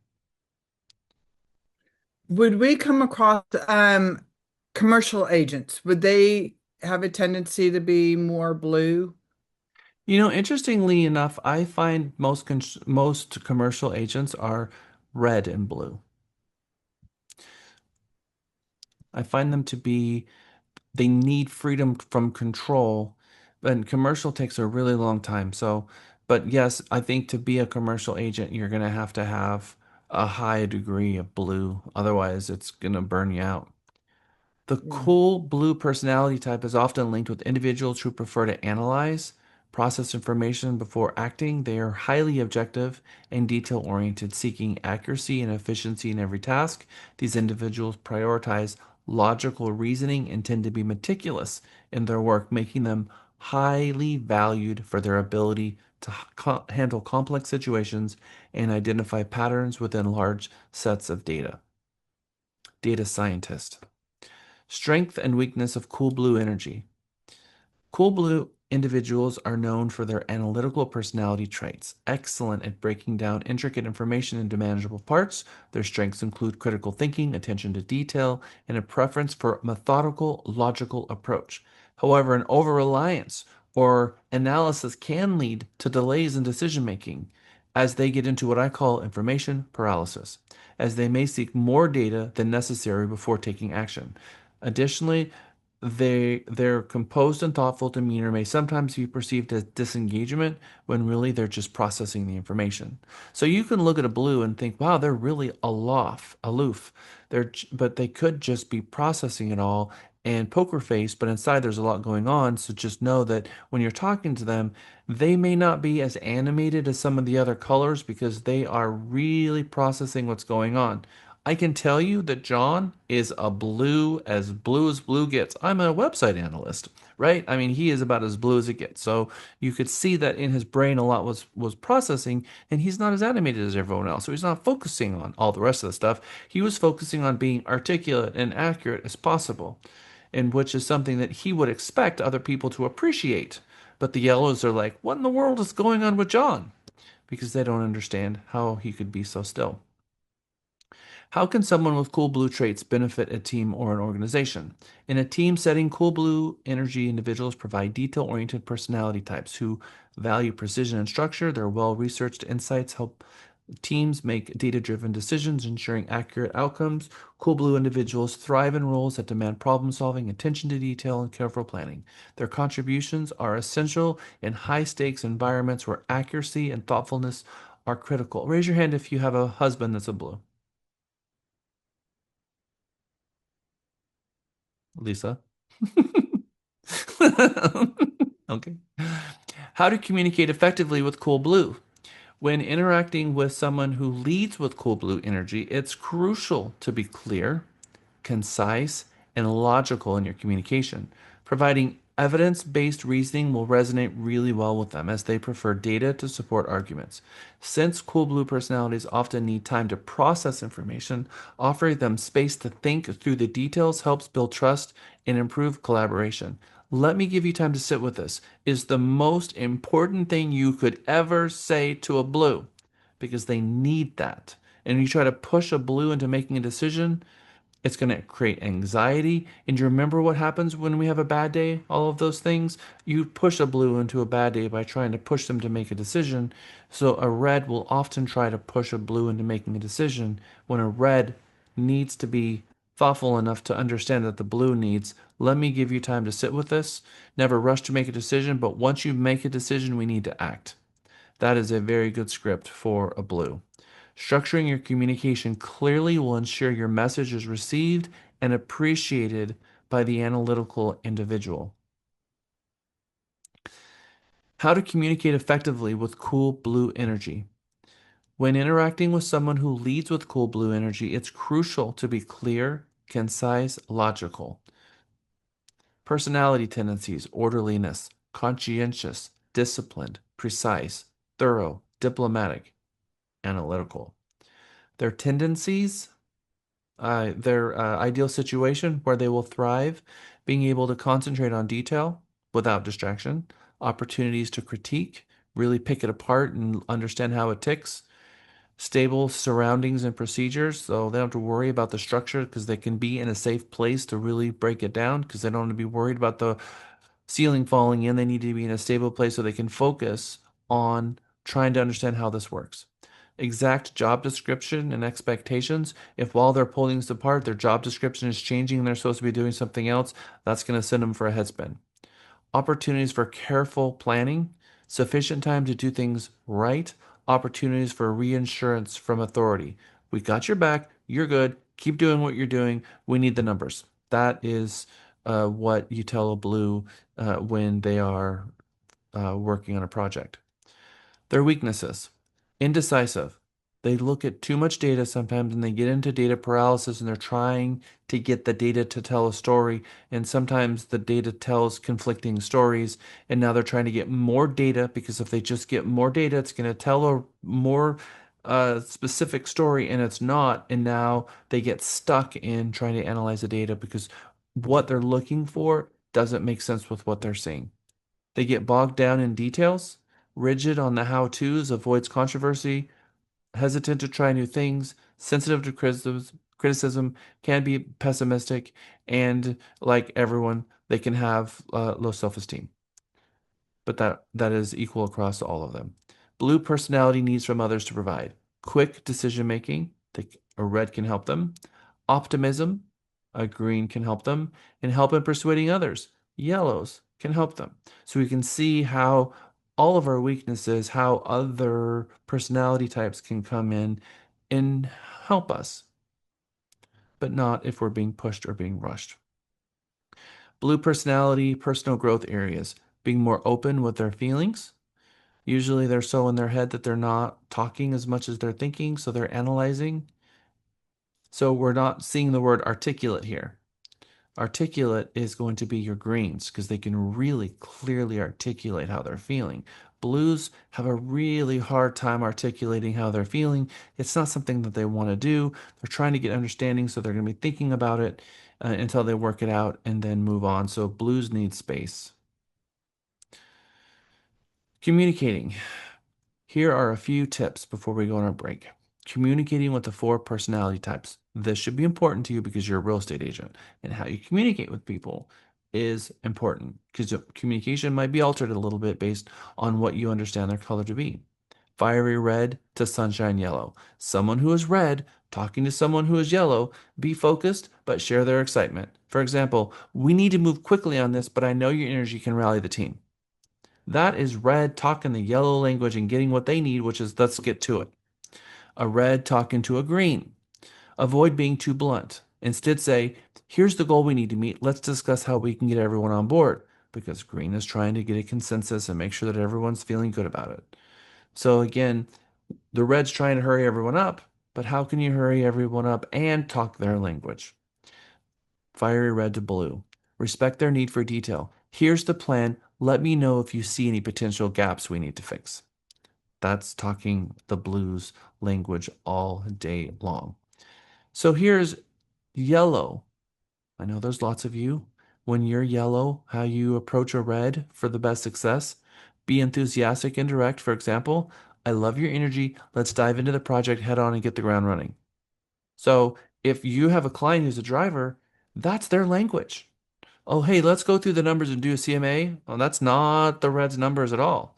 Would we come across commercial agents? Would they have a tendency to be more blue? Interestingly enough, I find most commercial agents are red and blue. I find them to be they need freedom from control, and commercial takes a really long time. So, but yes, I think to be a commercial agent, you're going to have a high degree of blue. Otherwise, it's going to burn you out. The cool blue personality type is often linked with individuals who prefer to analyze, process information before acting. They are highly objective and detail oriented, seeking accuracy and efficiency in every task. These individuals prioritize logical reasoning and tend to be meticulous in their work, making them highly valued for their ability to handle complex situations and identify patterns within large sets of data. Data scientist. Strength and weakness of cool blue energy. Cool blue individuals are known for their analytical personality traits, excellent at breaking down intricate information into manageable parts. Their strengths include critical thinking, attention to detail, and a preference for methodical, logical approach. However, an over-reliance or analysis can lead to delays in decision making as they get into what I call information paralysis, as they may seek more data than necessary before taking action. Additionally, their composed and thoughtful demeanor may sometimes be perceived as disengagement when really they're just processing the information. So you can look at a blue and think, wow, they're really aloof. But they could just be processing it all and poker face, but inside there's a lot going on. So just know that when you're talking to them, they may not be as animated as some of the other colors because they are really processing what's going on. I can tell you that John is blue as blue gets. I'm a website analyst, right? I mean, he is about as blue as it gets. So you could see that in his brain a lot was processing, and he's not as animated as everyone else. So he's not focusing on all the rest of the stuff. He was focusing on being articulate and accurate as possible, and which is something that he would expect other people to appreciate. But the yellows are like, what in the world is going on with John? Because they don't understand how he could be so still. How can someone with cool blue traits benefit a team or an organization? In a team setting, cool blue energy individuals provide detail oriented personality types who value precision and structure. Their well researched insights help teams make data driven decisions, ensuring accurate outcomes. Cool blue individuals thrive in roles that demand problem solving, attention to detail, and careful planning. Their contributions are essential in high stakes environments where accuracy and thoughtfulness are critical. Raise your hand if you have a husband that's a blue. Lisa. Okay. How to communicate effectively with cool blue. When interacting with someone who leads with cool blue energy, it's crucial to be clear, concise, and logical in your communication. Providing evidence based reasoning will resonate really well with them as they prefer data to support arguments. Since cool blue personalities often need time to process information, offering them space to think through the details helps build trust and improve collaboration. Let me give you time to sit with this, is the most important thing you could ever say to a blue because they need that. And you try to push a blue into making a decision, it's going to create anxiety. And you remember what happens when we have a bad day? All of those things. You push a blue into a bad day by trying to push them to make a decision. So a red will often try to push a blue into making a decision when a red needs to be thoughtful enough to understand that the blue needs, let me give you time to sit with this. Never rush to make a decision, but once you make a decision, we need to act. That is a very good script for a blue. Structuring your communication clearly will ensure your message is received and appreciated by the analytical individual. How to communicate effectively with cool blue energy. When interacting with someone who leads with cool blue energy, it's crucial to be clear, concise, logical. Personality tendencies, orderliness, conscientious, disciplined, precise, thorough, diplomatic, analytical. Their tendencies, their ideal situation where they will thrive, being able to concentrate on detail without distraction, opportunities to critique, really pick it apart and understand how it ticks, stable surroundings and procedures, so they don't have to worry about the structure because they can be in a safe place to really break it down because they don't want to be worried about the ceiling falling in. They need to be in a stable place so they can focus on trying to understand how this works. Exact job description and expectations. If while they're pulling this apart, their job description is changing and they're supposed to be doing something else, that's going to send them for a headspin. Opportunities for careful planning, sufficient time to do things right, opportunities for reinsurance from authority. We got your back. You're good. Keep doing what you're doing. We need the numbers. That is what you tell a blue when they are working on a project. Their weaknesses: indecisive. They look at too much data sometimes and they get into data paralysis and they're trying to get the data to tell a story. And sometimes the data tells conflicting stories. And now they're trying to get more data because if they just get more data, it's going to tell a more specific story and it's not. And now they get stuck in trying to analyze the data because what they're looking for doesn't make sense with what they're seeing. They get bogged down in details, rigid on the how-tos, avoids controversy, hesitant to try new things, sensitive to criticism, can be pessimistic, and like everyone, they can have low self-esteem. But that is equal across all of them. Blue personality needs from others to provide quick decision making. A red can help them. Optimism, a green can help them, and help in persuading others. Yellows can help them. So we can see how all of our weaknesses, how other personality types can come in and help us, but not if we're being pushed or being rushed. Blue personality, personal growth areas, being more open with their feelings. Usually they're so in their head that they're not talking as much as they're thinking, so they're analyzing. So we're not seeing the word articulate here. Articulate is going to be your greens because they can really clearly articulate how they're feeling. Blues have a really hard time articulating how they're feeling. It's not something that they want to do. They're trying to get understanding, so they're going to be thinking about it until they work it out and then move on. So blues need space. Communicating. Here are a few tips before we go on our break. Communicating with the 4 personality types. This should be important to you because you're a real estate agent, and how you communicate with people is important because communication might be altered a little bit based on what you understand their color to be. Fiery red to sunshine yellow. Someone who is red talking to someone who is yellow, be focused but share their excitement. For example, we need to move quickly on this, but I know your energy can rally the team. That is red talking the yellow language and getting what they need, which is let's get to it. A red talking to a green. Avoid being too blunt. Instead say, here's the goal we need to meet. Let's discuss how we can get everyone on board. Because green is trying to get a consensus and make sure that everyone's feeling good about it. So again, the red's trying to hurry everyone up, but how can you hurry everyone up and talk their language? Fiery red to blue. Respect their need for detail. Here's the plan. Let me know if you see any potential gaps we need to fix. That's talking the blues language all day long. So here's yellow. I know there's lots of you. When you're yellow, how you approach a red for the best success. Be enthusiastic and direct. For example, I love your energy. Let's dive into the project head on and get the ground running. So if you have a client who's a driver, that's their language. Oh, hey, let's go through the numbers and do a CMA. Well, that's not the red's numbers at all.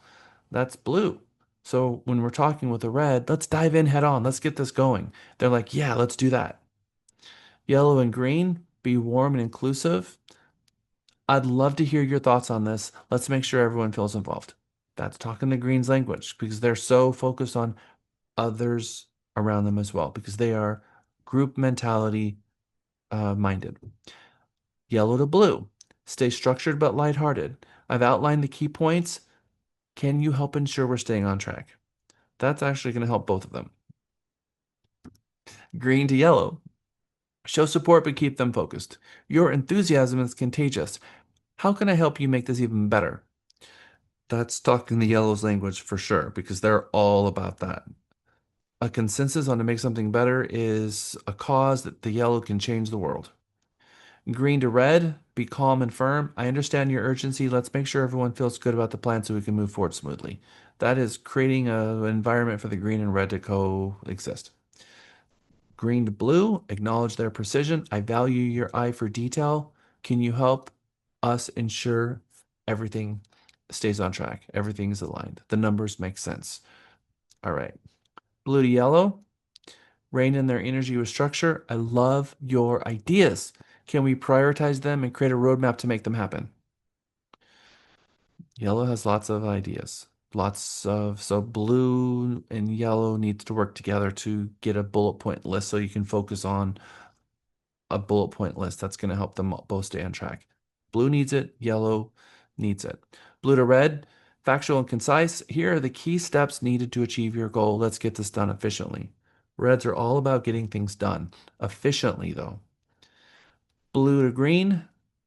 That's blue. So when we're talking with a red, let's dive in head on. Let's get this going. They're like, yeah, let's do that. Yellow and green, be warm and inclusive. I'd love to hear your thoughts on this. Let's make sure everyone feels involved. That's talking the Greens language because they're so focused on others around them as well because they are group mentality minded. Yellow to blue, stay structured but lighthearted. I've outlined the key points. Can you help ensure we're staying on track? That's actually going to help both of them. Green to yellow, show support but keep them focused. Your enthusiasm is contagious. How can I help you make this even better? That's talking the yellows language for sure, because they're all about that. A consensus on to make something better is a cause that the yellow can change the world. Green to red, be calm and firm. I understand your urgency. Let's make sure everyone feels good about the plan so we can move forward smoothly. That is creating an environment for the green and red to coexist. Green to blue, acknowledge their precision. I value your eye for detail. Can you help us ensure everything stays on track? Everything's aligned. The numbers make sense. All right. Blue to yellow, rein in their energy with structure. I love your ideas. Can we prioritize them and create a roadmap to make them happen? Yellow has lots of ideas. So blue and yellow needs to work together to get a bullet point list so you can focus on a bullet point list that's going to help them both stay on track. Blue needs it, yellow needs it. Blue to red, factual and concise. Here are the key steps needed to achieve your goal. Let's get this done efficiently. Reds are all about getting things done efficiently, though. Blue to green,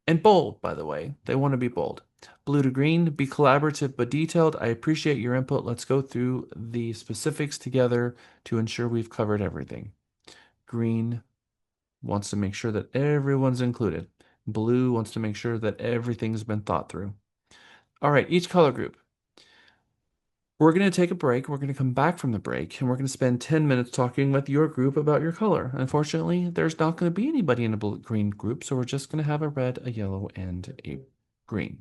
and bold, by the way. They want to be bold. Blue to green, be collaborative but detailed. I appreciate your input. Let's go through the specifics together to ensure we've covered everything. Green wants to make sure that everyone's included. Blue wants to make sure that everything's been thought through. All right, each color group. We're going to take a break. We're going to come back from the break and we're going to spend 10 minutes talking with your group about your color. Unfortunately, there's not going to be anybody in a blue green group, so we're just going to have a red, a yellow, and a green.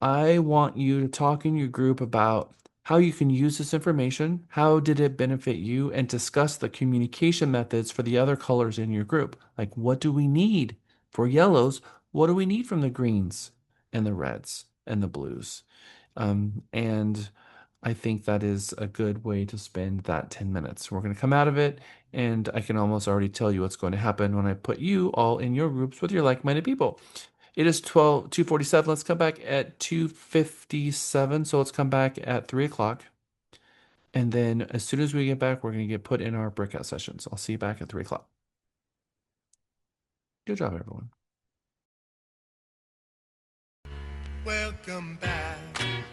I want you to talk in your group about how you can use this information, how did it benefit you, and discuss the communication methods for the other colors in your group. Like, what do we need for yellows? What do we need from the greens and the reds and the blues? And I think that is a good way to spend that 10 minutes. We're going to come out of it, and I can almost already tell you what's going to happen when I put you all in your groups with your like-minded people. It is 2:47. Let's come back at 2:57. So let's come back at 3 o'clock. And then as soon as we get back, we're going to get put in our breakout sessions. I'll see you back at 3 o'clock. Good job, everyone. Welcome back. Who'd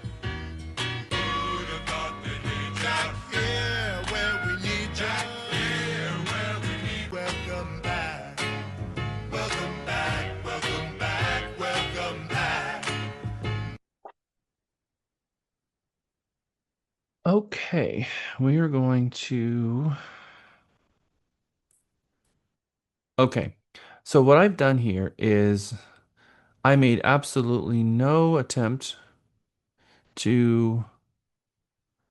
have thought that he'd Jack here where we need Jack here where we need. Welcome back. Welcome back. Welcome back. Welcome back. Okay, we are going to. Okay, so what I've done here is I made absolutely no attempt to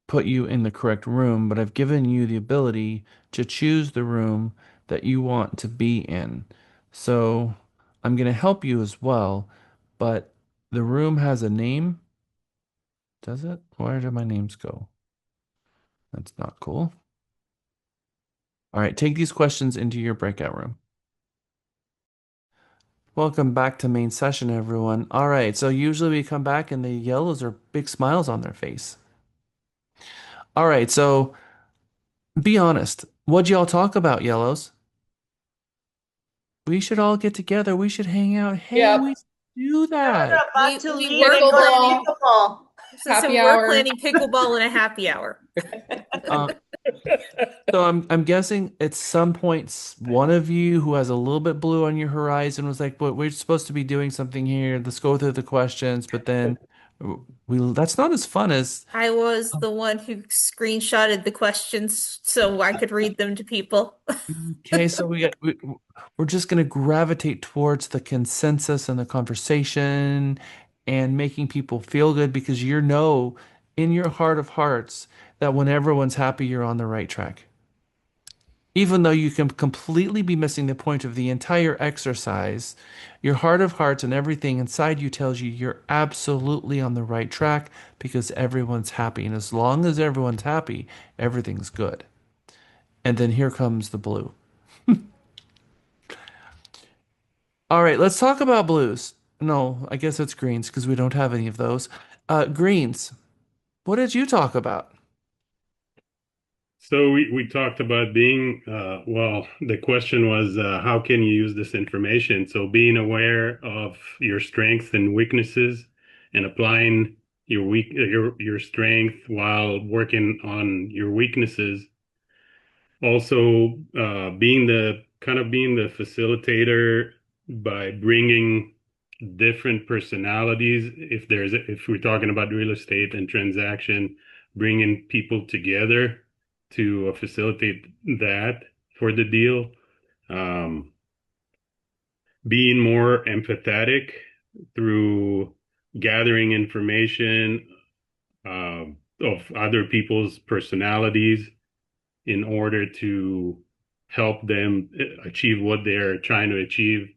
put you in the correct room, but I've given you the ability to choose the room that you want to be in. So I'm going to help you as well, but the room has a name. Does it? Where did my names go? That's not cool. All right, take these questions into your breakout room. Welcome back to main session, everyone. All right, so usually we come back and the yellows are big smiles on their face. All right, so be honest. What'd y'all talk about, yellows? We should all get together. We should hang out. Hey, Yep. we should do that. About to We leave were and go to planning pickleball. so Happy we're hour. planning pickleball and a happy hour. So I'm guessing at some points one of you who has a little bit blue on your horizon was like, "But we're supposed to be doing something here. Let's go through the questions." But then we that's not as fun as I was the one who screenshotted the questions so I could read them to people. okay. So we're just going to gravitate towards the consensus and the conversation and making people feel good because you know in your heart of hearts that when everyone's happy, you're on the right track. Even though you can completely be missing the point of the entire exercise, your heart of hearts and everything inside you tells you you're absolutely on the right track because everyone's happy. And as long as everyone's happy, everything's good. And then here comes the blue. All right, let's talk about blues. No, I guess it's greens because we don't have any of those. Greens. What did you talk about? So we talked about being, well, the question was, how can you use this information? So being aware of your strengths and weaknesses and applying your strength while working on your weaknesses. Also, being the facilitator by bringing different personalities. If we're talking about real estate and transaction, bringing people together to facilitate that for the deal. Um, Being more empathetic through gathering information of other people's personalities in order to help them achieve what they're trying to achieve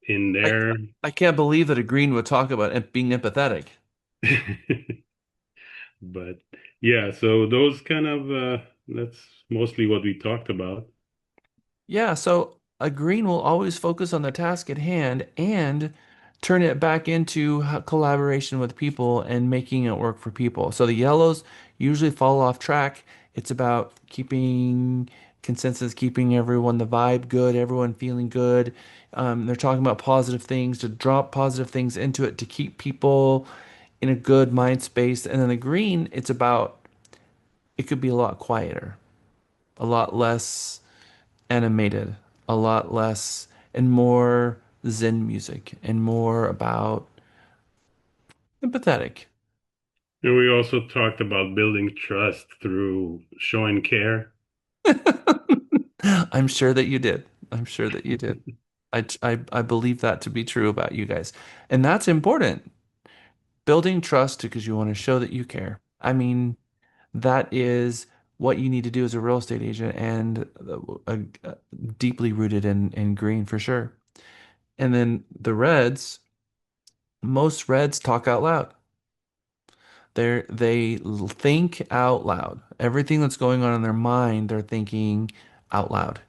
in I their. I can't believe that a green would talk about being empathetic. But yeah, so those kind of that's mostly what we talked about. Yeah, so a green will always focus on the task at hand and turn it back into collaboration with people and making it work for people. So the yellows usually fall off track. It's about keeping consensus, keeping everyone the vibe good, everyone feeling good. They're talking about positive things to drop positive things into it to keep people in a good mind space. And then the green, it's about it could be a lot quieter, a lot less animated, a lot less and more Zen music and more about empathetic. And we also talked about building trust through showing care. I'm sure that you did. I'm sure that you did. I believe that to be true about you guys. And that's important. Building trust because you want to show that you care. I mean, that is what you need to do as a real estate agent and deeply rooted in green for sure. And then the reds, most reds talk out loud. They think out loud. Everything that's going on in their mind, they're thinking out loud.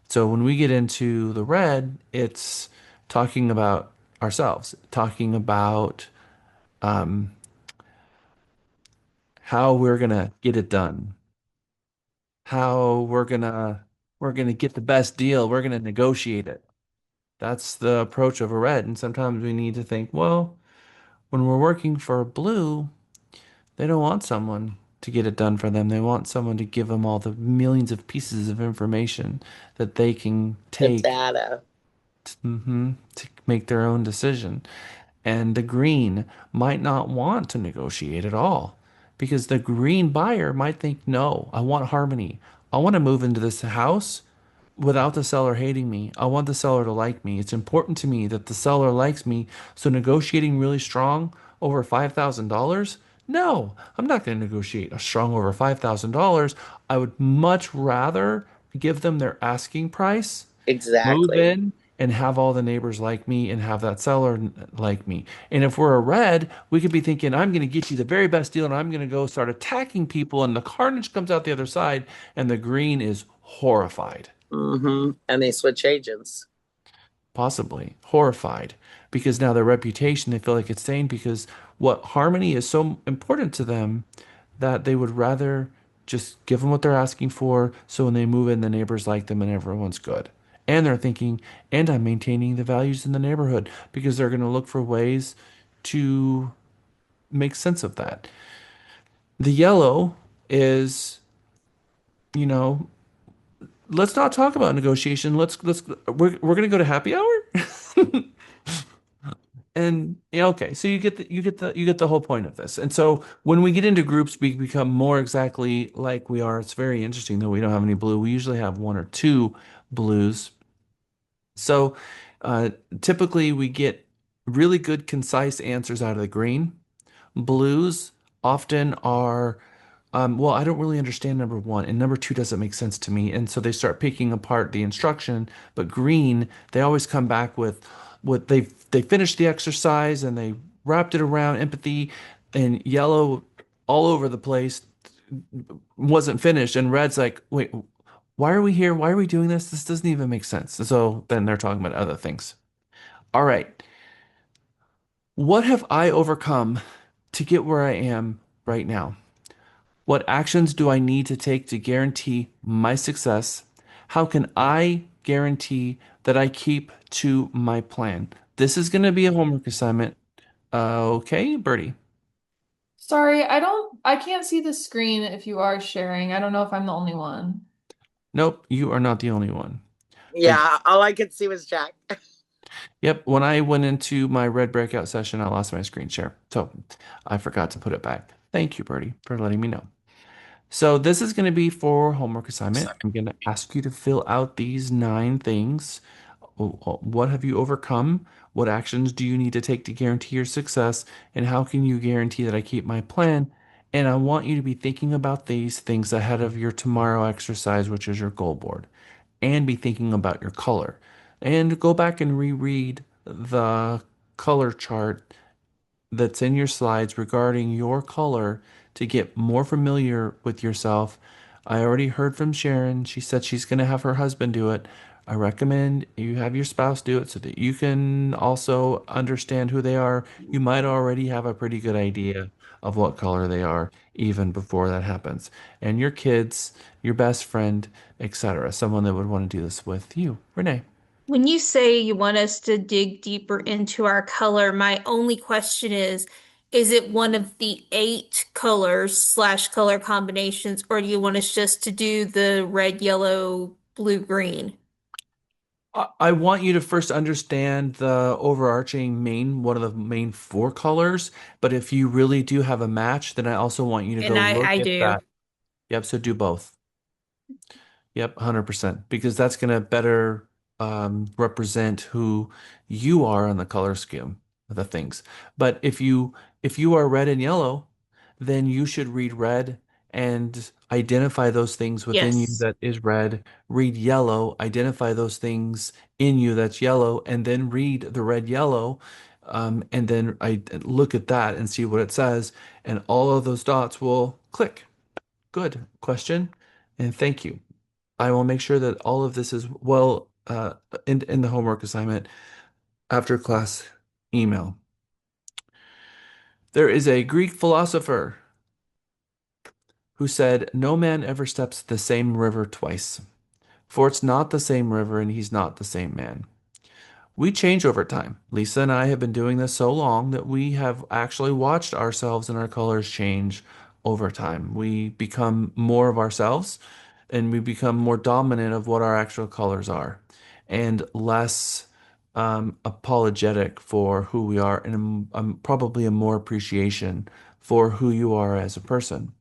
So when we get into the red, it's talking about ourselves, talking about um, how we're gonna get it done, how we're gonna get the best deal, we're gonna negotiate it. That's the approach of a red. And sometimes we need to think, well, when we're working for a blue, they don't want someone to get it done for them. They want someone to give them all the millions of pieces of information that they can The take data. to make their own decision. And the green might not want to negotiate at all because the green buyer might think, no, I want harmony. I want to move into this house without the seller hating me. I want the seller to like me. It's important to me that the seller likes me. So negotiating really strong over $5,000? No, I'm not going to negotiate a strong over $5,000. I would much rather give them their asking price, move Exactly. in and have all the neighbors like me and have that seller like me. And if we're a red, we could be thinking, I'm going to get you the very best deal and I'm going to go start attacking people and the carnage comes out the other side and the green is horrified. And they switch agents. Possibly horrified because now their reputation, they feel like it's stained because what harmony is so important to them that they would rather just give them what they're asking for so when they move in, the neighbors like them and everyone's good. And they're thinking, and I'm maintaining the values in the neighborhood because they're going to look for ways to make sense of that. The yellow is you know, let's not talk about negotiation. We're gonna go to happy hour. And yeah, okay, so you get the whole point of this. And so when we get into groups, we become more exactly like we are. It's very interesting though. We don't have any blue. We usually have one or two blues. So uh, typically we get really good, concise answers out of the green. Blues often are, well, I don't really understand number one, and number two doesn't make sense to me. And so they start picking apart the instruction. But green, they always come back with what they finished the exercise and they wrapped it around empathy. And yellow, all over the place, wasn't finished. And red's like, wait, why are we here? Why are we doing this? This doesn't even make sense. So then they're talking about other things. All right. What have I overcome to get where I am right now? What actions do I need to take to guarantee my success? How can I guarantee that I keep to my plan? This is going to be a homework assignment. Okay, Birdie. Sorry, I can't see the screen if you are sharing. I don't know if I'm the only one. Nope, you are not the only one. Yeah, all I could see was Jack. Yep, when I went into my red breakout session, I lost my screen share. So I forgot to put it back. Thank you, Birdie, for letting me know. So this is going to be for homework assignment. I'm going to ask you to fill out these 9 things. What have you overcome? What actions do you need to take to guarantee your success? And how can you guarantee that I keep my plan? And I want you to be thinking about these things ahead of your tomorrow exercise, which is your goal board, and be thinking about your color. And go back and reread the color chart that's in your slides regarding your color to get more familiar with yourself. I already heard from Sharon. She said she's going to have her husband do it. I recommend you have your spouse do it so that you can also understand who they are. You might already have a pretty good idea of what color they are even before that happens. And your kids, your best friend, etc. Someone that would want to do this with you. Renee. When you say you want us to dig deeper into our color, my only question is it one of the 8 colors/color combinations, or do you want us just to do the red, yellow, blue, green? I want you to first understand the overarching one of the main 4 colors. But if you really do have a match, then I also want you to And go look I at do. that. Yep, so do both. Yep, 100%. Because that's going to better represent who you are on the color scheme of the things. But if you are red and yellow, then you should read red and identify those things within you Yes. that is red. Read yellow, identify those things in you that's yellow, and then read the red yellow. And then I look at that and see what it says, and all of those dots will click. Good question, and thank you. I will make sure that all of this is well in the homework assignment after class email. There is a Greek philosopher who said, "No man ever steps the same river twice, for it's not the same river and he's not the same man." We change over time. Lisa and I have been doing this so long that we have actually watched ourselves and our colors change over time. We become more of ourselves and we become more dominant of what our actual colors are and less apologetic for who we are and probably a more appreciation for who you are as a person.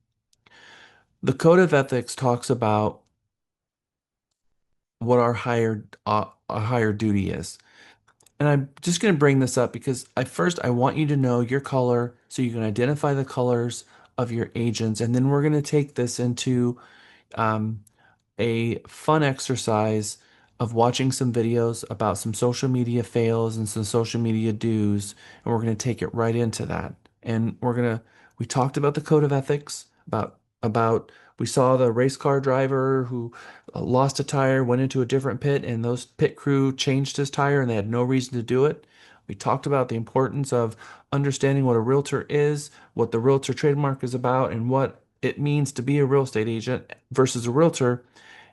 The Code of Ethics talks about what our higher duty is. And I'm just going to bring this up because I want you to know your color so you can identify the colors of your agents. And then we're going to take this into um, a fun exercise of watching some videos about some social media fails and some social media do's, and we're going to take it right into that. And we talked about the code of ethics, about we saw the race car driver who lost a tire, went into a different pit, and those pit crew changed his tire and they had no reason to do it. We talked about the importance of understanding what a realtor is, what the realtor trademark is about, and what it means to be a real estate agent versus a realtor.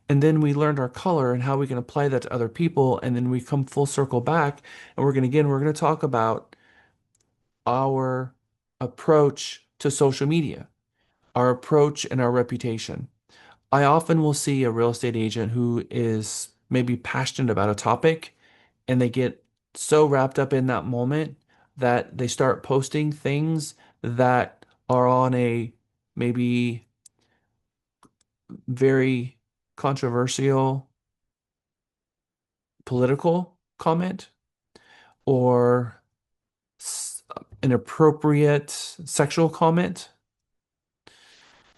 And then we learned our color and how we can apply that to other people. And then we come full circle back and we're going to talk about our approach to social media, our approach and our reputation. I often will see a real estate agent who is maybe passionate about a topic and they get so wrapped up in that moment that they start posting things that are on a maybe very controversial political comment or inappropriate sexual comment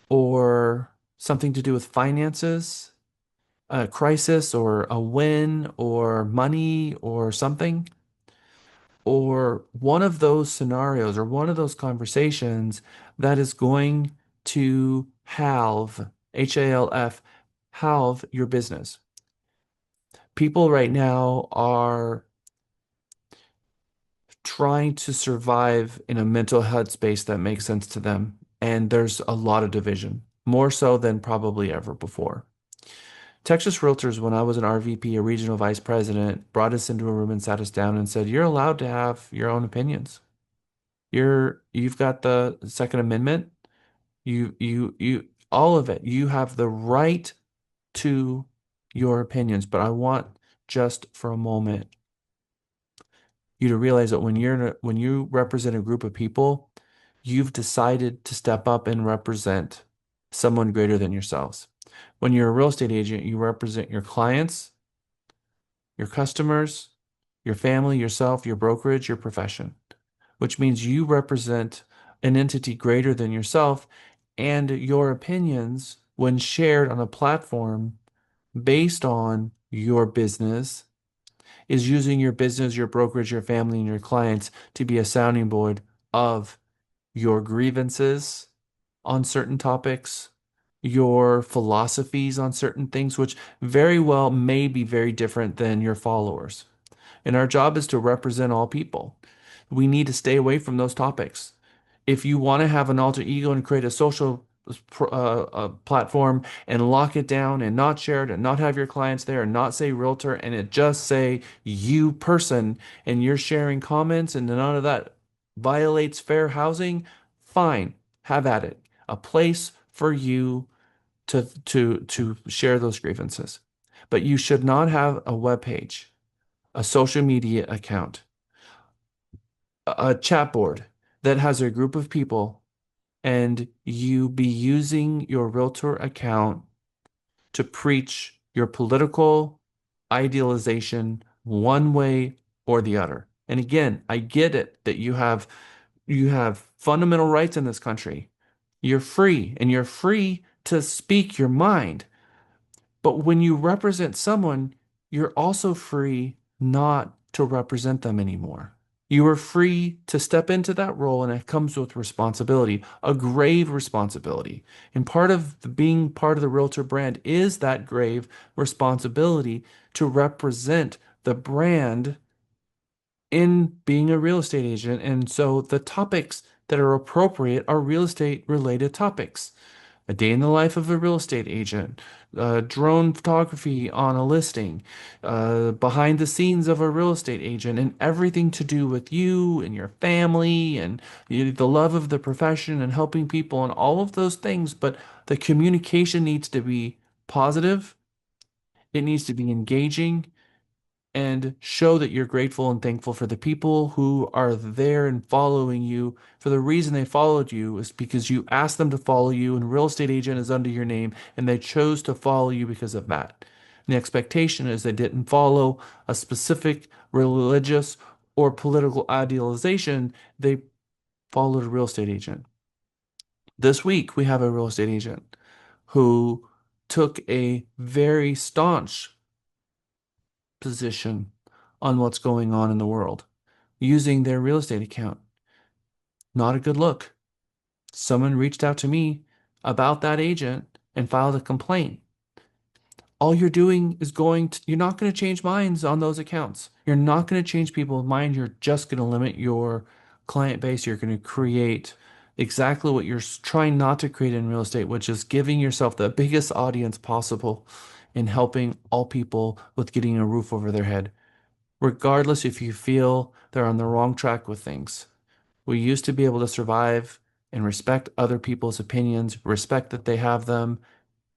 or something to do with finances, a crisis or a win or money or something, or one of those scenarios or one of those conversations that is going to halve your business. People right now are trying to survive in a mental health space that makes sense to them. And there's a lot of division, more so than probably ever before. Texas Realtors, when I was an RVP, a regional vice president, brought us into a room and sat us down and said, "You're allowed to have your own opinions. You've got the Second Amendment. All of it. You have the right to your opinions. But I want just for a moment you to realize that when you represent a group of people, you've decided to step up and represent someone greater than yourselves. When you're a real estate agent, you represent your clients, your customers, your family, yourself, your brokerage, your profession, which means you represent an entity greater than yourself, and your opinions, when shared on a platform based on your business, is using your business, your brokerage, your family, and your clients to be a sounding board of your grievances on certain topics, your philosophies on certain things, which very well may be very different than your followers. And our job is to represent all people. We need to stay away from those topics. If you want to have an alter ego and create a social platform and lock it down and not share it and not have your clients there and not say realtor and it just say you person and you're sharing comments and none of that violates fair housing, fine, have at it. A place for you to share those grievances. But you should not have a web page, a social media account, a chat board that has a group of people and you be using your realtor account to preach your political idealization one way or the other. And again, I get it that you have fundamental rights in this country. You're free and you're free to speak your mind. But when you represent someone, you're also free not to represent them anymore. You are free to step into that role, and it comes with responsibility, a grave responsibility. And part of being part of the Realtor brand is that grave responsibility to represent the brand in being a real estate agent. And so the topics that are appropriate are real estate related topics. A day in the life of a real estate agent, drone photography on a listing, behind the scenes of a real estate agent, and everything to do with you and your family and the love of the profession and helping people and all of those things. But the communication needs to be positive, it needs to be engaging, and show that you're grateful and thankful for the people who are there and following you. For the reason they followed you is because you asked them to follow you, and real estate agent is under your name, and they chose to follow you because of that. And the expectation is they didn't follow a specific religious or political idealization, they followed a real estate agent. This week, we have a real estate agent who took a very staunch position on what's going on in the world using their real estate account. Not a good look. Someone reached out to me about that agent and filed a complaint. All you're doing is you're not going to change minds on those accounts. You're not going to change people's mind. You're just going to limit your client base. You're going to create exactly what you're trying not to create in real estate, which is giving yourself the biggest audience possible in helping all people with getting a roof over their head, regardless if you feel they're on the wrong track with things. We used to be able to survive and respect other people's opinions, respect that they have them,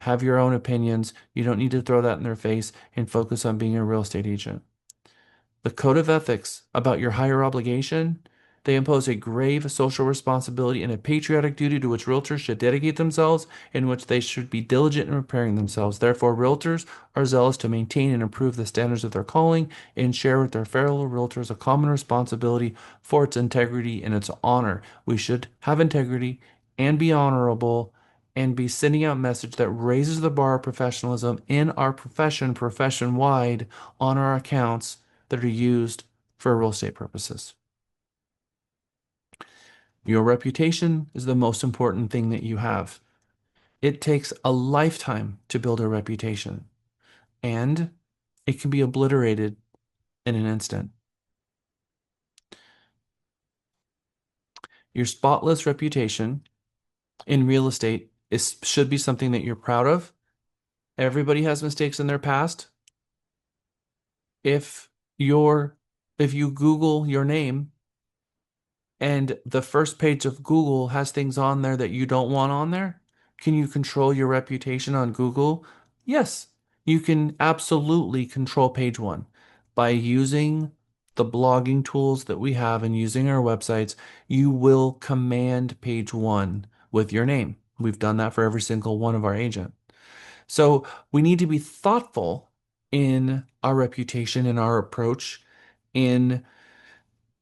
Have your own opinions. You don't need to throw that in their face and focus on being a real estate agent. The code of ethics about your higher obligation, they impose a grave social responsibility and a patriotic duty to which realtors should dedicate themselves, in which they should be diligent in preparing themselves. Therefore, realtors are zealous to maintain and improve the standards of their calling and share with their fellow realtors a common responsibility for its integrity and its honor. We should have integrity and be honorable and be sending out a message that raises the bar of professionalism in our profession wide on our accounts that are used for real estate purposes. Your reputation is the most important thing that you have. It takes a lifetime to build a reputation, and it can be obliterated in an instant. Your spotless reputation in real estate should be something that you're proud of. Everybody has mistakes in their past. If you're if you Google your name and the first page of Google has things on there that you don't want on there, can you control your reputation on Google? Yes, you can absolutely control page one by using the blogging tools that we have and using our websites. You will command page one with your name. We've done that for every single one of our agents. So we need to be thoughtful in our reputation and our approach in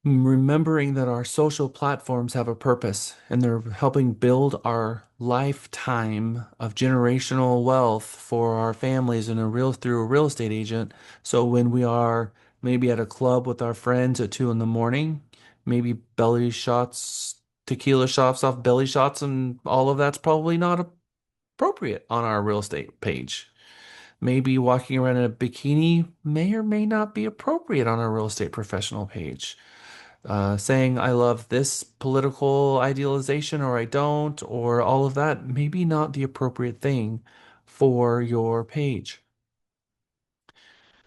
remembering that our social platforms have a purpose and they're helping build our lifetime of generational wealth for our families and through a real estate agent. So when we are maybe at a club with our friends at 2 in the morning, maybe belly shots, tequila shots off belly shots, and all of that's probably not appropriate on our real estate page. Maybe walking around in a bikini may or may not be appropriate on our real estate professional page. Saying I love this political idealization or I don't, or all of that, maybe not the appropriate thing for your page.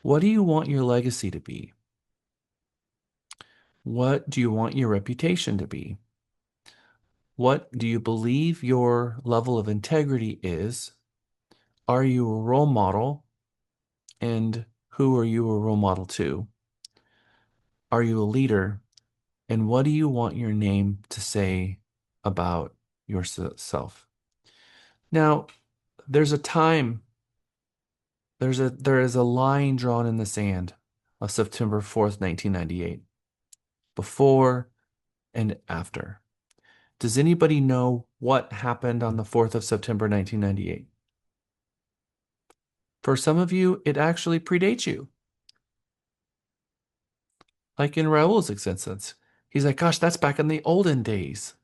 What do you want your legacy to be? What do you want your reputation to be? What do you believe your level of integrity is? Are you a role model? And who are you a role model to? Are you a leader? And what do you want your name to say about yourself? Now, there's a time, there is a line drawn in the sand of September 4th, 1998, before and after. Does anybody know what happened on the 4th of September 1998? For some of you, it actually predates you. Like in Raul's instance, he's like, gosh, that's back in the olden days.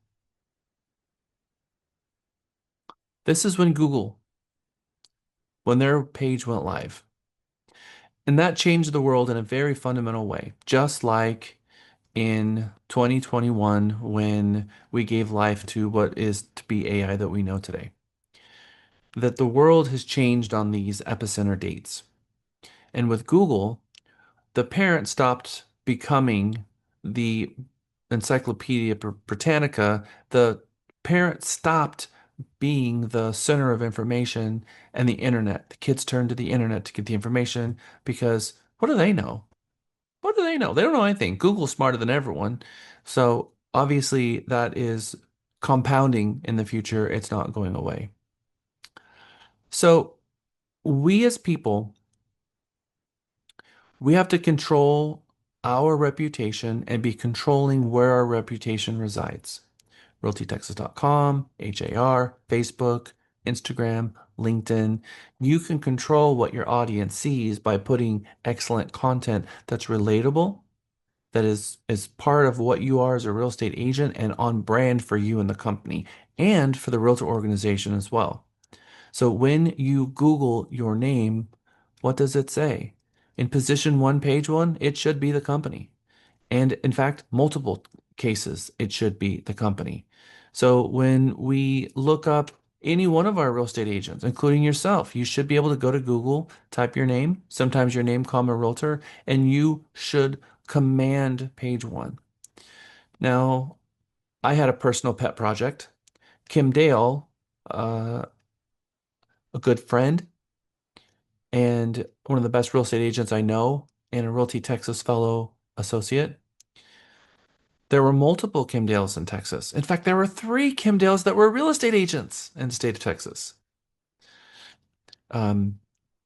This is when their page went live. And that changed the world in a very fundamental way, just like in 2021 when we gave life to what is to be AI that we know today. That the world has changed on these epicenter dates. And with Google, the parent stopped becoming the Encyclopedia Britannica. The parent stopped being the center of information and the internet. The kids turned to the internet to get the information because what do they know? What do they know? They don't know anything. Google's smarter than everyone. So obviously that is compounding in the future. It's not going away. So we as people, we have to control our reputation and be controlling where our reputation resides. RealtyTexas.com, HAR, Facebook, Instagram, LinkedIn. You can control what your audience sees by putting excellent content that's relatable, that is part of what you are as a real estate agent and on brand for you and the company and for the realtor organization as well. So when you Google your name, what does it say? In position one, page one, it should be the company. And in fact, multiple cases, it should be the company. So when we look up any one of our real estate agents, including yourself, you should be able to go to Google, type your name, sometimes your name, comma, realtor, and you should command page one. Now, I had a personal pet project. Kim Dale, a good friend, and one of the best real estate agents I know, and a Realty Texas fellow associate. There were multiple Kim Dales in Texas. In fact, there were three Kim Dales that were real estate agents in the state of Texas. Um,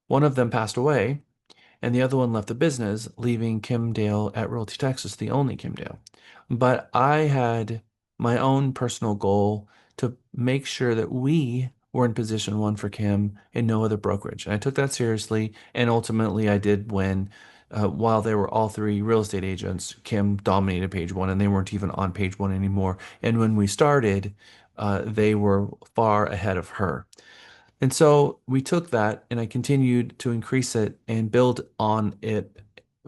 One of them passed away, and the other one left the business, leaving Kim Dale at Realty Texas, the only Kim Dale. But I had my own personal goal to make sure that we were in position one for Kim and no other brokerage. And I took that seriously, and ultimately I did win. While they were all three real estate agents, Kim dominated page one, and they weren't even on page one anymore. And when we started, they were far ahead of her. And so we took that and I continued to increase it and build on it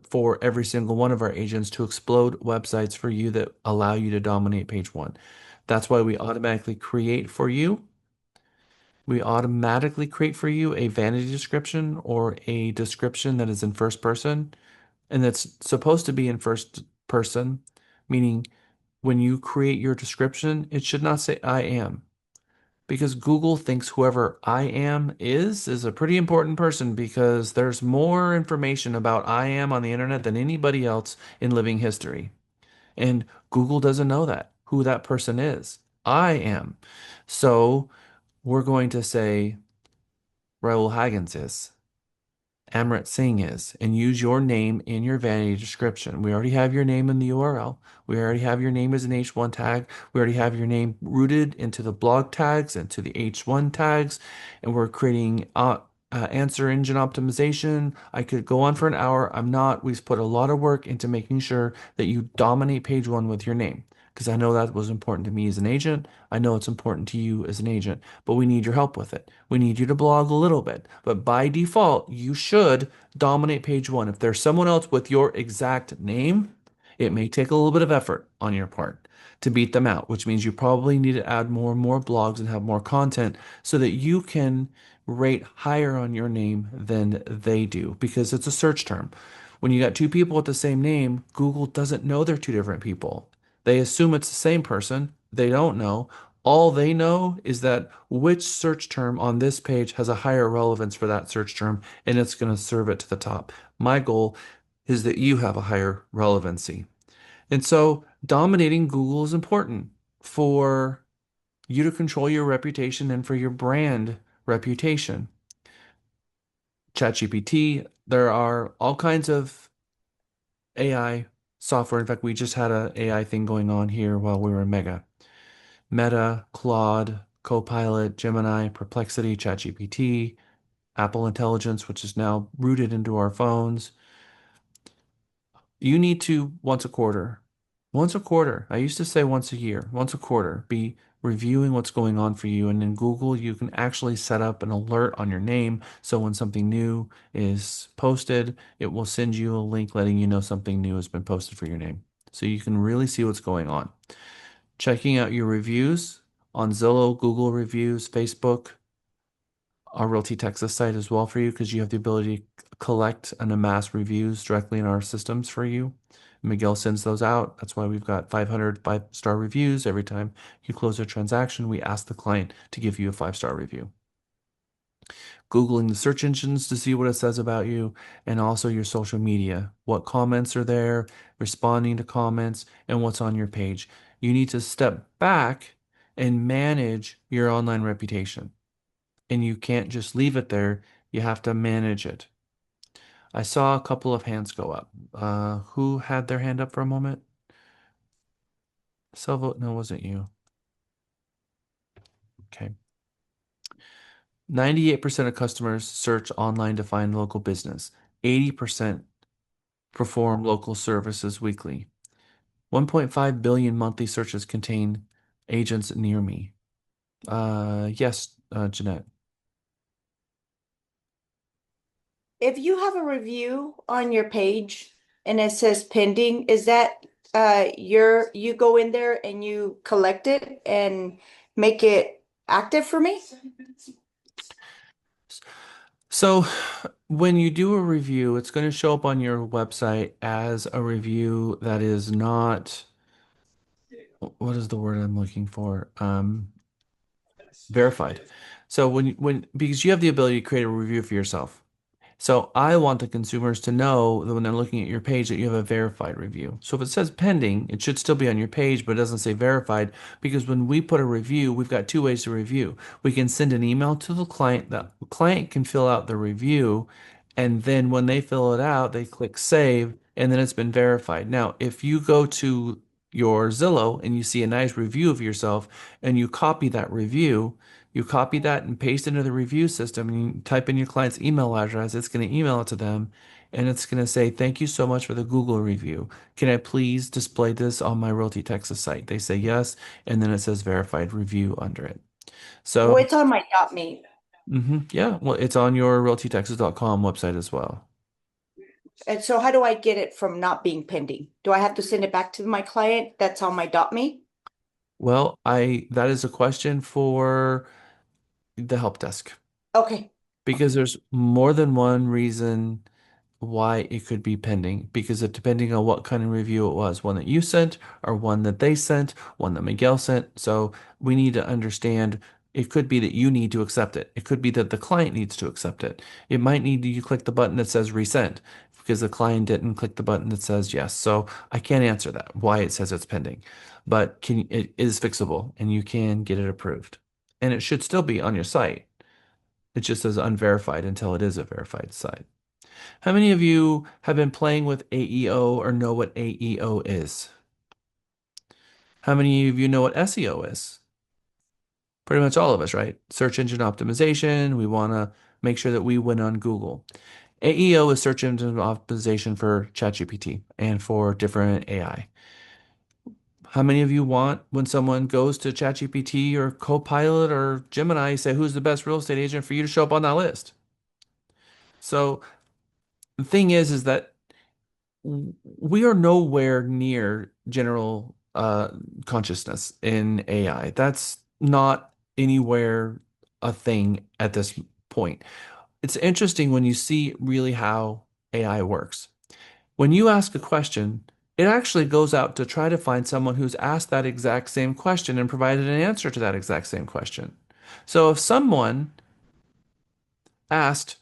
for every single one of our agents to explode websites for you that allow you to dominate page one. That's why we automatically create for you. We automatically create for you a vanity description or a description that is in first person, and that's supposed to be in first person, meaning when you create your description, it should not say I am, because Google thinks whoever I am is a pretty important person because there's more information about I am on the internet than anybody else in living history. And Google doesn't know that, who that person is. I am. So we're going to say Raul Haggins is. Amrit Singh is, and use your name in your vanity description. We already have your name in the URL. We already have your name as an H1 tag. We already have your name rooted into the blog tags and to the H1 tags, and we're creating answer engine optimization. I could go on for an hour. I'm not. We've put a lot of work into making sure that you dominate page one with your name, because I know that was important to me as an agent. I know it's important to you as an agent, but we need your help with it. We need you to blog a little bit, but by default, you should dominate page one. If there's someone else with your exact name, it may take a little bit of effort on your part to beat them out, which means you probably need to add more and more blogs and have more content so that you can rate higher on your name than they do, because it's a search term. When you got two people with the same name, Google doesn't know they're two different people. They assume it's the same person. They don't know. All they know is that which search term on this page has a higher relevance for that search term, and it's going to serve it to the top. My goal is that you have a higher relevancy. And so dominating Google is important for you to control your reputation and for your brand reputation. ChatGPT, there are all kinds of AI software. In fact, we just had a AI thing going on here while we were in Meta, Claude, Copilot, Gemini, Perplexity, ChatGPT, Apple Intelligence, which is now rooted into our phones. You need to once a quarter. I used to say once a year, once a quarter, be reviewing what's going on for you. And in Google, you can actually set up an alert on your name. So when something new is posted, it will send you a link letting you know something new has been posted for your name. So you can really see what's going on. Checking out your reviews on Zillow, Google reviews, Facebook, our Realty Texas site as well for you, because you have the ability to collect and amass reviews directly in our systems for you. Miguel sends those out. That's why we've got 500 five-star reviews. Every time you close a transaction, we ask the client to give you a 5-star review. Googling the search engines to see what it says about you, and also your social media. What comments are there, responding to comments, and what's on your page. You need to step back and manage your online reputation. And you can't just leave it there. You have to manage it. I saw a couple of hands go up. Who had their hand up for a moment? Silvo, no, it wasn't you. Okay. 98% of customers search online to find local business. 80% perform local services weekly. 1.5 billion monthly searches contain agents near me. Yes, Jeanette. If you have a review on your page and it says pending, is that you go in there and you collect it and make it active for me? So when you do a review, it's going to show up on your website as a review that is not, what is the word I'm looking for? Verified. So because you have the ability to create a review for yourself. So I want the consumers to know that when they're looking at your page that you have a verified review. So if it says pending, it should still be on your page, but it doesn't say verified because when we put a review, we've got two ways to review. We can send an email to the client. The client can fill out the review, and then when they fill it out, they click save, and then it's been verified. Now, if you go to your Zillow and you see a nice review of yourself and you copy that review, you copy that and paste it into the review system and you type in your client's email address, it's going to email it to them and it's going to say, "Thank you so much for the Google review. Can I please display this on my Realty Texas site?" They say yes, and then it says verified review under it. So, Well, it's on my .me. yeah, well, it's on your realtytexas.com website as well. And so how do I get it from not being pending? Do I have to send it back to my client that's on my .me? Well, that is a question for the help desk Okay. because there's more than one reason why it could be pending because it depending on what kind of review it was, one that you sent or one that they sent, one that Miguel sent. So we need to understand it could be that you need to accept it. It could be that the client needs to accept it. It might need you click the button that says resend because the client didn't click the button that says yes. So I can't answer that why it says it's pending, but it is fixable and you can get it approved. And it should still be on your site. It just says unverified until it is a verified site. How many of you have been playing with AEO or know what AEO is? How many of you know what SEO is? Pretty much all of us, right? Search engine optimization. We want to make sure that we win on Google. AEO is search engine optimization for ChatGPT and for different AI. How many of you want when someone goes to ChatGPT or Copilot or Gemini, say who's the best real estate agent for you to show up on that list? So the thing is that we are nowhere near general consciousness in AI. That's not anywhere a thing at this point. It's interesting when you see really how AI works. When you ask a question, it actually goes out to try to find someone who's asked that exact same question and provided an answer to that exact same question. So if someone asked,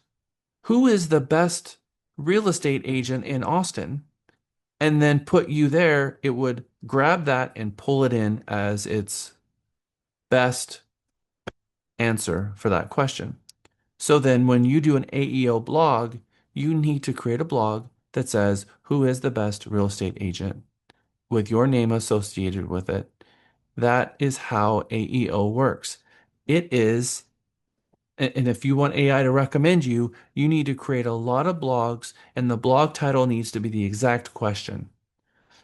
"Who is the best real estate agent in Austin?" and then put you there, it would grab that and pull it in as its best answer for that question. So then when you do an AEO blog, you need to create a blog that says, "Who is the best real estate agent?" with your name associated with it. That is how AEO works. It is, and if you want AI to recommend you, you need to create a lot of blogs, and the blog title needs to be the exact question,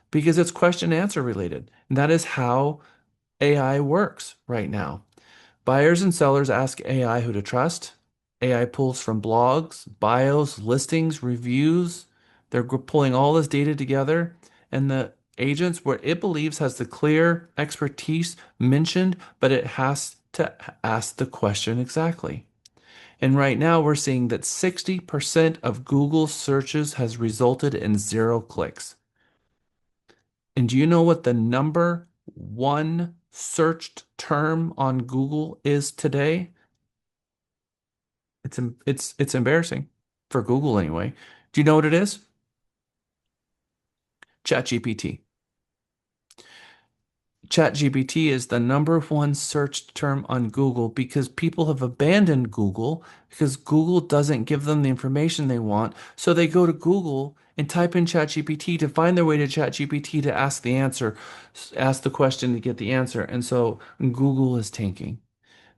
because it's question and answer related. And that is how AI works right now. Buyers and sellers ask AI who to trust. AI pulls from blogs, bios, listings, reviews. They're pulling all this data together, and the agents, where it believes has the clear expertise mentioned, but it has to ask the question exactly. And right now we're seeing that 60% of Google searches has resulted in 0 clicks. And do you know what the number one searched term on Google is today? It's embarrassing for Google anyway. Do you know what it is? ChatGPT. ChatGPT is the number one searched term on Google because people have abandoned Google because Google doesn't give them the information they want. So they go to Google and type in ChatGPT to find their way to ChatGPT to ask the answer, ask the question to get the answer. And so Google is tanking.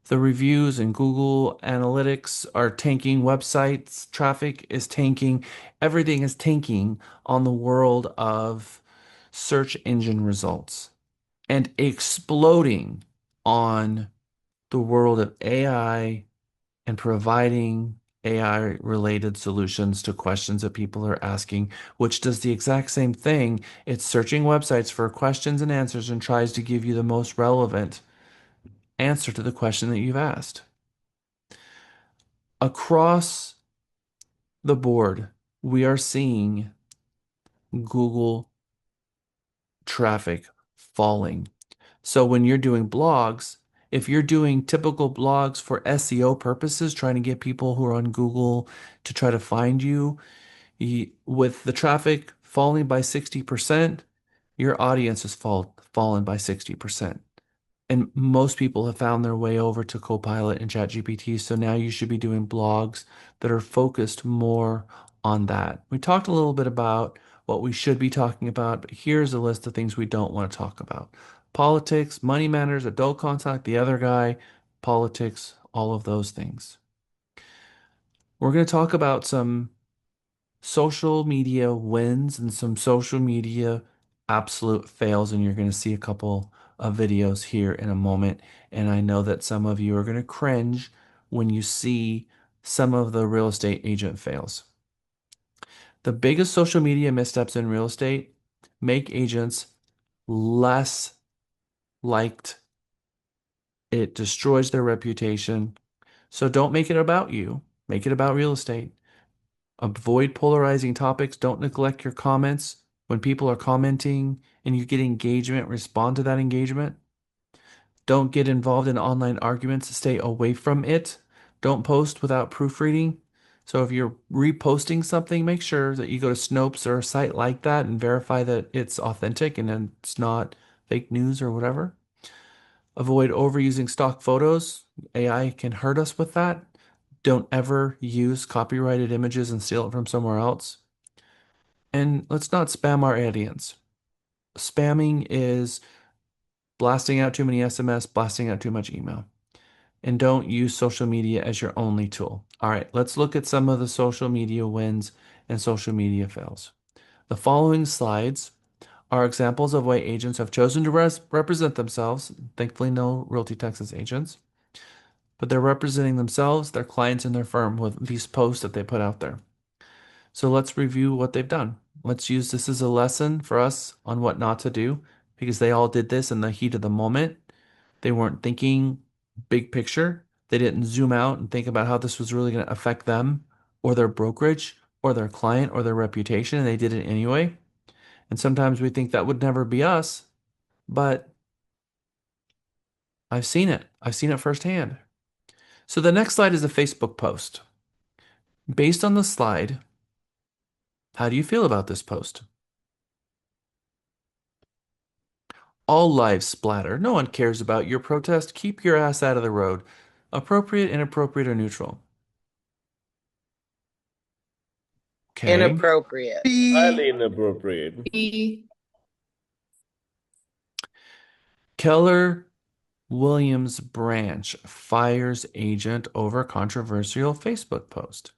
The reviews and Google Analytics are tanking. Websites traffic is tanking. Everything is tanking on the world of search engine results and exploding on the world of AI and providing AI related solutions to questions that people are asking, which does the exact same thing. It's searching websites for questions and answers and tries to give you the most relevant answer to the question that you've asked. Across the board, we are seeing Google traffic falling. So when you're doing blogs If you're doing typical blogs for SEO purposes, trying to get people who are on Google to try to find you, with the traffic falling by 60%, your audience has fallen by 60%. And most people have found their way over to Copilot and ChatGPT. So now you should be doing blogs that are focused more on that. We talked a little bit about what we should be talking about, but here's a list of things we don't want to talk about: politics, money matters, adult contact, the other guy, politics, all of those things. We're going to talk about some social media wins and some social media absolute fails, and you're going to see a couple of videos here in a moment. And I know that some of you are going to cringe when you see some of the real estate agent fails. The biggest social media missteps in real estate make agents less liked. It destroys their reputation. So don't make it about you. Make it about real estate. Avoid polarizing topics. Don't neglect your comments. When people are commenting and you get engagement, respond to that engagement. Don't get involved in online arguments. Stay away from it. Don't post without proofreading. So if you're reposting something, make sure that you go to Snopes or a site like that and verify that it's authentic and it's not fake news or whatever. Avoid overusing stock photos. AI can hurt us with that. Don't ever use copyrighted images and steal it from somewhere else. And let's not spam our audience. Spamming is blasting out too many SMS, blasting out too much email. And don't use social media as your only tool. All right, let's look at some of the social media wins and social media fails. The following slides are examples of why agents have chosen to represent themselves. Thankfully, no Realty Texas agents, but they're representing themselves, their clients, and their firm with these posts that they put out there. So let's review what they've done. Let's use this as a lesson for us on what not to do, because they all did this in the heat of the moment. They weren't thinking big picture. They didn't zoom out and think about how this was really going to affect them or their brokerage or their client or their reputation, and they did it anyway. And sometimes we think that would never be us, but I've seen it. I've seen it firsthand. So the next slide is a Facebook post. Based on the slide, how do you feel about this post? All lives splatter. No one cares about your protest. Keep your ass out of the road. Appropriate, inappropriate, or neutral? Okay. Inappropriate. Highly inappropriate. Keller Williams branch fires agent over controversial Facebook post.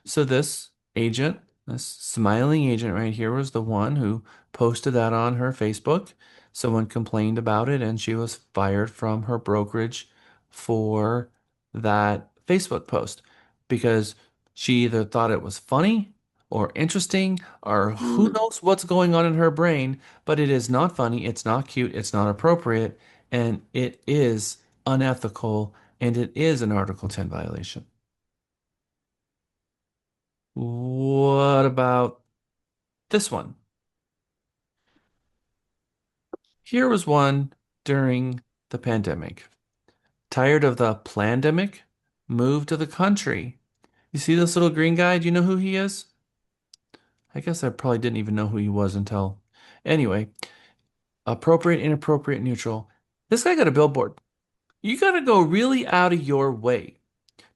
So this agent, this smiling agent right here, was the one who posted that on her Facebook. Someone complained about it and she was fired from her brokerage for that Facebook post because she either thought it was funny or interesting or who knows what's going on in her brain, but it is not funny, it's not cute, it's not appropriate, and it is unethical, and it is an Article 10 violation. What about this one? Here was one during the pandemic. Tired of the plandemic? Moved to the country. You see this little green guy? Do you know who he is? I guess I probably didn't even know who he was until. Anyway, appropriate, inappropriate, neutral. This guy got a billboard. You got to go really out of your way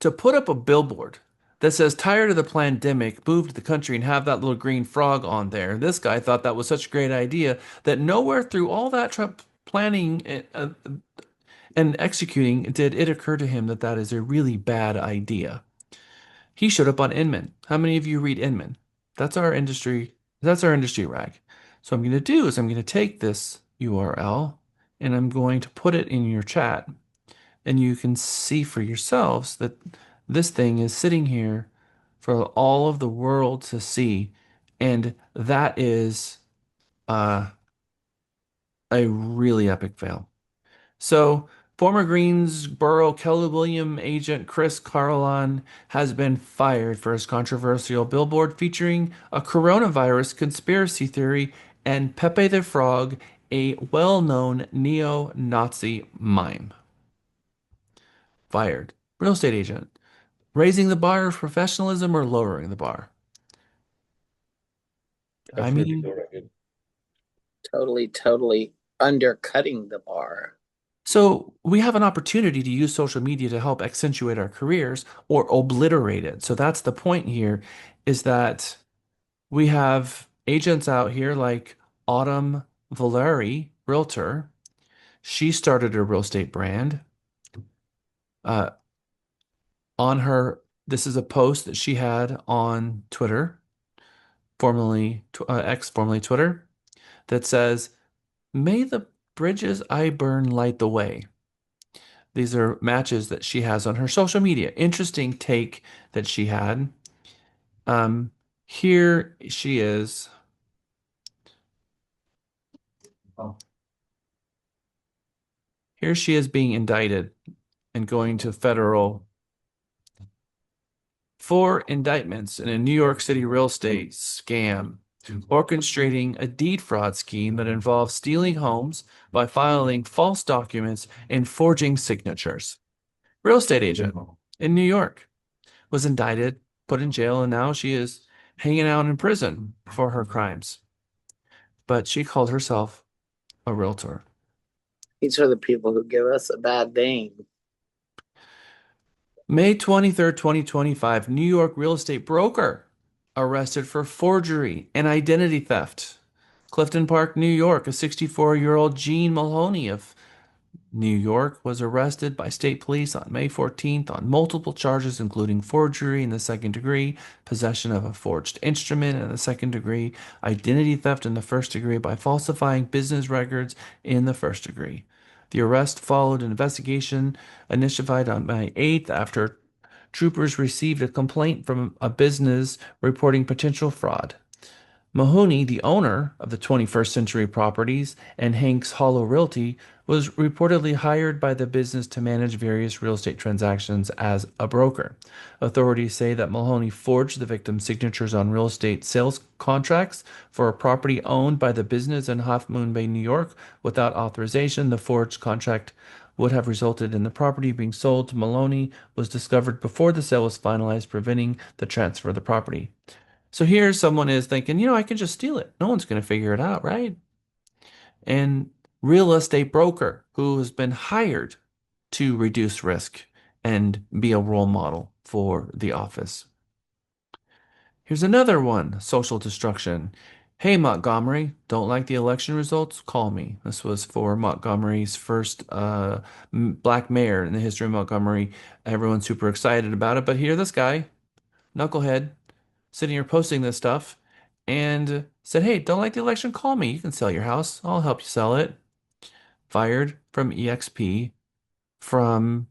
to put up a billboard that says tired of the pandemic, moved to the country and have that little green frog on there. This guy thought that was such a great idea that nowhere through all that planning and executing did it occur to him that that is a really bad idea. He showed up on Inman. How many of you read Inman? That's our industry. That's our industry rag. So what I'm going to do is I'm going to take this URL and I'm going to put it in your chat, and you can see for yourselves that this thing is sitting here for all of the world to see, and that is uh, a really epic fail. So, former Greensboro Keller Williams agent Chris Carlon has been fired for his controversial billboard featuring a coronavirus conspiracy theory and Pepe the Frog, a well-known neo-Nazi mime. fired. Real estate agent, raising the bar of professionalism or lowering the bar? I Definitely mean, lowering it. Totally undercutting the bar. so we have an opportunity to use social media to help accentuate our careers or obliterate it. So that's the point here, is that we have agents out here like Autumn Valeri, realtor. She started a real estate brand. Uh, on her, this is a post that she had on Twitter, formerly X, formerly Twitter, that says, "May the bridges I burn light the way." These are matches that she has on her social media. Interesting take that she had. Um, Here she is. Here she is being indicted and going to federal for indictments in a New York City real estate scam, orchestrating a deed fraud scheme that involves stealing homes by filing false documents and forging signatures. Real estate agent in New York was indicted, put in jail, and now she is hanging out in prison for her crimes. But she called herself a realtor. These are the people who give us a bad name. May 23rd, 2025, New York real estate broker arrested for forgery and identity theft. Clifton Park, New York, a 64-year-old Gene Maloney of New York was arrested by state police on May 14th on multiple charges, including forgery in the second degree, possession of a forged instrument in the second degree, identity theft in the first degree by falsifying business records in the first degree. The arrest followed an investigation initiated on May 8th after troopers received a complaint from a business reporting potential fraud. Mahoney, the owner of the 21st Century Properties and Hanks Hollow Realty, was reportedly hired by the business to manage various real estate transactions as a broker. Authorities say that Mahoney forged the victim's signatures on real estate sales contracts for a property owned by the business in Half Moon Bay, New York, without authorization. The forged contract would have resulted in the property being sold to Maloney was discovered before the sale was finalized, preventing the transfer of the property. So here someone is thinking, I can just steal it. No one's going to figure it out, right? And real estate broker who has been hired to reduce risk and be a role model for the office. Here's another one, social destruction. Hey, Montgomery, don't like the election results? Call me. This was for Montgomery's first black mayor in the history of Montgomery. Everyone's super excited about it, but here this guy, knucklehead, sitting here posting this stuff and said, "Hey, don't like the election? Call me. You can sell your house. I'll help you sell it." Fired from EXP, from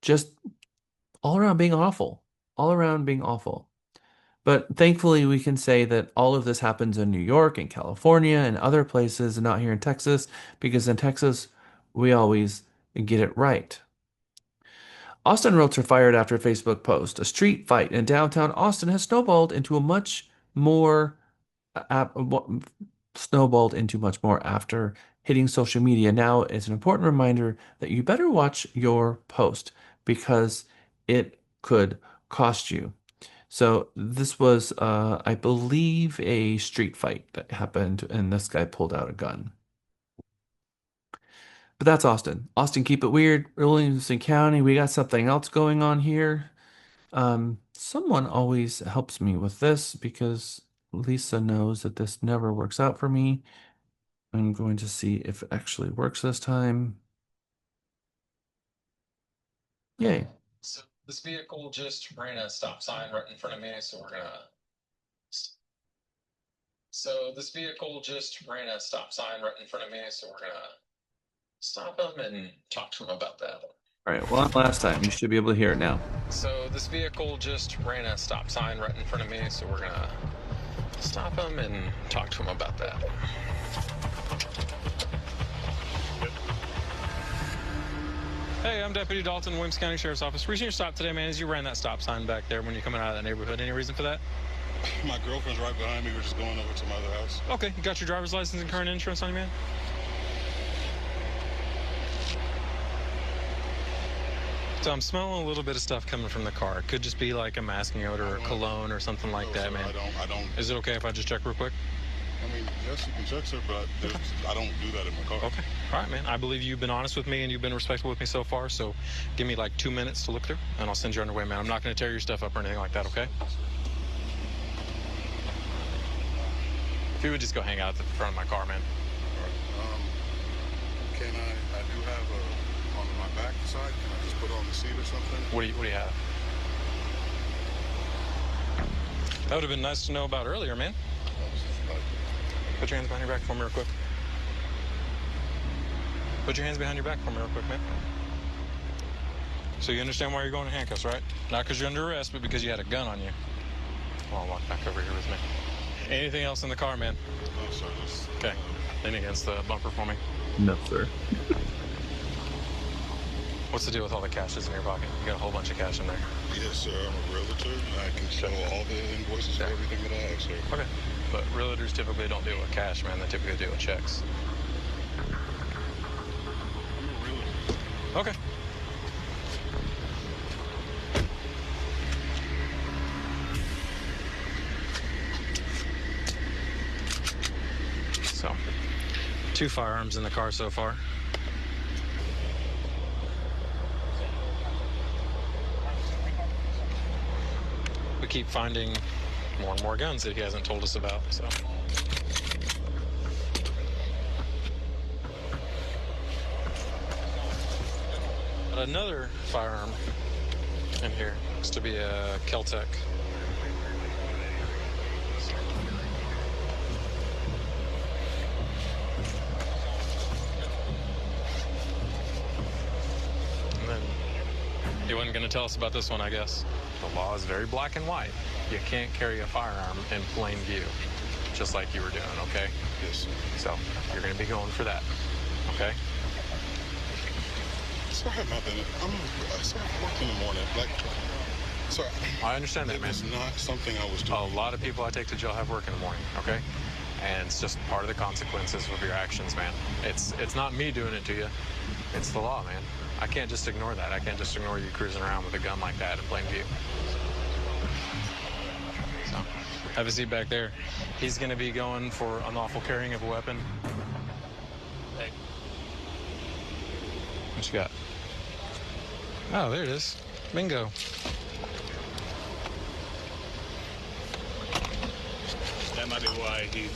just all around being awful, all around being awful. But thankfully, we can say that all of this happens in New York and California and other places and not here in Texas, because in Texas, we always get it right. Austin realtor fired after Facebook post. A street fight in downtown Austin has snowballed into much more after hitting social media. Now it's an important reminder that you better watch your post because it could cost you. So this was, I believe, a street fight that happened, and this guy pulled out a gun. But that's Austin. Austin, keep it weird. Williamson County, we got something else going on here. Someone always helps me with this because Lisa knows that this never works out for me. I'm going to see if it actually works this time. Yay. So this vehicle just ran a stop sign right in front of me, so we're gonna. So this vehicle just ran a stop sign right in front of me, so we're gonna stop him and talk to him about that. All right, one last time. You should be able to hear it now. So this vehicle just ran a stop sign right in front of me, so we're gonna stop him and talk to him about that. Hey, I'm Deputy Dalton, Williams County Sheriff's Office. Reason your stop today, man, is you ran that stop sign back there when you're coming out of that neighborhood. Any reason for that? My girlfriend's right behind me. We're just going over to my other house. Okay, you got your driver's license and current insurance on you, man? So I'm smelling a little bit of stuff coming from the car. It could just be like a masking odor or cologne or something like that, man. I don't. Is it okay if I just check real quick? I mean, yes, you can check, sir, but I don't do that in my car. Okay. All right, man. I believe you've been honest with me and you've been respectful with me so far. So give me like 2 minutes to look through, and I'll send you on your way, man. I'm not going to tear your stuff up or anything like that, okay? If you would just go hang out at the front of my car, man. Can I do have on my back side, can I just put on the seat or something? What do you have? That would have been nice to know about earlier, man. Put your hands behind your back for me real quick. Put your hands behind your back for me real quick, man. So you understand why you're going in handcuffs, right? Not because you're under arrest, but because you had a gun on you. Well, I'll walk back over here with me. Anything else in the car, man? No, sir. Okay. Lean against the bumper for me. No, sir. What's the deal with all the cash that's in your pocket? You got a whole bunch of cash in there. Yes, sir. I'm a realtor. I can show all the invoices for everything that I have, sir. Okay. But realtors typically don't deal with cash, man. They typically deal with checks. Okay. So, 2 firearms in the car so far. We keep finding more and more guns that he hasn't told us about, so. But another firearm in here looks to be a Keltec. And then he wasn't going to tell us about this one, I guess. The law is very black and white. You can't carry a firearm in plain view, just like you were doing, okay? Yes. So you're going to be going for that, okay? Sir, I have nothing. Sir, I work in the morning. Like, sir, I understand that, man. It's not something I was doing. A lot of people I take to jail have work in the morning, okay? And it's just part of the consequences of your actions, man. It's not me doing it to you. It's the law, man. I can't just ignore that. I can't just ignore you cruising around with a gun like that in plain view. So, have a seat back there. He's going to be going for unlawful carrying of a weapon. Hey. What you got? Oh, there it is. Bingo. That might be why he's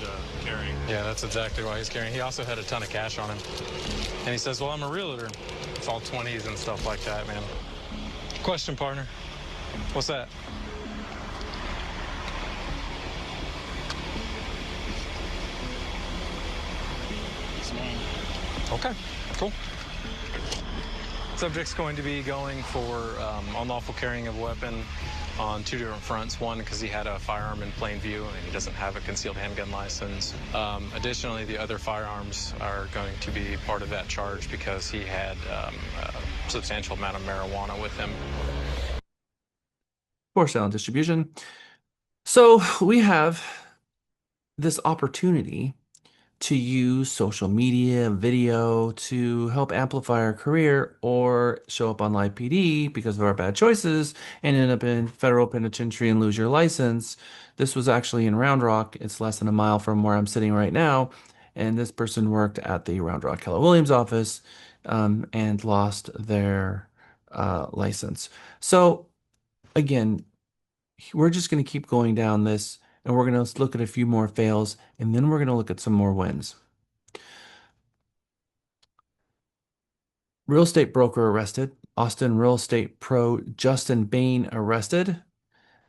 carrying. Yeah, that's exactly why he's carrying. He also had a ton of cash on him. And he says, well, I'm a realtor. It's all 20s and stuff like that, man. Question, partner. What's that? It's mine. Okay, cool. Subject's going to be going for unlawful carrying of a weapon on 2 different fronts. One, because he had a firearm in plain view and he doesn't have a concealed handgun license. Additionally, the other firearms are going to be part of that charge because he had a substantial amount of marijuana with him. For sale and distribution. So we have this opportunity to use social media and video to help amplify our career or show up on live PD because of our bad choices and end up in federal penitentiary and lose your license. This was actually in Round Rock. It's less than a mile from where I'm sitting right now. And this person worked at the Round Rock Keller Williams office and lost their license. So again, we're just going to keep going down this and we're going to look at a few more fails and then we're going to look at some more wins. Real estate broker arrested. Austin real estate pro Justin Bain arrested.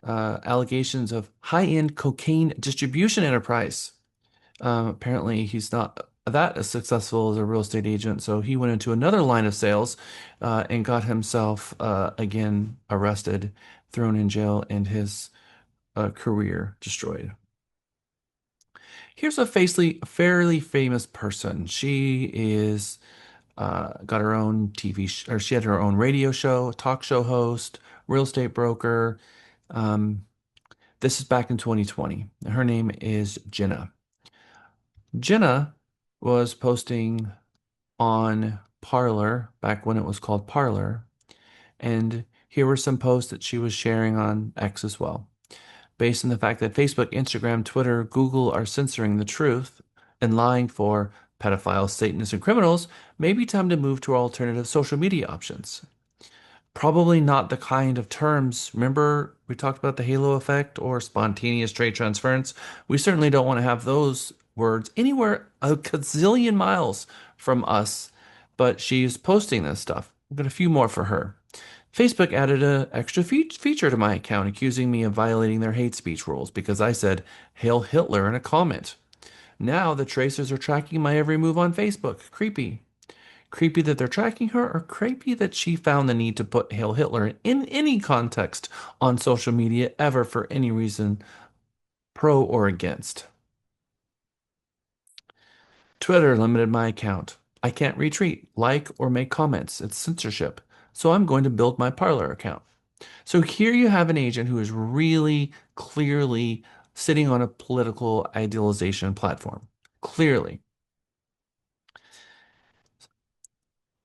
Allegations of high-end cocaine distribution enterprise. Apparently he's not that as successful as a real estate agent, so he went into another line of sales and got himself again arrested, thrown in jail, and his career destroyed. Here's a fairly famous person. She is got her own or she had her own radio show, talk show host, real estate broker. This is back in 2020. Her name is Jenna. Jenna was posting on Parlor back when it was called Parlor, And here were some posts that she was sharing on X as well. Based on the fact that Facebook, Instagram, Twitter, Google are censoring the truth and lying for pedophiles, Satanists, and criminals, maybe time to move to alternative social media options. Probably not the kind of terms. Remember, we talked about the halo effect or spontaneous trade transference? We certainly don't want to have those words anywhere a gazillion miles from us, but she's posting this stuff. I've got a few more for her. Facebook added an extra feature to my account accusing me of violating their hate speech rules because I said Hail Hitler in a comment. Now the tracers are tracking my every move on Facebook. Creepy. Creepy that they're tracking her, or creepy that she found the need to put Hail Hitler in any context on social media ever for any reason, pro or against. Twitter limited my account. I can't retweet, like, or make comments. It's censorship. So I'm going to build my Parler account. So here you have an agent who is really clearly sitting on a political idealization platform. Clearly.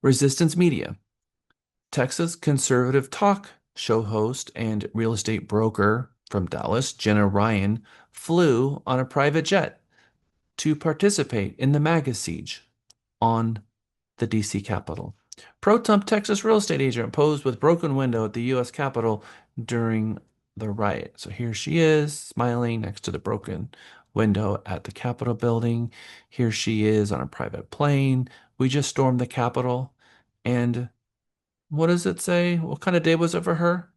Resistance Media. Texas conservative talk show host and real estate broker from Dallas, Jenna Ryan, flew on a private jet to participate in the MAGA siege on the DC Capitol. Pro-Trump Texas real estate agent posed with broken window at the U.S. Capitol during the riot. So here she is, smiling next to the broken window at the Capitol building. Here she is on a private plane. We just stormed the Capitol. And what does it say? What kind of day was it for her?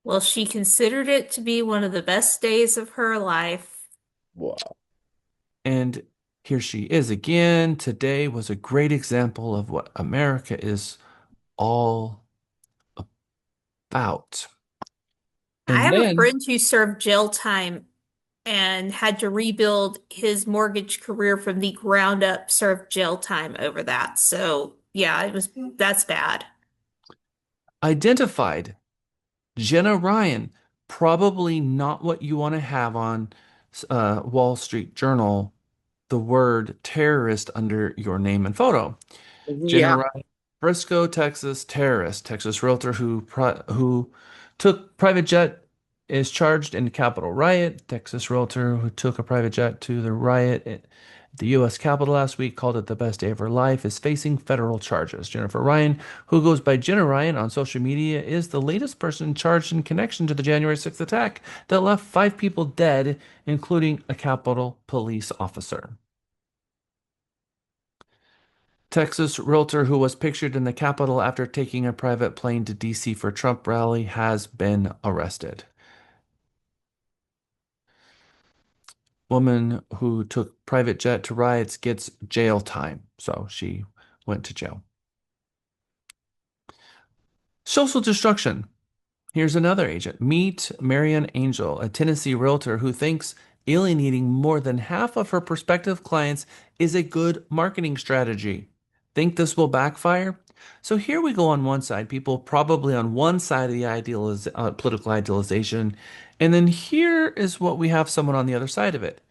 Well, she considered it to be one of the best days of her life. Wow. And here she is again. Today was a great example of what America is all about. I And have a then friend who served jail time and had to rebuild his mortgage career from the ground up, served jail time over that. So, yeah, that's bad. identified Jenna Ryan, probably not what you want to have on Wall Street Journal, the word terrorist under your name and photo. Jenna Yeah. Ryan, Frisco, Texas terrorist, Texas realtor who took private jet is charged in Capitol riot. Texas realtor who took a private jet to the riot at the U.S. Capitol last week called it the best day of her life, is facing federal charges. Jennifer Ryan, who goes by Jenna Ryan on social media, is the latest person charged in connection to the January 6th attack that left 5 people dead, including a Capitol police officer. Texas realtor who was pictured in the Capitol after taking a private plane to DC for Trump rally has been arrested. Woman who took private jet to riots gets jail time, so she went to jail. Social destruction. Here's another agent. Meet Marian Angel, a Tennessee realtor who thinks alienating more than half of her prospective clients is a good marketing strategy. Think this will backfire? So here we go on one side, people probably on one side of the political idealization, and then here is what we have someone on the other side of it.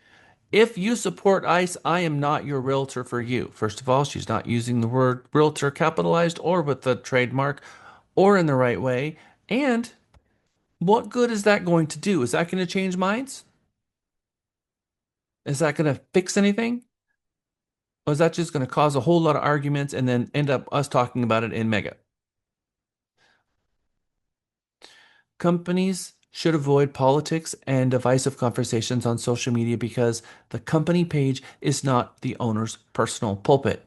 If you support ICE, I am not your realtor for you. First of all, she's not using the word realtor capitalized or with the trademark or in the right way. And what good is that going to do? Is that going to change minds? Is that going to fix anything? Or is that just going to cause a whole lot of arguments and then end up us talking about it in Mega? Companies should avoid politics and divisive conversations on social media because the company page is not the owner's personal pulpit.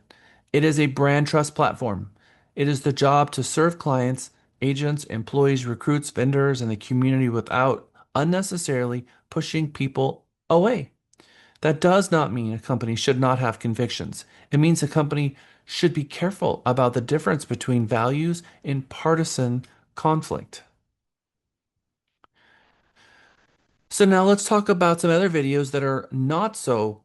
It is a brand trust platform. It is the job to serve clients, agents, employees, recruits, vendors, and the community without unnecessarily pushing people away. That does not mean a company should not have convictions. It means a company should be careful about the difference between values and partisan conflict. So now let's talk about some other videos that are not so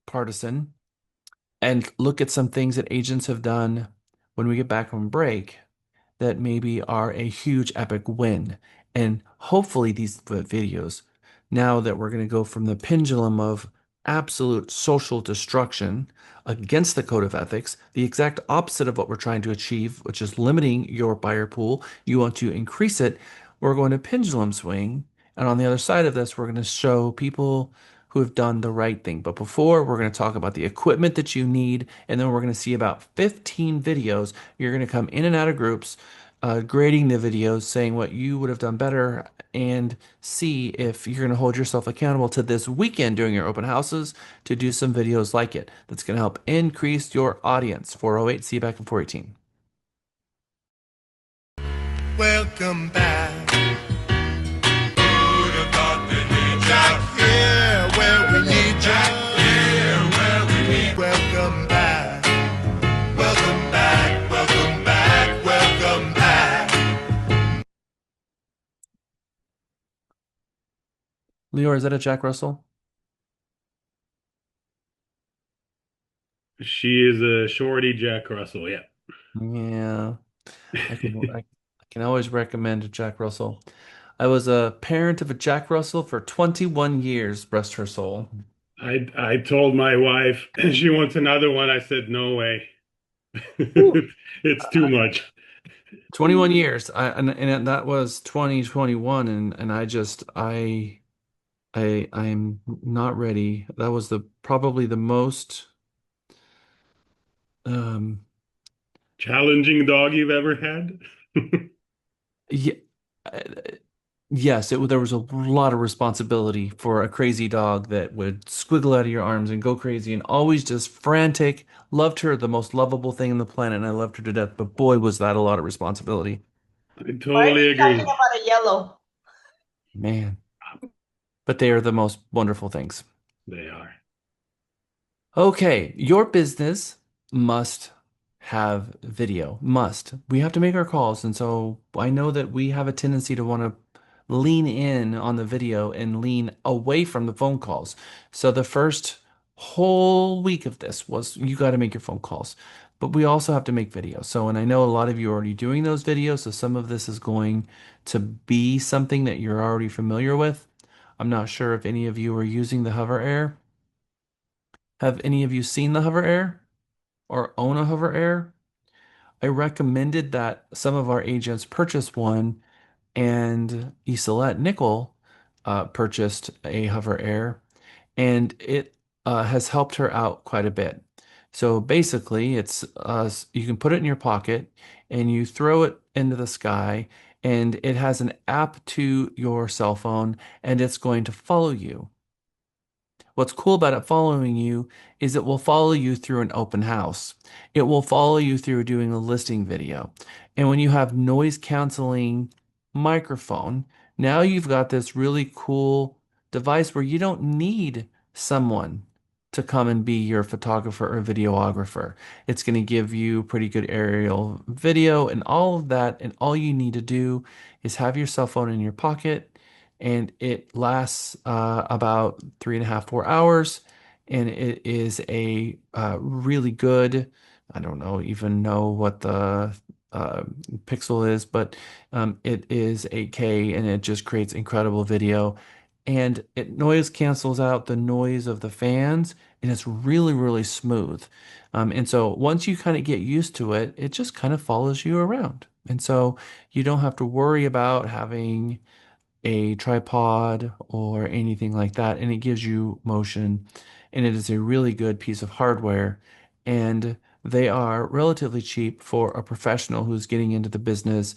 partisan and look at some things that agents have done when we get back from break that maybe are a huge epic win. And hopefully these videos, now that we're going to go from the pendulum of absolute social destruction against the code of ethics, the exact opposite of what we're trying to achieve, which is limiting your buyer pool. You want to increase it. We're going to pendulum swing. And on the other side of this, we're going to show people who have done the right thing. But before, we're going to talk about the equipment that you need. And then we're going to see about 15 videos. You're going to come in and out of groups, grading the videos, saying what you would have done better, and see if you're going to hold yourself accountable to this weekend during your open houses to do some videos like it. That's going to help increase your audience. 408, see you back in 418. Welcome back. Who'd have thought that we'd Jack here where we need Jack here where we need. Welcome back. Welcome back. Welcome back. Welcome back. Leora, is that a Jack Russell? She is a shorty Jack Russell, yeah. Yeah, I can always recommend a Jack Russell. I was a parent of a Jack Russell for 21 years, rest her soul. I told my wife she wants another one. I said, no way. It's too much. 21 years. And that was 2021, and I'm not ready. That was probably the most Challenging dog you've ever had? yeah, uh, yes, there was a lot of responsibility for a crazy dog that would squiggle out of your arms and go crazy and always just frantic. Loved her, the most lovable thing on the planet, and I loved her to death. But boy, was that a lot of responsibility. I Why are totally you talking agree. about a yellow? Man. But they are the most wonderful things. They are. Okay, your business must have video. Must. We have to make our calls, and so I know that we have a tendency to want to lean in on the video and lean away from the phone calls. So the first whole week of this was you got to make your phone calls, but we also have to make videos. So, and I know a lot of you are already doing those videos, so some of this is going to be something that you're already familiar with. I'm not sure if any of you are using the Hover Air. Have any of you seen the Hover Air or own a Hover Air? I recommended that some of our agents purchase one, and Isolette Nickel purchased a Hover Air, and it has helped her out quite a bit. So basically, you can put it in your pocket and you throw it into the sky, and it has an app to your cell phone, and it's going to follow you. What's cool about it following you is it will follow you through an open house. It will follow you through doing a listing video. And when you have noise canceling microphone, now you've got this really cool device where you don't need someone to come and be your photographer or videographer. It's going to give you pretty good aerial video and all of that. And all you need to do is have your cell phone in your pocket, and it lasts about 3.5, 4 hours, and it is a really good. I don't even know what the pixel is, but it is 8K, and it just creates incredible video, and it noise cancels out the noise of the fans, and it's really, really smooth. And so once you kind of get used to it, it just kind of follows you around, and so you don't have to worry about having a tripod or anything like that, and it gives you motion, and it is a really good piece of hardware, and they are relatively cheap for a professional who's getting into the business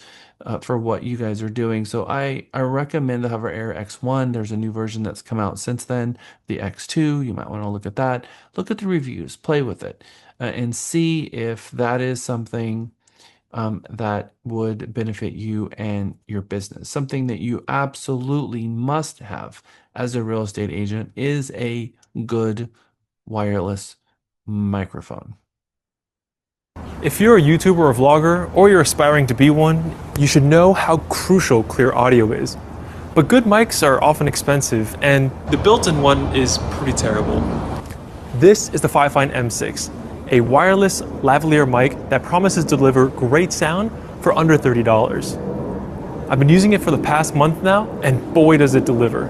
for what you guys are doing. So I recommend the Hover Air X1. There's a new version that's come out since then, the X2. You might want to look at that. Look at the reviews, play with it, and see if that is something that would benefit you and your business. Something that you absolutely must have as a real estate agent is a good wireless microphone. If you're a YouTuber or vlogger, or you're aspiring to be one, you should know how crucial clear audio is. But good mics are often expensive, and the built-in one is pretty terrible. This is the Fifine M6, a wireless lavalier mic that promises to deliver great sound for under $30. I've been using it for the past month now, and boy does it deliver.